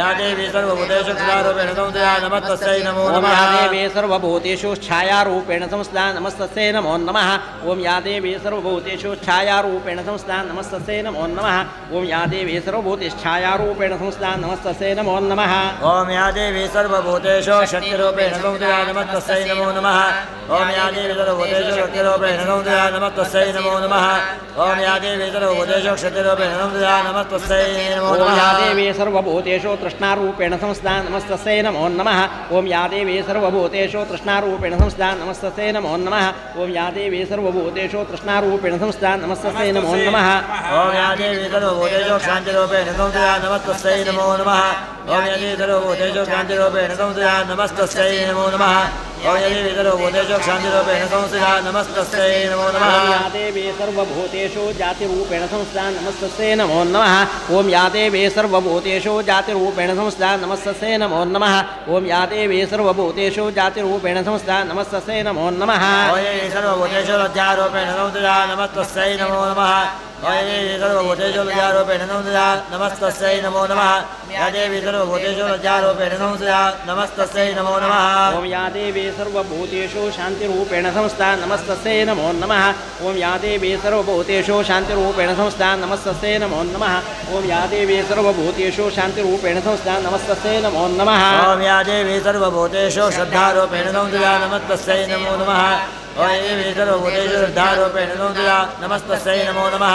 या देवी सर्वभूतेषु क्षुधारूपेण संस्थिता नमस्तस्यै नमो नमः या देवी सर्वभूतेषु छायारूपेण संस्थिता नमस्तस्यै नमो नमः ओम या देवी सर्वभूतेषु छायारूपेण संस्थिता नमस्तस्यै नमो नमः ओम या देवी सर्वभूतेषु छायारूपेण संस्थिता नमस्तस्यै नमो नमः ओम या देवी सर्वभूतेषु शक्तिरूपेण संस्थिता नमस्तस्यै नमो नमः ओम या देवी सर्वभूतेषु शक्तिरूपेण संस्थिता नमस्तस्यै नमो नमः ओम या देवी सर्वभूतेषु शक्तिरूपेण संस्थिता नमस्तस्यै नमो नमः ओम या देवी सर्वभूतेषु तृष्णारूपेण संस्थिता नमस्तस्यै नमो नमः ओम या देवी सर्वभूतेषु तृष्णारूपेण संस्थिता नमस्तस्यै नमो नमः ओम या देवी सर्वभूतेषु तृष्णारूपेण संस्थिता नमस्तस्यै नमो नमः ओम या देवी सर्वभूतेषु शान्तिरूपेण संस्थिता नमस्तस्यै नमो नमः ओम या देवी सर्वभूतेषु शान्तिरूपेण संस्थिता नमस्तस्यै नमो नमः ओम या देवी सर्वभूतेषु शान्तिरूपेण संस्थिता नमस्तस्यै नमो नमः ओम या देवी सर्वभूतेषु जातिरूपेण संस्थिता नमस्तस्यै नमो नमः ओम या देवी सर्वभूतेषु जातिरूपेण संस्थिता नमस्तस्यै नमो नमः ओम या देवी सर्वभूतेषु जातिरूपेण संस्थिता नमस्तस्यै नमो नमः ओम या देवी सर्वभूतेषु लज्जारूपेण संस्थिता नमस्तस्यै नमो नमः ओम या देवी सर्वभूतेषु लज्जारूपेण संस्थिता नमस्तस्यै नमो नमः या देवी सर्वभूतेषु लज्जारूपेण संस्थिता नमस्तस्यै नमो नमः ओम या देवी सर्वभूतेषु शान्तिरूपेण संस्थिता नमस्तस्यै नमो नमः ओम या देवी सर्वभूतेषु शान्तिरूपेण संस्थिता नमस्तस्यै नमो नमः ओम या देवी सर्वभूतेषु शान्तिरूपेण संस्थिता नमस्तस्यै नमो नमः ओम या देवी सर्वभूतेषु श्रद्धारूपेण संस्थिता नमस्तस्यै नमो नमः ओम या देवी सर्वभूतेषु श्रद्धारूपेण संस्थिता नमस्तस्यै नमो नमः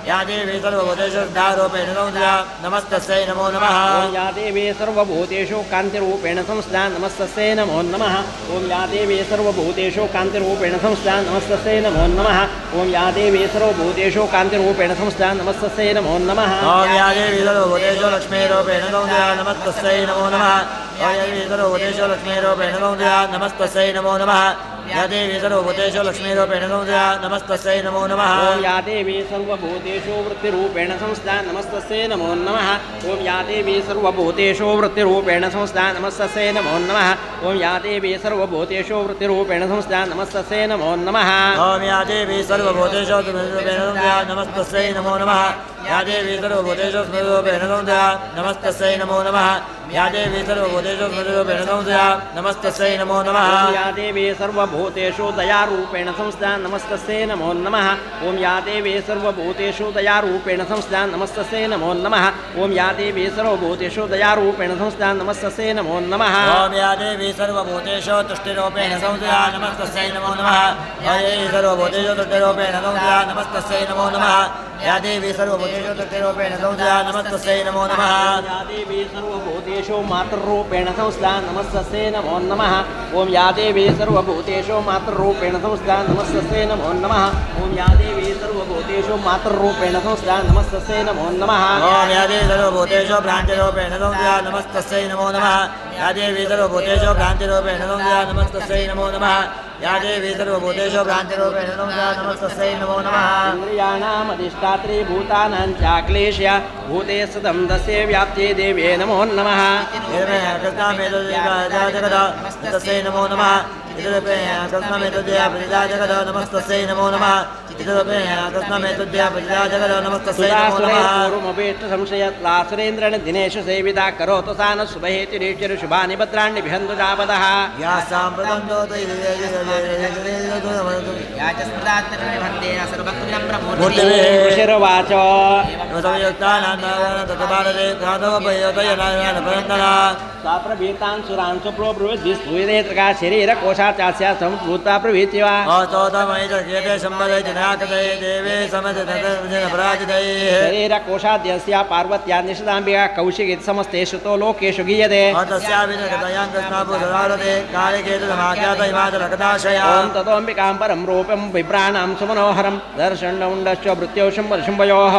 या देवी सर्वभूतेषु श्रद्धारूपेण संस्थिता नमस्तस्यै नमो नमः ओम या देवी सर्वभूतेषु कान्तिरूपेण संस्थिता नमस्तस्यै नमो नमः ओम या देवी सर्वभूतेषु कान्तिरूपेण संस्थिता नमस्तस्यै नमो नमः ओम या देवी सर्वभूतेषु कान्तिरूपेण संस्थिता नमस्तस्यै नमो नमः ओम या देवी सर्वभूतेषु लक्ष्मीरूपेण संस्थिता नमस्तस्यै नमो नमः
या देवी सर्वभूतेषु लक्ष्मीरूपेण संस्थिता नमस्तस्यै नमो नमः या देवी सर्वभूतेषु लक्ष्मीरूपेण संस्थिता नमस्तस्यै नमो नमः
ओम या देवी सर्वभूतेषु वृत्तिरूपेण संस्थिता नमस्तस्यै नमो नमः ओम या देवी सर्वभूतेषु वृत्तिरूपेण संस्थिता नमस्तस्यै नमो नमः ओम या देवी सर्वभूतेषु वृत्तिरूपेण संस्थिता नमस्तस्यै नमो नमः
ओम या देवी सर्वभूतेषु स्मृतिरूपेण संस्थिता नमस्तस्यै नमो नमः या देवी सर्वभूतेषु स्मृतिरूपेण संस्थिता नमस्तस्यै नमो नमः या देवी सर्वभूतेषु स्मृतिरूपेण संस्थिता नमस्तस्यै नमो नमः
ओम या देवी सर्वभूतेषु दयारूपेण संस्थिता नमस्तस्यै नमो नमः ओम या देवी सर्वभूतेषु दयारूपेण संस्थिता नमस्तस्यै नमो नमः ओम या देवी सर्वभूतेषु दयारूपेण संस्थिता नमस्तस्यै नमो नमः
ओम या देवी सर्वभूतेषु तुष्टिरूपेण संस्थिता नमस्तस्यै नमो नमः या देवी सर्वभूतेषु तुष्टिरूपेण संस्थिता नमस्तस्यै नमो नमः या देवी सर्वभूतेषु तुष्टिरूपेण संस्थिता नमस्तस्यै नमो नमः
या देवी सर्वभूतेषु मातृरूपेण संस्थिता नमस्तस्यै नमो नमः ओम या देवी सर्वभूतेषु मातृरूपेण संस्थिता नमस्तस्यै नमो नमः ओम या देवी सर्वभूतेषु मातृरूपेण संस्थिता नमस्तस्यै नमो नमः
ओम या देवी सर्वभूतेषु भ्रान्तिरूपेण संस्थिता नमस्तस्यै नमो नमः या देवी सर्वभूतेषु भ्रान्तिरूपेण संस्थिता नमस्तस्यै नमो नमः या देवी सर्वभूतेषु भ्रान्तिरूपेण संस्थिता नमस्तस्यै नमो नमः
इंद्रियाणामधिष्ठात्री भूतानां चाक्लेश्य भूते सदं दस्य व्याप्ते देवे नमो नमः
नमस्तस्यै नमो नमः नमस्तस्यै नमो नमः
सुरेन्द्रेण दिनेश सेविता करोतु सा न शुभहेति रीचिर शुभानि भद्राणि भिहन्तु जापदः ऋषिर्वाच प्रभीतान् सुरान् सुप्रोब्रुविस्फुरितेत्रका शरीरकोशा चास्या संभूता प्रभृति वा शरीरकोशाद्यस्या पार्वत्या निषदाम्बिका कौशिकीति समस्तेषु तो लोकेषु गीयते ॐ ततोऽम्बिकां परं रूपं विभ्राणां सुमनोहरं दर्शण्डमुण्डश्च भृत्यो शुम्भयोः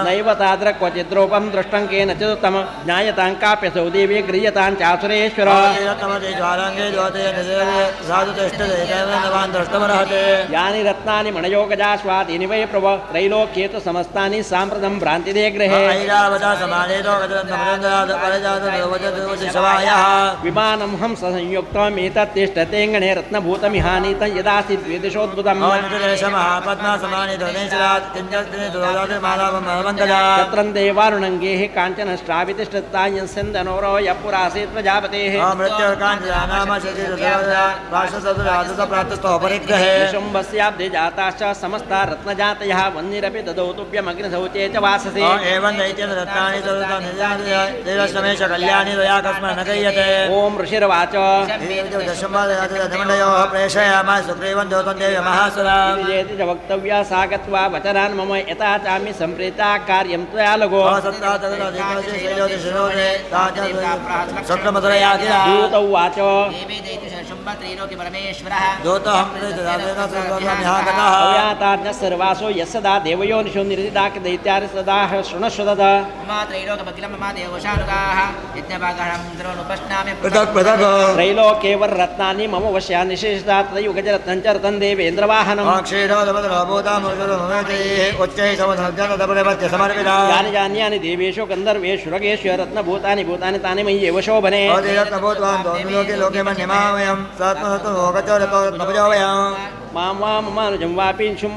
नैव ताद्र क्वचित् रूपं दृष्टं केनचिदुत्तम ज्ञायतां काप्यसौ देवी गृह्यतां चासुरेश्वर यानि रत्नानि मणयोगजास्वादीनि वै प्रभ त्रैलोक्ये तु समस्तानि साम्प्रतं भ्रान्तिदे गृहे विमानं हंस संयुक्तमेतत्तिष्ठतेऽङ्गणे रत्नभूतमिहानीतं यदासि द्विदिशोद्भुतम् तत्रं देवारुणङ्गेः काञ्चन श्रावितिष्ठतायं सिन्दनोरो यः पुरासीत् प्रजापतेः शुम्भस्याब्धे जाताश्च समस्ता रत्नजातयः वह्निरपि ददौ तुभ्यमग्निशौचे च वाससे ॐ ऋषिर्वाच च वक्तव्या सा गत्वा वचनान् मम यथा चामि सम्प्रीता कार्यं त्वया लगो दूत उवाच अव्याताज्ञः सर्वासो यस्सदा देवयोनिषो निर्दिदाक दैत्यारि सदा शृणुष्व तदा त्रैलोके वर्रत्नानि मम वश्या निशेषता तदयुगजरत्नं च रतं देवेन्द्रवाहनम् यानि यान्यानि देवेषु गन्धर्वेषु रगेषु रत्नभूतानि भूतानि तानि मयि एव शोभने मां वा ममानुजं वापींशुं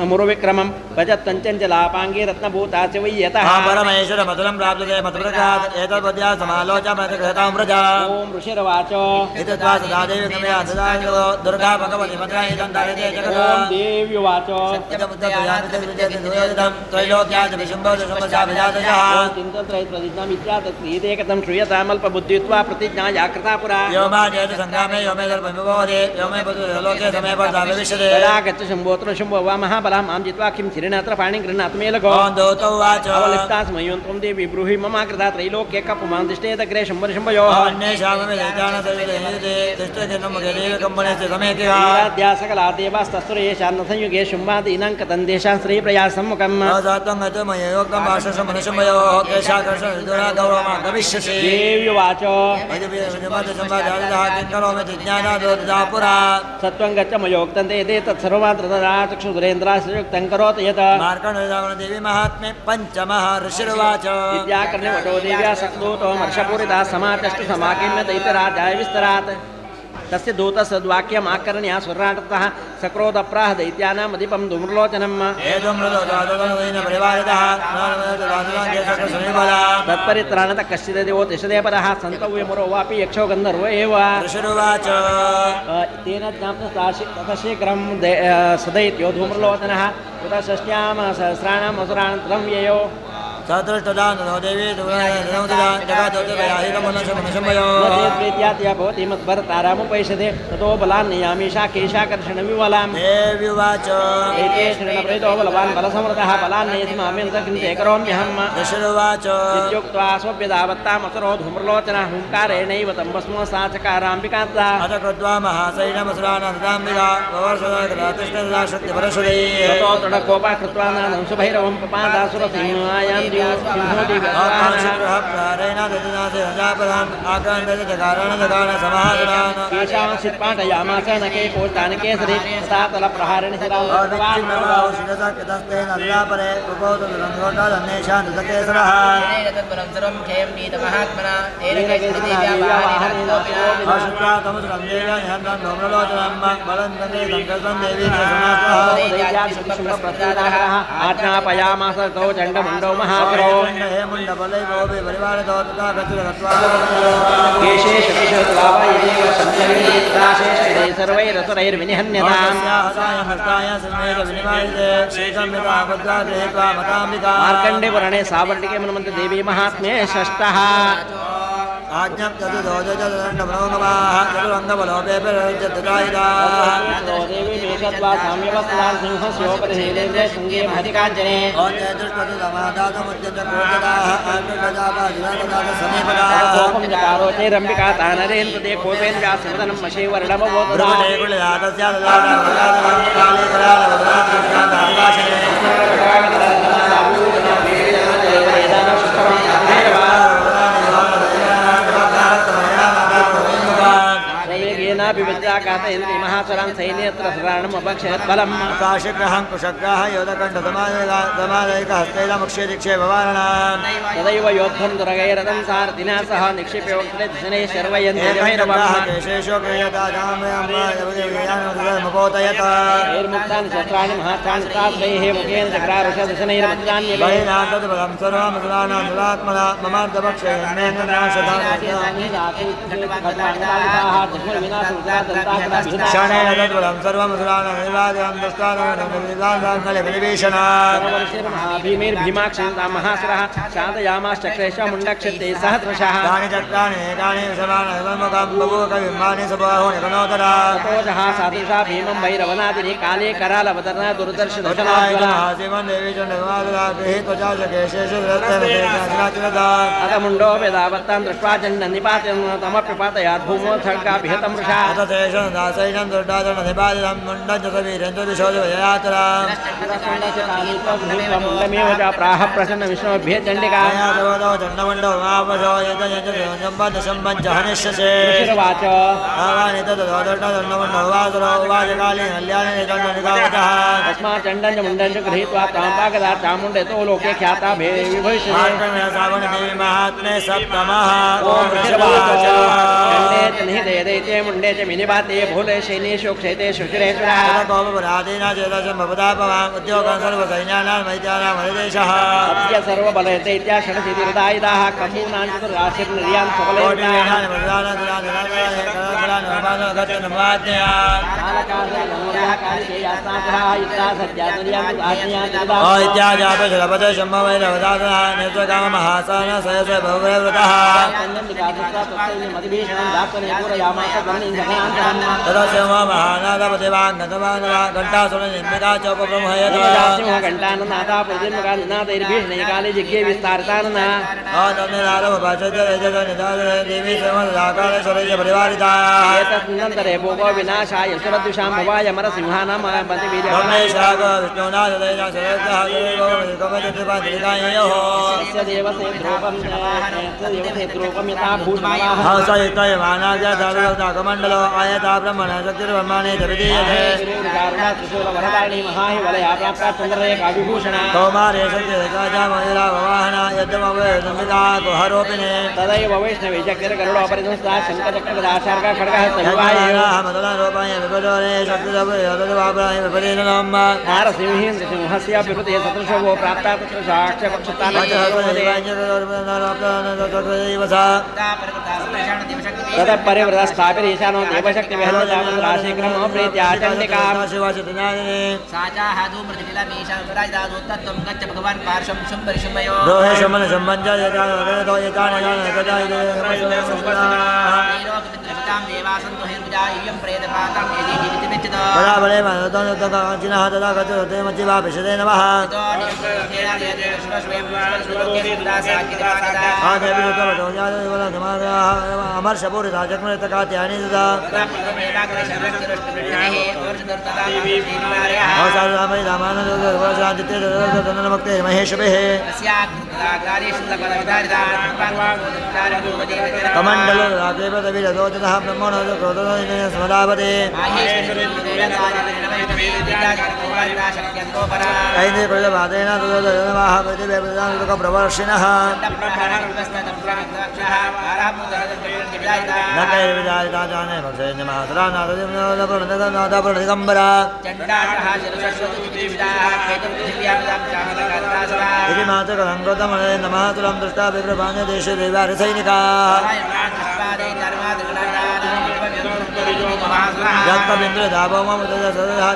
मुरुविक्रमं भजत्तञ्चञ्चलापाङ्गे रत्नभूतास्य वै यतः
परमेश्वरमतुलं प्राप्यते मत्प्रसादात् एतद्वद्या समालोच्यमतकृतां प्रजा
ॐ ऋषिर्वाच
एतद्वा सदा देवी कमया सदा दुर्गा भगवती भद्रायितं दारिते
ॐ देव्युवाच
त्रैलोक्याच विशुम्भोदशुम्भशाभिजातयः
ॐ चिन्तत्रयप्रतिज्ञामित्यातत्प्रीतेकतं श्रूयतामल्पबुद्धित्वा प्रतिज्ञा या कृता पुरा
यो मा जयति सङ्ग्रामे यो मे दर्पविमोदे यो मे लोके समे भविष्यते
तदा गच्छ शम्भोत्र शम्भो वा महाबला मां जित्वा किं चिरणात्र पाणिं गृह्णात् मे लगो
दोतो वाच
अवलिप्ता स्मयों त्वं देवी ब्रूहि मम कृता त्रैलोक्ये कपमां दिष्टेदग्रे शम्भर शम्भयो
अन्येषामपि दैत्यानां सर्वदेवते तिष्ठति देव कम्बणस्य समेकिः
आद्या सकला देवास्तस्तुरेषां न संयुगे शुम्भादीनां कतन्देषां श्रीप्रयासम्मुखम्
अजातं गतो मयोक्तं भाषसं मनुष्यमयोः केशाकर्षण विदुरा गौरवमा गमिष्यसि
देवी उवाच सत्वं गच्छ मयोक्तं ते तत्सर्वमात्र तदा चक्षुधुरेन्द्राश्रयुक्तं करोति यत्
मार्कण्डेयदेवी महात्म्ये पञ्चमः ऋषिरुवाच
विद्याकर्णे वटो देव्या सद्दूतो हर्षपूरिता समाचष्ट समाकिम्य दैत्यराजाय विस्तरात् तस्य दूतसद्वाक्यम् आकर्ण्य सुराटतः सक्रोधप्राह दैत्यानाम् अधिपं धूम्रलोचनम् तत्परित्राणतः कश्चित् देवो तिषदेपदः सन्तव्यमुरो वापि यक्षो गन्धर्व एव
ऋषिरुवाच
तेन ज्ञाप्तः शीघ्रं सदैत्यो धूम्रलोचनः उत षष्ट्यां सहस्राणाम् असुराणं व्ययो
सदृष्टदानो देवी
प्रीत्यात्या भवति मद्भरतारामुपैषते ततो बलान् नियामीषा केशाकर्षणविमलां
देव्युवाच
एते शरणप्रेतो बलवान् बलसमृतः बलान् नयति मामेन्द्रकृते करोम्यहम्
ऋषिरुवाच
इत्युक्त्वा स्वप्यदावत्तामसुरो धूम्रलोचनः हुङ्कारेणैव तं भस्मो सा चकाराम्बिकात्ता
अथ कृत्वा महासैनमसुरानाम्बिका
ततो तृणकोपा कृत्वा नानं सुभैरवं पपादासुरसिंहायां केशांसित् पाठयामास नके कोष्ठानकेसरि सातलप्रहारेण आज्ञापयामास तौ चण्डमुण्डौ महापुरो मार्कण्डेपुराणे सावर्णिके मन्वन्त देवी महात्म्ये षष्ठः
आज्ञं चतुर्दोजदण्डमनोगमाः
देवी मेषद्वा साम्यवस्त्रां सिंहस्योपरिशीलेन्द्रे शृङ्गे महतिकाञ्चने कोपं जकारो चैरम्बिका तानरेन्द्रदे कोपेन व्यासवदनं विविद्याकातयन्ति महासुरान् सैन्यत्र सुराणम् अपक्षयत् बलम्
काशिग्रहं कुशग्रह योधकण्ठसमादैकहस्तेन निक्षेपवारणा
तदैव योद्धं दुर्गैरथं सारथिना सह निक्षिप्य वक्त्रे दिशने शर्वयन्ति मुक्तानि शस्त्राणि महास्त्राणि प्राप्तैः मुखेन चक्रारुषदशनैर्मत्राण्यबलिनाथं सर्वमसुराणां
क्षणेन तद्बलं सर्वमसुराणां निर्वादनं दृष्टानविभीषणा
भीमेर्भीमाक्षन्ता महासुरः शान्तयामाश्चक्रेश मुण्डक्षते सहस्रशः
तानि चक्राणि एकानि समानमुखं बभूकविम्मानि सबाहुनि कनोदरा
ततोजः सादृशा भीमं भैरवनादिनि काले करालवदना दुर्दर्शनोचना
शिवं देवी चण्डमादरा गृहीत्वचा केशेषु
अतमुण्डो वेदावत्तां दृष्ट्वा चण्डनिपातं तमपि पातयात् भूमो खड्गाभिहतं वृषा
अतशेषं दासैनं दुर्डाचरणनिपादितं मुण्डं च सवीरेन्द्रदिशोजयात्रां
मुण्डमेव च प्राह प्रसन्न विष्णुभ्ये चण्डिकाया
चण्डमण्डो महापशो यजन्यम्बन्ध हनिष्यसे
ऋषिर्वाच तस्मात् चण्डं च मुण्डं च गृहीत्वा ताम्बागदा चामुण्डेतो लोके ख्याता
देवी महात्म्ये सप्तमः
ओम ऋषिर्वाच चण्डे च निहिते दैत्ये मुण्डे च मिनिपाते भूले शैनेषु क्षैते शुचिरेश्वरः
कोपराधीना चेतसं भवतापवाम् उद्योगं सर्वसैन्यानां वैद्यानां हरिदेशः
अद्य सर्वबलैत्या षडशीतिर्दायिताः कम्बूनां चतुराशीर्निर्यां घंटानंदापुरकाले जिज्ञे विस्तारतानन तदनन्तरे भोगो विनाशाय सुरद्विषां भवाय मरसिंहानां
मंडलो आयता ब्रह्मण शक्तिर्ब्रह्मणे तृतीयते
वरदारिणी महाहिवलया प्राप्ता चंद्ररेखा विभूषण
कौमारे शक्तिरेखा मयूरा वाहन यद्यमवेदमिका गुहरोपिणे
तदैव वैष्णवी चक्रिर्गरुडोपरिसंस्था शङ्खचक्रगदाशार्का खड्गः तविवाहः
मदनरूपाय विपदोरे शक्तिरवाप्राय विपदेनम्
नारसिंहेन्द्रसिंहस्य विपदे सदृशो प्राप्ता तत्र ततः परिवृतः स्थापित ईशानो देवशक्ति विहृतराशिक्रमो प्रीत्या चण्डिकां प्रवर्षिणः दृष्टा विप्रभान्य देश देवारिसैनिका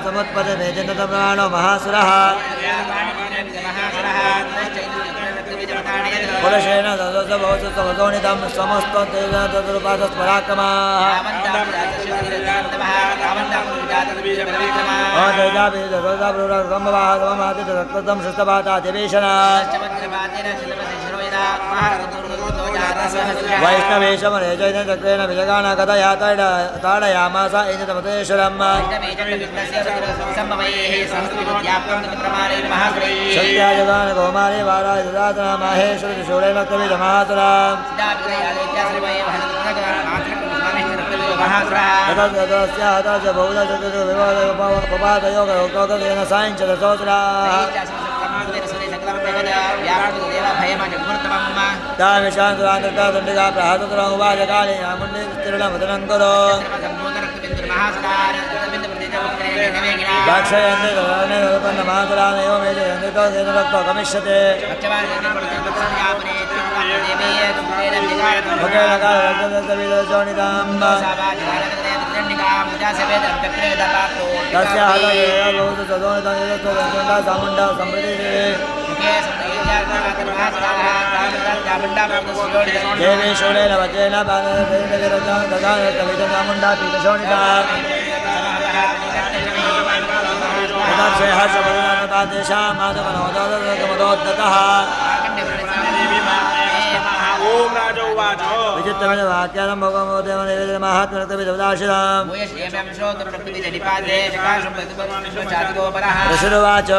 समुत्पदे मेजनतप्राणो महासुरः पुरुषेण सदसभवसोनितं समस्तोपासस्पराक्रमाः वैष्णवेशमने चैतन्यचक्रेण विजगान कथया ताडयामास एतमतेश्वरम् सत्याजगान कौमारी वाराय ददातना माहेश्वर त्रिशूलेन कविदमातुरा बहुधयोगेन सायञ्चदसोत्रा दामिशान्तरान्तर्का प्रहातुरमुवाचकाले मुण्डीस्तिरणमदनं करो दाक्षयन्तिमातुरानयो मे चन्द्रितो रक्तो गमिष्यते देवी शूलेन वचेन मुंडा पीतशोणिता हर्षमदोद्दतः विचित्रमेव वाक्यानं भगवदेव महात्मनकविदवदाशिराम् ऋषिरुवाच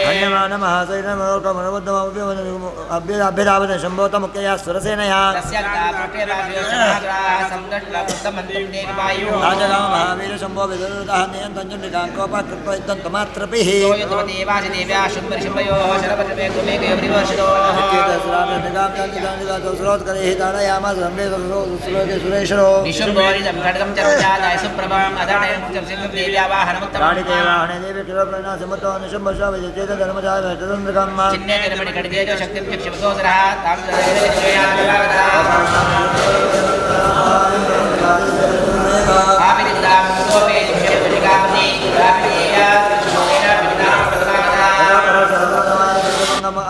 हन्यमानमहासैनमोकमनुबुद्धमभ्युदावतं शम्भोतमुख्यया सुरसेनया महावीर शम्भो विदुरतः नियन्तं कोपाकृत्वा इत्तन्तमात्रपिः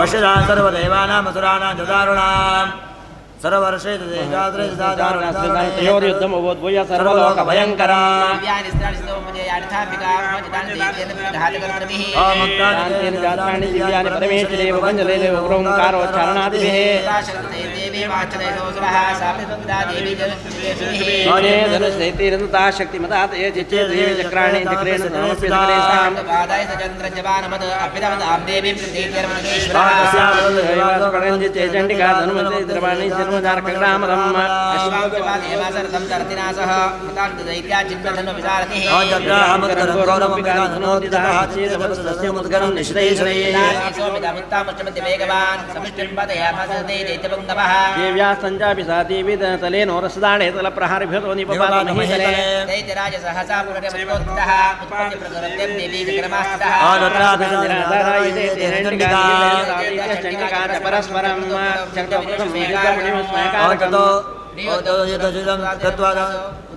वशिदा सर्वदेवानां असुराणां ददारुणां सर्ववर्षे
तयोर्युद्धमभूद्भूय सर्वलोकभयङ्करम् शान्तेन जातानि दिव्यानि परमेश्वरेव वन्दलेव ओङ्कारोच्चारणादिभिः धनुषैतिरनुता शक्तिमता ये चिच्चे देवी चक्राणि चक्रेण धनुष्य धनेषां करणजिते चण्डिका धनुमते द्रवाणि शिर्मजार्कग्रामरम् अश्वाङ्गपादेवासरथं तरतिनासः दैत्याचित्तधनुविशारतिः मुद्गरं निश्रैश्रयेमुत्तामुच्चमति समिष्टिं पदयामासते दैत्यपुङ्गवः देव्या सञ्जापि सा देवी तलेनो रसदाणे तलप्रहारभ्यो निपपातमहीतले दैत्यराज सहसा पुनरेवोत्तः उत्पत्तिप्रसरत्यं देवी विक्रमास्तः चण्डिका च परस्परं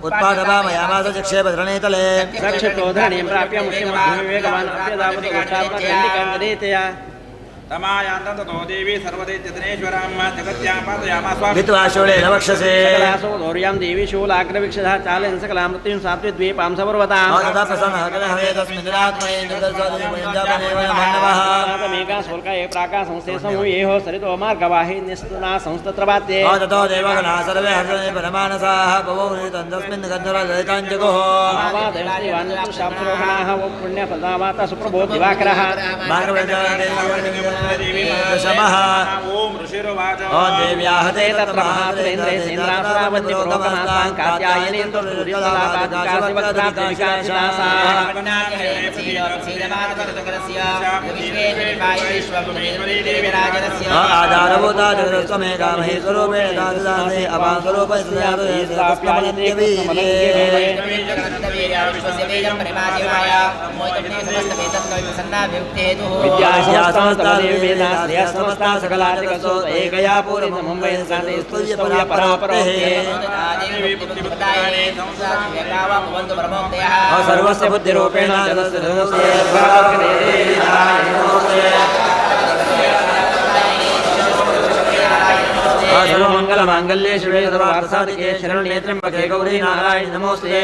उत्पादयामास चक्षेपधरणेतले
रक्षतोधरणीं प्राप्य मुष्टिमद्विवेगवान् अप्यदावतोक्षात्मचण्डिकान्तरेतया तमायान्ततो देवी सर्वदैत्यधनेश्वरां जगत्यां पादयामास्वा
वित्वाशूलेन वक्षसे
सकलासो गौर्यां देवी शूलाग्रविक्षधा चालयन् सकलां मृत्युं सात्विद्वीपां सपर्वतां मेघा शुल्का ये प्राका संस्थे समूहेहो सरितो मार्गवाहि निस्तुना संस्तत्रवाद्ये
ततो देवगणा सर्वे हर्षणे परमानसाः भवो तस्मिन् गन्धर्वललिताञ्जगोः
शास्त्रोहणाः वो पुण्यफलदावाता सुप्रभो दिवाकरः
दशमः ॐ देव्याः ते तत्र
महासुरेन्द्रे सेन्द्रासुरावन्ति पुरोगमासां
आधारभूता जगदस्त्वमेका महेश्वरूपेण दासदासे अपांस्वरूपस्याः
वेदा श्रेयः समस्ता सकलातिकसो एकया पूर्व मुंबई साते स्तुत्य परापरोक्ते सर्वस्य बुद्धिरूपेण जगस्य धनस्य सर्वमंगलमांगल्ये शिवे सर्वार्थसाधिके शरण्ये त्र्यंबके गौरी नारायणि नमोस्तुते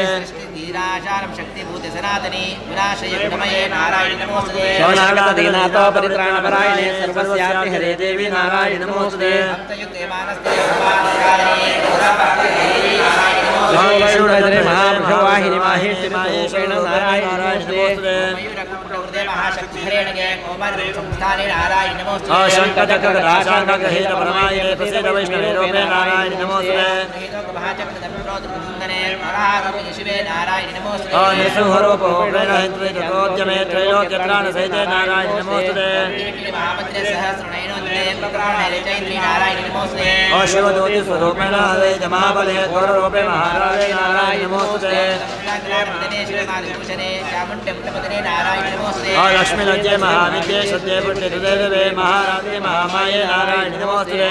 वीराशारं शक्तिभूते सनातनी विनाशय विनमये नारायणि नमोस्तुते
शरणागतदीनातो परित्राणपरायणे सर्वस्यापि हरे देवी नारायणि नमोस्तुते
भक्तयुक्ते मानस्ते सर्वाधिकारिणे गुरुपार्वती नारायणि
नमोस्तुते महाप्रवाहिनि माहेश्वरेण नारायणि नमोस्तुते
मयूरकुटवृदे महाशक्तिधरेणगे कोमल संस्थाने नारायणि नमोस्तुते
शंकचक्रराशार्कहेत परमाये प्रसिद्ध वैष्णवे रूपे नारायणि नमोस्तुते
सुंदरे वराहकपि शिवे नारायणि नमोस्तुते
निसुहरूपो प्रणहित्रिजगोद्यमे त्रैलोक्यत्राणसहिते नारायणि नमोस्तुते
महामन्त्रे सहस्रनयनोत्ते प्रकरणे चैत्री नारायणि नमोस्तुते
शिवदूति स्वरूपेण हरे जमाबले घोररूपे महाराजे नारायणि नमोस्तुते
शिवमादिभूषणे चामुण्डमुण्डपदने नारायणि नमोस्तुते
लक्ष्मीलज्जे महाविद्ये सत्ये पुण्यदेवे महाराजे महामाये नारायणि नमोस्तुते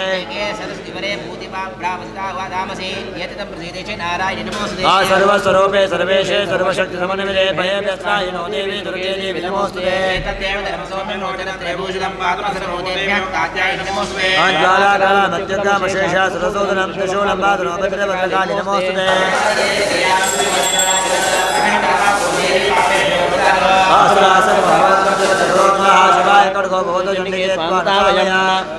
सरस्वतीवरे भूतिपां ब्राह्मसदावादामसि यतितं प्रसीदेशे नारायणि नमोस्तुते
सर्वस्वरूपे सर्वेशे सर्वशक्तिसमन्विते भयव्यस्त्रायिनो देवी दुर्गे देवी नमोस्तुते
तदेव धर्मसौम्यनोचनत्रयभूषितं पात्रसर्वभूतेभ्यः कात्यायनि नमोस्तुते
ज्वालाकालमत्यकामशेषा सरसोदनं त्रिशूलं बाधनो भद्रभद्रकाली नमोस्तुते शिवाय खड्गो भूतो जण्डिके त्वावयम्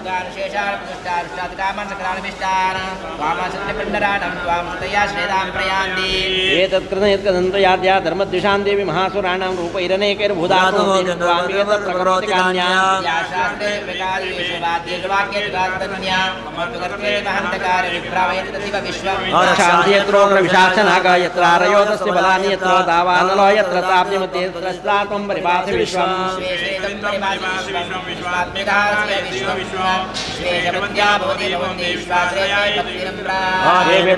एतत्कृतयत्कदन्तयाद्या धर्मद्विषां देवी महासुराणां रूपैरनेकैर्भूतातो शान्तियत्रोग्रविशासनागा यत्रारयो तस्य बलानि यत्र दावानलो यत्र ताप्यमते तस्तात्मं परिभाति विश्वम्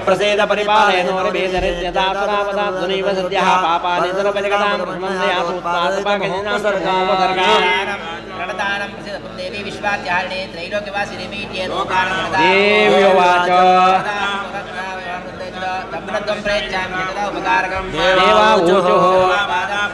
प्रसेद परिपालयनो वेदरित्यदासुरावदाधुनैव सद्यः पापानि सर्वजगतां ब्रह्मण्ययासुत्पादपाकनिनां सर्वोपदर्गां
प्रणदानं प्रसिद्धं देवी विश्वात्यारिणे त्रैलोक्यवासिने मीड्ये
देव्योवाच
तम्रत्वं प्रेच्छामि जगदा उपकारकं
देवावूचुः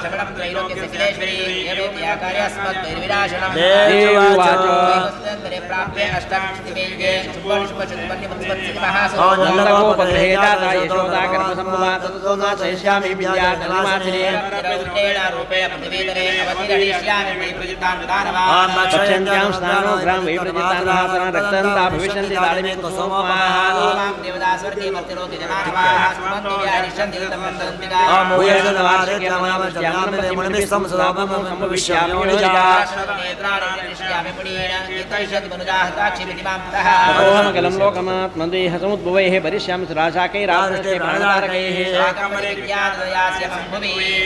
शकलं त्रैलोक्यसखिलेश्वरी एवेत्याकार्यास्मद्वैर्विनाशनं
देव्योवाच
वस्तुन्तरे प्राप्ये अष्टविंशतिमेघे शुभशुभचतुर्वर्ण्यमत्सवत्सिमः
नन्दगोपगृहेदाता यशोदा कर्मसम्भवा ततो न चैष्यामि विद्याधर्मासिने
रौद्रेण रूपेण पृथिवीतरे अवतिरहिष्यामि वै प्रजितां दानवान्
पक्षन्त्यां स्नानो ग्राम वै प्रजितान् हासना रक्तन्ता भविष्यन्ति तालिमे सोमाः
ओमां देवदास्वर्गे मर्त्यलोके जनानवाः सुमन्ति व्यारिष्यन्ति तं वर्तन्तिका
कलं लोकमात्मदेह समुद्भवैः परिश्यामि सुराशाकैरावृष्टे प्राणतारकैः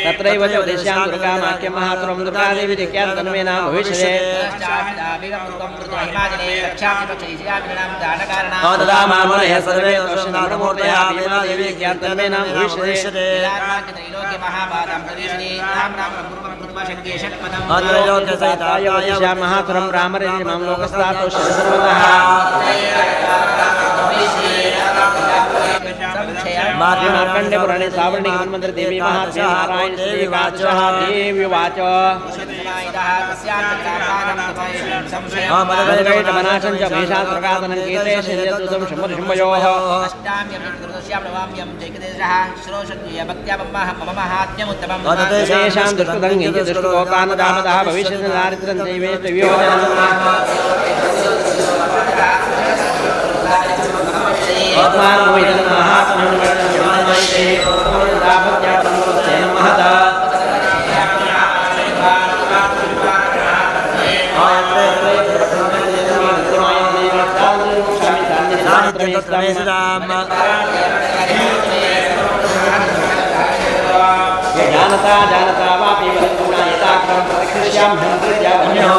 तत्रैव च वदिष्यां दुर्गामाख्यं महासुरं दुर्गादेवी दिख्यात् तन्मे नाम भविष्यते तदा मामनः सर्वे दर्शनार्थमूर्तया देवी दिख्यात् तन्मे नाम भविष्यते महासुरं रामरेति मां लोकस्तातो सर्वतः मार्कण्डे पुराणे सावर्णिक मन्मन्त्र देवी महात्म्ये नारायण श्रीवाच देव्युवाच मदगैटमनाशं च भीषात्प्रकादनं कीर्ते शल्यद्रुतं शम्भयोः तेषां दुष्कृतं किञ्चित् दुष्कृतोपानदामदः भविष्यति दारिद्र्यं दैवेष्टव्यो जानता जानता वापि वदन्तुना यथाक्रमं प्रतिकृष्यां हन्त्रिज्यामन्यो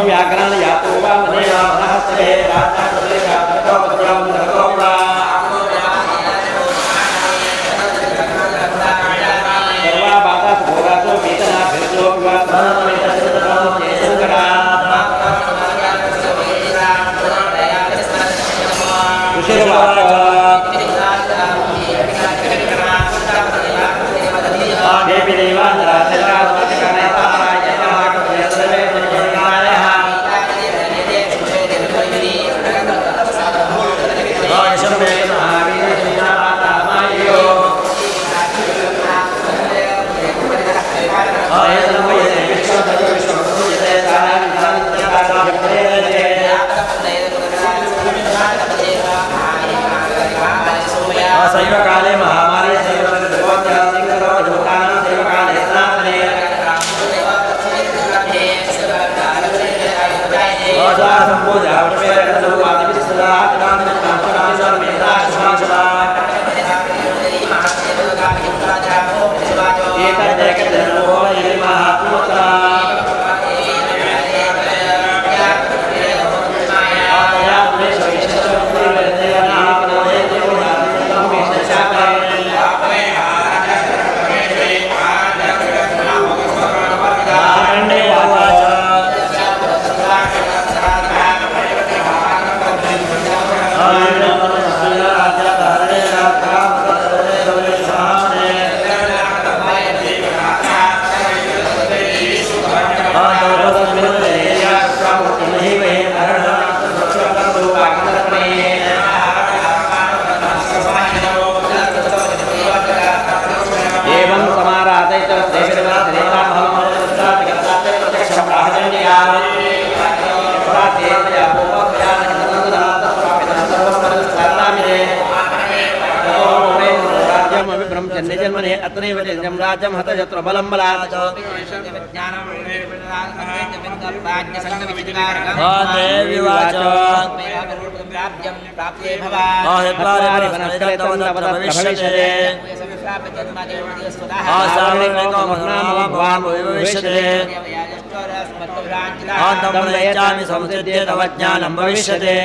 व्याकरण यातो वा मनेवा मनहस्ते राष्ट्रपति राष्ट्रपत्यं नरकोवा सर्वा बाता भोगातो वेतना भिर्जो विवादो चेतनकरा कुशलवाचा देवी देवांतरा काले महामारी जन्मने अत्रैव जन्म राज्यं हत यत्र बलं बलात् देवी वाच संसिद्धे तव ज्ञानं भविष्यते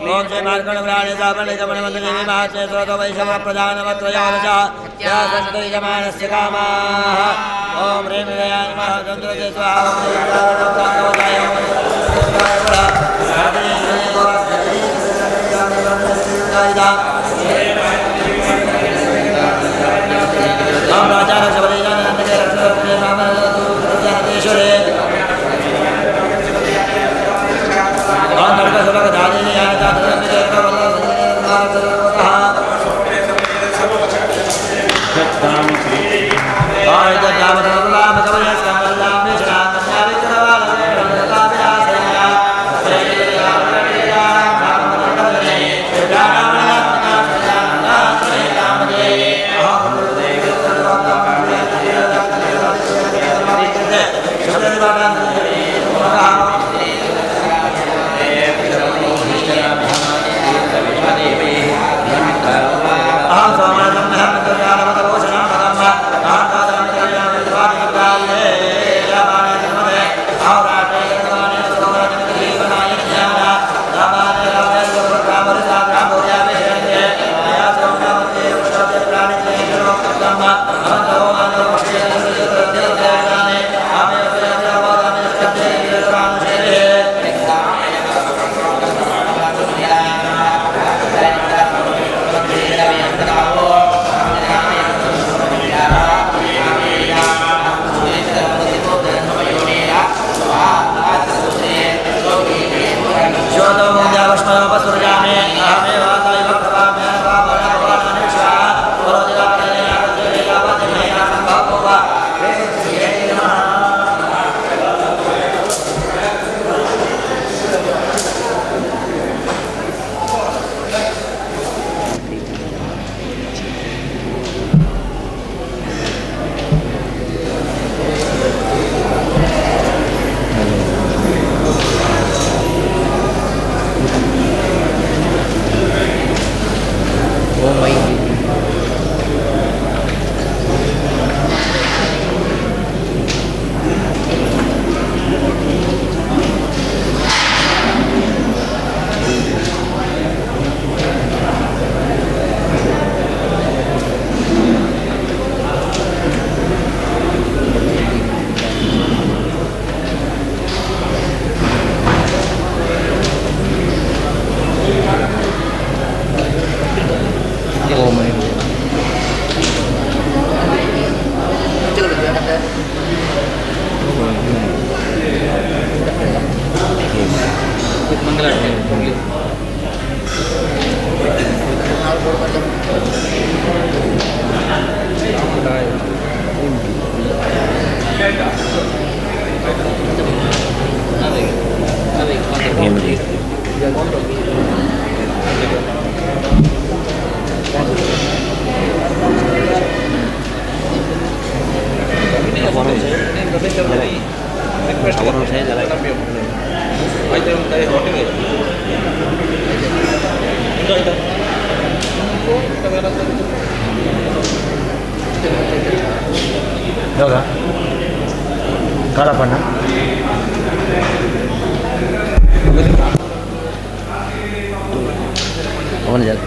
ओम श्री मार्कंड प्राणी सापणे कमण मंदिरे महात्मे स्रोतो वैशव प्रधानमत्रयावचा या संतति जमानस्य कामाः ओम ह्रीं विजयाय नमः चन्द्रते स्वाहा ओम राजा रक्षपति जानन्दके रक्षपति रामेश्वरे ओम नरक सुलक दादिनी आयता
ಯೋಗ ಕಾಳಪ್ಪಣ್ಣ ಅವನ ಜಲ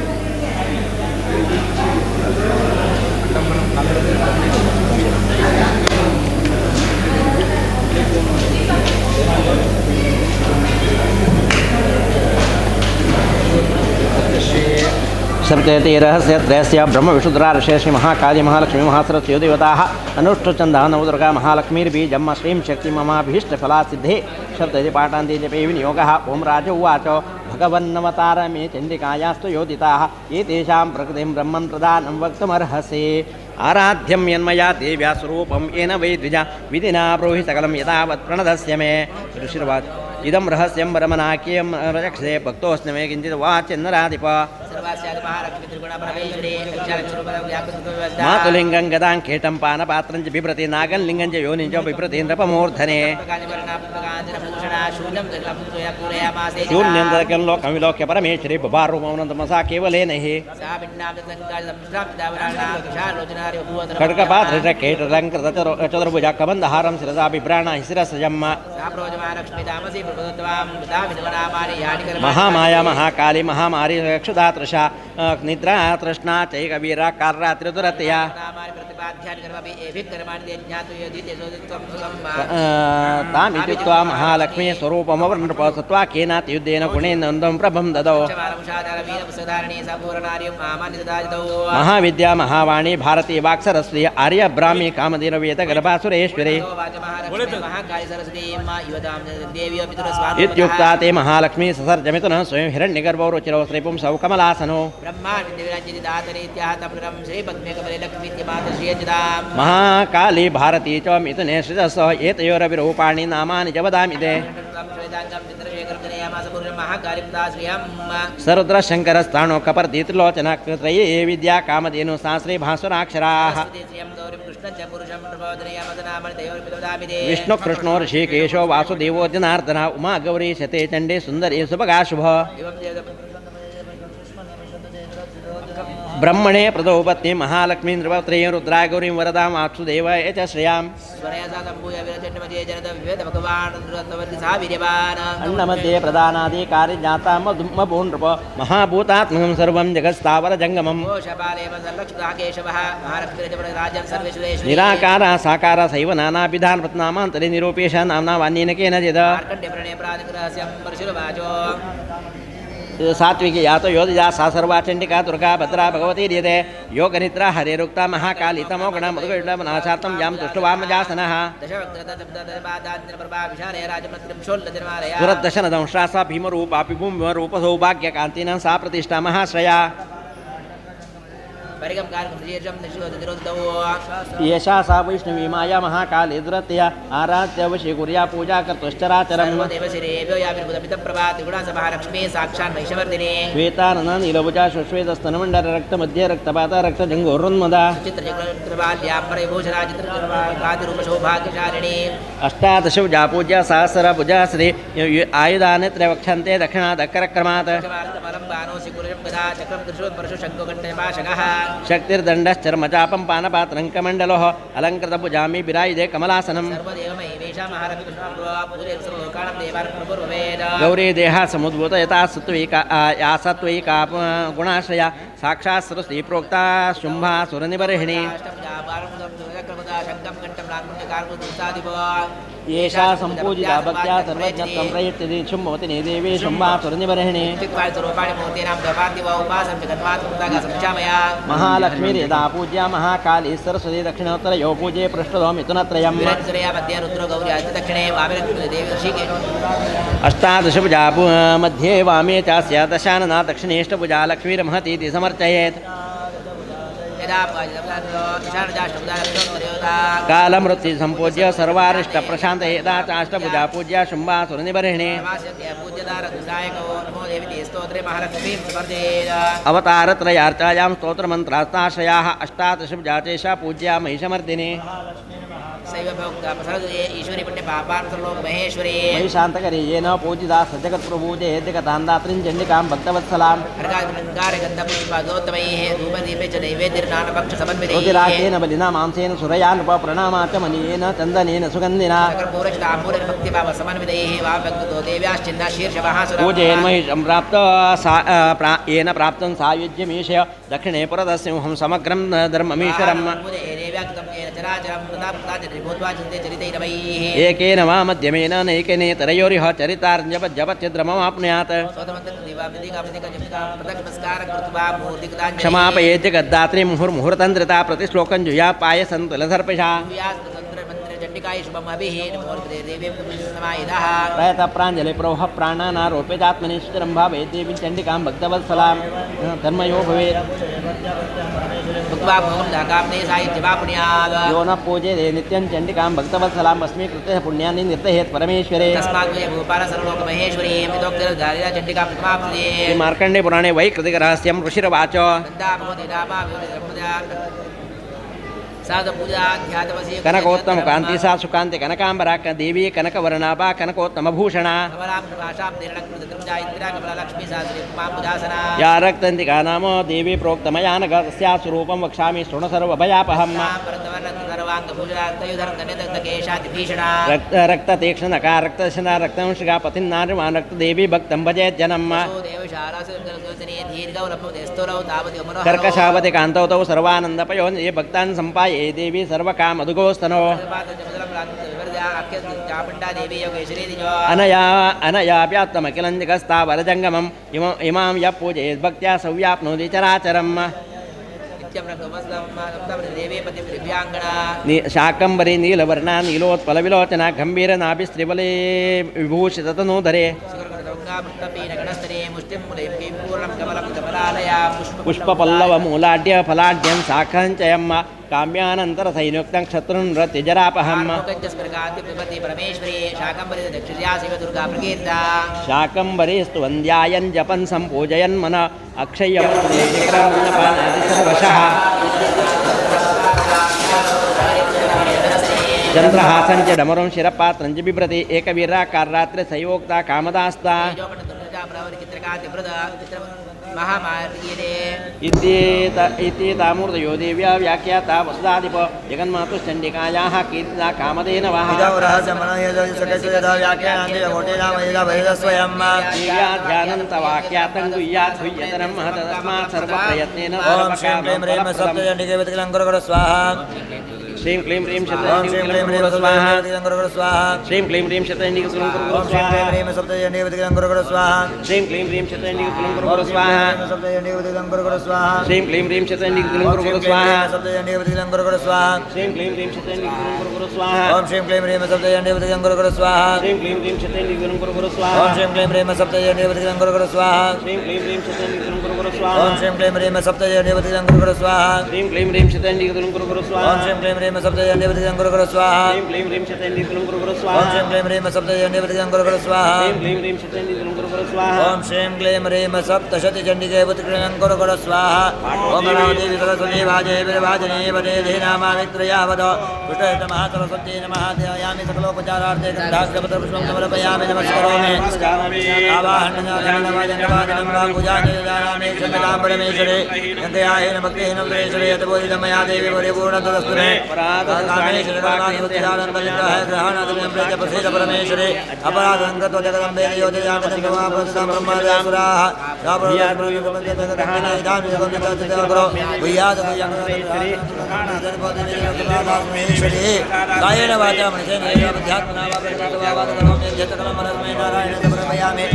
शब्दयति रहस्य त्रयस्य ब्रह्म विशुद्रा ऋषे श्री महाकाली महालक्ष्मी महासरस्वती देवताः अनुष्ठचन्दः नवदुर्गा महालक्ष्मीर्बीजम् श्रीं शक्ति ममाभीष्टफलासिद्धे शब्दयति पाठान्ते जपे विनियोगः ओं राज उवाच भगवन्नवतारमे चण्डिकायास्तु योदिताः एतेषां प्रकृतिं ब्रह्मन् प्रदानं वक्तुमर्हसि आराध्यं यन्मया देव्या स्वरूपं येन वै द्विजा विधिना ब्रूहि सकलं यथावत् प्रणदस्य मे ऋषिर्वाच इदं रहस्यं परमनाक्यं रक्षसे भक्तोऽस्मि मे किञ्चित् वाच्यन्नराधिप मातुलिङ्गं गदां कीटं पानपात्रं च बिभ्रति नागं लिङ्गं च योनिं च बिभ्रति नृपमूर्धने शून्यं तदकं लोकं विलोक्य परमेश्वरी बभारूपमनन्तमसा केवलेन हि खड्गपात्रकीटलङ्कृतचतुर्भुजा कबन्धहारं शिरसा बिभ्राणा शिरसजम् महामाया महाकाली महामारी क्षुधातृषा निद्रा तृष्णा चैकवीरा कार्रात्रिदुरतया तामित्युक्त्वा महालक्ष्मी स्वरूपमवर्णपसत्वा केनातियुद्धेन गुणेन नन्दं प्रभं ददौ महाविद्या महावाणी भारती वाक्सरस्वती आर्य ब्राह्मी कामधेनुवेद गर्भासुरेश्वरी इत्युक्ता ते महालक्ष्मी ससर्जमितुनः स्वयं हिरण्यगर्भो रुचिरो श्रीपुंसौ कमलासनो महाकाली भारती च मिथुने श्रितसः एतयोरविरूपाणि नामानि च वदामि ते सरुद्रशङ्करस्थाणो कपर्दी त्रिलोचना त्रये विद्या कामधेनु शास्त्री भास्वराक्षराः विष्णु कृष्णो ऋषिकेशो वासुदेवो जनार्दन उमा गौरी शते चण्डे सुन्दरी सुभगा शुभ ब्रह्मणे प्रदोपत्नी महालक्ष्मी नृपत्रे रुद्रा गौरीं वरदां वासुदेवाय च श्रियाम् अन्नमध्ये प्रदानाधिकारी जाता मभो नृप महाभूतात्मकं सर्वं जगत्स्थावरजङ्गमम् निराकारा साकारा सैव नानाविधान् नामान्तरे निरूपेश नाम्ना वान्येन केनचित् सात्विकी यातो योधिजा सा सर्वा चण्डिका दुर्गा भद्रा भगवती रीयते योगनिद्रा हरेरुक्ता महाकाली तमोगुणा मधुगुणनाशार्थं यां तुष्टवामजासनः सुरद्दशनदंश्रा सा भीमरूपापि भूमिरूपसौभाग्यकान्तिना सा प्रतिष्ठा महाश्रया येषा सा वैष्णवी माया महाकाली दुरत्या आराध्य वशी कुर्या पूजा कर्तुश्चराचरम् श्वेतानन नीलभुजा सुश्वेतस्तनमण्डल रक्तमध्ये रक्तपात रक्तजङ्गोरुन्मदा अष्टादशभुजा पूज्या सहस्रभुजा श्री आयुधानि त्रयवक्षन्ते दक्षिणादकरक्रमात् शक्तिर्दण्डश्चर्मचापं पानपात्रं कमण्डलोः अलङ्कृतभुजामि विरायुधे कमलासनम् गौरी देहा समुद्भूत यथा सत्त्वैका गुणाश्रया साक्षात् सरस्वती प्रोक्ता शुम्भासुरनिबर्हिणी येषा सम्पूजिता भक्त्या सर्वज्ञत्वं प्रयच्छति शुम्भवति देवी शुम्भासुरनिबर्हिणी महालक्ष्मीर्यदा पूज्या महाकाली सरस्वती दक्षिणोत्तरयो पूजे पृष्ठदो मिथुनत्रयम् अष्टादशभुजा मध्ये वामे चास्य दशानना दक्षिणेष्टभुजा लक्ष्मीर्महतीति समर्चयेत् कालमृत्यु सम्पूज्य सर्वारिष्ट प्रशान्त यदा चाष्टभुजा पूज्या शुम्भासुरनिबर्हिणी अवतारत्रयार्चायां स्तोत्रमन्त्रास्ताश्रयाः अष्टादशभुजा चेषा पूज्या महिषमर्दिनी महिषान्तकरी येन पूजिता सजगत्प्रभूजे जगतान्दात्रीं चण्डिकां भक्तवत्सलां ज्योतिराकेन बलिना मांसेन सुरयानुप प्रणामाचमनीयेन चन्दनेन सुगन्धिना पूजयेन महिषं येन प्राप्तं सायुज्यमीशय दक्षिणे पुरदस्सिंहं समग्रं धर्ममीश्वरम् एकेन वा मध्यमेन नैकेनेतरयोरिह चरितार्जपज्जपच्छिद्रममाप्नुयात् क्षमापये जगद्दात्री मुहुर्मुहुर्तन्त्रिता प्रतिश्लोकं जुया पायसं तुलसर्पिषा प्रयतः प्राञ्जलि प्रोह प्राणानारोप्यतात्मनि सुचिरं भावये देवीं चण्डिकां भक्तवत्सलां धर्मयो भवेत् यो न पूजे नित्यं चण्डिकां भक्तवत्सलां भस्मीकृत्य पुण्यानि निर्दहेत् परमेश्वरे मार्कण्डे पुराणे वैकृतिकरहस्यं ऋषिर्वाच कनकोत्तम कांति सा सुकांति कनकांबरा देवी कनकवर्णाभा कनकोत्तम भूषणा या रक्तंतिका नाम देवी प्रोक्तमया नघ तस्या स्वरूपं वक्ष्यामि शृणु सर्वभयापहम् रक्ततीक्ष्णका रक्तशना रक्तंशिका पतिन्नार्यमान् रक्तदेवी भक्तं भजेत् जनम् कर्कशावति कान्तौ तौ सर्वानन्दपयो ये भक्तान् सम्पाये देवी सर्वकामधुगोस्तनो अनयाव्याप्तमखिलं जगस्तावरजङ्गमम् इमां यः पूजयेत् भक्त्या सव्याप्नोति चराचरम् शाकंबरी नीलवर्णा नीलोत्पलविलोचना गंभीरनाभिस्त्रिबले विभूषिततनूधरे पुष्पपल्लवमूलाढ्य फलाढ्यं शाखञ्चयम् काम्यानन्तरसैनुक्तं शत्रुन् रतिजरापहम् शाकंबरीस्तु वन्द्यायन् जपन् सम्पूजयन् मन अक्षय्यं सर्वशः चंद्रहासं च डमरुं शिरपात्रं च बिभ्रति एकवीराकाररात्रे सयोक्ता कामदास्ता इति तामूर्तयो देव्या व्याख्याता वसुधाधिप जगन्मातुश्चण्डिकायाः कीर्तिता कामधेन ध्यानन्तवाक्यातं गुह्यात् हुय्यतरं महतस्मात् सर्वप्रयत्नेन श्रीं क्लीं ह्रीं शतचण्डिका स्वाहा श्रीं क्लीं ह्रीं शतचण्डिका स्वाहा श्रीं क्लीं ह्रीं शतचण्डिका स्वाहा श्रीं क्लीं ह्रीं शतचण्डिका स्वाहा श्रीं क्लीं ह्रीं शतचण्डिका स्वाहा ओम श्रीं क्लीं ह्रीं शतचण्डिका स्वाहा श्रीं क्लीं ह्रीं शतचण्डिका स्वाहा ओम श्रीं क्लीं ह्रीं शतचण्डिका स्वाहा श्रीं क्लीं ह्रीं शतचण्डिका स्वाहा ओम श्रीं क्लीं ह्रीं शतचण्डिका स्वाहा श्रीं क्लीं ह्रीं शतचण्डिका स्वाहा ओम श्रीं क्लीं ह्रीं सप्तजन्यवतिगंगुरुगुरु स्वाहा श्रीं क्लीं ह्रीं शतचण्डिका स्वाहा ओम श्रीं क्लीं ह्रीं सप्तजन्यवतिगंगुरुगुरु स्वाहा श्रीं क्लीं ह्रीं शतचण्डिका स्वाहा ओम श्रीं क्लीं ह्रीं सप्तशतिचण्डिकेवतिगंगुरुगुरु स्वाहा ओम गणादेवी सरस्वती वाजे विभाजने वदे धेनामावित्रयावद पुष्टमः सरस्वती नमः ध्यायामि सकलोपचारार्थे गन्धाक्षपत्र पुष्पं समर्पयामि नमस्करोमि आवाहननाथनवाजनवाजनं पूजाञ्जलिदानामि क्षम्यतां परमेश्वरे गङ्गयाहेन भक्तेन सुरेश्वरे यतबोधितं मया देवी परिपूर्णतदस्तु मे
परमेश्वरे अपराधंगतो जगदम्बे योजयामि कायेन वाचा मनसेन अध्यात्मना नारायण समर्पयामि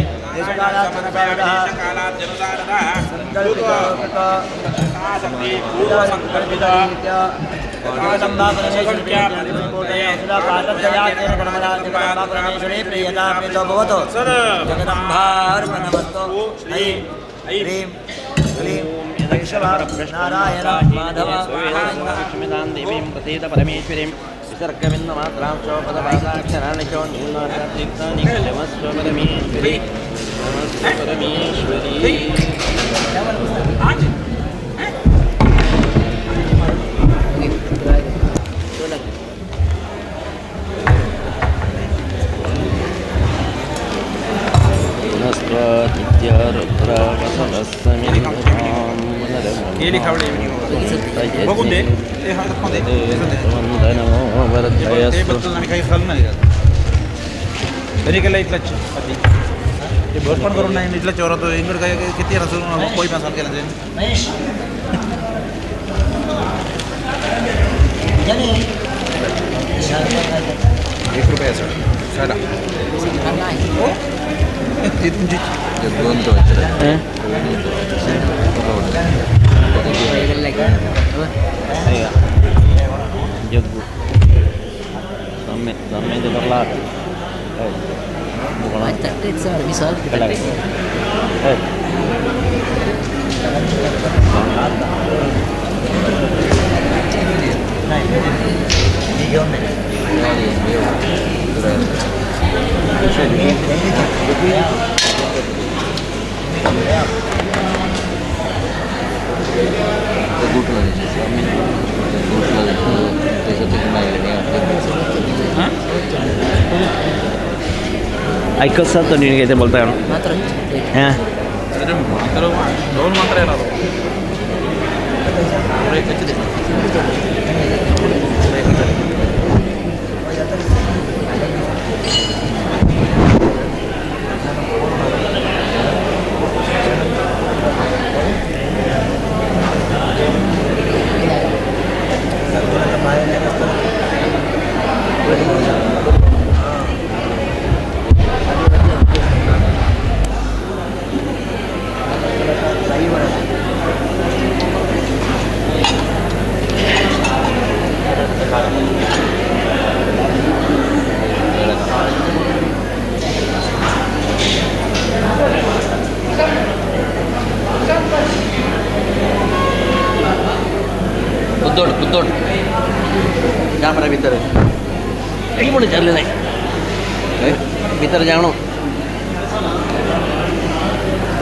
परमेश्वरी प्रियता प्रीतो भवतु जगदम्बार्पणमस्तु ऐं ह्रीं क्लीं नारायण माधव
लक्ष्मीदान देवीं प्रसीद परमेश्वरीं विसर्गबिन्दमात्रां चोपदपादाक्षराणि च न्यूनातीर्थानि नमस्व परमेश्वरी नमस्व परमेश्वरी
तरी केलं इथलं ते भर पण करून नाही इथलं चोर होतो इंगड काय किती नसून कोई पण केलं ₹1 साडा ती तुमची दोन तो
जग्गू समय तो करला misal kita lagi ऐकत सर तो निघे ते बोलताय हां दोन मंत्र येणार बुद्धोड कॅमेरा भीतर काही पण विचारले नाही भीतर जाणो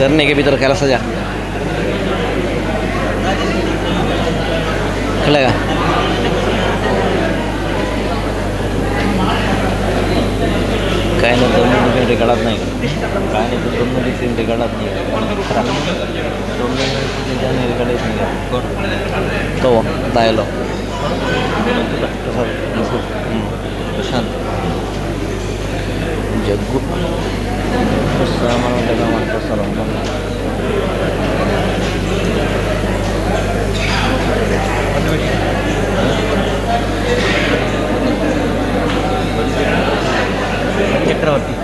तरने के भीतर कैला सजा खेलेगा काय नाही 2 मिनिट काढत नाही काय नाही 2 मिनिट काढत नाही 2 मिनिट काढत नाही तो डायलॉग प्रशांत जग्गू सामान्य मात्र सर्व चक्रवर्ती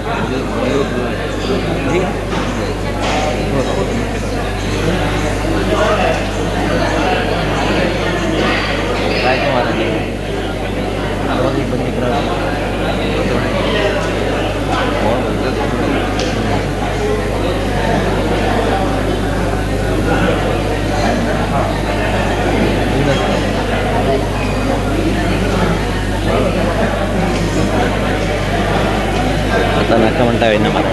राजकुमार आता नका म्हणता येईल ना मला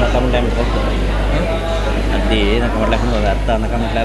नका म्हणता अगदी नका म्हटलं आता नका म्हटलं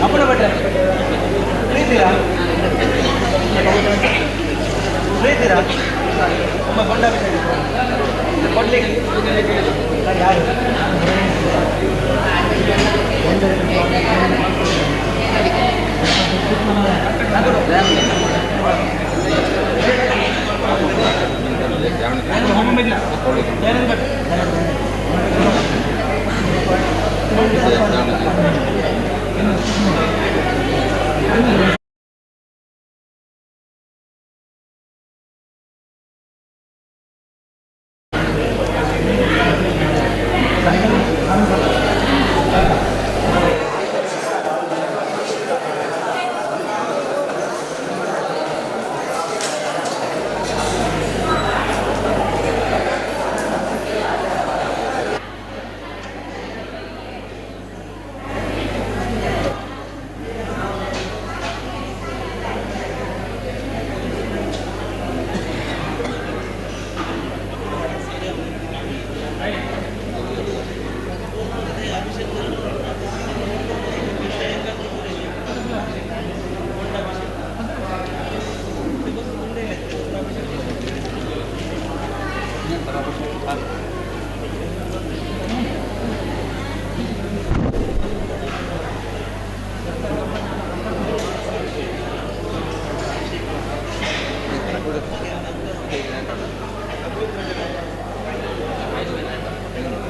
ಅಪ್ಪನ ಬಟ್ಟೆ ಪ್ರೀತಿರಾ ಪ್ರೀತಿರಾ ಒಮ್ಮ ಗೊಂಡ ಕೊಡ್ಲಿಕ್ಕೆ ಯಾರು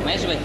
ಮಹೇಶ್ ಭಾಯ್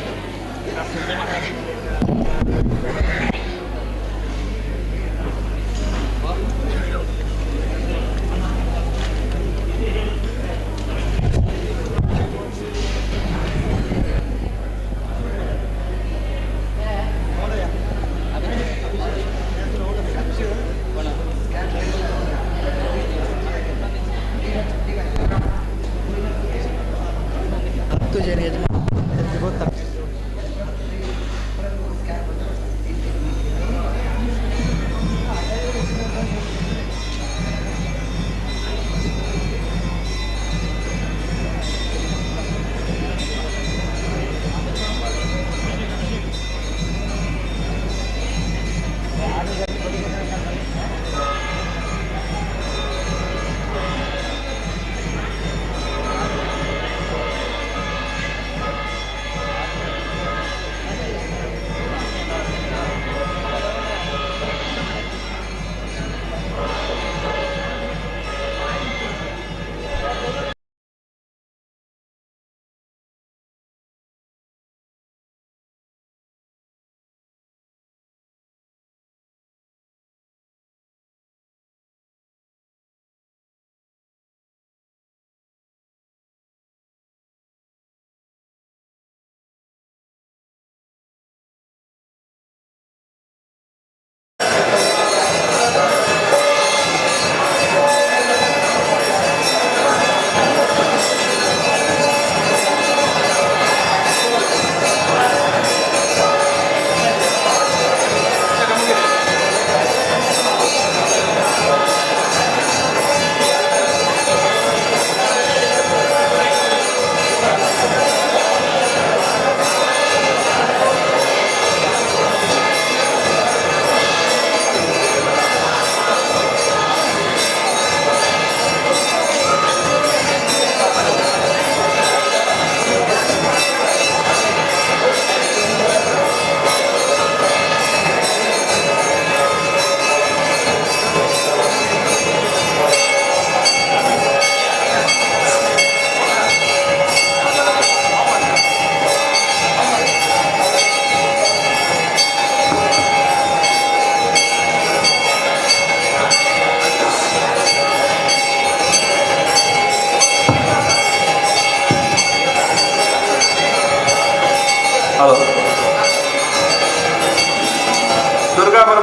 ಹಲೋ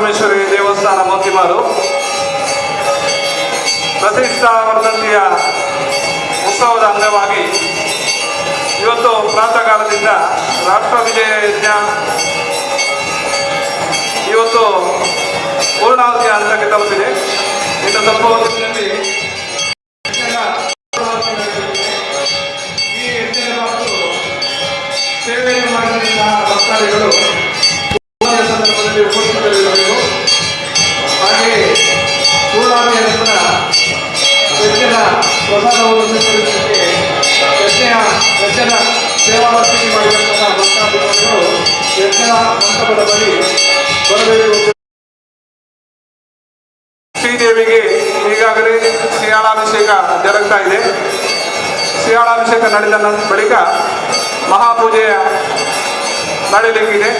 ಪರಮೇಶ್ವರಿ ದೇವಸ್ಥಾನ ಮೋತಿಮಾರು ಪ್ರತಿಷ್ಠಾ ವರ್ಧಂತಿಯ ಉತ್ಸವದ ಅಂಗವಾಗಿ ಇವತ್ತು ಪ್ರಾತಃ ಕಾಲದಿಂದ ರಾಷ್ಟ್ರ ವಿಜಯ ಯಜ್ಞ ಇವತ್ತು ಪೂರ್ಣಾವಧಿಯ ಹಂತಕ್ಕೆ ತಲುಪಿದೆ. ಇನ್ನು ಸ್ವಲ್ಪ ಹೊತ್ತಿನಲ್ಲಿ ಈ ಯಜ್ಞದ ಮತ್ತು ಸೇವೆಯನ್ನು ಮಾಡಿದಂತಹ ಭಕ್ತಾದಿಗಳು ಸಂದರ್ಭದಲ್ಲಿ ಉಪಸ್ಥಿತರಿರಬೇಕು. ಹಾಗೆಯೇ ಪೂರ್ಣಾವಧಿಯ ನಂತರ ಯಜ್ಞದ ಪ್ರಸಾದವನ್ನು ಸ್ವೀಕರಿಸಲಿಕ್ಕೆ ಯಜ್ಞದ ಸೇವಾವರ್ತಿಕೆ ಮಾಡಿದಂತಹ ಭಕ್ತಾದಿಗಳು ಯಜ್ಞದ ಮಂಟಪದ ಬಳಿ ಬರಬೇಕು. ಶ್ರೀದೇವಿಗೆ ಈಗಾಗಲೇ ಸಿಯಾಳಾಭಿಷೇಕ ಜರುಗ್ತಾ ಇದೆ. ಸಿಯಾಳಾಭಿಷೇಕ ನಡೆದ ಬಳಿಕ ಮಹಾಪೂಜೆಯ ನಡೆಯಲಿಕ್ಕಿದೆ.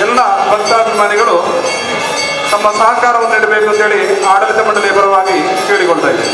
ಎಲ್ಲ ಭಕ್ತಾಭಿಮಾನಿಗಳು ತಮ್ಮ ಸಹಕಾರವನ್ನು ನೀಡಬೇಕು ಅಂತೇಳಿ ಆಡಳಿತ ಮಂಡಳಿಯ ಪರವಾಗಿ ಕೇಳಿಕೊಳ್ತಾ ಇದೆ.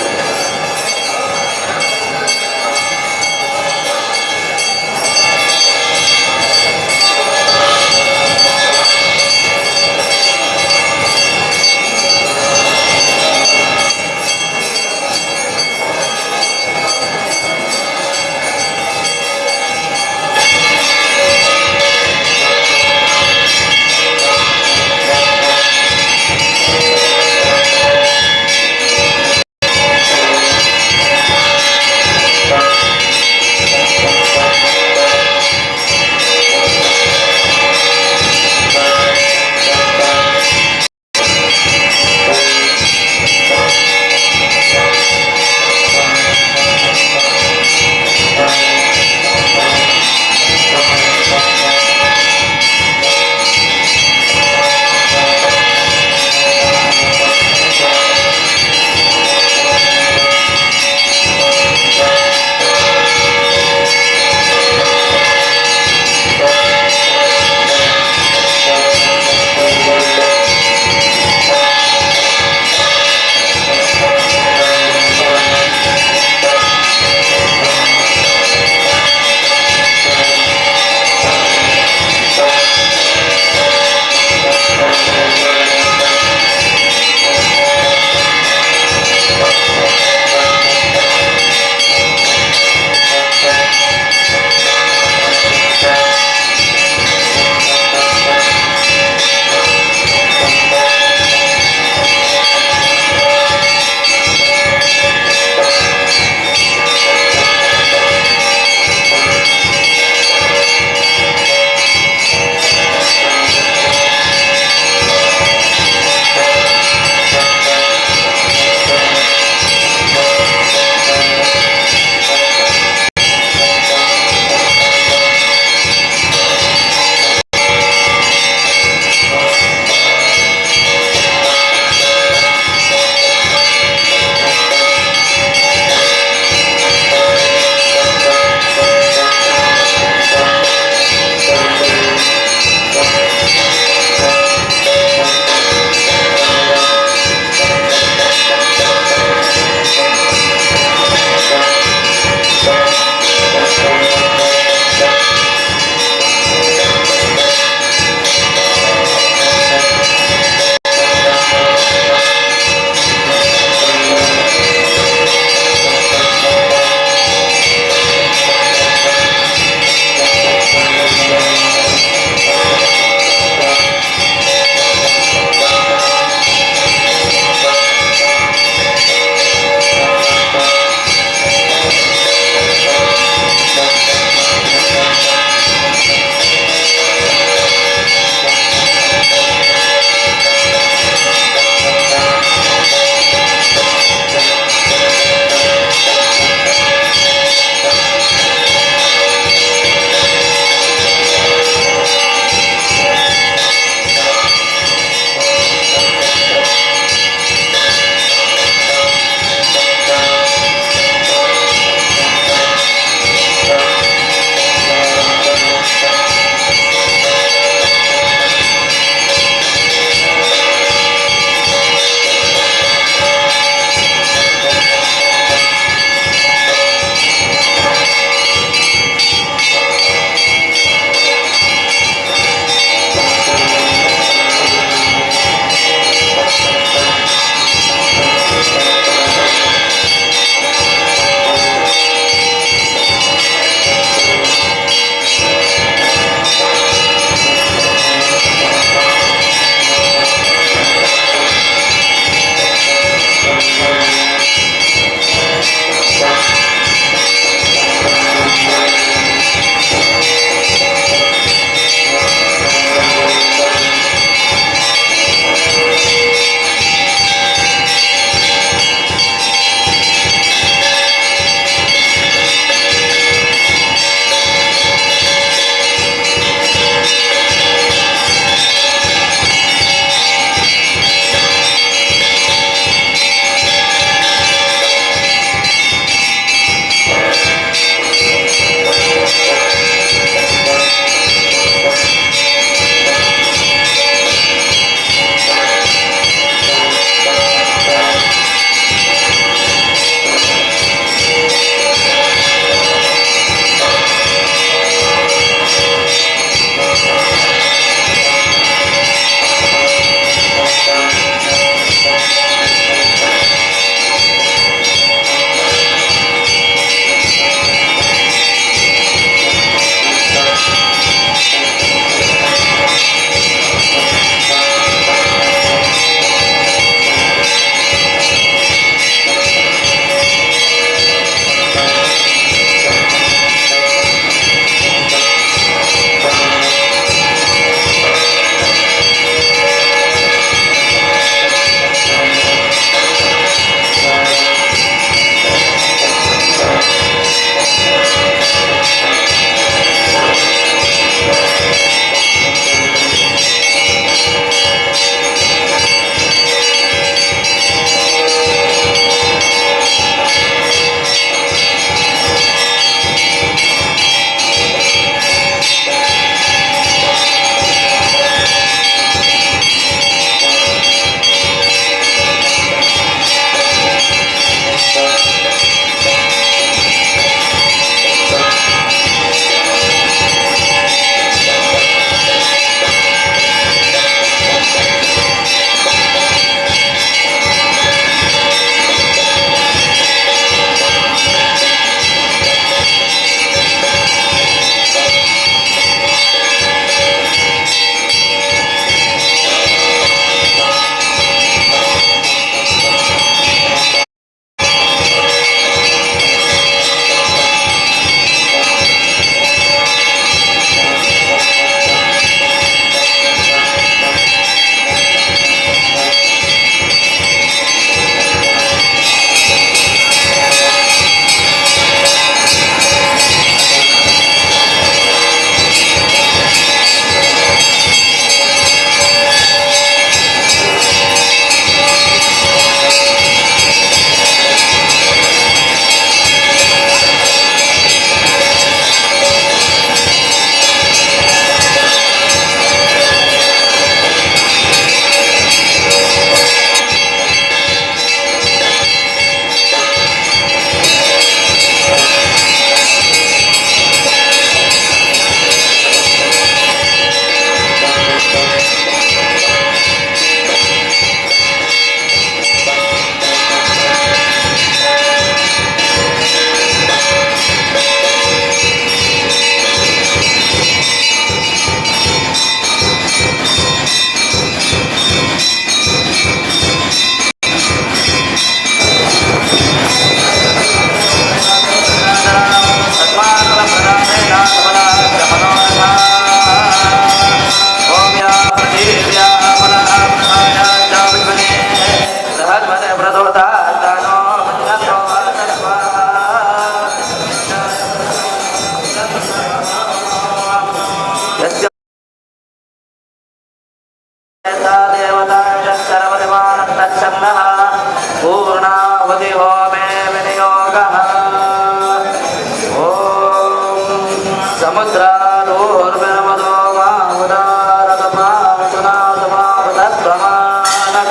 समुद्रादूर्विर्मदो मामुदारतमासुनातमावदत्प्रमाणक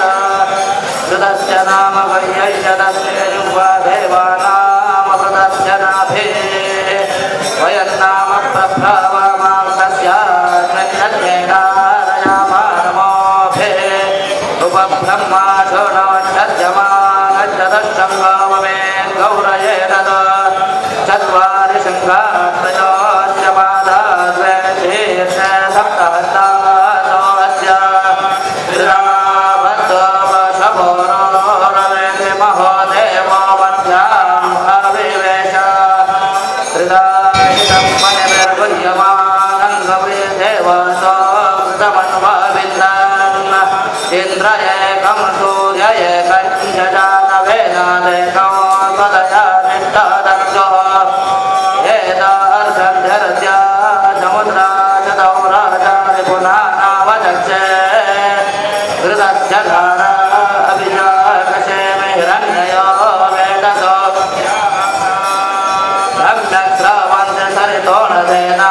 कृतस्य नाम वैय्यदस्य युवा देवानामृतस्य नाभे वयन्नाम प्रभ्रवमां तस्यान्यन्येनारयामानमोभे उपब्रह्माशो नवच्छद्यमानच्छदशङ्गाममे गौरये तद चत्वारि शृङ्गात्रयोश्च पादाद्वे शीर्ष सप्तहस्तासोऽस्य त्रिरावद्वशभोरोरवेति महोदेवो वद्भ्याम् अविवेश त्रिदायितं मनिर्गुह्यमानं गवीदेवसो कृतमन्वविन्दन् इन्द्र एकं सूर्य एकं जजातवेदादेकं त्वदया निष्ठदर्शो एतार्धर्ध्य समुद्राचतौराचारि पुनः नावचक्षे घृतस्य धारा अभिजाकशेमि हिरण्ययो वेदसो सम्यक् सरितो नदेना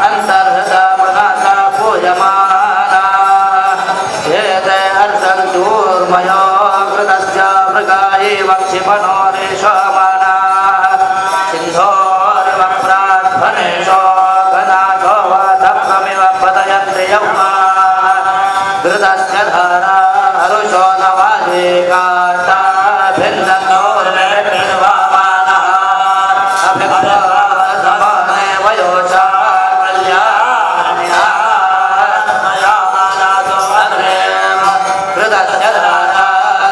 अन्तर्हृत मनसा पूयमाना एते हर्षन्तूर्मयो कृतस्य मृगायि वक्षिपनो निशोमना सिन्धोर्वप्राध्वनेशो गणाशो वातप्रमिव पतयन्ति यौमा घृतस्य धारा हरुषो नवाधिकाष्टा भिन्नोर्वेणवामानः अभिभवसमाने वयोषा कल्याण्यात्मयामानासो अग्रे कृतस्य धारा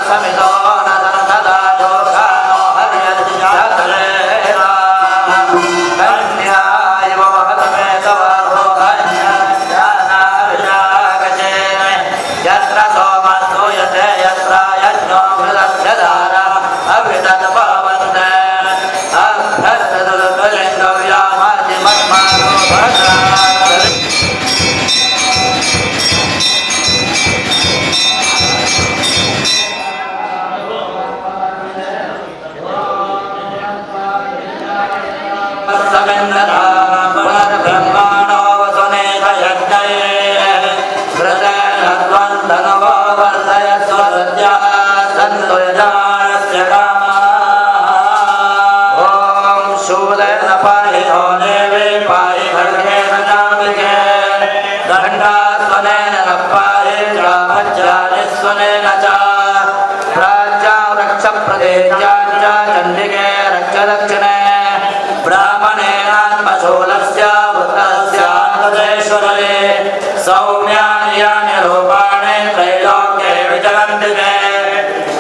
समितो न सन्तदा दोषानो हर्यद्यातरेवा कन्या इव महतमे तव रोहण्यानाविजागचे यत्र सोमसूयते यत्र यज्ञो मृतस्य धारा अभितद्भवन्ते अभ्यर्थदुर्बलिङ्गव्यामाजिमत्मानो भद्रा ब्रह्माणो वसुनेत यज्ञये कृतनद्वन्दनवो वर्धयस्व सद्या सन्तु यजानस्य कामा ॐ शूलेन पाहि नो देवी पाहि खड्गेन नामिके दण्डास्वनेन न पाहि चामज्जानिस्वनेन च प्राच्यां रक्ष प्रदेशां च चण्डिके रक्ष दक्षिणे ब्राह्मणेनात्मशूलस्य पुत्रस्यान्वदेश्वरे सौम्यानि यानि रूपाणि त्रैलोक्ये विचरन्ति ते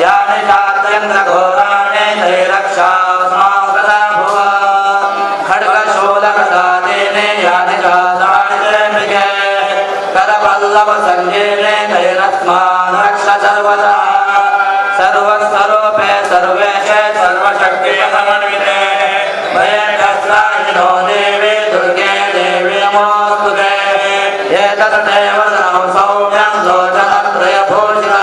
यानि चात्यन्तघोराणि तैरक्षास्मां कदा भुव खड्गशूलगदादीनि यानि चातानि त्र्यम्बिके करपल्लवसङ्गीनि तैरस्मान् रक्ष सर्वदा सर्वस्वरूपे सर्वेशे सर्वशक्तिसमन्विते भयङ्करायिनो देवी दुर्गे देवी नमोऽस्तुते एतदेव सौम्यं लोचनत्रयभूषिता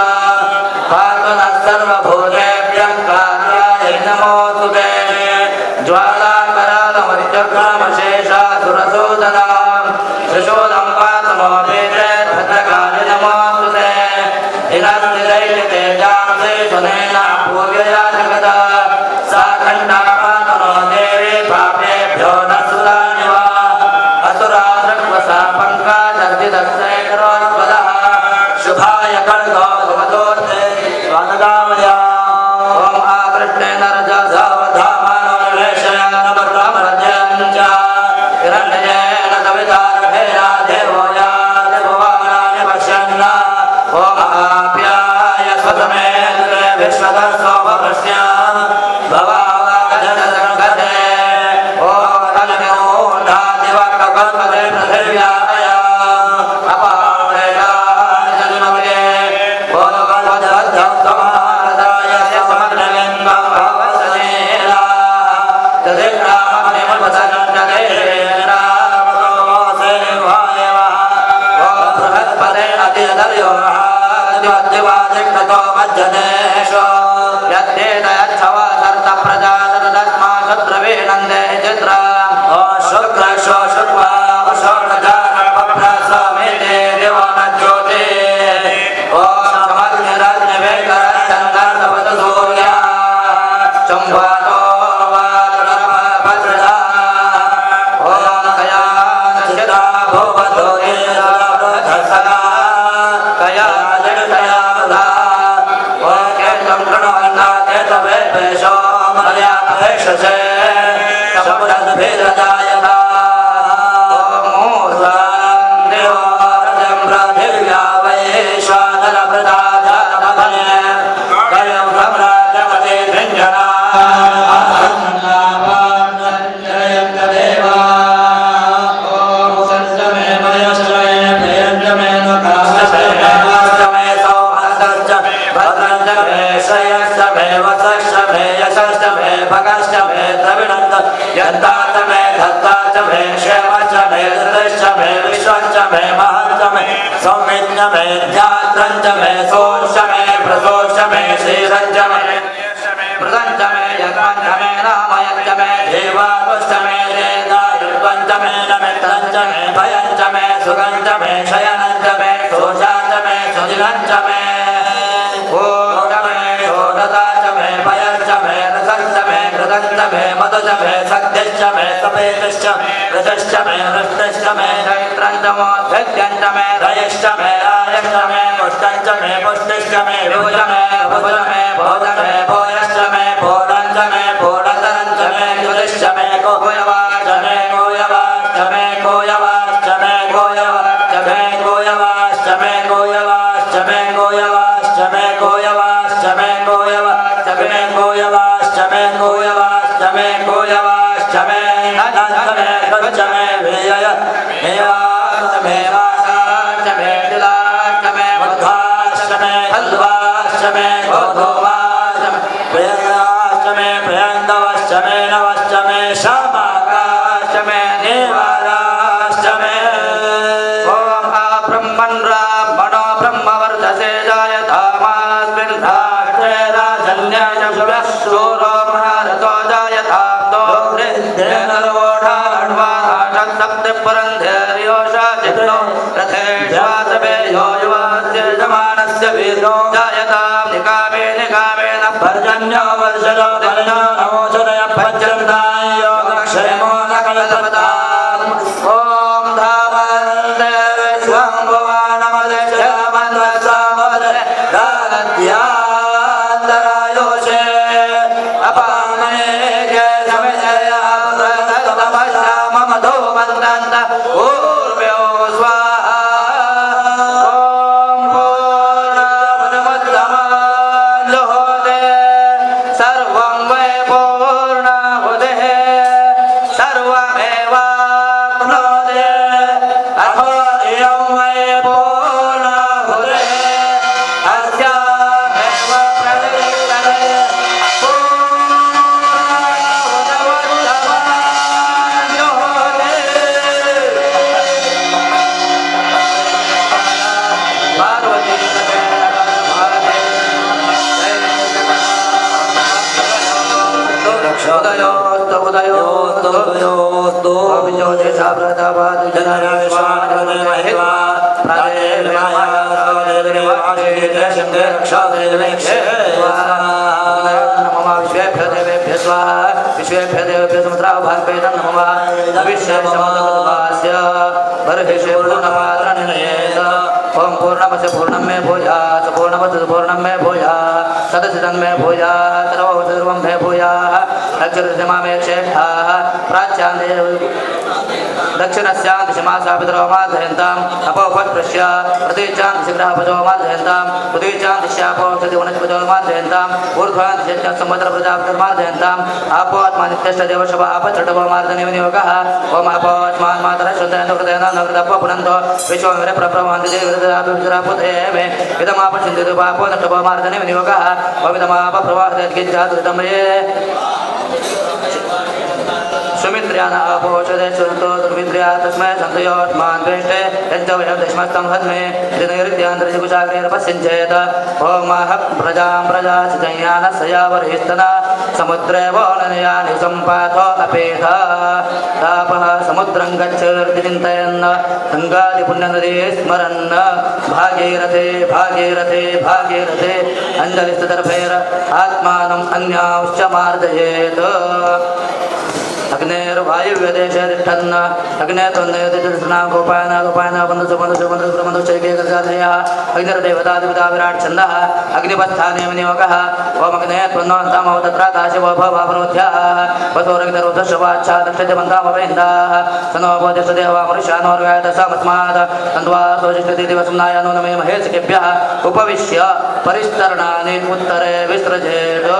पातु नः सर्वभूतेभ्यः कार्याय नमोऽस्तुते ज्वालाकरालमत्युग्रमशेषासुरसूदना त्रिशूलं पातु नो वेदे भद्रकालि नमोऽस्तुते इनस्तिदैत्यतेजांसि सुनेन पूर्वया जगता सा खण्डा पातु नो देवी पापेभ्यो न सुराणि वा असुरादृग्वसा पङ्काजर्जितस्यैकरोत्पदः शुभाय खड्गो भवतोऽर्थे स्वानगामया ॐ आकृष्णेन रजसावधामानो निवेशयानमर्रामरज्यं च हिरण्येन कवितारभेना देवो यादिभुवनानि पश्यन् ॐ आप्याय स्वसमेन्द्रे विश्वतस्वप्रश्न्य भवावागजनसङ्गते ॐ कल्पनोऽन्धादिवक्रकल्पते पृथिव्याय अपावेदानि जन्मगे ॐ कल्पजलद्धं समारदाय समग्रलिङ्गं भवसनेला तदेकामनिमल्पसञ्जदेन रामतोसेवाय ॐ बृहस्पते अतिदर्यो दिवादिक्तो मज्जनेषु यद्देदयच्छवा सर्तप्रजातदस्मा शत्रुवे नन्दे चित्र शुक्र शुक्वा दक्षिणस्यां दिशमासा पितरोमाधयन्ताम् अपोपत्प्रश्य प्रतीचां दिशग्रहपजोमाधयन्ताम् उदीचां दिश्यापोषति वनस्पजोमाधयन्ताम् ऊर्ध्वां दिशच्च समुद्रप्रजापतिर्माधयन्ताम् आपोत्मानित्यष्टदेवशव आपत्रटवमार्दनिविनियोगः ओम आपोत्मान् मातरः शुद्धेन नवृतपो पुनन्तो विश्वमिरे प्रप्रमान्ति देवृतरापुते मे इदमापचिन्तितु पापो नष्टवमार्दनिविनियोगः ओमिदमापप्रवाहयद्गिज्जातुतमये सुमित्र्यान आपोषदे सुरतो दुर्मित्र्या तस्मै सन्तयोत्मान् द्वेष्टे यञ्च वयं दशमस्तं हद्मे दिनैर्द्यान्तरिकुशाग्रेरपश्यञ्चेत ओमः प्रजां प्रजासितयानसयावरिस्तन समुद्रे वोननयानि सम्पातो अपेत तापः समुद्रं गच्छति चिन्तयन् गङ्गादिपुण्यनदी स्मरन् भागीरथे भागीरथे भागीरथे अञ्जलिस्तदर्भैर आत्मानम् अन्यांश्च मार्दयेत् अग्नेर्व
वायुव्यदेशे तिष्ठन् अग्ने त्वन्दयति कृष्णा गोपायन गोपायन बन्धुषु बन्धुषु बन्धुषु बन्धुश्च एकैकजातयः अग्निर्देवतादिपिता विराट् छन्दः अग्निपस्थाने विनियोगः ओम अग्ने त्वन्नोऽन्तामो तत्र दाशिवो भवावरोध्यः वसोरग्निरुद्धश्रवाच्छा दक्षते मन्दामवेन्दाः तनो बोधिष्ठ देवा पुरुषानोर्गाय तस्मात् तन्त्वा सोजिष्ठति दिवसम्नाय नो नमे महेशकेभ्यः उपविश्य परिस्तरणानि उत्तरे विसृजेत्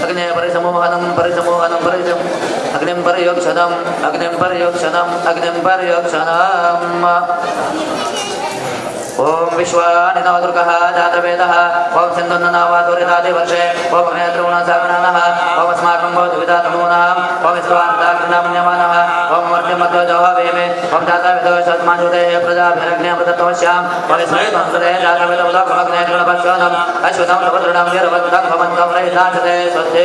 अग्ने परिसमोहनं परिसमोहनं परिसम अग्निं परयोक्षणम् अग्निं परयोक्षणम् अग्निं परयोक्षणम् ओम विश्वानि नवदुर्गः जातवेदः ओम सिन्धुन्ननावादुरितादि वर्षे ओम नेत्रुणसागणानः ओम अस्माकं भवद्विदातमूनाम् ओम विश्वान्ताग्नामन्यमानः ओम मध्यमध्वजोहवेमे ओम जातवेदोषत्माजुते प्रजाभिरग्नेऽमृतत्वस्याम् ओम स्मृतंसुते जातवेदोदकमग्ने गृणपश्वनम् अश्वतं सुभद्रणं वीरभद्रं भवन्तं रहिताचते स्वस्ति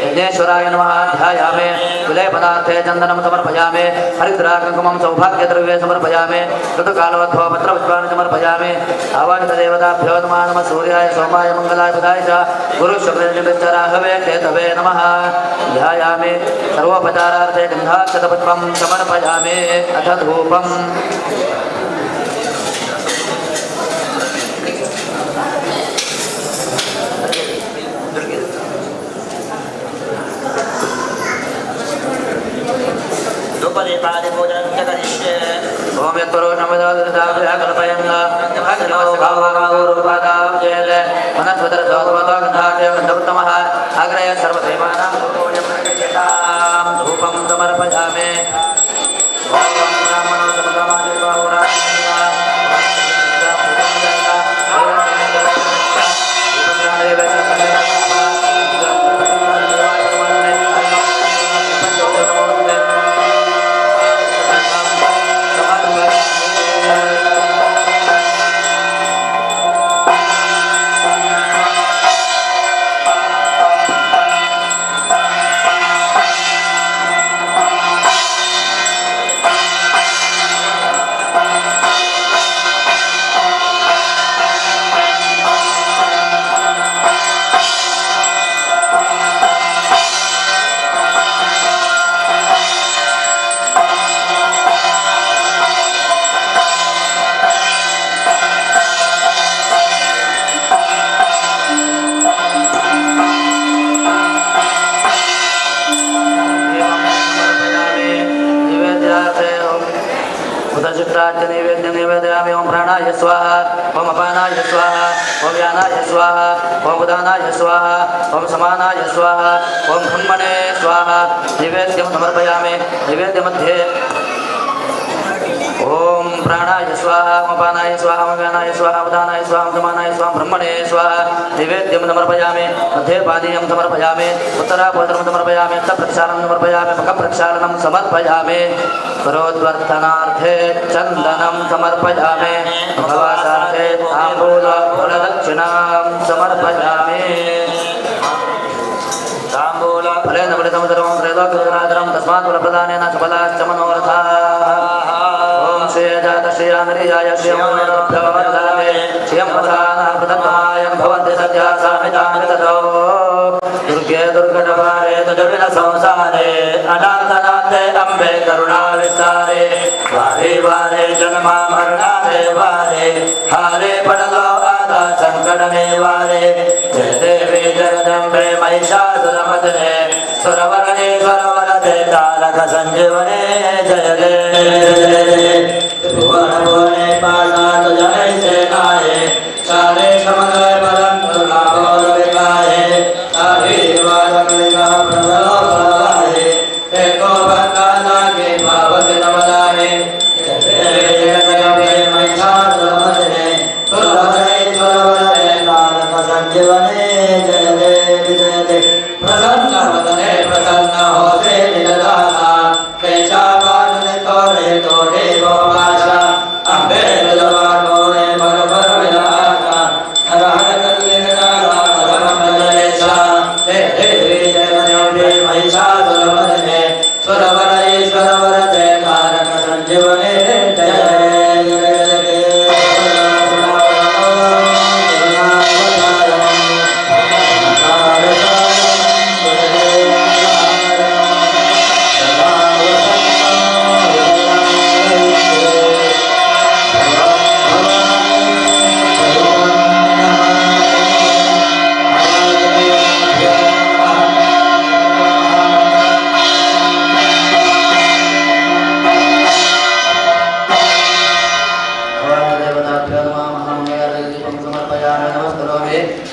यज्ञेश्वराय नमः ध्यायामि विलेपनार्थे चन्दनं समर्पयामि हरिद्राकुङ्कुमं सौभाग्यद्रव्ये समर्पयामि ऋतुकालोद्भवपत्रपुष्पाणि समर्पयामि आवाहित देवताभ्यो नमः सूर्याय सोमाय मंगलाय बुधाय च गुरुशुक्रनिमित्तराहवे केतवे नमः ध्यायामि सर्वोपचारार्थे गन्धाक्षतपुष्पं समर्पयामि अथ धूपम् धूपदीपादिपूजनं च करिष्ये ओम यत्पुरुषमदाभ्यः कल्पयन् भजनो भावरूपादाब्जेल मनस्वतरसौत्वतगन्धादेवन्तमः अग्रय सर्वदेवानां पूजनं प्रकटितां धूपं समर्पयामि ओम ब्राह्मणो समगमादिबाहुरा नैवेद्यामि ओम प्राणाय स्वाहा ओम अपानाय स्वाहा ओम व्यानाय स्वाहा ओम उदानाय स्वाहा ओम समानाय स्वाहा ओम ब्रह्मणे स्वाहा नैवेद्यं समर्पयामि नैवेद्यमध्ये ओम प्राणाय स्वाहा ओम अपानाय स्वाहा ओम व्यानाय स्वाहा उदानाय स्वाहा समानाय स्वाहा ब्रह्मणे स्वाहा नैवेद्यं समर्पयामि मध्ये पानीयं समर्पयामि उत्तराभूतरं समर्पयामि प्रक्षालनं समर्पयामि मुखप्रक्षालनं समर्पयामि करोद्वर्धनार्थे चन्दनं समर्पयामि भगवासार्थे ताम्बूलफलदक्षिणां समर्पयामि ताम्बूलफलेन फलितं सर्वं त्रैलोक्यनादरं तस्मात् फलप्रदानेन सफलाश्च मनोरथाः ॐ श्रेयजातश्रेयानरियाय श्रियं श्रियं प्रधानामृतत्वमायं भवन्ति सद्यः सामितानि ततो दुर्गे दुर्गटवारे तदविन संसारे अनाथनाथे अम्बे करुणाविस्तारे वारे वारे जन्मा मरणारे वारे हारे पडलो आदा संकटने वारे जय देवी जगदम्बे महिषासुरमर्दिने सुरवरणे स्वरवरदे तारक संजीवने जय त्रिभुवने पासात जय सेनाये चारे समन्वय बलं करुणाबोधविकाये चारे वारमिका प्रभवाये एको भक्तानागे भावति नमदाये जगदम्बे महिषासुरमर्दिने सुरवरणे स्वरवरदे तारक संजीवने जय देवी जय देवी प्रसन्न वदने प्रसन्न होते निदाना कैसा पादने तोरे तोरे वो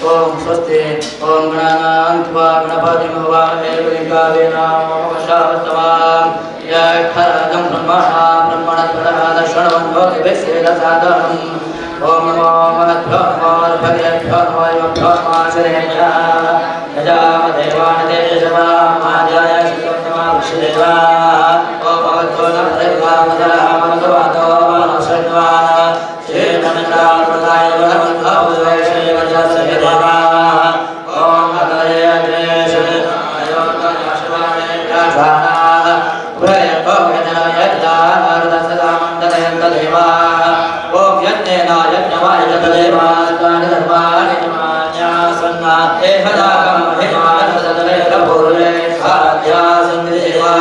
ಓಂ ಸ್ವಸ್ತಿ ಓಂ ಗಣನಾನ್ವಾ ಗಣಪತಿಂ ಹವಾಮಹೇ ಕವಿಂ ಕವೀನಾಂ ಯಕ್ಷರಜಂ ಬ್ರಹ್ಮಣಸ್ಪತಃ ದರ್ಶನವನ್ಮೋದಿಭಿಸ್ವೇದಸಾದರಂ ಓಂ ನಮೋ ಮಹದ್ಭ್ಯೋ ನಮೋ ಭಗೇಭ್ಯೋ ನಮೋ ಯುಭ್ಯೋ ನಮೋ ಶರೇಭ್ಯಃ ಯಜಾಮದೇವಾನದೇಶಮಾಧ್ಯಾಯ ಶ್ರೀಕೃಷ್ಣಮಾ ವಿಶ್ವದೇವಾ ಓಂ ಭಗವದ್ಭೋ ನಮಃ ಮನಸವಾದೋ ಮನಸದ್ವಾ ಶ್ರೀನಮಿತ್ರಾಯ ವರಮಧ್ವೈಶ್ರೇವಜಸಹಿದೇವಾ ಓಂ ಹತಯೇ ದೇಶೇ ಓಂ ಯಜ್ಞೇನ ಯಜ್ಞವಾಯ ಜಗದೇವಾಸ್ತಾನಿ ಧರ್ಮಾಣಿ ನ್ಯಾಸನ್ನಾತೆ ಹದಾಗಂ ಮಹಿಮಾನಸದರೇಕ ಪೂರ್ವೇ ಸಾಧ್ಯ ಸಂದೇವಾ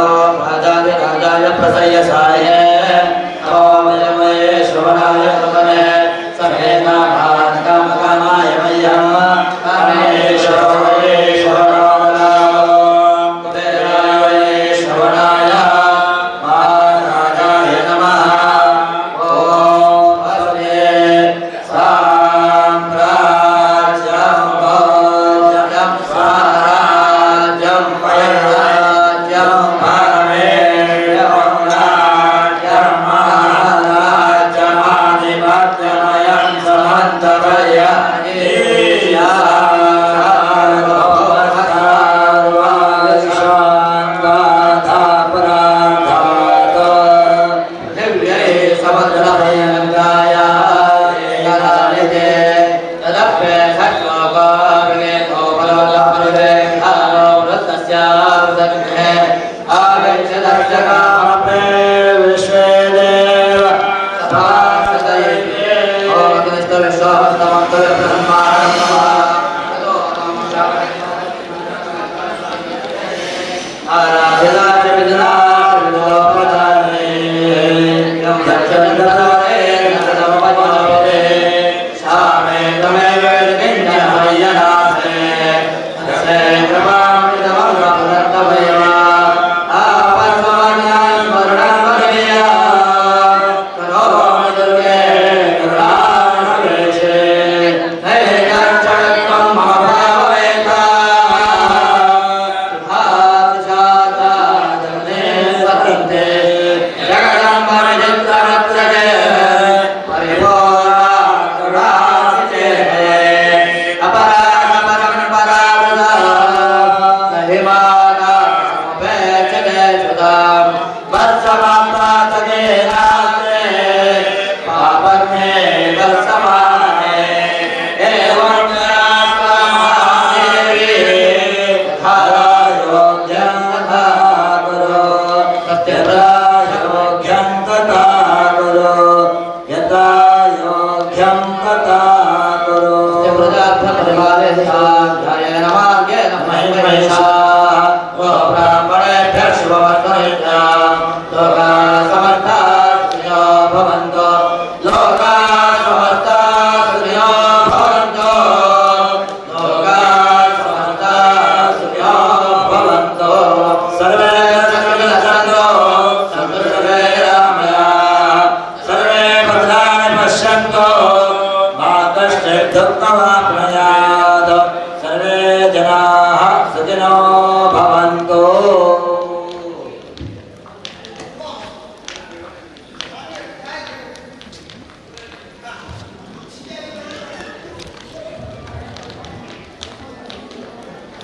ಓಂ ರಾಜಾಯ ರಾಜಾಯ ಪ್ರಸಯಸಾಯ ಓಂ ಯಮಯೇ ಶ್ರವಣಾಯ ಕಮನೆ ಸಮೇನ ಭಾರತಮಕಾಮಾಯ ಮಯ್ಯಂ ಕಾಮೇಶ್ವರೇ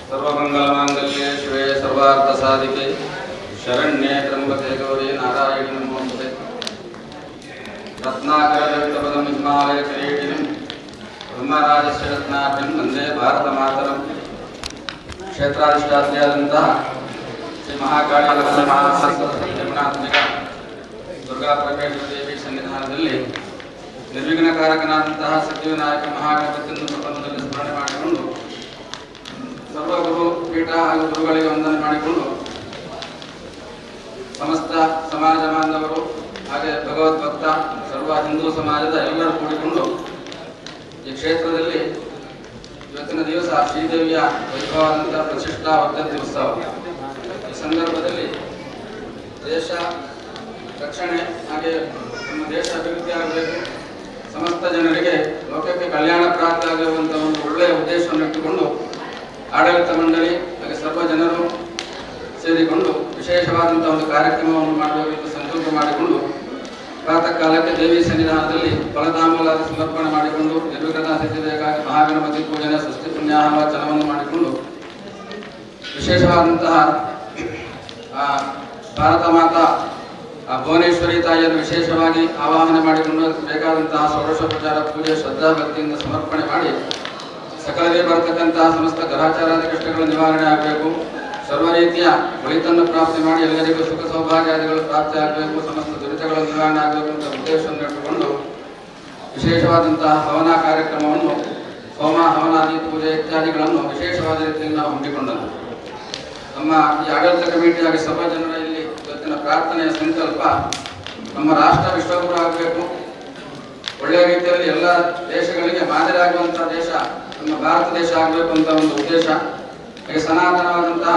सर्वमंगलमांगल्ये शिवे सर्वार्थसाधिके शरण्ये त्र्यंबके गौरी नारायणी नमोस्तुते रत्नाकरयुक्तपदं हिमालयकिरीटिनं ब्रह्मराजस्य रत्नाभ्यं वन्दे भारतमातरं क्षेत्राधिष्ठात्र्याದಂತಹ ಶ್ರೀ ಮಹಾಕಾಳಿ ಜಗನ್ನಾಥಾತ್ಮಿಕ ದುರ್ಗಾ ಪರಮೇಶ್ವರಿ ದೇವಿ ಸನ್ನಿಧಾನದಲ್ಲಿ ನಿರ್ವಿಘ್ನಕಾರಕನಾದಂತಹ ಸಿದ್ಧಿವಿನಾಯಕ ಮಹಾಗಣಪತಿಯನ್ನು ಪ್ರಪಂಚದಲ್ಲಿ ಸ್ಮರಣೆ ಮಾಡಿಕೊಂಡು ಸರ್ವಗುರು ಪೀಠ ಹಾಗೂ ಗುರುಗಳಿಗೆ ವಂದನೆ ಮಾಡಿಕೊಂಡು ಸಮಸ್ತ ಸಮಾಜ ಬಾಂಧವರು ಹಾಗೆ ಭಗವದ್ಭಕ್ತ ಸರ್ವ ಹಿಂದೂ ಸಮಾಜದ ಎಲ್ಲರೂ ಕೂಡಿಕೊಂಡು ಈ ಕ್ಷೇತ್ರದಲ್ಲಿ ಇವತ್ತಿನ ದಿವಸ ಶ್ರೀದೇವಿಯ ವೈಭವವಾದಂತಹ ಪ್ರತಿಷ್ಠಾ ವರ್ಧಂತಿ ಉತ್ಸವ. ಈ ಸಂದರ್ಭದಲ್ಲಿ ದೇಶ ರಕ್ಷಣೆ ಹಾಗೆ ನಮ್ಮ ದೇಶ ಅಭಿವೃದ್ಧಿ ಆಗಬೇಕು, ಸಮಸ್ತ ಜನರಿಗೆ ಲೋಕಕ್ಕೆ ಕಲ್ಯಾಣ ಪ್ರಾಪ್ತಿ ಆಗಿರುವಂತಹ
ಆಡಳಿತ ಮಂಡಳಿ ಹಾಗೆ ಸರ್ವ ಜನರು ಸೇರಿಕೊಂಡು ವಿಶೇಷವಾದಂತಹ ಒಂದು ಕಾರ್ಯಕ್ರಮವನ್ನು ಮಾಡಬೇಕೆಂದು ಸಂಕಲ್ಪ ಮಾಡಿಕೊಂಡು ಪ್ರಾತಃ ಕಾಲಕ್ಕೆ ದೇವಿ ಸನ್ನಿಧಾನದಲ್ಲಿ ಫಲತಾಂಬೂಲಾದ ಸಮರ್ಪಣೆ ಮಾಡಿಕೊಂಡು ನಿರ್ವಿಘ್ನ ಸಿದ್ಧಿಗಾಗಿ ಮಹಾಗಣಪತಿ ಪೂಜನೆ ಸೃಷ್ಟಿ ಪುಣ್ಯಾಹವಾಚನವನ್ನು ಮಾಡಿಕೊಂಡು ವಿಶೇಷವಾದಂತಹ ಭಾರತ ಮಾತಾ ಭುವನೇಶ್ವರಿ ತಾಯಿಯನ್ನು ವಿಶೇಷವಾಗಿ ಆವಾಹನೆ ಮಾಡಿಕೊಂಡು ಬೇಕಾದಂತಹ ಷೋಡಶೋಪಚಾರ ಪೂಜೆ ಶ್ರದ್ಧಾ ಭಕ್ತಿಯಿಂದ ಸಮರ್ಪಣೆ ಮಾಡಿ ಸಕಲರಿಗೆ ಬರತಕ್ಕಂತಹ ಸಮಸ್ತ ಗ್ರಹಾಚಾರಾದಿ ಕಷ್ಟಗಳ ನಿವಾರಣೆ ಆಗಬೇಕು, ಸರ್ವ ರೀತಿಯ ಒಳಿತನ್ನು ಪ್ರಾಪ್ತಿ ಮಾಡಿ ಎಲ್ಲರಿಗೂ ಸುಖ ಸೌಭಾಗ್ಯಾದಿಗಳು ಪ್ರಾಪ್ತಿ ಆಗಬೇಕು, ಸಮಸ್ತ ದುರಿತಗಳ ನಿವಾರಣೆ ಆಗಬೇಕು ಅಂತ ಉದ್ದೇಶವನ್ನು ಇಟ್ಟುಕೊಂಡು ವಿಶೇಷವಾದಂತಹ ಹವನ ಕಾರ್ಯಕ್ರಮವನ್ನು ಹೋಮ ಹವನಾದಿ ಪೂಜೆ ಇತ್ಯಾದಿಗಳನ್ನು ವಿಶೇಷವಾದ ರೀತಿಯಲ್ಲಿ ನಾವು ಹಮ್ಮಿಕೊಂಡರು. ನಮ್ಮ ಈ ಆಡಳಿತ ಕಮಿಟಿ ಹಾಗೆ ಸಭಾ ಜನರ ಇಲ್ಲಿ ಇವತ್ತಿನ ಪ್ರಾರ್ಥನೆಯ ಸಂಕಲ್ಪ ನಮ್ಮ ರಾಷ್ಟ್ರ ವಿಶ್ವಗುರು ಆಗಬೇಕು, ಒಳ್ಳೆಯ ರೀತಿಯಲ್ಲಿ ಎಲ್ಲ ದೇಶಗಳಿಗೆ ಮಾದರಿಯಾಗುವಂತಹ ದೇಶ ನಮ್ಮ ಭಾರತ ದೇಶ ಆಗಬೇಕು ಅಂತ ಒಂದು ಉದ್ದೇಶ. ಹಾಗೆ ಸನಾತನವಾದಂತಹ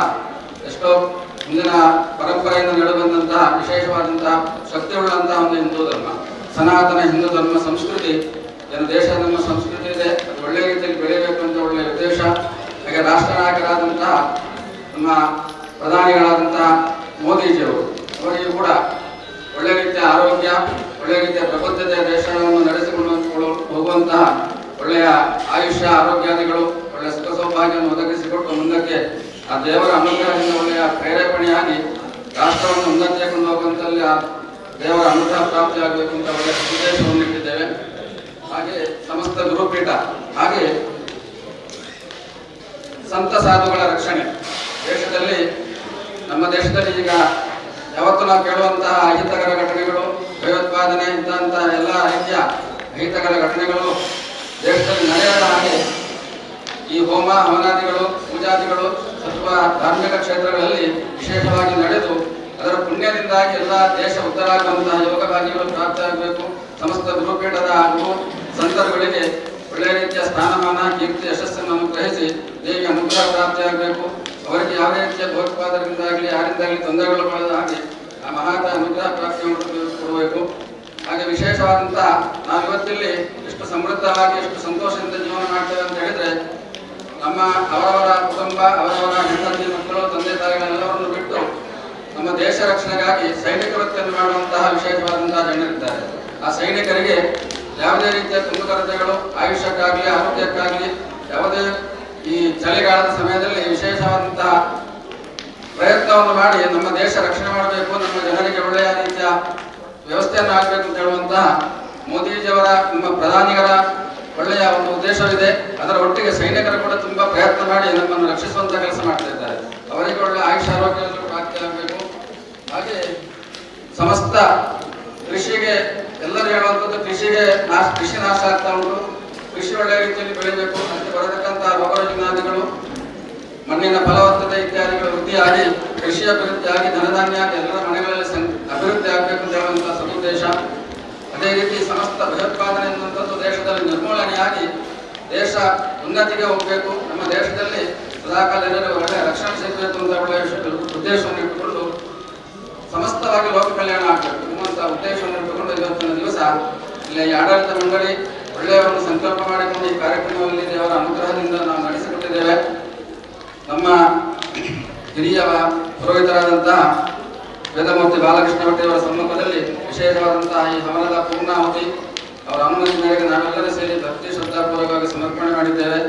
ಎಷ್ಟೋ ಮುಂದಿನ ಪರಂಪರೆಯಿಂದ ನಡೆಬಂದಂತಹ ವಿಶೇಷವಾದಂತಹ ಶಕ್ತಿಯುಳ್ಳಂತಹ ಒಂದು ಹಿಂದೂ ಧರ್ಮ, ಸನಾತನ ಹಿಂದೂ ಧರ್ಮ ಸಂಸ್ಕೃತಿ ಏನು ದೇಶ ನಮ್ಮ ಸಂಸ್ಕೃತಿ ಇದೆ, ಅದು ಒಳ್ಳೆಯ ರೀತಿಯಲ್ಲಿ ಬೆಳೆಯಬೇಕು ಅಂತ ಒಳ್ಳೆಯ ಉದ್ದೇಶ. ಹಾಗೆ ರಾಷ್ಟ್ರ ನಾಯಕರಾದಂತಹ ನಮ್ಮ ಪ್ರಧಾನಿಗಳಾದಂತಹ ಮೋದಿಜಿಯವರು ಅವರಿಗೂ ಕೂಡ ಒಳ್ಳೆಯ ರೀತಿಯ ಆರೋಗ್ಯ, ಒಳ್ಳೆಯ ರೀತಿಯ ಪ್ರಬುದ್ಧತೆಯ ದೇಶವನ್ನು ನಡೆಸಿಕೊಂಡು ಹೋಗುವಂತಹ ಒಳ್ಳೆಯ ಆಯುಷ್ಯ ಆರೋಗ್ಯಾದಿಗಳು ಒಳ್ಳೆಯ ಸುಖ ಸೌಭಾಗ್ಯವನ್ನು ಒದಗಿಸಿಕೊಟ್ಟು ಮುಂದಕ್ಕೆ ಆ ದೇವರ ಅನುಗ್ರಹದಿಂದ ಒಳ್ಳೆಯ ಪ್ರೇರೇಪಣೆಯಾಗಿ ರಾಷ್ಟ್ರವನ್ನು ಉನ್ನತಿಸಿಕೊಂಡು ಹೋಗುವಂತಲ್ಲಿ ಆ ದೇವರ ಅನುಗ್ರಹ ಪ್ರಾಪ್ತಿಯಾಗಬೇಕು ಅಂತ ಒಳ್ಳೆಯ ಉದ್ದೇಶವನ್ನು ಇಟ್ಟಿದ್ದೇವೆ. ಹಾಗೆ ಸಮಸ್ತ ಗುರುಪೀಠ ಹಾಗೆ ಸಂತ ಸಾಧುಗಳ ರಕ್ಷಣೆ ದೇಶದಲ್ಲಿ ನಮ್ಮ ದೇಶದಲ್ಲಿ ಈಗ ಯಾವತ್ತು ನಾವು ಕೇಳುವಂತಹ ಅಹಿತಕರ ಘಟನೆಗಳು, ಭಯೋತ್ಪಾದನೆ ಇಂತಹ ಎಲ್ಲ ರೀತಿಯ ಅಹಿತಕರ ಘಟನೆಗಳು ದೇಶದಲ್ಲಿ ನಡೆಯದ ಹಾಗೆ ಈ ಹೋಮ ಹವನಾದಿಗಳು ಪೂಜಾದಿಗಳು ಅಥವಾ ಧಾರ್ಮಿಕ ಕ್ಷೇತ್ರಗಳಲ್ಲಿ ವಿಶೇಷವಾಗಿ ನಡೆದು ಅದರ ಪುಣ್ಯದಿಂದಾಗಿ ಎಲ್ಲ ದೇಶ ಉದ್ಧಾರ ಆಗುವಂತಹ ಯೋಗ ಭಾಗ್ಯಗಳು ಪ್ರಾಪ್ತಿಯಾಗಬೇಕು. ಸಮಸ್ತ ಗುರುಪೀಠದ ಹಾಗೂ ಸಂತರುಗಳಿಗೆ ಒಳ್ಳೆಯ ರೀತಿಯ ಸ್ಥಾನಮಾನ ಕೀರ್ತಿ ಯಶಸ್ಸನ್ನು ಅನುಗ್ರಹಿಸಿ ದೇವಿಯ ಅನುಗ್ರಹ ಪ್ರಾಪ್ತಿಯಾಗಬೇಕು. ಅವರಿಗೆ ಯಾವುದೇ ರೀತಿಯ ಭಯೋತ್ಪಾದಕರಿಂದಾಗಲಿ ಯಾರಿಂದಾಗಲಿ ತೊಂದರೆಗಳು ಬರದ ಹಾಗೆ ಆ ಮಹಾತ ಅನುಗ್ರಹ ಪ್ರಾಪ್ತಿ ಕೊಡಬೇಕು. ಹಾಗೆ ವಿಶೇಷವಾದಂತಹ ನಾವು ಇವತ್ತಿಲ್ಲಿ ಎಷ್ಟು ಸಮೃದ್ಧವಾಗಿ ಎಷ್ಟು ಸಂತೋಷದಿಂದ ಜೀವನ ಮಾಡ್ತೇವೆ ಅಂತ ಹೇಳಿದ್ರೆ ನಮ್ಮ ಅವರವರ ಕುಟುಂಬ ಅವರವರ ಹೆಂಡತಿ ಮಕ್ಕಳು ತಂದೆ ತಾಯಿಗಳೆಲ್ಲವರನ್ನು ಬಿಟ್ಟು ನಮ್ಮ ದೇಶ ರಕ್ಷಣೆಗಾಗಿ ಸೈನಿಕ ವೃತ್ತಿಯನ್ನು ಮಾಡುವಂತಹ ವಿಶೇಷವಾದಂತಹ ಜನರಿದ್ದಾರೆ. ಆ ಸೈನಿಕರಿಗೆ ಯಾವುದೇ ರೀತಿಯ ಕುಂದುಕೊರತೆಗಳು ಆಯುಷ್ಯಕ್ಕಾಗಲಿ ಆರೋಗ್ಯಕ್ಕಾಗಲಿ ಯಾವುದೇ ಈ ಚಳಿಗಾಲದ ಸಮಯದಲ್ಲಿ ವಿಶೇಷವಾದಂತಹ ಪ್ರಯತ್ನವನ್ನು ಮಾಡಿ ನಮ್ಮ ದೇಶ ರಕ್ಷಣೆ ಮಾಡಬೇಕು, ನಮ್ಮ ಜನರಿಗೆ ಒಳ್ಳೆಯ ರೀತಿಯ ವ್ಯವಸ್ಥೆಯನ್ನು ಆಗಬೇಕು ಅಂತ ಹೇಳುವಂತಹ ಮೋದಿಜಿಯವರ ನಮ್ಮ ಪ್ರಧಾನಿಗಳ ಒಳ್ಳೆಯ ಒಂದು ಉದ್ದೇಶವಿದೆ. ಅದರ ಒಟ್ಟಿಗೆ ಸೈನಿಕರು ಕೂಡ ತುಂಬಾ ಪ್ರಯತ್ನ ಮಾಡಿ ನಮ್ಮನ್ನು ರಕ್ಷಿಸುವಂತಹ ಕೆಲಸ ಮಾಡ್ತಾ ಇದ್ದಾರೆ. ಅವರಿಗೆ ಒಳ್ಳೆಯ ಆಯುಷ ಆರೋಗ್ಯ ಪ್ರಾಪ್ತಿ ಆಗಬೇಕು. ಹಾಗೆ ಸಮಸ್ತ ಕೃಷಿಗೆ ಎಲ್ಲರೂ ಹೇಳುವಂಥದ್ದು ಕೃಷಿ ನಾಶ ಆಗ್ತಾ ಉಂಟು. ಕೃಷಿ ಒಳ್ಳೆಯ ರೀತಿಯಲ್ಲಿ ಬೆಳಿಬೇಕು, ಅದಕ್ಕೆ ಬರತಕ್ಕಂತಹ ರೋಗರುಜಿನಾದಿಗಳು ಮಣ್ಣಿನ ಫಲವತ್ತತೆ ಇತ್ಯಾದಿಗಳು ವೃದ್ಧಿಯಾಗಿ ಕೃಷಿ ಅಭಿವೃದ್ಧಿಯಾಗಿ ಧನಧಾನ್ಯ ಎಲ್ಲರ ಮನೆಗಳಲ್ಲಿ ಅಭಿವೃದ್ಧಿ ಆಗಬೇಕು ಅಂತ ಹೇಳುವಂತಹ ಸದುದ್ದೇಶ. ಅದೇ ರೀತಿ ಸಮಸ್ತ ಭಯೋತ್ಪಾದನೆ ಎನ್ನುವಂಥದ್ದು ದೇಶದಲ್ಲಿ ನಿರ್ಮೂಲನೆಯಾಗಿ ದೇಶ ಉನ್ನತಿಗೆ ಹೋಗಬೇಕು. ನಮ್ಮ ದೇಶದಲ್ಲಿ ಸದಾಕಾಲ ಎಲ್ಲರೂ ಒಳ್ಳೆಯ ರಕ್ಷಣೆ ಸಿಗಬೇಕು ಅಂತ ಒಳ್ಳೆಯ ಉದ್ದೇಶವನ್ನು ಇಟ್ಟುಕೊಂಡು ಸಮಸ್ತವಾಗಿ ಲೋಕ ಕಲ್ಯಾಣ ಆಗಬೇಕು ಎನ್ನುವಂತಹ ಉದ್ದೇಶವನ್ನು ಇಟ್ಟುಕೊಂಡು ಇವತ್ತಿನ ದಿವಸ ಇಲ್ಲಿ ಆಡಳಿತ ಮಂಡಳಿ ಒಳ್ಳೆಯ ಒಂದು ಸಂಕಲ್ಪ ಮಾಡಿಕೊಂಡು ಈ ಕಾರ್ಯಕ್ರಮದಲ್ಲಿ ದೇವರ ಅನುಗ್ರಹದಿಂದ ನಾವು ನಡೆಸಿಕೊಟ್ಟಿದ್ದೇವೆ. ನಮ್ಮ ಹಿರಿಯ ಪುರೋಹಿತರಾದಂತಹ ವೇದಮೂರ್ತಿ ಬಾಲಕೃಷ್ಣ ಭಟ್ಟಿಯವರ ಸಮ್ಮುಖದಲ್ಲಿ ವಿಶೇಷವಾದಂತಹ ಈ ಹವನದ ಪೂರ್ಣಾಹುತಿ ಅವರ ಅನುಮತಿ ಮೇರೆಗೆ ನಾವೆಲ್ಲರೂ ಸೇರಿ ಭಕ್ತಿ ಶ್ರದ್ಧಾಪೂರ್ವಕವಾಗಿ ಸಮರ್ಪಣೆ ಮಾಡಿದ್ದೇವೆ.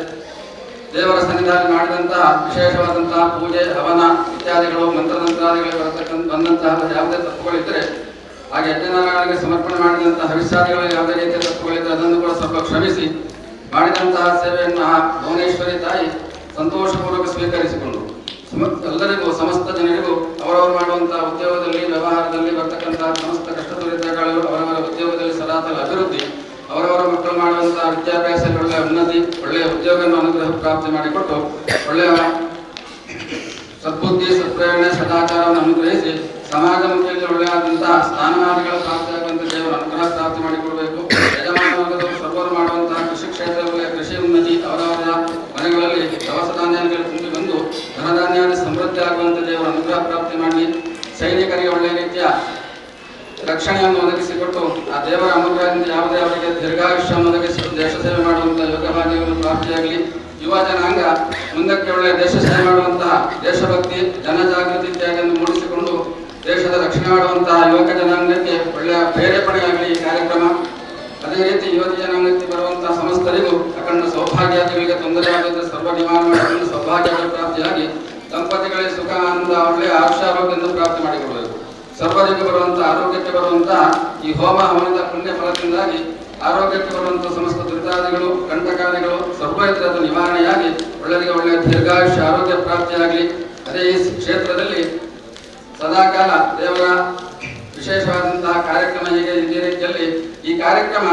ದೇವರ ಸನ್ನಿಧಾನ ಮಾಡಿದಂತಹ ವಿಶೇಷವಾದಂತಹ ಪೂಜೆ ಹವನ ಇತ್ಯಾದಿಗಳು ಮಂತ್ರತಂತ್ರಾದಿಗಳಿಗೆ ಬಂದಂತಹ ಯಾವುದೇ ತಪ್ಪುಗಳಿದ್ದರೆ ಹಾಗೆ ಯಜ್ಞನಾರಾಯಣಗೆ ಸಮರ್ಪಣೆ ಮಾಡಿದಂತಹ ಹವಿಷ್ಯಾದಿಗಳಲ್ಲಿ ಯಾವುದೇ ರೀತಿಯ ತಪ್ಪುಗಳಿದ್ದರೆ ಅದನ್ನು ಕೂಡ ಸ್ವಲ್ಪ ಕ್ಷಮಿಸಿ ಮಾಡಿದಂತಹ ಸೇವೆಯನ್ನು ಆ ಭುವನೇಶ್ವರಿ ತಾಯಿ ಸಂತೋಷಪೂರ್ವಕ ಸ್ವೀಕರಿಸಿಕೊಂಡು ಎಲ್ಲರಿಗೂ ಸಮಸ್ತ ಜನರಿಗೂ ಅವರವರು ಮಾಡುವಂತಹ ಉದ್ಯೋಗದಲ್ಲಿ ವ್ಯವಹಾರದಲ್ಲಿ ಬರ್ತಕ್ಕಂತಹ ಸಮಸ್ತ ಕಷ್ಟ ದುರಿತಗಳು ಅವರವರ ಉದ್ಯೋಗದಲ್ಲಿ ಸದಾತಲ ಅಭಿವೃದ್ಧಿ, ಅವರವರ ಮಕ್ಕಳು ಮಾಡುವಂತಹ ವಿದ್ಯಾಭ್ಯಾಸದಲ್ಲಿ ಒಳ್ಳೆಯ ಉನ್ನತಿ, ಒಳ್ಳೆಯ ಉದ್ಯೋಗವನ್ನು ಅನುಗ್ರಹ ಪ್ರಾಪ್ತಿ ಮಾಡಿಕೊಟ್ಟು ಒಳ್ಳೆಯ ಸದ್ಬುದ್ಧಿ ಸತ್ಪ್ರೇರಣೆ ಸದಾಚಾರವನ್ನು ಅನುಗ್ರಹಿಸಿ ಸಮಾಜಮುಖಿಯಲ್ಲಿ ಒಳ್ಳೆಯಾದಂತಹ ಸ್ಥಾನಮಾನಗಳ ಪ್ರಾಪ್ತಿಯಾಗುವಂತ ದೇವರ ಅನುಗ್ರಹ ಪ್ರಾಪ್ತಿ ಮಾಡಿಕೊಡಬೇಕು. ಯಜಮಾನ ವರ್ಗದವರು ಸರ್ವರು ಮಾಡುವಂತಹ ಕೃಷಿ ಕ್ಷೇತ್ರಗಳಲ್ಲಿ ಕೃಷಿ ಉನ್ನತಿ, ಅವರವರ ಮನೆಗಳಲ್ಲಿ ದವಸ ಧಾನ್ಯಗಳು ತುಂಬಿ ಬಂದು ಧನಧಾನ್ಯಾದಿ ಸಮೃದ್ಧಿ ಆಗುವಂತ ದೇವರ ಅನುಗ್ರಹ ಪ್ರಾಪ್ತಿ ಮಾಡಿ ಸೈನಿಕರಿಗೆ ಒಳ್ಳೆಯ ರೀತಿಯ ರಕ್ಷಣೆಯನ್ನು ಒದಗಿಸಿಕೊಟ್ಟು ಆ ದೇವರ ಅನುಗ್ರಹದಿಂದ ಯಾವುದೇ ಅವರಿಗೆ ದೀರ್ಘಾಯುಷ್ಯವನ್ನು ಒದಗಿಸಿ ದೇಶ ಸೇವೆ ಮಾಡುವಂತಹ ಯೋಗ ಭಾಗ್ಯವನ್ನು ಪ್ರಾಪ್ತಿಯಾಗಲಿ. ಯುವ ಯುವ ಜನಾಂಗ ಮುಂದಕ್ಕೆ ಒಳ್ಳೆಯ ದೇಶ ಸೇವೆ ಮಾಡುವಂತಹ ದೇಶಭಕ್ತಿ ಜನಜಾಗೃತಿ ಇತ್ಯಾದಿಯನ್ನು ಮೂಡಿಸಿಕೊಂಡು ದೇಶದ ರಕ್ಷಣೆ ಮಾಡುವಂತಹ ಯುವಕ ಜನಾಂಗಕ್ಕೆ ಒಳ್ಳೆಯ ಪ್ರೇರೇಪಣೆಯಾಗಲಿ ಈ ಕಾರ್ಯಕ್ರಮ. ಅದೇ ರೀತಿ ಯುವತಿ ಜನಾಂಗಕ್ಕೆ ಬರುವಂತಹ ಸಮಸ್ತರಿಗೂ ಅಖಂಡ ಸೌಭಾಗ್ಯಾದಿಗಳಿಗೆ ತೊಂದರೆಯಾಗದ ಸರ್ವ ನಿವಾರಣೆ ಮಾಡಿಕೊಂಡು ಸೌಭಾಗ್ಯದ ಪ್ರಾಪ್ತಿಯಾಗಿ ದಂಪತಿಗಳಿಗೆ ಸುಖ ಆನಂದ ಒಳ್ಳೆಯ ಆಯುಷ್ಯಾರೋಗ್ಯದಿಂದ ಪ್ರಾಪ್ತಿ ಮಾಡಿಕೊಡಬೇಕು. ಸರ್ವರಿಗೂ ಬರುವಂತಹ ಆರೋಗ್ಯಕ್ಕೆ ಬರುವಂತಹ ಈ ಹೋಮ ಹವನದ ಪುಣ್ಯ ಫಲದಿಂದಾಗಿ ಆರೋಗ್ಯಕ್ಕೆ ಬರುವಂತಹ ಸಮಸ್ತ ದುರಿತಾದಿಗಳು ಕಂಟಕಾದಿಗಳು ಸರ್ವ ಇತರದ ನಿವಾರಣೆಯಾಗಿ ಒಳ್ಳೆಯವರಿಗೆ ಒಳ್ಳೆಯ ದೀರ್ಘಾಯುಷ್ಯ ಆರೋಗ್ಯ ಪ್ರಾಪ್ತಿಯಾಗಲಿ. ಅದೇ ಈ ಕ್ಷೇತ್ರದಲ್ಲಿ ಸದಾಕಾಲ ದೇವರ ವಿಶೇಷವಾದಂತಹ ಕಾರ್ಯಕ್ರಮ ಹೀಗೆ ಇದೇ ರೀತಿಯಲ್ಲಿ ಈ ಕಾರ್ಯಕ್ರಮ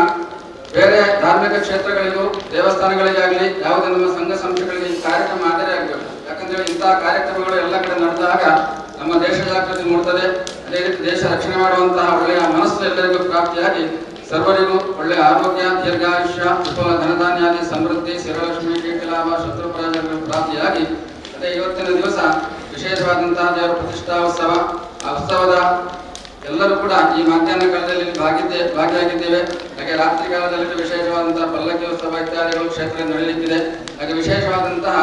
ಬೇರೆ ಧಾರ್ಮಿಕ ಕ್ಷೇತ್ರಗಳಿಗೂ ದೇವಸ್ಥಾನಗಳಿಗಾಗಲಿ ಯಾವುದೇ ನಮ್ಮ ಸಂಘ ಸಂಸ್ಥೆಗಳಿಗೆ ಈ ಕಾರ್ಯಕ್ರಮ ಮಾದರಿ ಆಗಬೇಕು. ಯಾಕಂದ್ರೆ ಇಂತಹ ಕಾರ್ಯಕ್ರಮಗಳು ಎಲ್ಲ ಕಡೆ ನಡೆದಾಗ ನಮ್ಮ ದೇಶ ಜಾಗೃತಿ ಮೂಡುತ್ತದೆ. ಅದೇ ರೀತಿ ದೇಶ ರಕ್ಷಣೆ ಮಾಡುವಂತಹ ಒಳ್ಳೆಯ ಮನಸ್ಸು ಎಲ್ಲರಿಗೂ ಪ್ರಾಪ್ತಿಯಾಗಿ ಸರ್ವರಿಗೂ ಒಳ್ಳೆಯ ಆರೋಗ್ಯ ದೀರ್ಘಾಯುಷ್ಯ ವಿಫಲ ಧನಧಾನ್ಯಾದಿ ಸಮೃದ್ಧಿ ಶಿವಲಕ್ಷ್ಮಿ ಕೀರ್ತಿಲಾಭ ಶತ್ರುಪರಾಜಗಳು ಪ್ರಾಪ್ತಿಯಾಗಿ ಅದೇ ಇವತ್ತಿನ ದಿವಸ ವಿಶೇಷವಾದಂತಹ ದೇವರ ಪ್ರತಿಷ್ಠಾ ಉತ್ಸವ. ಆ ಉತ್ಸವದ ಎಲ್ಲರೂ ಕೂಡ ಈ ಮಧ್ಯಾಹ್ನ ಕಾಲದಲ್ಲಿ ಭಾಗಿಯಾಗಿದ್ದೇವೆ. ಹಾಗೆ ರಾತ್ರಿ ಕಾಲದಲ್ಲಿ ವಿಶೇಷವಾದಂತಹ ಪಲ್ಲಕ್ಕಿ ಉತ್ಸವ ಇತ್ಯಾದಿಗಳು ಕ್ಷೇತ್ರ ನಡೆಯಲಿಕ್ಕಿದೆ. ಹಾಗೆ ವಿಶೇಷವಾದಂತಹ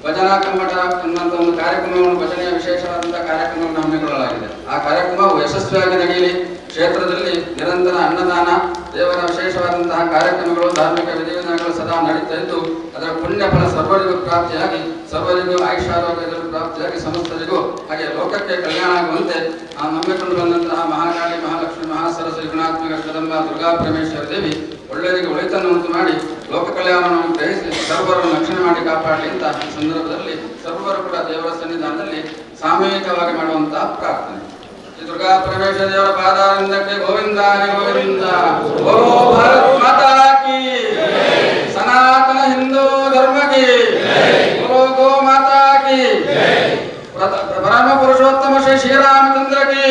ಭಜನಾ ಕಮ್ಮಟ ಎನ್ನುವಂತಹ ಒಂದು ಕಾರ್ಯಕ್ರಮವನ್ನು ಭಜನೆಯ ವಿಶೇಷವಾದಂತಹ ಕಾರ್ಯಕ್ರಮವನ್ನು ಹಮ್ಮಿಕೊಳ್ಳಲಾಗಿದೆ. ಆ ಕಾರ್ಯಕ್ರಮವು ಯಶಸ್ವಿಯಾಗಿ ನಡೆಯಲಿ. ಕ್ಷೇತ್ರದಲ್ಲಿ ನಿರಂತರ ಅನ್ನದಾನ ದೇವರ ವಿಶೇಷವಾದಂತಹ ಕಾರ್ಯಕ್ರಮಗಳು ಧಾರ್ಮಿಕ ವಿಧಿವಿಧಾನಗಳು ಸದಾ ನಡೀತಾ ಇದ್ದು ಅದರ ಪುಣ್ಯ ಫಲ ಸರ್ವರಿಗೂ ಪ್ರಾಪ್ತಿಯಾಗಿ ಸರ್ವರಿಗೂ ಆಯುಷ್ಯಾರೋಗ್ಯದಲ್ಲಿ ಪ್ರಾಪ್ತಿಯಾಗಿ ಸಮಸ್ತರಿಗೂ ಹಾಗೆ ಲೋಕಕ್ಕೆ ಕಲ್ಯಾಣ ಆಗುವಂತೆ ಆ ನಂಬಿಕೊಂಡು ಬಂದಂತಹ ಮಹಾಕಾಳಿ ಮಹಾಲಕ್ಷ್ಮಿ ಮಹಾಸರಸ್ವತಿ ಗುಣಾತ್ಮಕ ಜಗದಂಬ ದುರ್ಗಾ ಪರಮೇಶ್ವರ ದೇವಿ ಒಳ್ಳೆಯವರಿಗೆ ಒಳಿತನ್ನು ಉಂಟು ಮಾಡಿ ಲೋಕ ಕಲ್ಯಾಣವನ್ನು ಗ್ರಹಿಸಿ ಸರ್ವರನ್ನು ರಕ್ಷಣೆ ಮಾಡಿ ಕಾಪಾಡಲಿ ಅಂತ ಈ ಸಂದರ್ಭದಲ್ಲಿ ಸರ್ವರು ಕೂಡ ದೇವರ ಸನ್ನಿಧಾನದಲ್ಲಿ ಸಾಮೂಹಿಕವಾಗಿ ಮಾಡುವಂತಹ ಪ್ರಾರ್ಥನೆ. ಶ್ರೀ ದುರ್ಗಾ ಪರಮೇಶ್ವರ ದೇವರ ಪಾದಾರವಿಂದಕ್ಕೆ ಗೋವಿಂದ ಗೋವಿಂದ. ಓ ಭಾರತ್ ಮಾತಾ ಕಿ, ಸನಾತನ ಹಿಂದೂ ಧರ್ಮ ಕಿ, ಓ ಗೋ ಮಾತಾ ಕಿ, ಪರಮ ಪುರುಷೋತ್ತಮ ಶ್ರೀ ಶ್ರೀರಾಮಚಂದ್ರ ಕಿ.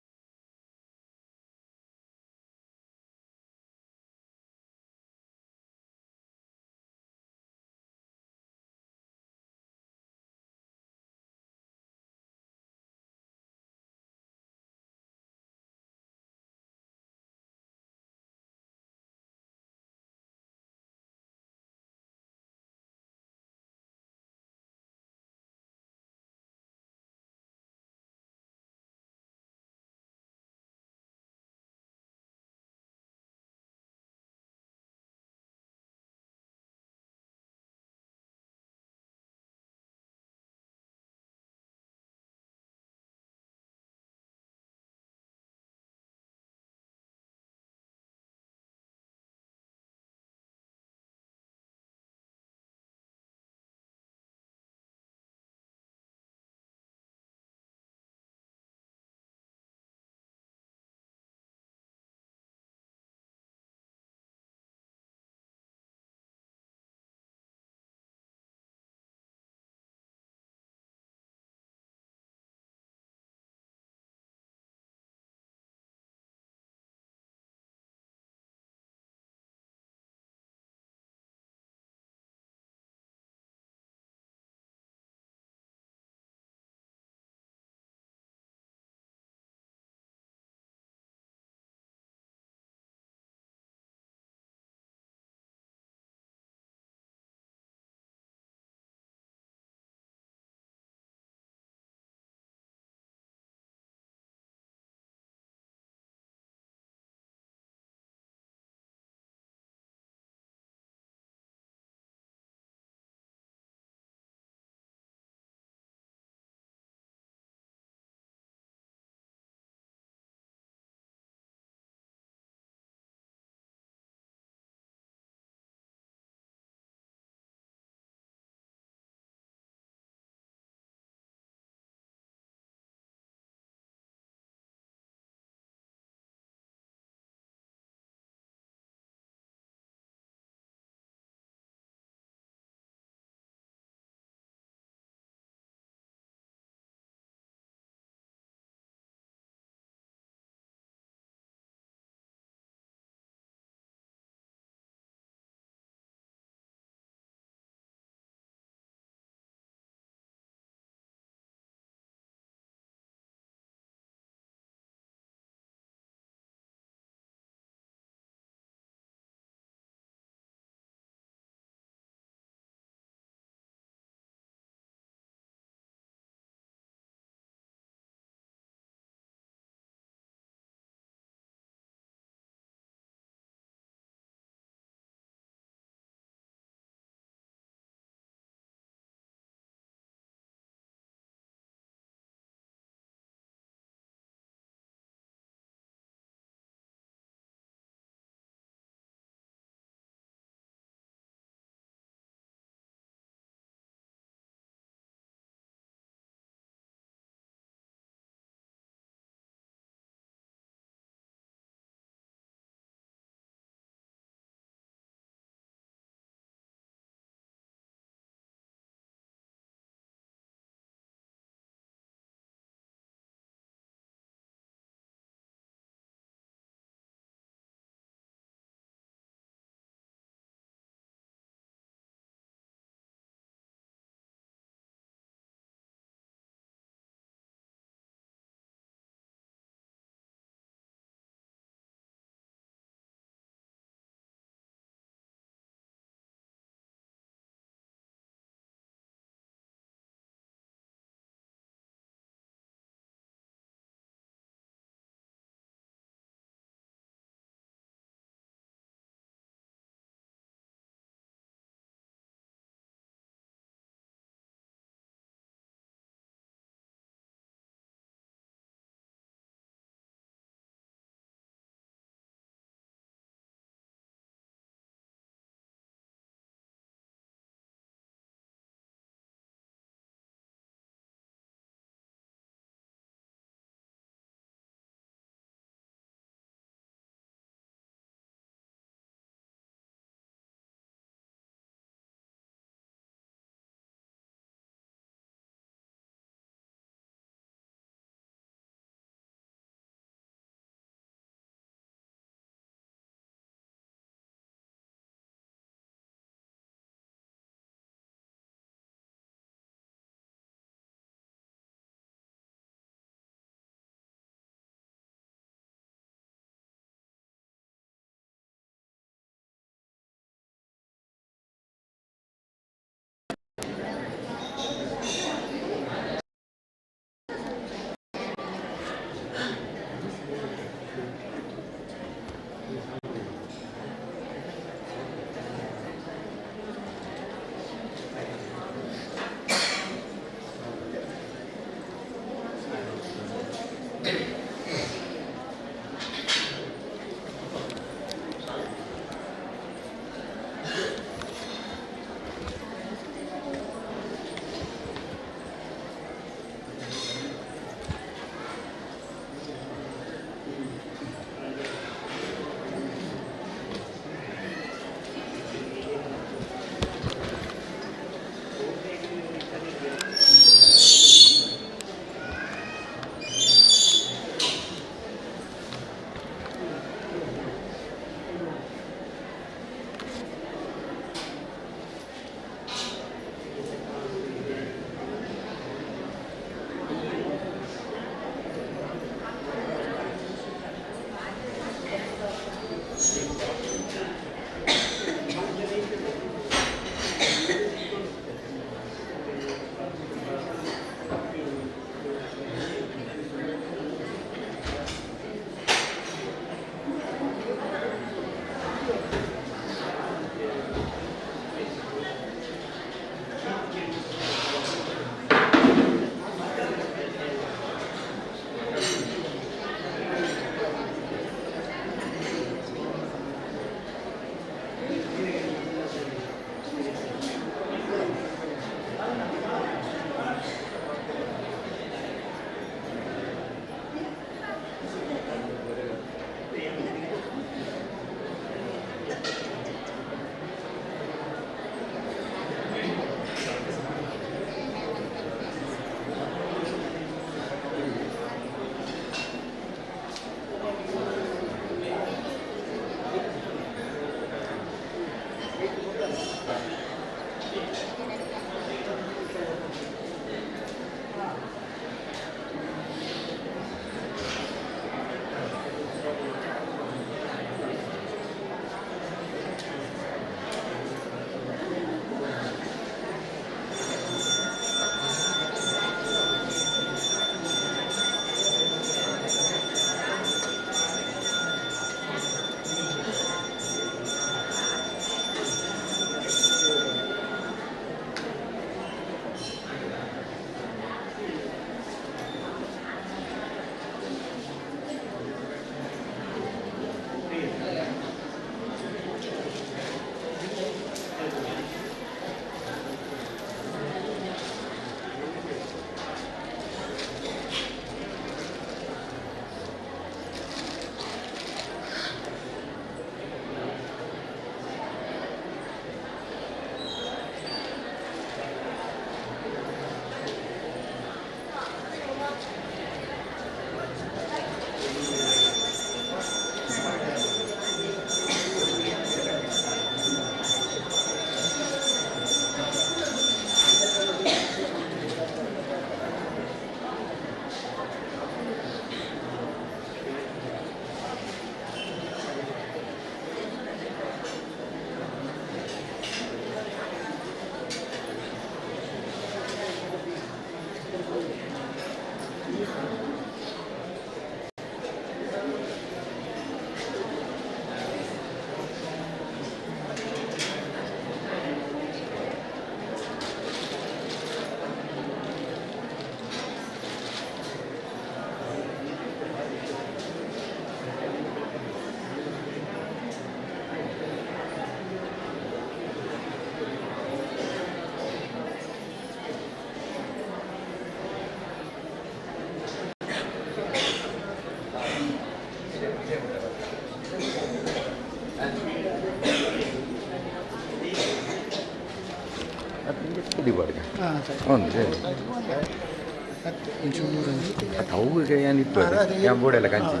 tahu ke yang itu yang boleh lah kancing.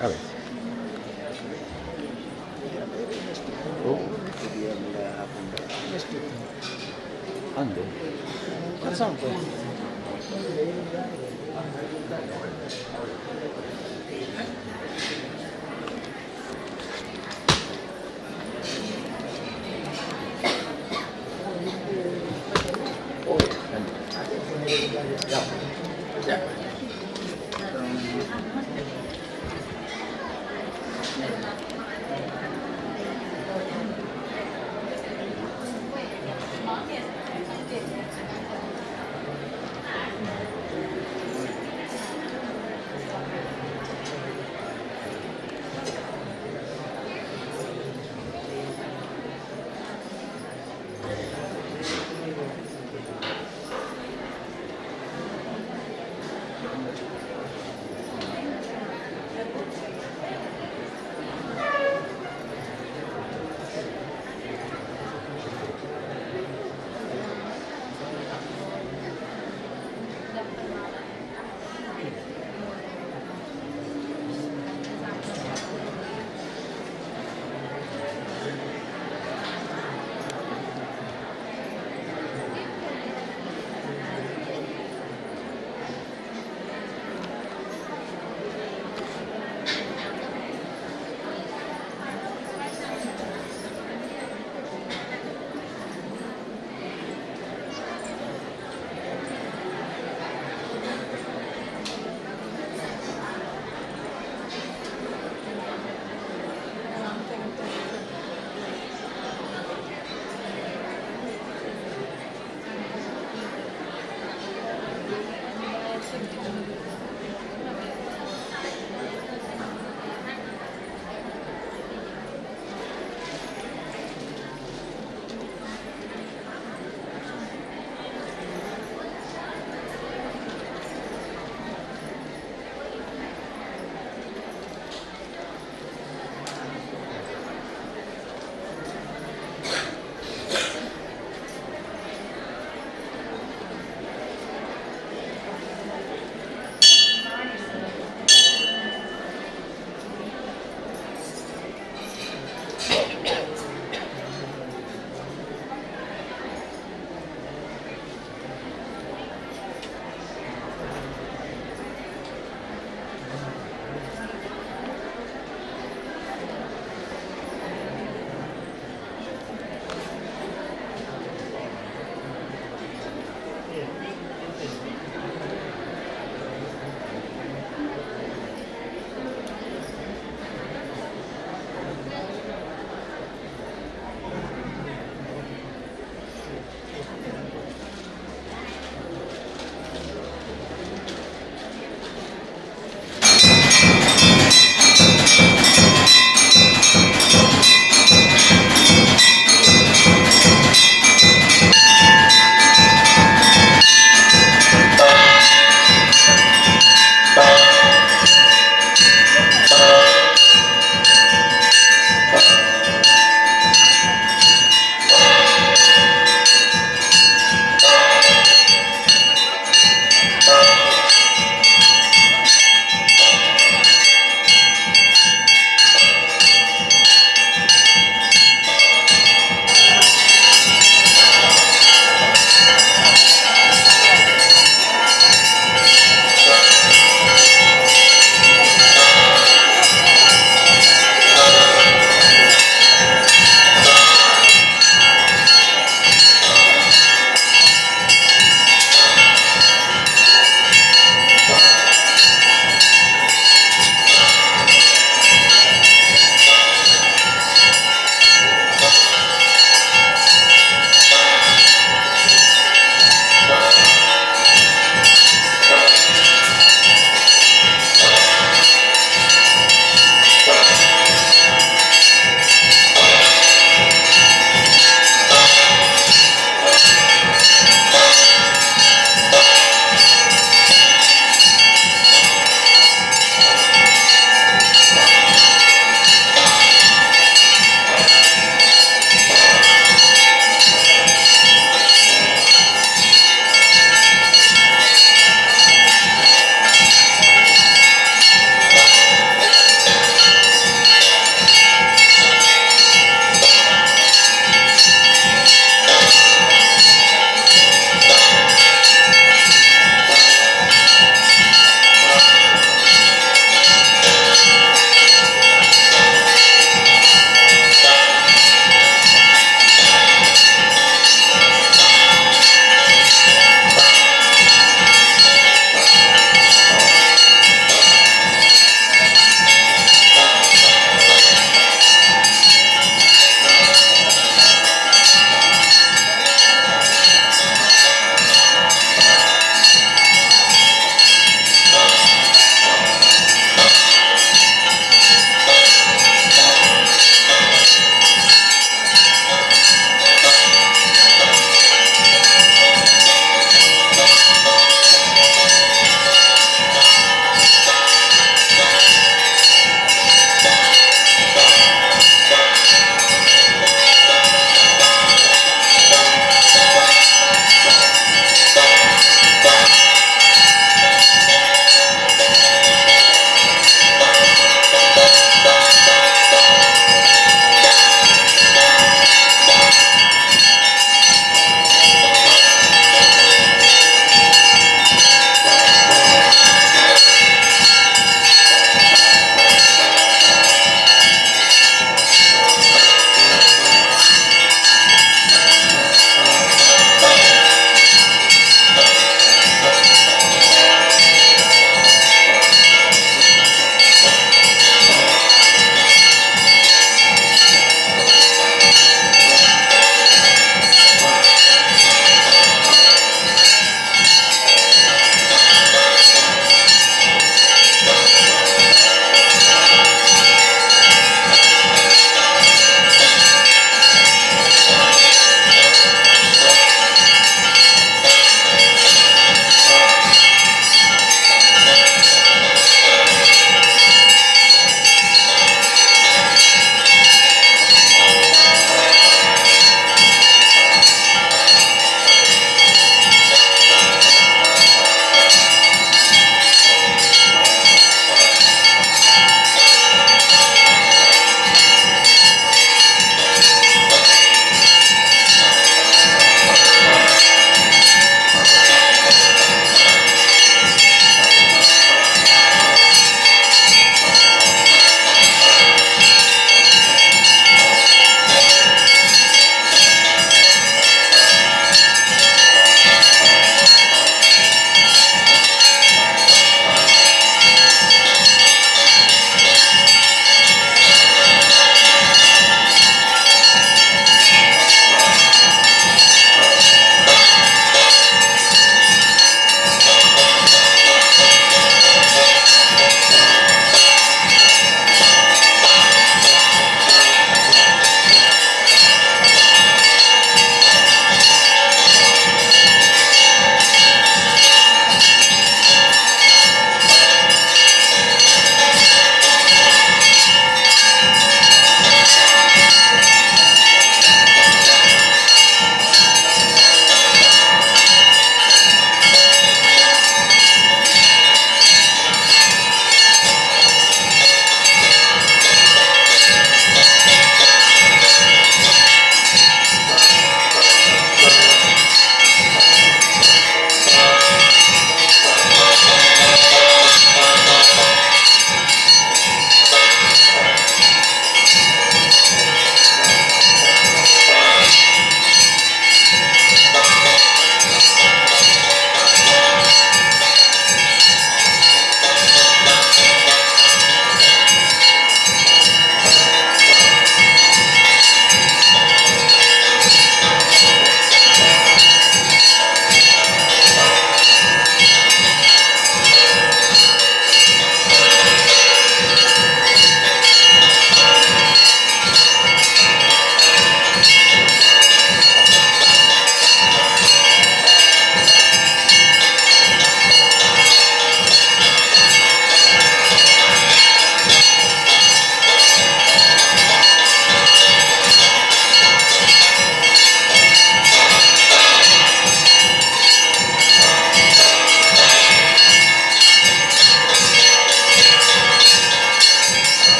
Apa? Oh. Ande. Sampai.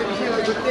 ವಿಷಯ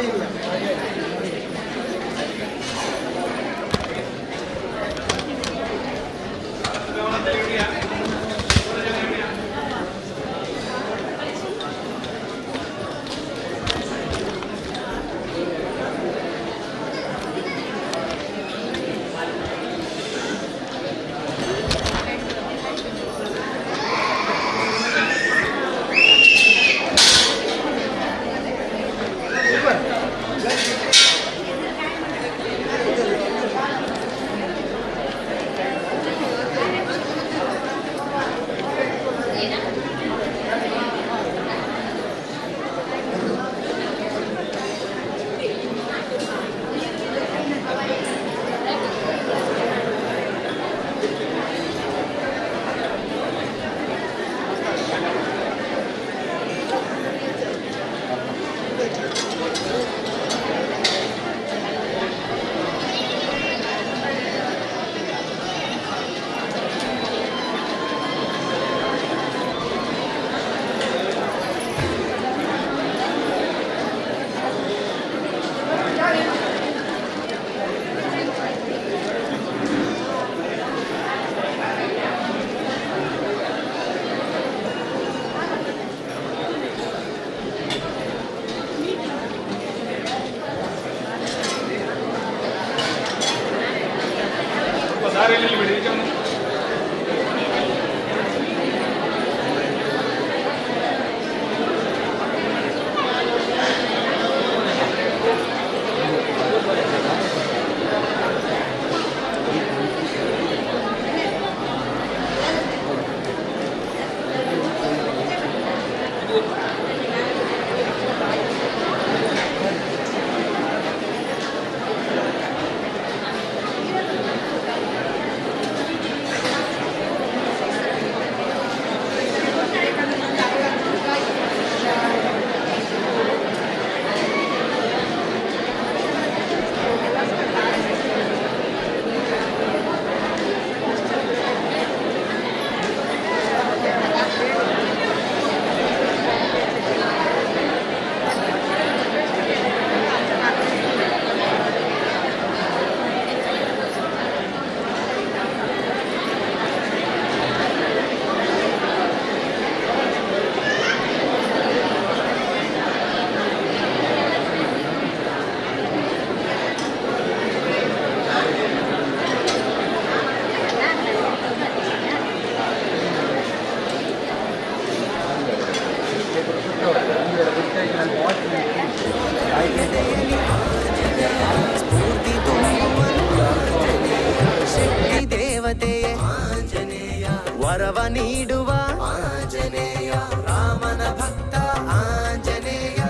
ವರವ ನೀಡುವ ಆಂಜನೇಯ ರಾಮನ ಭಕ್ತ ಆಂಜನೇಯ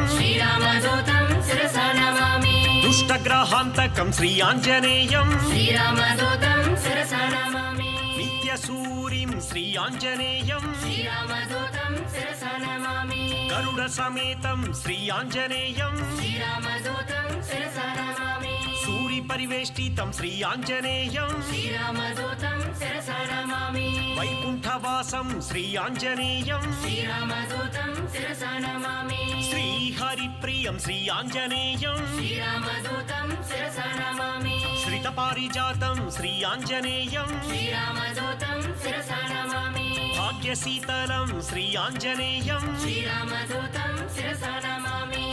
ಶ್ರೀರಾಮದೂತಂ ಶಿರಸಾ ನಮಾಮಿ
ದುಷ್ಟಗ್ರಹಾಂತಕಂ ಶ್ರೀ ಆಂಜನೇಯಂ
ಶ್ರೀರಾಮದೂತಂ ಶಿರಸಾ ನಮಾಮಿ
ನಿತ್ಯ ಸೂರಿಂ ಶ್ರೀ ಆಂಜನೇಯಂ
ಶ್ರೀರಾಮದೂತಂ ಶಿರಸಾ ನಮಾಮಿ
ಗರುಡ ಸಮೇತಂ ಶ್ರೀ ಆಂಜನೇಯಂ
ಶ್ರೀರಾಮದೂತಂ ಶಿರಸಾ ನಮಾಮಿ
ಸೂರಿ ಪರಿವೇಷ್ಟಿತಂ ಶ್ರೀ ಆಂಜನೇಯಂ
ಶ್ರೀರಾಮದೂತಂ ಶಿರಸಾ ನಮಾಮಿ
ವೈಕುಂಠವಾಸಂ ಶ್ರೀ ಆಂಜನೇಯಂ
ಶ್ರೀರಾಮದೂತಂ ಶಿರಸಾ ನಮಾಮಿ
ಶ್ರೀಹರಿಪ್ರಿಯಂ ಶ್ರೀ ಆಂಜನೇಯಂ
ಶ್ರೀರಾಮದೂತಂ ಶಿರಸಾ ನಮಾಮಿ
ಶ್ರಿತಪಾರಿಜಾತಂ ಶ್ರೀ ಆಂಜನೇಯಂ
ಶ್ರೀರಾಮದೂತಂ ಶಿರಸಾ ನಮಾಮಿ
ಭಾಗ್ಯಶೀತಲಂ ಶ್ರೀ ಆಂಜನೇಯಂ
ಶ್ರೀರಾಮದೂತಂ ಶಿರಸಾ ನಮಾಮಿ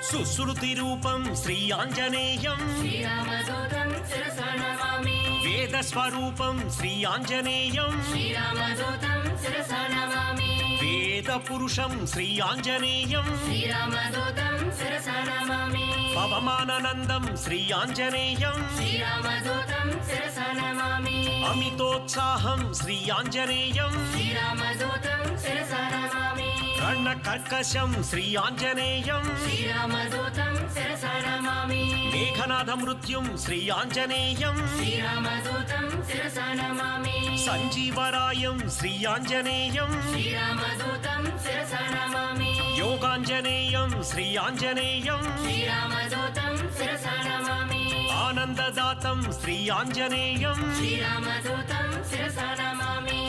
ಸುಶ್ರುತಿ ರೂಪಂ ಶ್ರೀ ಆಂಜನೇಯಂ
ಶ್ರೀರಾಮದೂತಂ ಶಿರಸಾ ನಮಾಮಿ
ವೇದ ಸ್ವರೂಪಂ ಶ್ರೀ ಆಂಜನೇಯಂ
ಶ್ರೀರಾಮದೂತಂ ಶಿರಸಾ ನಮಾಮಿ
ವೇದ ಪುರುಷಂ ಶ್ರೀ ಆಂಜನೇಯಂ
ಶ್ರೀರಾಮದೂತಂ ಶಿರಸಾ ನಮಾಮಿ
ಪವಮಾನನಂದಂ ಶ್ರೀ ಆಂಜನೇಯಂ
ಶ್ರೀರಾಮದೂತಂ ಶಿರಸಾ ನಮಾಮಿ
ಅಮಿತೋತ್ಸಾಹಂ ಶ್ರೀ ಆಂಜನೇಯಂ
ಶ್ರೀರಾಮದೂತಂ ಶಿರಸಾ ನಮಾಮಿ
ಕರ್ಣಕರ್ಕಶಂ ಶ್ರೀ ಆಂಜನೇಯಂ
ಶ್ರೀರಾಮದೂತಂ ಶಿರಸಾ ನಮಾಮಿ
ಮೇಘನಾದ ಮೃತ್ಯುಂ ಶ್ರೀ ಆಂಜನೇಯಂ
ಶ್ರೀರಾಮದೂತಂ ಶಿರಸಾ ನಮಾಮಿ
ಸಂಜೀವರಾಯಂ ಶ್ರೀ ಆಂಜನೇಯಂ
ಶ್ರೀರಾಮದೂತಂ ಶಿರಸಾ ನಮಾಮಿ
ಯೋಗಾಂಜನೇಯಂ ಶ್ರೀ ಆಂಜನೇಯಂ
ಶ್ರೀರಾಮದೂತಂ ಶಿರಸಾ ನಮಾಮಿ
ಆನಂದ आनन्ददातं श्री आञ्जनेयं
श्रीरामदूतं शिरसा नमामि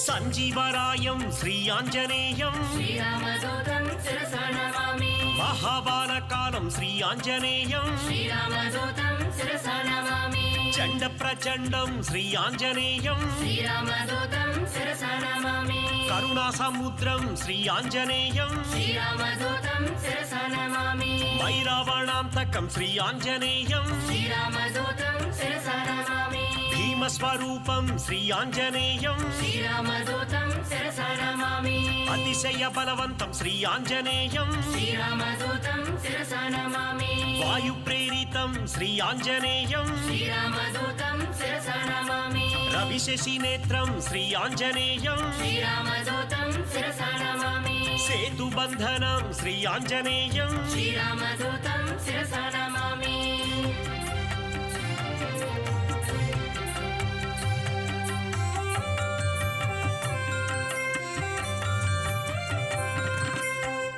सञ्जीवरायं श्री आञ्जनेयं
श्रीरामदूतं शिरसा नमामि
महाबालकालं श्री आञ्जनेयं
श्रीरामदूतं शिरसा नमामि
चण्डप्रचण्डं श्री आञ्जनेयं
श्रीरामदूतं शिरसा नमामि
करुणासमुद्रं श्री आञ्जनेयं
श्रीरामदूतं शिरसा नमामि
वैरावणान्तकं श्री आञ्जनेयं
श्रीरामदूतं शिरसा नमामि
भीमस्वरूपं श्री आञ्जनेयं
श्रीरामदूतं शिरसा नमामि
अतिशयबलवन्तं श्री आञ्जनेयं
श्रीरामदूतं शिरसा नमामि
वायुप्रेरितं श्री आञ्जनेयं
श्रीरामदूतं शिरसा नमामि
रविशशिनेत्रं श्री आञ्जनेयं
श्रीरामदूतं शिरसा नमामि
सेतुबन्धनं श्री आञ्जनेयं
श्रीरामदूतं शिरसा नमामि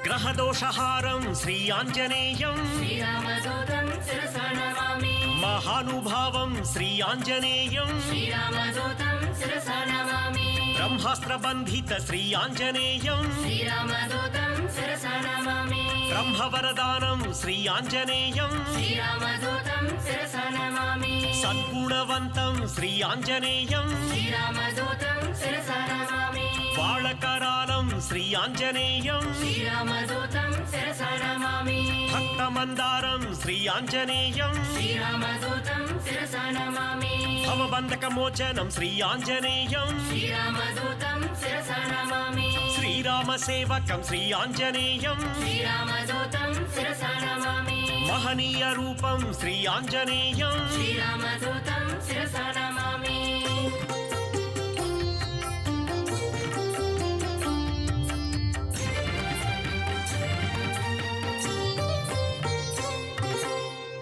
ग्रहदोषहारं श्री आञ्जनेयं
श्रीरामदूतं शिरसा नमामि
महानुभावं श्री आञ्जनेयं
श्रीरामदूतं शिरसा नमामि
ब्रह्मास्त्रबन्धित श्री आञ्जनेयं
श्रीरामदूतं शिरसा नमामि
ब्रह्मवरदानं श्री आञ्जनेयं
श्रीरामदूतं शिरसा नमामि
सद्गुणवन्तं श्री आञ्जनेयं
श्रीरामदूतं शिरसा नमामि
बालकरालं श्री आञ्जनेयं
श्रीरामदूतं शिरसा नमामि
भक्तमन्दारं श्री आञ्जनेयं
श्रीरामदूतं शिरसा नमामि
भवबन्धकमोचनं श्री आञ्जनेयं
श्रीरामदूतं शिरसा नमामि
श्रीरामसेवकं श्री आञ्जनेयं
श्रीरामदूतं शिरसा नमामि
महनीयरूपं श्री आञ्जनेयं
श्रीरामदूतं शिरसा नमामि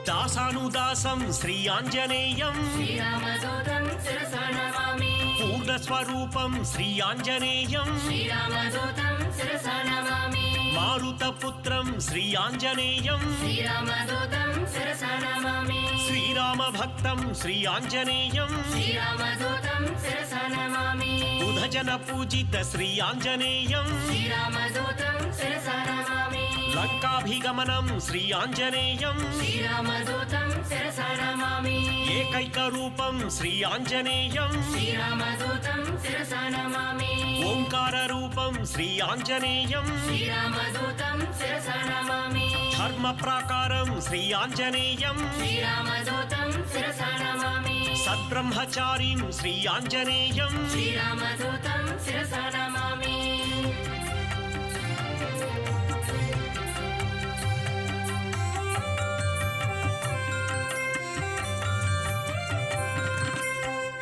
दासानुदासं श्री आञ्जनेयं
श्रीरामदूतं शिरसा नमामि
पूर्णस्वरूपं श्री आञ्जनेयं
श्रीरामदूतं शिरसा नमामि
मारुतपुत्रं श्री आञ्जनेयं
श्रीरामदूतं शिरसा नमामि
श्रीरामभक्तं श्री आञ्जनेयं
श्रीरामदूतं शिरसा नमामि
बुधजनपूजित श्री आञ्जनेयं
श्रीरामदूतं शिरसा नमामि
लङ्काभिगमनं श्री आञ्जनेयं
श्रीरामदूतं शिरसा नमामि
एकैकरूपं श्री आञ्जनेयं
श्रीरामदूतं शिरसा नमामि
ओङ्काररूपं श्री आञ्जनेयं
श्रीरामदूतं शिरसा नमामि
धर्मप्राकारं श्री आञ्जनेयं
श्रीरामदूतं शिरसा नमामि
सद्ब्रह्मचारिं श्री आञ्जनेयं
श्रीरामदूतं शिरसा नमामि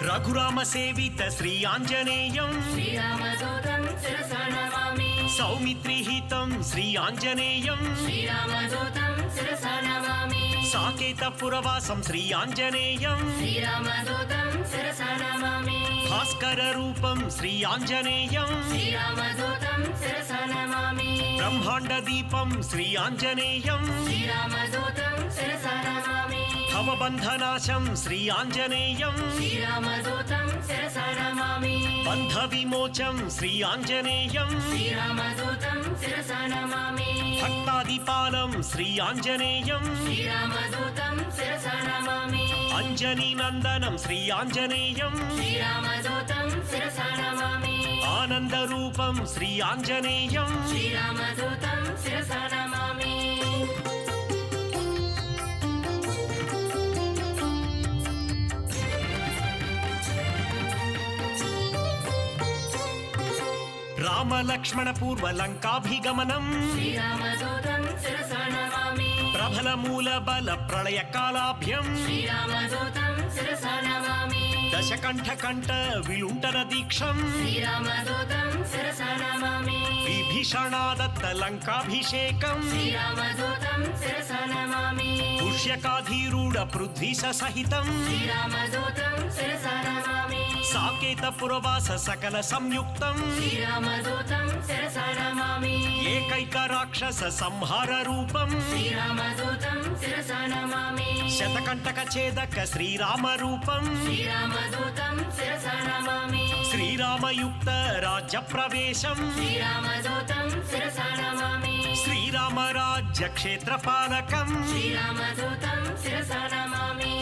रघुरामसेवित श्री आञ्जनेयं
श्रीरामदूतं शिरसा नमामि
सौमित्रिहितं श्री आञ्जनेयं
श्रीरामदूतं शिरसा नमामि
साकेतपुरवासं श्री आञ्जनेयं
श्रीरामदूतं शिरसा नमामि
भास्कररूपं श्री आञ्जनेयं
श्रीरामदूतं शिरसा नमामि
ब्रह्माण्डदीपं श्री आञ्जनेयं
श्रीरामदूतं शिरसा नमामि
भवबन्धनाशं श्री आञ्जनेयं
श्रीरामदूतं शिरसा नमामि
बन्धविमोचं श्री आञ्जनेयं
श्रीरामदूतं शिरसा नमामि
भक्तादिपालं श्री आञ्जनेयं
श्रीरामदूतं शिरसा नमामि
अञ्जनीनन्दनं श्री आञ्जनेयं
श्रीरामदूतं शिरसा नमामि
आनन्दरूपं श्री आञ्जनेयं
श्रीरामदूतं शिरसा नमामि
रामलक्ष्मणपूर्वलङ्काभिगमनं
श्रीरामदूतं शिरसा नमामि
प्रबलमूलबलप्रलयकालाभ्यं
श्रीरामदूतं शिरसा नमामि
दशकण्ठकण्ठ विलुण्ठनदीक्षं
श्रीरामदूतं शिरसा नमामि
विभीषणादत्तलङ्काभिषेकं
श्रीरामदूतं शिरसा नमामि
पुष्यकाधिरूढ पृथ्वीसहितं
श्रीरामदूतं शिरसा नमामि
साकेत पुरवास सकल संयुक्तं
श्रीरामदूतं शिरसा नमामि
एकैक राक्षस संहार रूपं
श्रीरामदूतं शिरसा नमामि
शतकंटक छेदक श्रीराम रूपं
श्रीरामदूतं शिरसा नमामि
श्रीरामयुक्त राज्य प्रवेशं
श्रीरामदूतं शिरसा नमामि
श्रीराम राज्य क्षेत्रपालकं
श्रीरामदूतं शिरसा नमामि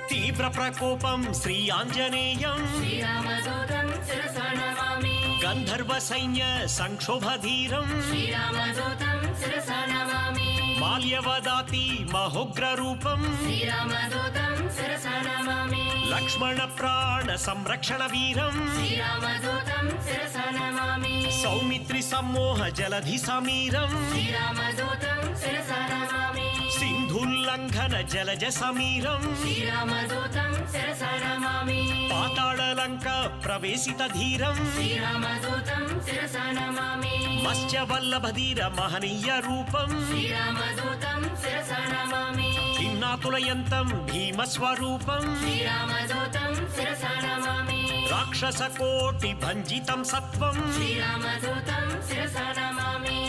तीव्र प्रकोपं श्री आंजनेयं
श्रीरामदूतं शिरसा नमामि
गंधर्व सैन्य संक्षोभधीरं
श्रीरामदूतं शिरसा नमामि
माल्यवदाति महोग्र रूपं
श्रीरामदूतं शिरसा नमामि
लक्ष्मण प्राण संरक्षण वीरं
श्रीरामदूतं शिरसा नमामि
सौमित्रि सम्मोह जलधि समीरं
श्रीरामदूतं शिरसा नमामि
सिन्धुल्लङ्घन जलज समीरं
श्रीरामदूतं शिरसा नमामि
पाताळलङ्क प्रवेशित धीरं
श्रीरामदूतं शिरसा नमामि
मत्स्यवल्लभधीर महनीय रूपं
श्रीरामदूतं शिरसा नमामि
किन्नातुलयन्तं भीमस्वरूपं
श्रीरामदूतं शिरसा नमामि
राक्षसकोटि भञ्जितं सत्वं
श्रीरामदूतं शिरसा नमामि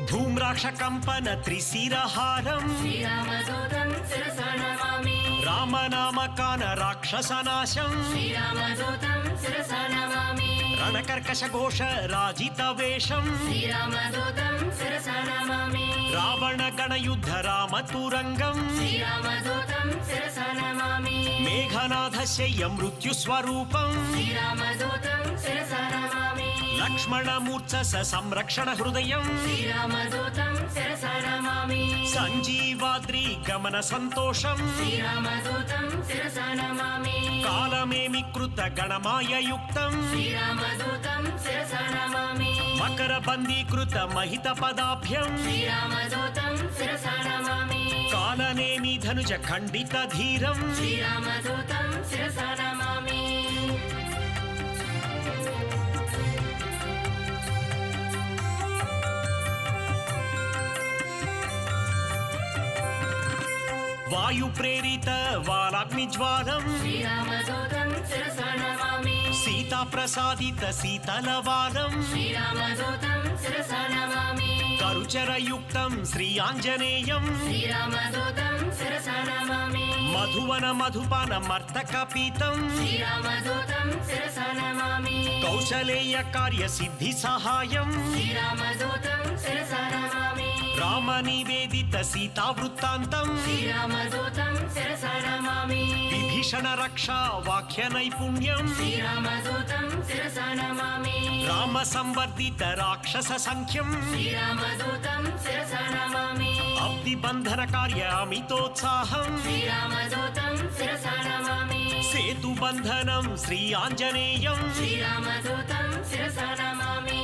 धूम्राक्षकम्पन त्रिशिरहारं
श्रीरामदूतं शिरसा नमामि
रामनामकान राक्षसनाशं
श्रीरामदूतं शिरसा नमामि
रणकर्कश घोष राजितवेषं
श्रीरामदूतं शिरसा नमामि
रावण गणयुद्ध रामतुरङ्गं
श्रीरामदूतं शिरसा नमामि
मेघनाथशय्य मृत्युस्वरूपं
श्रीरामदूतं शिरसा नमामि
लक्ष्मणमूर्च्छस संरक्षण हृदयं
श्रीरामदूतं शिरसा नमामि
सञ्जीवाद्रि गमन सन्तोषं
श्रीरामदूतं शिरसा नमामि
कालमेमिकृत गणमाय युक्तं
श्रीरामदूतं शिरसा नमामि
मकरबन्दीकृत महित पदाभ्यं
श्रीरामदूतं शिरसा नमामि
कालनेमि धनुज खण्डित धीरं
श्रीरामदूतं शिरसा नमामि
वायु प्रेरित वालाग्निज्वालं
श्रीरामदूतं शिरसा नमामि
सीता प्रसादित शीतलवालं
श्रीरामदूतं शिरसा नमामि
करुचरयुक्तं श्री आञ्जनेयं
श्रीरामदूतं शिरसा नमामि
मधुवन मधुपान मर्तकपीतं
श्रीरामदूतं शिरसा नमामि
कौशलेय कार्य सिद्धि सहायं
श्रीरामदूतं शिरसा नमामि
राम निवेदित सीता वृत्तान्तं
श्रीरामदूतं शिरसा नमामि
विभीषण रक्षा वाक्य नैपुण्यं
श्रीरामदूतं शिरसा नमामि
राम संवर्धित राक्षस संख्यं
श्रीरामदूतं शिरसा नमामि
अब्धि बंधन कार्य अमितोत्साहं
श्रीरामदूतं शिरसा नमामि
सेतु बंधनं श्री आञ्जनेयं
श्रीरामदूतं शिरसा नमामि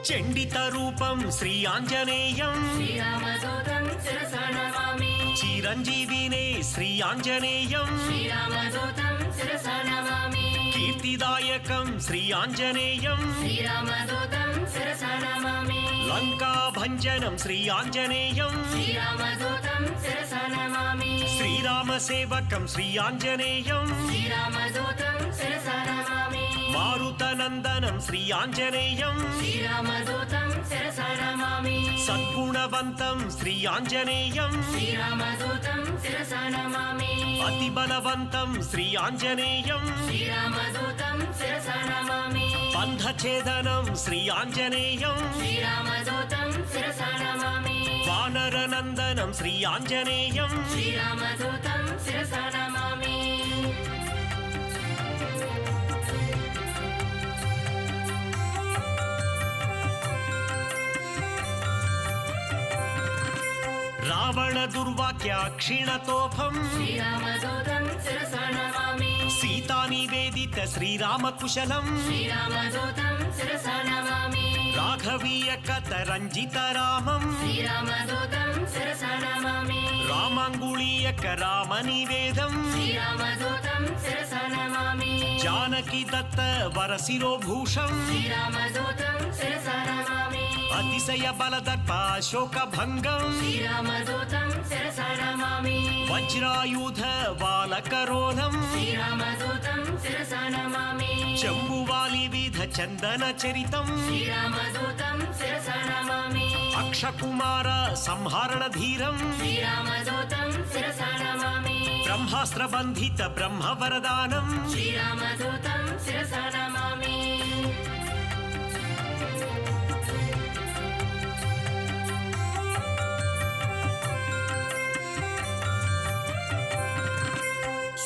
चण्डित रूपं श्री आञ्जनेयं
श्रीरामदूतं शिरसा नमामि
चिरञ्जीविने श्री आञ्जनेयं
श्रीरामदूतं शिरसा नमामि
कीर्तिदायकं श्री आञ्जनेयं
श्रीरामदूतं शिरसा नमामि
लङ्का भञ्जनं श्री आञ्जनेयं
श्रीरामदूतं शिरसा नमामि
श्रीराम सेवकं श्री आञ्जनेयं
श्रीरामदूतं शिरसा नमामि
मारुतनन्दनं श्री आञ्जनेयं
श्रीरामदूतं शिरसा नमामि
सद्गुणवन्तं श्री आञ्जनेयं
श्रीरामदूतं शिरसा नमामि
अतिबलवन्तं श्री आञ्जनेयं
श्रीरामदूतं शिरसा नमामि
बन्धछेदनं श्री आञ्जनेयं
श्रीरामदूतं शिरसा नमामि
वानरनन्दनं श्री आञ्जनेयं
श्रीरामदूतं शिरसा नमामि
रावण दुर्वाक्य क्षीणतोफं
श्रीरामदूतं शिरसा नमामि
सीता निवेदित श्रीराम कुशलम्
श्रीरामदूतं शिरसा नमामि
राघवीय कत रञ्जित रामम्
श्रीरामदूतं शिरसा नमामि
रामाङ्गुलीयक राम निवेदम्
श्रीरामदूतं शिरसा नमामि
जानकी दत्त वरसिरो भूषम्
श्रीरामदूतं शिरसा नमामि
अतिशय बलदर्प शोक भङ्गम्
श्रीरामदूतं शिरसा नमामि
वज्रायुध बालकरोलम्
श्रीरामदूतं शिरसा नमामि
चम्बुवालिविध चन्दन चरितम्
श्रीरामदूतं शिरसा नमामि
अक्षकुमार संहरण धीरम्
श्रीरामदूतं शिरसा नमामि
ब्रह्मास्त्र बन्धित ब्रह्म वरदानम्
श्रीरामदूतं शिरसा नमामि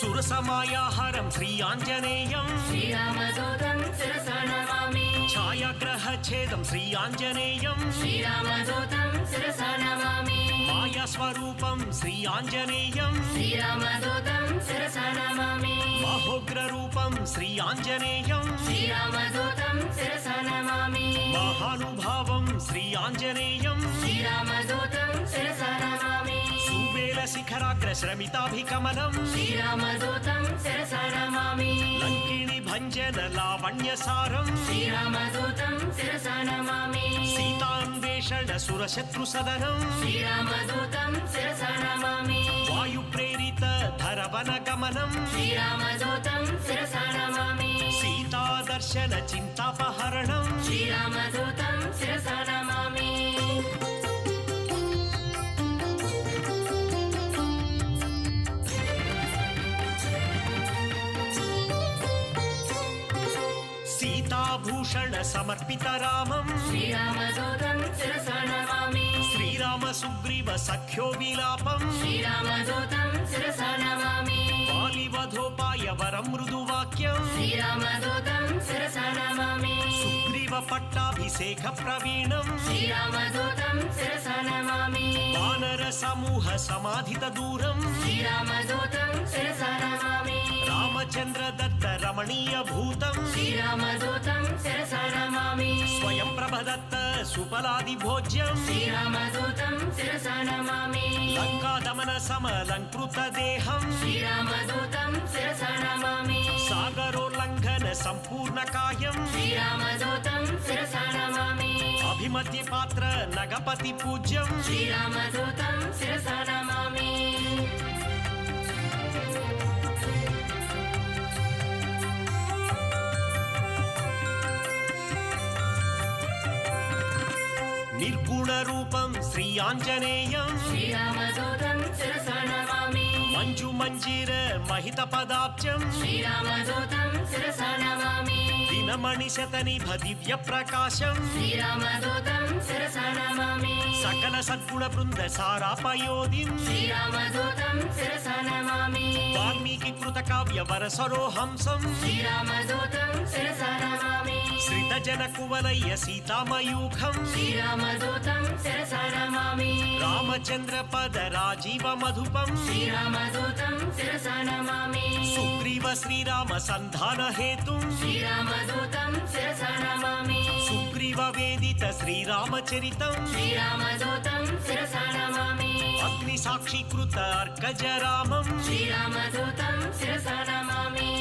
सुरसमायाहरं श्री आञ्जनेयम्
श्रीरामदूतं शिरसा नमामि
छायाग्रहच्छेदं श्री आञ्जनेयम्
श्रीरामदूतं शिरसा नमामि
मायास्वरूपं श्री आञ्जनेयम्
श्रीरामदूतं शिरसा नमामि
महोग्ररूपं श्री आञ्जनेयम्
श्रीरामदूतं शिरसा नमामि
महानुभावं श्री आञ्जनेयम्
श्रीरामदूतं शिरसा नमामि
सुबेलशिखराग्र श्रमिताभिकमलम्
श्रीरामदूतं शिरसा नमामि
लङ्किणी भञ्जन लावण्यसारम्
श्रीरामदूतं शिरसा नमामि
सीतान्वेषण सुरशत्रुसदनम्
श्रीरामदूतं शिरसा नमामि
वायुप्रेरित धरवनगमनम्
श्रीरामदूतं शिरसा नमामि
सीतादर्शन चिन्तापहरणम्
श्रीरामदूतं शिरसा नमामि
सीताभूषण समर्पित रामम्
श्रीरामदूतं शिरसा नमामि
श्रीराम सुग्रीव सख्यो विलापम्
श्रीरामदूतं शिरसा नमामि
वालिवधोपाय वरं मृदुवाक्यम्
श्रीरामदूतं शिरसा नमामि
सुग्रीव पट्टाभिषेक प्रवीणम्
श्रीरामदूतं शिरसा नमामि
वानर समूह समाधित दूरम्
श्रीरामदूतं शिरसा नमामि
रामचन्द्र दत्त रमणीय भूतम्
श्रीरामदूतं शिरसा नमामि
स्वयं प्रभदत्त सुफलादि भोज्यम्
श्रीरामदूतं शिरसा नमामि
लङ्का दमन समलङ्कृत देहम्
श्रीरामदूतं शिरसा नमामि
सागरोल्लङ्घन सम्पूर्ण कायम्
श्रीरामदूतं शिरसा नमामि
अभिमध्य पात्र नगपति पूज्यम्
श्रीरामदूतं शिरसा नमामि
निर्गुणरूपं श्री आञ्जनेयम्
श्रीरामदूतं शिरसा नमामि
मञ्जु मञ्जीर महित पदाब्जम्
श्रीरामदूतं शिरसा नमामि
दिनमणिशतनिभ दिव्य प्रकाशम्
श्रीरामदूतं शिरसा नमामि
सकल सद्गुण वृन्द सारापयोधिम्
श्रीरामदूतं शिरसा नमामि
वाल्मीकि कृत काव्य वरसरोहंसम्
श्रीरामदूतं शिरसा नमामि
श्रित जन कुवलय्य सीतामयूखम्
श्रीरामदूतं शिरसा नमामि
रामचन्द्र पद राजीव मधुपम्
श्रीरामदूतं शिरसा नमामि
सुग्रीव श्रीराम सन्धान हेतुम्
श्रीरामदूतं शिरसा नमामि
सुग्रीव वेदित श्रीरामचरितम्
श्रीरामदूतं शिरसा नमामि
अग्निसाक्षीकृत अर्कज रामम्
श्रीरामदूतं शिरसा नमामि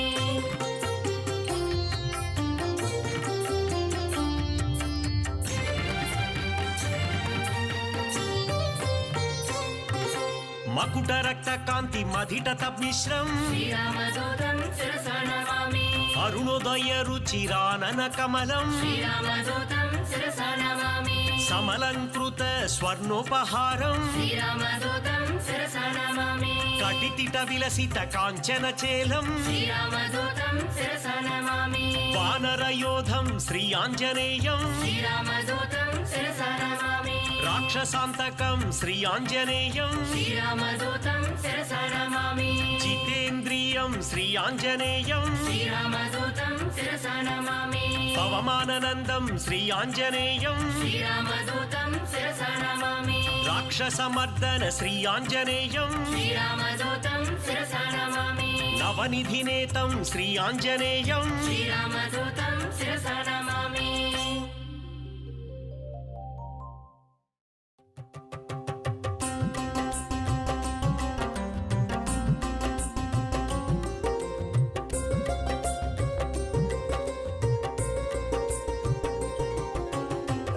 मकुट रक्त कांति मधिटत मिश्रम्
श्रीरामदूतं शिरसा नमामि
अरुणोदय रुचिरानन कमलम्
श्रीरामदूतं शिरसा नमामि
समलङ्कृत स्वर्णोपहारम्
श्रीरामदूतं शिरसा नमामि
कटितिट विलसित काञ्चन चेलम्
श्रीरामदूतं शिरसा नमामि
वानरयोधम् श्री आञ्जनेयम्
श्रीरामदूतं शिरसा नमामि
राक्षसान्तकम् श्री आञ्जनेयम्
श्रीरामदूतं शिरसा नमामि
जितेन्द्रियम् श्री आञ्जनेयम्
श्रीरामदूतं शिरसा नमामि
पवमाननन्दम् श्री आञ्जनेयम्
श्रीरामदूतं शिरसा नमामि
राक्षसमर्दन श्री आञ्जनेयम्
श्रीरामदूतं शिरसा नमामि
नवनिधिनेतं श्री आञ्जनेयं
श्रीरामदूतं शिरसा नमामि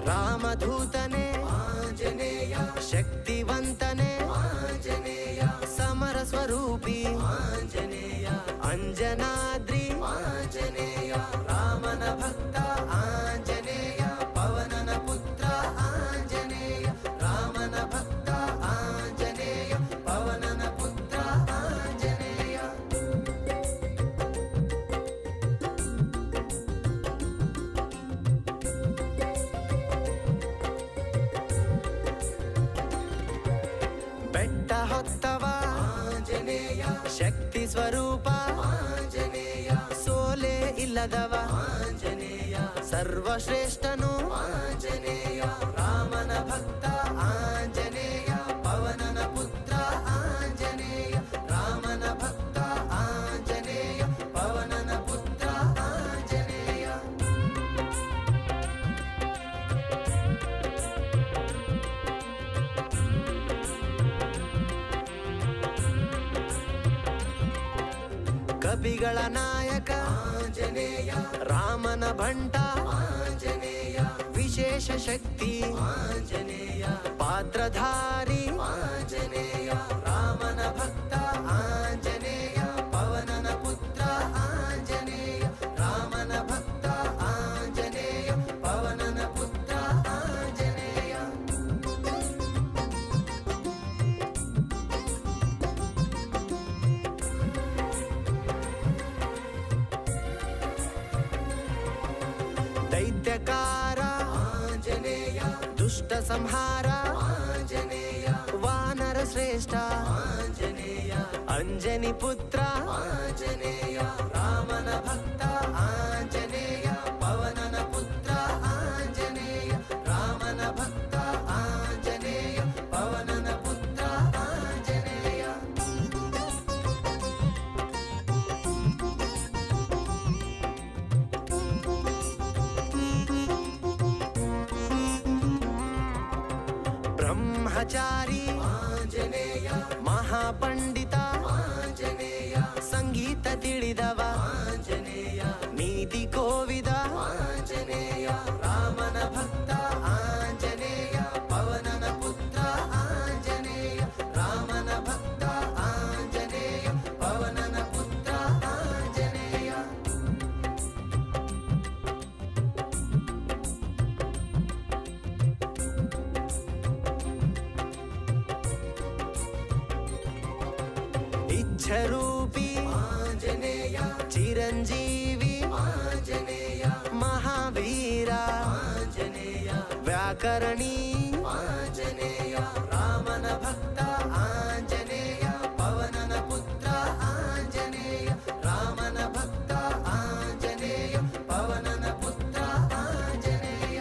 ರಾಮಧೂತನೇ ಆಂಜನೇಯ, ಶಕ್ತಿವಂತನೇ ಆಂಜನೇಯ, ಸಮರ ಸ್ವರೂಪಿ ಆಂಜನೇಯ, ಅಂಜನಾದ್ರಿ ಆಂಜನೇಯ, ರಾಮನ ಭಕ್ತ ಆಂಜನೇಯ, ಪವನನ ಪುತ್ರ ಆಂಜನೇಯ, ರಾಮನ ಭಕ್ತ ಆಂಜನೇಯ, ಪವನನ ಪುತ್ರ ಆಂಜನೇಯ. ಬೆಟ್ಟ ಹೊತ್ತವ ಆಂಜನೇಯ, ಶಕ್ತಿ ಸ್ವರೂಪ ಆಂಜನೇಯ, ಸೋಲೆ ಇಲ್ಲದವ ಆಂಜನೇಯ, ಸರ್ವಶ್ರೇಷ್ಠನು ಆಂಜನೇಯ, ರಾಮನ ಭಕ್ತ ಆಂಜನೇಯ, ಪವನನ ಪುತ್ರ ಆಂಜನೇಯ, ರಾಮನ ಭಕ್ತ ಆಂಜನೇಯ, ಪವನನ ಪುತ್ರ ಆಂಜನೇಯ. ಕಪಿಗಳ ನಾಯಕ ಆಂಜನೇಯ, ರಾಮನ ಭಂಟ ಆಂಜನೇಯ, ವಿಶೇಷ ಶಕ್ತಿ ಆಂಜನೇಯ, ಪಾತ್ರಧಾರಿ ಆಂಜನೇಯ, ರಾಮನ ಭಕ್ತ ಆಂಜನೇಯ, ಪವನನ ಪುತ್ರ ಆಂಜನೇಯ, ರಾಮನ ಭಕ್ತ ಆಂಜನೇಯ, ಪವನನ ಪುತ್ರ ಆಂಜನೇಯ. ದೈತ್ಯಕಾರ ಆಂಜನೇಯ, ದುಷ್ಟ ಸಂಹಾರ ಆಂಜನೇಯ, ವಾನರ ಶ್ರೇಷ್ಠ ಆಂಜನೇಯ, ಅಂಜನಿ ಪುತ್ರ ಆಂಜನೇಯ, ರಾಮನ ಭಕ್ತ ಆಂಜನೇಯ, ಪವನನ ಪುತ್ರ ಆಂಜನೇಯ, ರಾಮನ ಭಕ್ತ ಆಂಜನೇಯ, ಪವನನ ಪುತ್ರ ಆಂಜನೇಯ. ಬ್ರಹ್ಮಚಾರಿ ಆಂಜನೇಯ, ಮಹಾಪಂಡಿತ ಆಂಜನೇಯ, ಸಂಗೀತ ತಿಳಿದವ ಆಂಜನೇಯ, ನೀತಿ ಕೋವಿದ ಆಂಜನೇಯ, ರಾಮನ ಭಕ್ತ ಆಂಜನೇಯ, ಪವನನ ಪುತ್ರ ಆಂಜನೇಯ, ರಾಮನ ಭಕ್ತ ಆಂಜನೇಯ, ಪವನನ ಪುತ್ರ ಆಂಜನೇಯ. ಇಚ್ಛರೂಪಿ ಆಂಜನೇಯ, ಚಿರಂಜೀವಿ ಆಂಜನೇಯ, ಮಹಾವೀರ ಆಂಜನೇಯ, ವ್ಯಾಕರಣಿ ಆಂಜನೇಯ, ರಾಮನ ಭಕ್ತ ಆಂಜನೇಯ, ಪವನನ ಪುತ್ರ ಆಂಜನೇಯ, ರಾಮನ ಭಕ್ತ ಆಂಜನೇಯ, ಪವನನ ಪುತ್ರ ಆಂಜನೇಯ.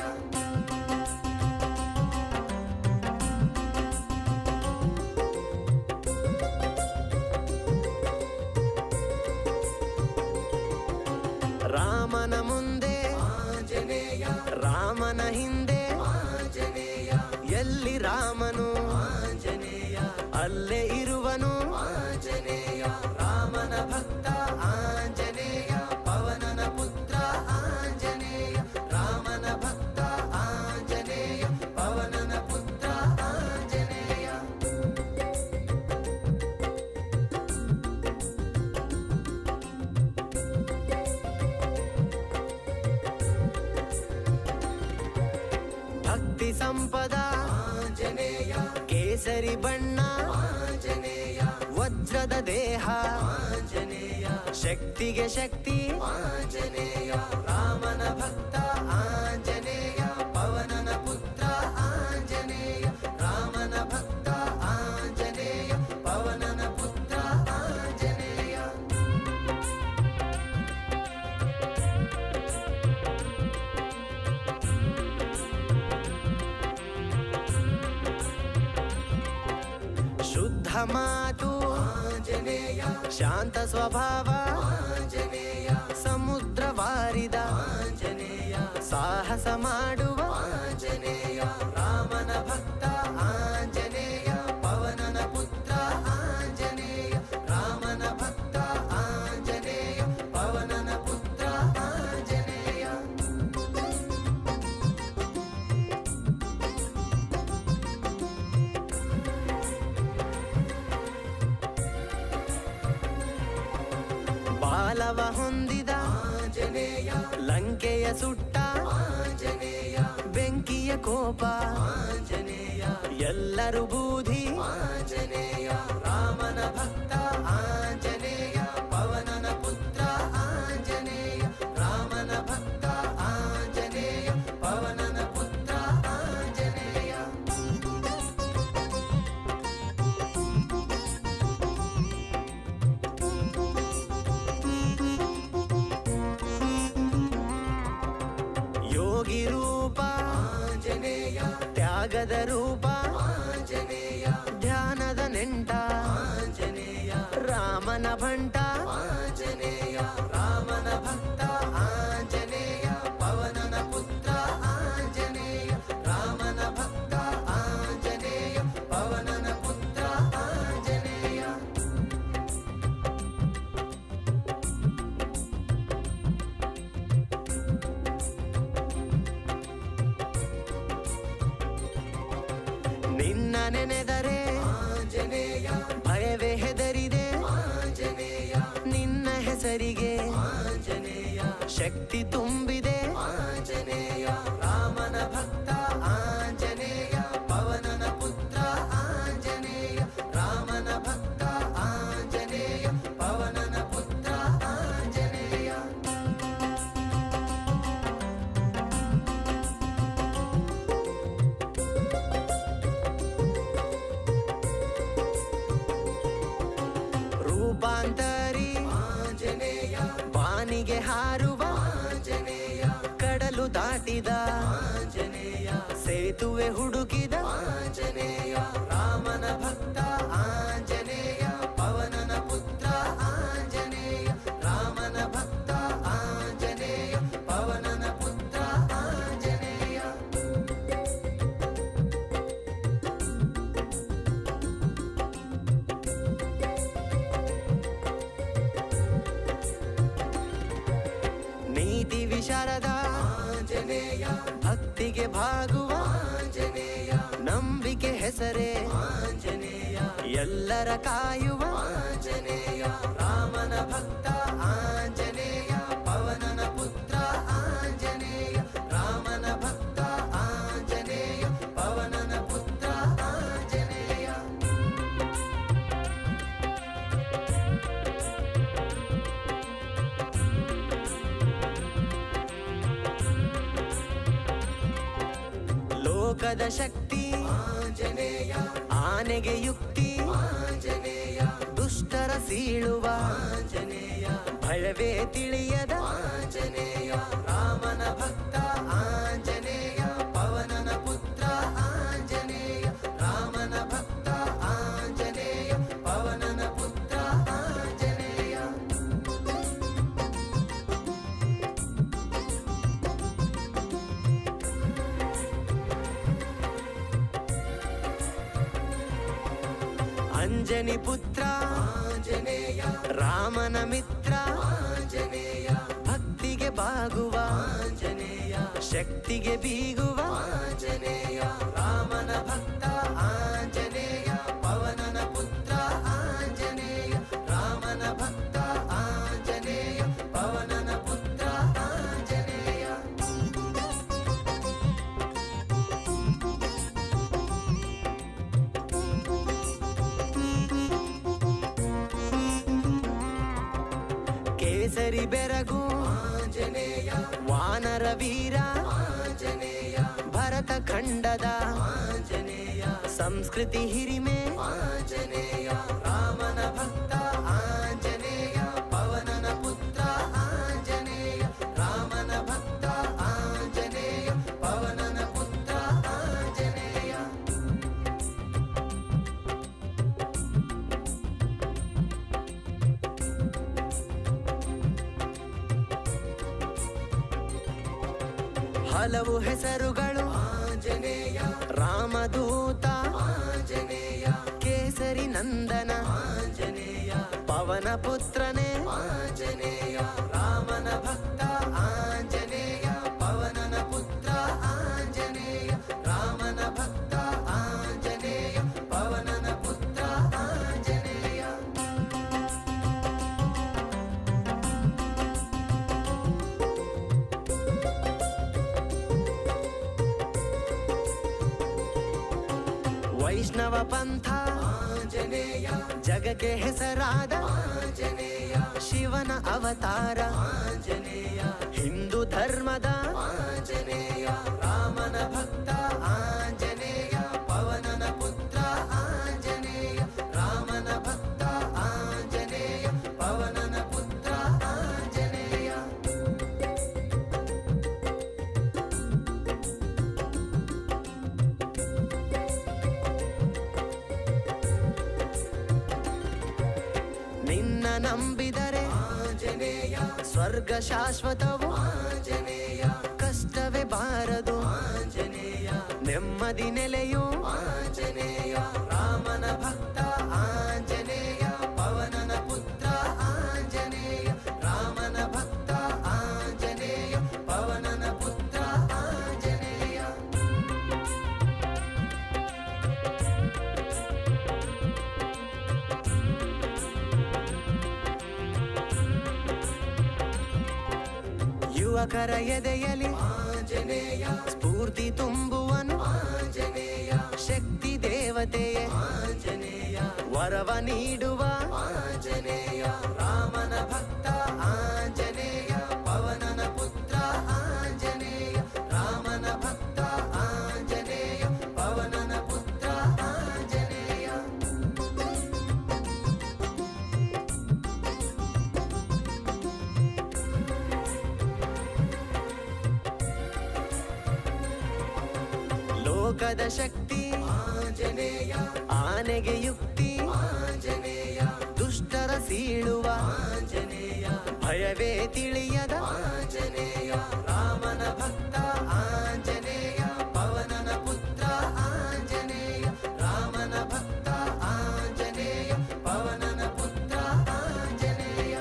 ರಾಮನ ಮುಂದೆ ಆಂಜನೇಯ, ರಾಮನ ಹಿಂದೆ ಆಂಜನೇಯ, ಎಲ್ಲಿ ರಾಮನು ಆಂಜನೇಯ, ಅಲ್ಲೇ ಇರುವನು ಆಂಜನೇಯ, ರಾಮನ ಭಕ್ತ ಆಂಜನೇಯ, ಪವನನ ಪುತ್ರ ಆಂಜನೇಯ, ರಾಮನ ಭಕ್ತ ಆಂಜನೇಯ, ಪವನನ ಪುತ್ರ ಆಂಜನೇಯ. ಭಕ್ತಿ ಸಂಪದ ಆಂಜನೇಯ, ಕೇಸರಿ ಬಣ್ಣ ಆಂಜನೇಯ, ವಜ್ರದ ದೇಹ ಆಂಜನೇಯ, ಶಕ್ತಿಗೆ ಶಕ್ತಿ ಆಂಜನೇಯ, ರಾಮನ ಭಕ್ತ ಆಂಜನೇಯ, ಪವನನ ಪುತ್ರ ಆಂಜನೇಯ, ರಾಮನ ಭಕ್ತ ಆಂಜನೇಯ, ಪವನನ ಪುತ್ರ ಆಂಜನೇಯ. ಶುದ್ಧ ಮಾತು ಆಂಜನೇಯ, ಆಂಜನೇಯ ಶಾಂತ ಸ್ವಭಾವ ಆಂಜನೇಯ ಸಮುದ್ರ ವಾರಿದ ಆಂಜನೇಯ ಸಾಹಸ ಮಾಡುವ ಆಂಜನೇಯ ರಾಮನ ಭಕ್ತ ಆಂಜನೇಯ ಪವನನ ಪುತ್ರ ಆಂಜನೇಯ ರಾಮನ ಭಕ್ತ ಆಂಜನೇಯ ಪವನನ ಪುತ್ರ ಆಂಜನೇಯ. ಬಾಲವ ಹೊಂದಿದ ಆಂಜನೇಯ ಲಂಕೆಯ ಸುಟ್ಟ ಆಂಜನೇಯ ಬೆಂಕಿಯ ಕೋಪ ಆಂಜನೇಯ ಎಲ್ಲರೂ ಬೂದಿ ಆಂಜನೇಯ ರಾಮನ ಭಕ್ತ ಆಂಜನೇಯ ಪವನನ ಪುತ್ರ ಆಂಜನೇಯ ರಾಮನ ಭಕ್ತ ಆಂಜನೇಯ ಪವನನ ಪುತ್ರ ಆಂಜನೇಯ. ಯೋಗಿ ರೂಪ ಆಂಜನೇಯ ತ್ಯಾಗದ ರೂಪ ಆಂಜನೇಯ ಧ್ಯಾನದ ನೆಂಟ ಆಂಜನೇಯ ರಾಮನ ಭಂಟ ಆಂಜನೇಯ ರಾಮನ ಭಕ್ತ ಆಂಜನೇಯ ಪವನನ ಪುತ್ರ ಆಂಜನೇಯ ರಾಮನ ಭಕ್ತ ಆಂಜನೇಯ ಪವನನ ಪುತ್ರ ಆಂಜನೇಯ. ನಿನ್ನ ನೆನೆದರೆ ಆಂಜನೇಯ ಭಯವೇ ಹೆದರಿದೆ ಆಂಜನೇಯ ನಿನ್ನ ಹೆಸರಿಗೆ ಆಂಜನೇಯ ಶಕ್ತಿ ತುಂಬಿದೆ ಆಂಜನೇಯ ರಾಮನ ಭಕ್ತ ಆಂಜನೇಯ ಪವನನ ಪುತ್ರ ಆಂಜನೇಯ ರಾಮನ ಭಕ್ತ ಆಂಜನೇಯ ಪವನನ ಪುತ್ರ ಆಂಜನೇಯ. ರೂಪಾಂತರಿ ಆಂಜನೇಯ ಬಾನಿಗೆ ಹಾರುವ ಆಂಜನೇಯ ಕಡಲು ದಾಟಿದ ಆಂಜನೇಯ ಸೇತುವೆ ಹುಡುಕಿದ ಆಂಜನೇಯ ರಾಮನ ಭಕ್ತ ಆಂಜನೇಯ ಪವನನ ಪುತ್ರ ಆಂಜನೇಯ ರಾಮನ ಭಕ್ತ ಆಂಜನೇಯ ಪವನನ ಪುತ್ರ ಆಂಜನೇಯ. ನೀತಿ ವಿಶಾರದ ಆಂಜನೇಯ ಭಕ್ತಿಗೆ ಭಾಗುವ ಆಂಜನೇಯ ನಂಬಿಕೆ ಹೆಸರೇ ಆಂಜನೇಯ ಎಲ್ಲರ ಕಾಯುವ ಆಂಜನೇಯ ರಾಮನ ಭಕ್ತ ಆಂಜನೇಯ ಪವನನ ಪುತ್ರ ಆಂಜನೇಯ ರಾಮನ ಭಕ್ತ ಆಂಜನೇಯ ಪವನನ ಪುತ್ರ ಆಂಜನೇಯ. ಲೋಕದ ಶಕ್ತಿ ಆಂಜನೇಯ ಆನೆಗೆ ಯುಕ್ತಿ ಆಂಜನೇಯ ದುಷ್ಟರ ಸೀಳುವ ಆಂಜನೇಯ ಭಯವೇ ತಿಳಿಯದ ಆಂಜನೇಯ ರಾಮನ ಭಕ್ತ ಆಂಜನೇಯ ಪವನನ ಪುತ್ರ ಆಂಜನೇಯ ರಾಮನ ಭಕ್ತ ಆಂಜನೇಯ ಪವನನ ಪುತ್ರ ಆಂಜನೇಯ. ಅಂಜನಿ ಪುತ್ರ ಆಂಜನೇಯ ರಾಮನ ಮಿತ್ರ ಆಂಜನೇಯ ಭಕ್ತಿಗೆ ಬಾಗುವ ಆಂಜನೇಯ ಶಕ್ತಿಗೆ ಬೀಗುವ ಆಂಜನೇಯ ರಾಮನ ಭಕ್ತ ಆಂಜನೇಯ ಪವನನ ಪುತ್ರ ಆಂಜನೇಯ ರಾಮನ ಭಕ್ತ ಆಂಜನೇಯ ಪವನನ ಪುತ್ರ ಆಂಜನೇಯ. ಕೇಸರಿ ಬೆರಗು ಆಂಜನೇಯ ವಾನರ ವೀರ ಆಂಜನೇಯ ಭರತ ಖಂಡದ ಆಂಜನೇಯ ಸಂಸ್ಕೃತಿ ಹಿರಿಮೆ ಆಂಜನೇಯ ರಾಮನ ಭಕ್ತ ಆಂಜನೇಯ ಪವನನ ಪುತ್ರ ಆಂಜನೇಯ ರಾಮನ ಭಕ್ತ ಆಂಜನೇಯ ಪವನನ ಪುತ್ರ ಆಂಜನೇಯ. ಹಲವು ಹೆಸರುಗಳು ಆಂಜನೇಯ, ರಾಮದೂತ ಆಂಜನೇಯ, ಕೇಸರಿ ನಂದನ ಆಂಜನೇಯ, ಪವನ ಪುತ್ರನೇ ಆಂಜನೇಯ, ರಾಮನ ಭಕ್ತ ಆಂಜನೇಯ, ಪವನನ ಪುತ್ರ ಆಂಜನೇಯ, ರಾಮನ ಭಕ್ತ ಆಂಜನೇಯ, ಪವನನ ಪುತ್ರ ಆಂಜನೇಯ. ವೈಷ್ಣವ ಪಂಥ ಆಂಜನೇಯ, ಜಗಕ್ಕೆ ಹೆಸರಾದ ಆಂಜನೇಯ, ಶಿವನ ಅವತಾರ ಆಂಜನೇಯ, ಹಿಂದೂ ಧರ್ಮದ ಆಂಜನೇಯ, ರಾಮನ ಭಕ್ತ ಆಂಜನೇಯ, ಪವನನ ಪುತ್ರ ಆಂಜನೇಯ, ರಾಮನ ಭಕ್ತ ಆಂಜನೇಯ, ಪವನನ ಪುತ್ರ ಆಂಜನೇಯ. ನಿನ್ನ ನಂಬಿದರೆ ಆಂಜನೇಯ, ಸ್ವರ್ಗ ಶಾಶ್ವತವು ಆಂಜನೇಯ, ಕಷ್ಟವೇ ಬಾರದು ಆಂಜನೇಯ, ನೆಮ್ಮದಿ ನೆಲೆಯು ಆಂಜನೇಯ, ರಾಮನ ಭಕ್ತ ಆಂಜನೇಯ, ಪವನನ ಪುತ್ರ ಆಂಜನೇಯ, ರಾಮನ ಭಕ್ತ ಆಂಜನೇಯ, ಪವನನ ಪುತ್ರ ಆಂಜನೇಯ. ಯುವಕರ ಎದೆಯಲಿ ಆಂಜನೇಯ, ಸ್ಫೂರ್ತಿ ತುಂಬುವನು ಆಂಜನೇಯ, ಶಕ್ತಿ ದೇವತೆಯೇ ಆಂಜನೇಯ, ವರವ ನೀಡುವ ಆಂಜನೇಯ, ರಾಮನ ಭಕ್ತ ಆಂಜನೇಯ, ಪವನನ ಪುತ್ರ ಆಂಜನೇಯ, ರಾಮನ ಭಕ್ತ ಆಂಜನೇಯ, ಪವನನ ಪುತ್ರ ಆಂಜನೇಯ. ಲೋಕದ ಶಕ್ತಿ ಆಂಜನೇಯ, ಆನೆಗೆ ಯುಕ್ತಿ ಆಂಜನೇಯ, ದುಷ್ಟರ ಸೀಳುವ ಆಂಜನೇಯ, ಭಯವೇ ತಿಳಿಯದ ಆಂಜನೇಯ, ರಾಮನ ಭಕ್ತ ಆಂಜನೇಯ, ಪವನನ ಪುತ್ರ ಆಂಜನೇಯ, ರಾಮನ ಭಕ್ತ ಆಂಜನೇಯ, ಪವನನ ಪುತ್ರ ಆಂಜನೇಯ.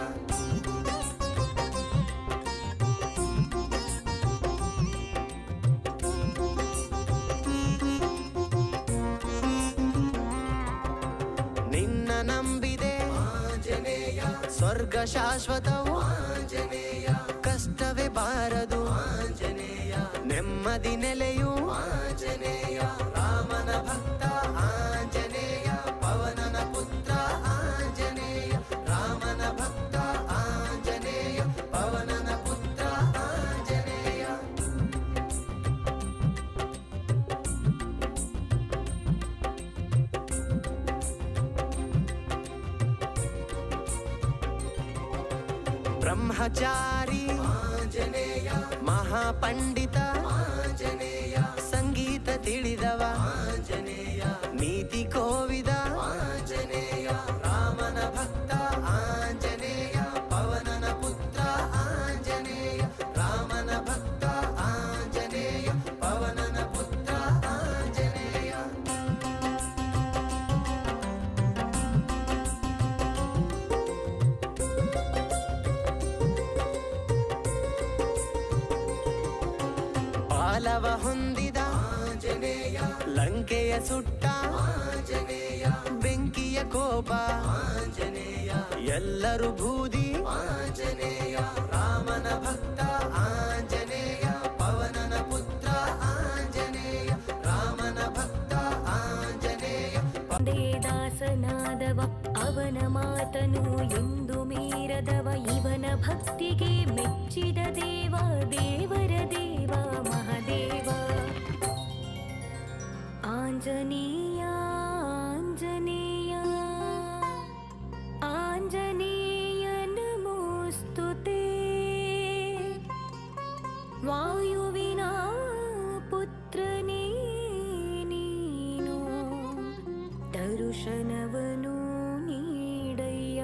ನಿನ್ನ ನಂಬಿದೆ ಆಂಜನೇಯ, ಸ್ವರ್ಗ ಶಾಶ್ವತವು ಆಂಜನೇಯ, ಕಷ್ಟವೇ ಬಾರದು ಆಂಜನೇಯ, ನೆಮ್ಮದಿ ನೆಲೆಯು ಆಂಜನೇಯ, ರಾಮನ ಭಕ್ತ ಆಂಜನೇಯ, ಪವನನ ಪುತ್ರ ಆಂಜನೇಯ, ರಾಮನ ಭಕ್ತ ಆಂಜನೇಯ, ಪವನನ ಪುತ್ರ ಆಂಜನೇಯ. ಬ್ರಹ್ಮಚಾರಿ ಆಂಜನೇಯ, ಮಹಾಪಂಡಿತ ಆಂಜನೇಯ, ಸಂಗೀತ ತಿಳಿದವ ಆಂಜನೇಯ, ನೀತಿ ಕೋವಿದ ಆಂಜನೇಯ, ರಾಮನ ಭಕ್ತ ಆಂಜನೇಯ, ಪವನನ ಪುತ್ರ ಆಂಜನೇಯ, ರಾಮನ ಭಕ್ತ ಆಂಜನೇಯ, ಪವನನ ಪುತ್ರ ಆಂಜನೇಯ. ಬಾಲವ ಹೊಂದಿದ ಆಂಜನೇಯ, ಲಂಕೆಯ ಸುಟ್ಟ ಆಂಜನೇಯ, ಬೆಂಕಿಯ ಕೋಪ ಆಂಜನೇಯ, ಎಲ್ಲರೂ ಬೂದಿ ಆಂಜನೇಯ, ರಾಮನ ಭಕ್ತ ಆಂಜನೇಯ, ಪವನನ ಪುತ್ರ ಆಂಜನೇಯ, ರಾಮನ ಭಕ್ತ ಆಂಜನೇಯ.
ದಾಸನಾದವ ಅವನ ಮಾತನು ಎಂದು ಮೀರದವ, ಇವನ ಭಕ್ತಿಗೆ ಮೆಚ್ಚಿದ ದೇವ, ದೇವರ ದೇವ ಮಹಾದೇವ. ಆಂಜನೇಯ ಆಂಜನೇಯ ಆಂಜನೇಯ ನಮೋಸ್ತುತೇ. ವಾಯುವಿನ ಪುತ್ರನೇ ನೀನು, ದರ್ಶನವನು ನೀಡಯ್ಯ.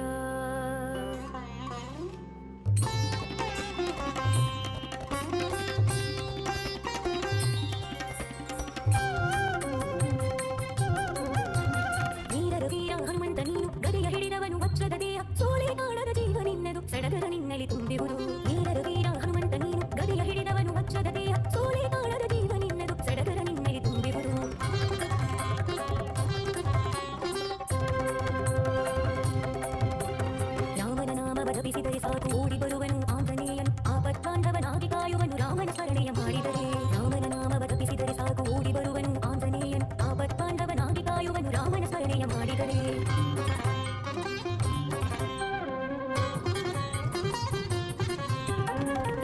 ಓಡಿ ಬರುವನು ಆಂಜನೇಯನು ಆಪತ್ಬಾಂಧವನಾಗಿ ಕಾಯುವನು ರಾಮನ ಸ್ಮರಣೆಯ ಮಾಡಿದರೆ ರಾಮನ ನಾಮವ ಜಪಿಸಿದರೆ ಸಾಕು ಓಡಿ ಬರುವನು ಆಂಜನೇಯನು ಆಪತ್ಬಾಂಧವನಾಗಿ ಕಾಯುವನು ರಾಮನ ಸ್ಮರಣೆಯ ಮಾಡಿದರೆ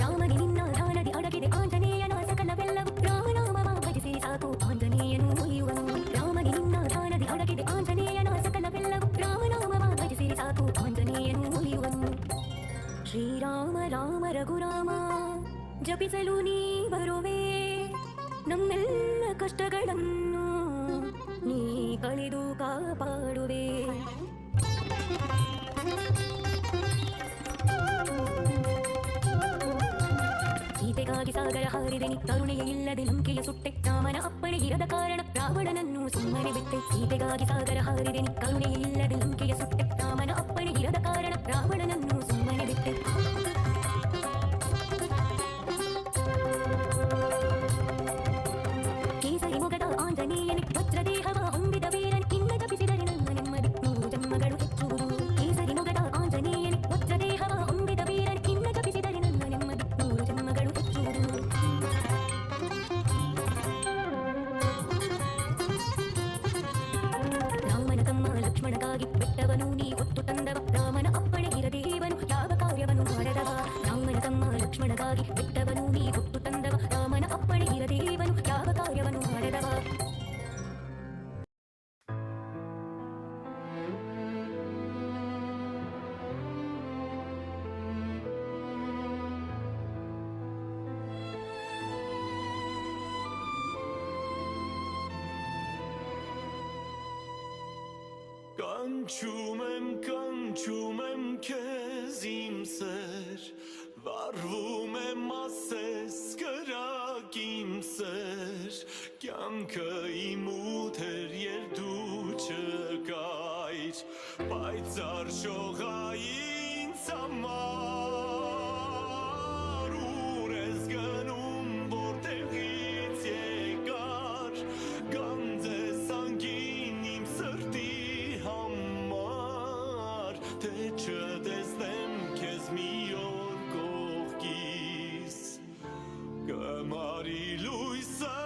ರಾಮನಿ ನಿನ್ನ ಧ್ಯಾನದಿ ಅಡಗಿದೆ ಆಂಜನೇಯನ ಸಕಲವೆಲ್ಲವೂ ರಾಮನಾಮವ ಭಜಿಸಿ ಸಾಕು ಆಂಜನೇಯನು ಒಲಿಯುವನು ರಾಮನಿ ನಿನ್ನ ಧ್ಯಾನದಿ ಅಡಗಿದೆ ಆಂಜನೇಯನ ಸಕಲವೆಲ್ಲವೂ ರಾಮನಾಮವ ಭಜಿಸಿ ಸಾಕು ಆಂಜನೇಯನು ಒಲಿಯುವನು ಶ್ರೀರಾಮ ರಾಮ ರಘುರಾಮ ಜಪಿಸಲು ನೀ ಬರುವೆ ನಮ್ಮೆಲ್ಲ ಕಷ್ಟಗಳನ್ನು ನೀ ಕಳೆದು ಕಾಪಾಡುವೆ ಸೀತೆಗಾಗಿ ಸಾಗರ ಹಾರಿದೆ ನೀ ಕರುಣೆಯ ಇಲ್ಲದೆ ಲಂಕೆಯ ಸುಟ್ಟೆ ರಾಮನ ಅಪ್ಪಣೆ ಇರದ ಕಾರಣ ರಾವಣನನ್ನು ಸುಮ್ಮನೆ ಬಿಟ್ಟೆ ಸೀತೆಗಾಗಿ ಸಾಗರ ಹಾರಿದೆ ನೀ ಕರುಣೆಯ ಇಲ್ಲದೆ ಲಂಕೆಯ ಸುಟ್ಟೆ ರಾಮನ ಅಪ್ಪಣೆ ಇರದ ಕಾರಣ ರಾವಣನನ್ನು ಸುಮ್ಮನೆ ಬಿಟ್ಟೆ ಕೇಸರಿ ಮೊಗದ ಆಂಜನೇಯನೇ ವಜ್ರದೇಹವ ಹೊಂದಿದ ವೀರನ್ ಇನ್ನ ಜಪಿಸಿದರೆ ನನ್ನ ನೆಮ್ಮದಿ 3 ಜನ್ಮಗಳು ಹೆಚ್ಚುವುದು ಕೇಸರಿ ಮೊಗದ ಆಂಜನೇಯನೇ ವಜ್ರದೇಹವ ಹೊಂದಿದ ವೀರನ್ ಇನ್ನ ಜಪಿಸಿದರೆ ನನ್ನ ನೆಮ್ಮದಿ 3 ಜನ್ಮಗಳು ಹೆಚ್ಚುವುದು ರಾಮನ ತಮ್ಮ ಲಕ್ಷ್ಮಣಗಾಗಿ ಬೆಟ್ಟವನು ನೀ ಹೊತ್ತು ತಂದವ ರಾಮನ ಅಪ್ಪಣೆ ಇರದೇವನು ಯಾವ ಕಾರ್ಯವನ್ನು ಮಾಡದವ ರಾಮನ ತಮ್ಮ ಲಕ್ಷ್ಮಣಗಾಗಿ ಬೆಟ್ಟವನು ನೀ ಹೊತ್ತು ತಂದವ ರಾಮನ ಅಪ್ಪಣೆ ಇರದೇವನು ಯಾವ ಕಾರ್ಯವನ್ನು ಮಾಡದವ
Kançumem kezimser Varvumem asses karakimser Kyanka imuter yerduce gait Paitzar shogain samar Ures ganum vortevit yegar Ganze sanguinim sărti hammar Tece destem kez mior gorgis Gamari lui sărti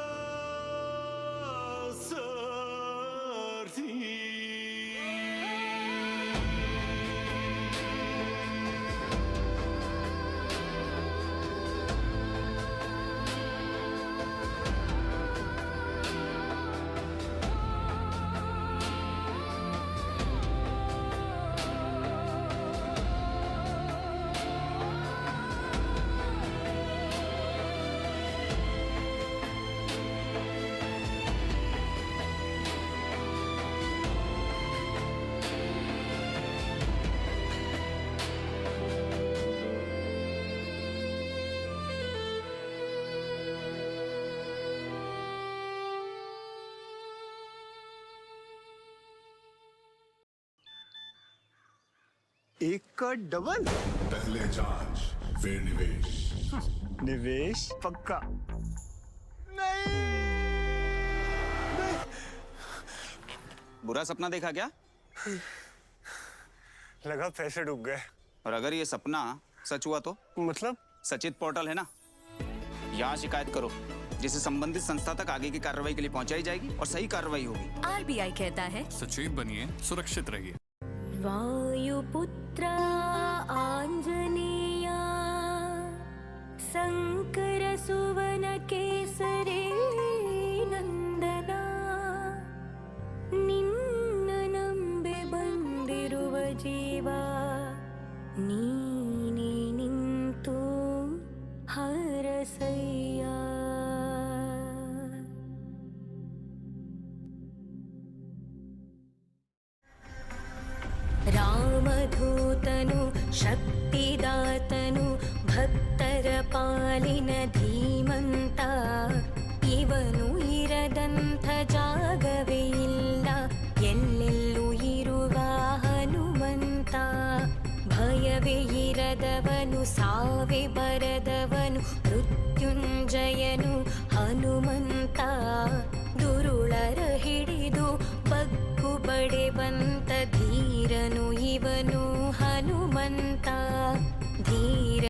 एक का डबल
पहले जांच फिर निवेश
निवेश पक्का
बुरा सपना देखा क्या?
लगा पैसे डूब गए।
और अगर ये सपना सच हुआ तो?
मतलब?
सचित पोर्टल है ना, यहाँ शिकायत करो जिसे संबंधित संस्था तक आगे की कार्रवाई के लिए पहुंचाई जाएगी और सही कार्रवाई होगी।
आरबीआई कहता है
सचेत बनिए, सुरक्षित रहिए।
वायुपुत्र आंजनेया शंकर सुवन केसरे नंदना निन्न ನಂಬೆ ಬಂದಿರುವ ಜೀವ ನೀನೇ ನಿಂತು ಹರಸಯ್ಯ ರಾಮಧೂತನು ಶಕ್ತಿದಾತನು ಭಕ್ತರ ಪಾಲಿನ ಧೀಮಂತ ಇವನು ಇರದಂಥ ಜಾಗವೇ ಇಲ್ಲ ಎಲ್ಲೆಲ್ಲೂ ಇರುವ ಹನುಮಂತ ಭಯವೇ ಇರದವನು ಸಾವೆ ಬರದವನು ಮೃತ್ಯುಂಜಯನು ಹನುಮಂತ ದುರುಳರ ಹಿಡಿದು ಬಗ್ಗು ಬಡೆವಂತ ಧೀರನು ಇವನು ಹನುಮಂತ हे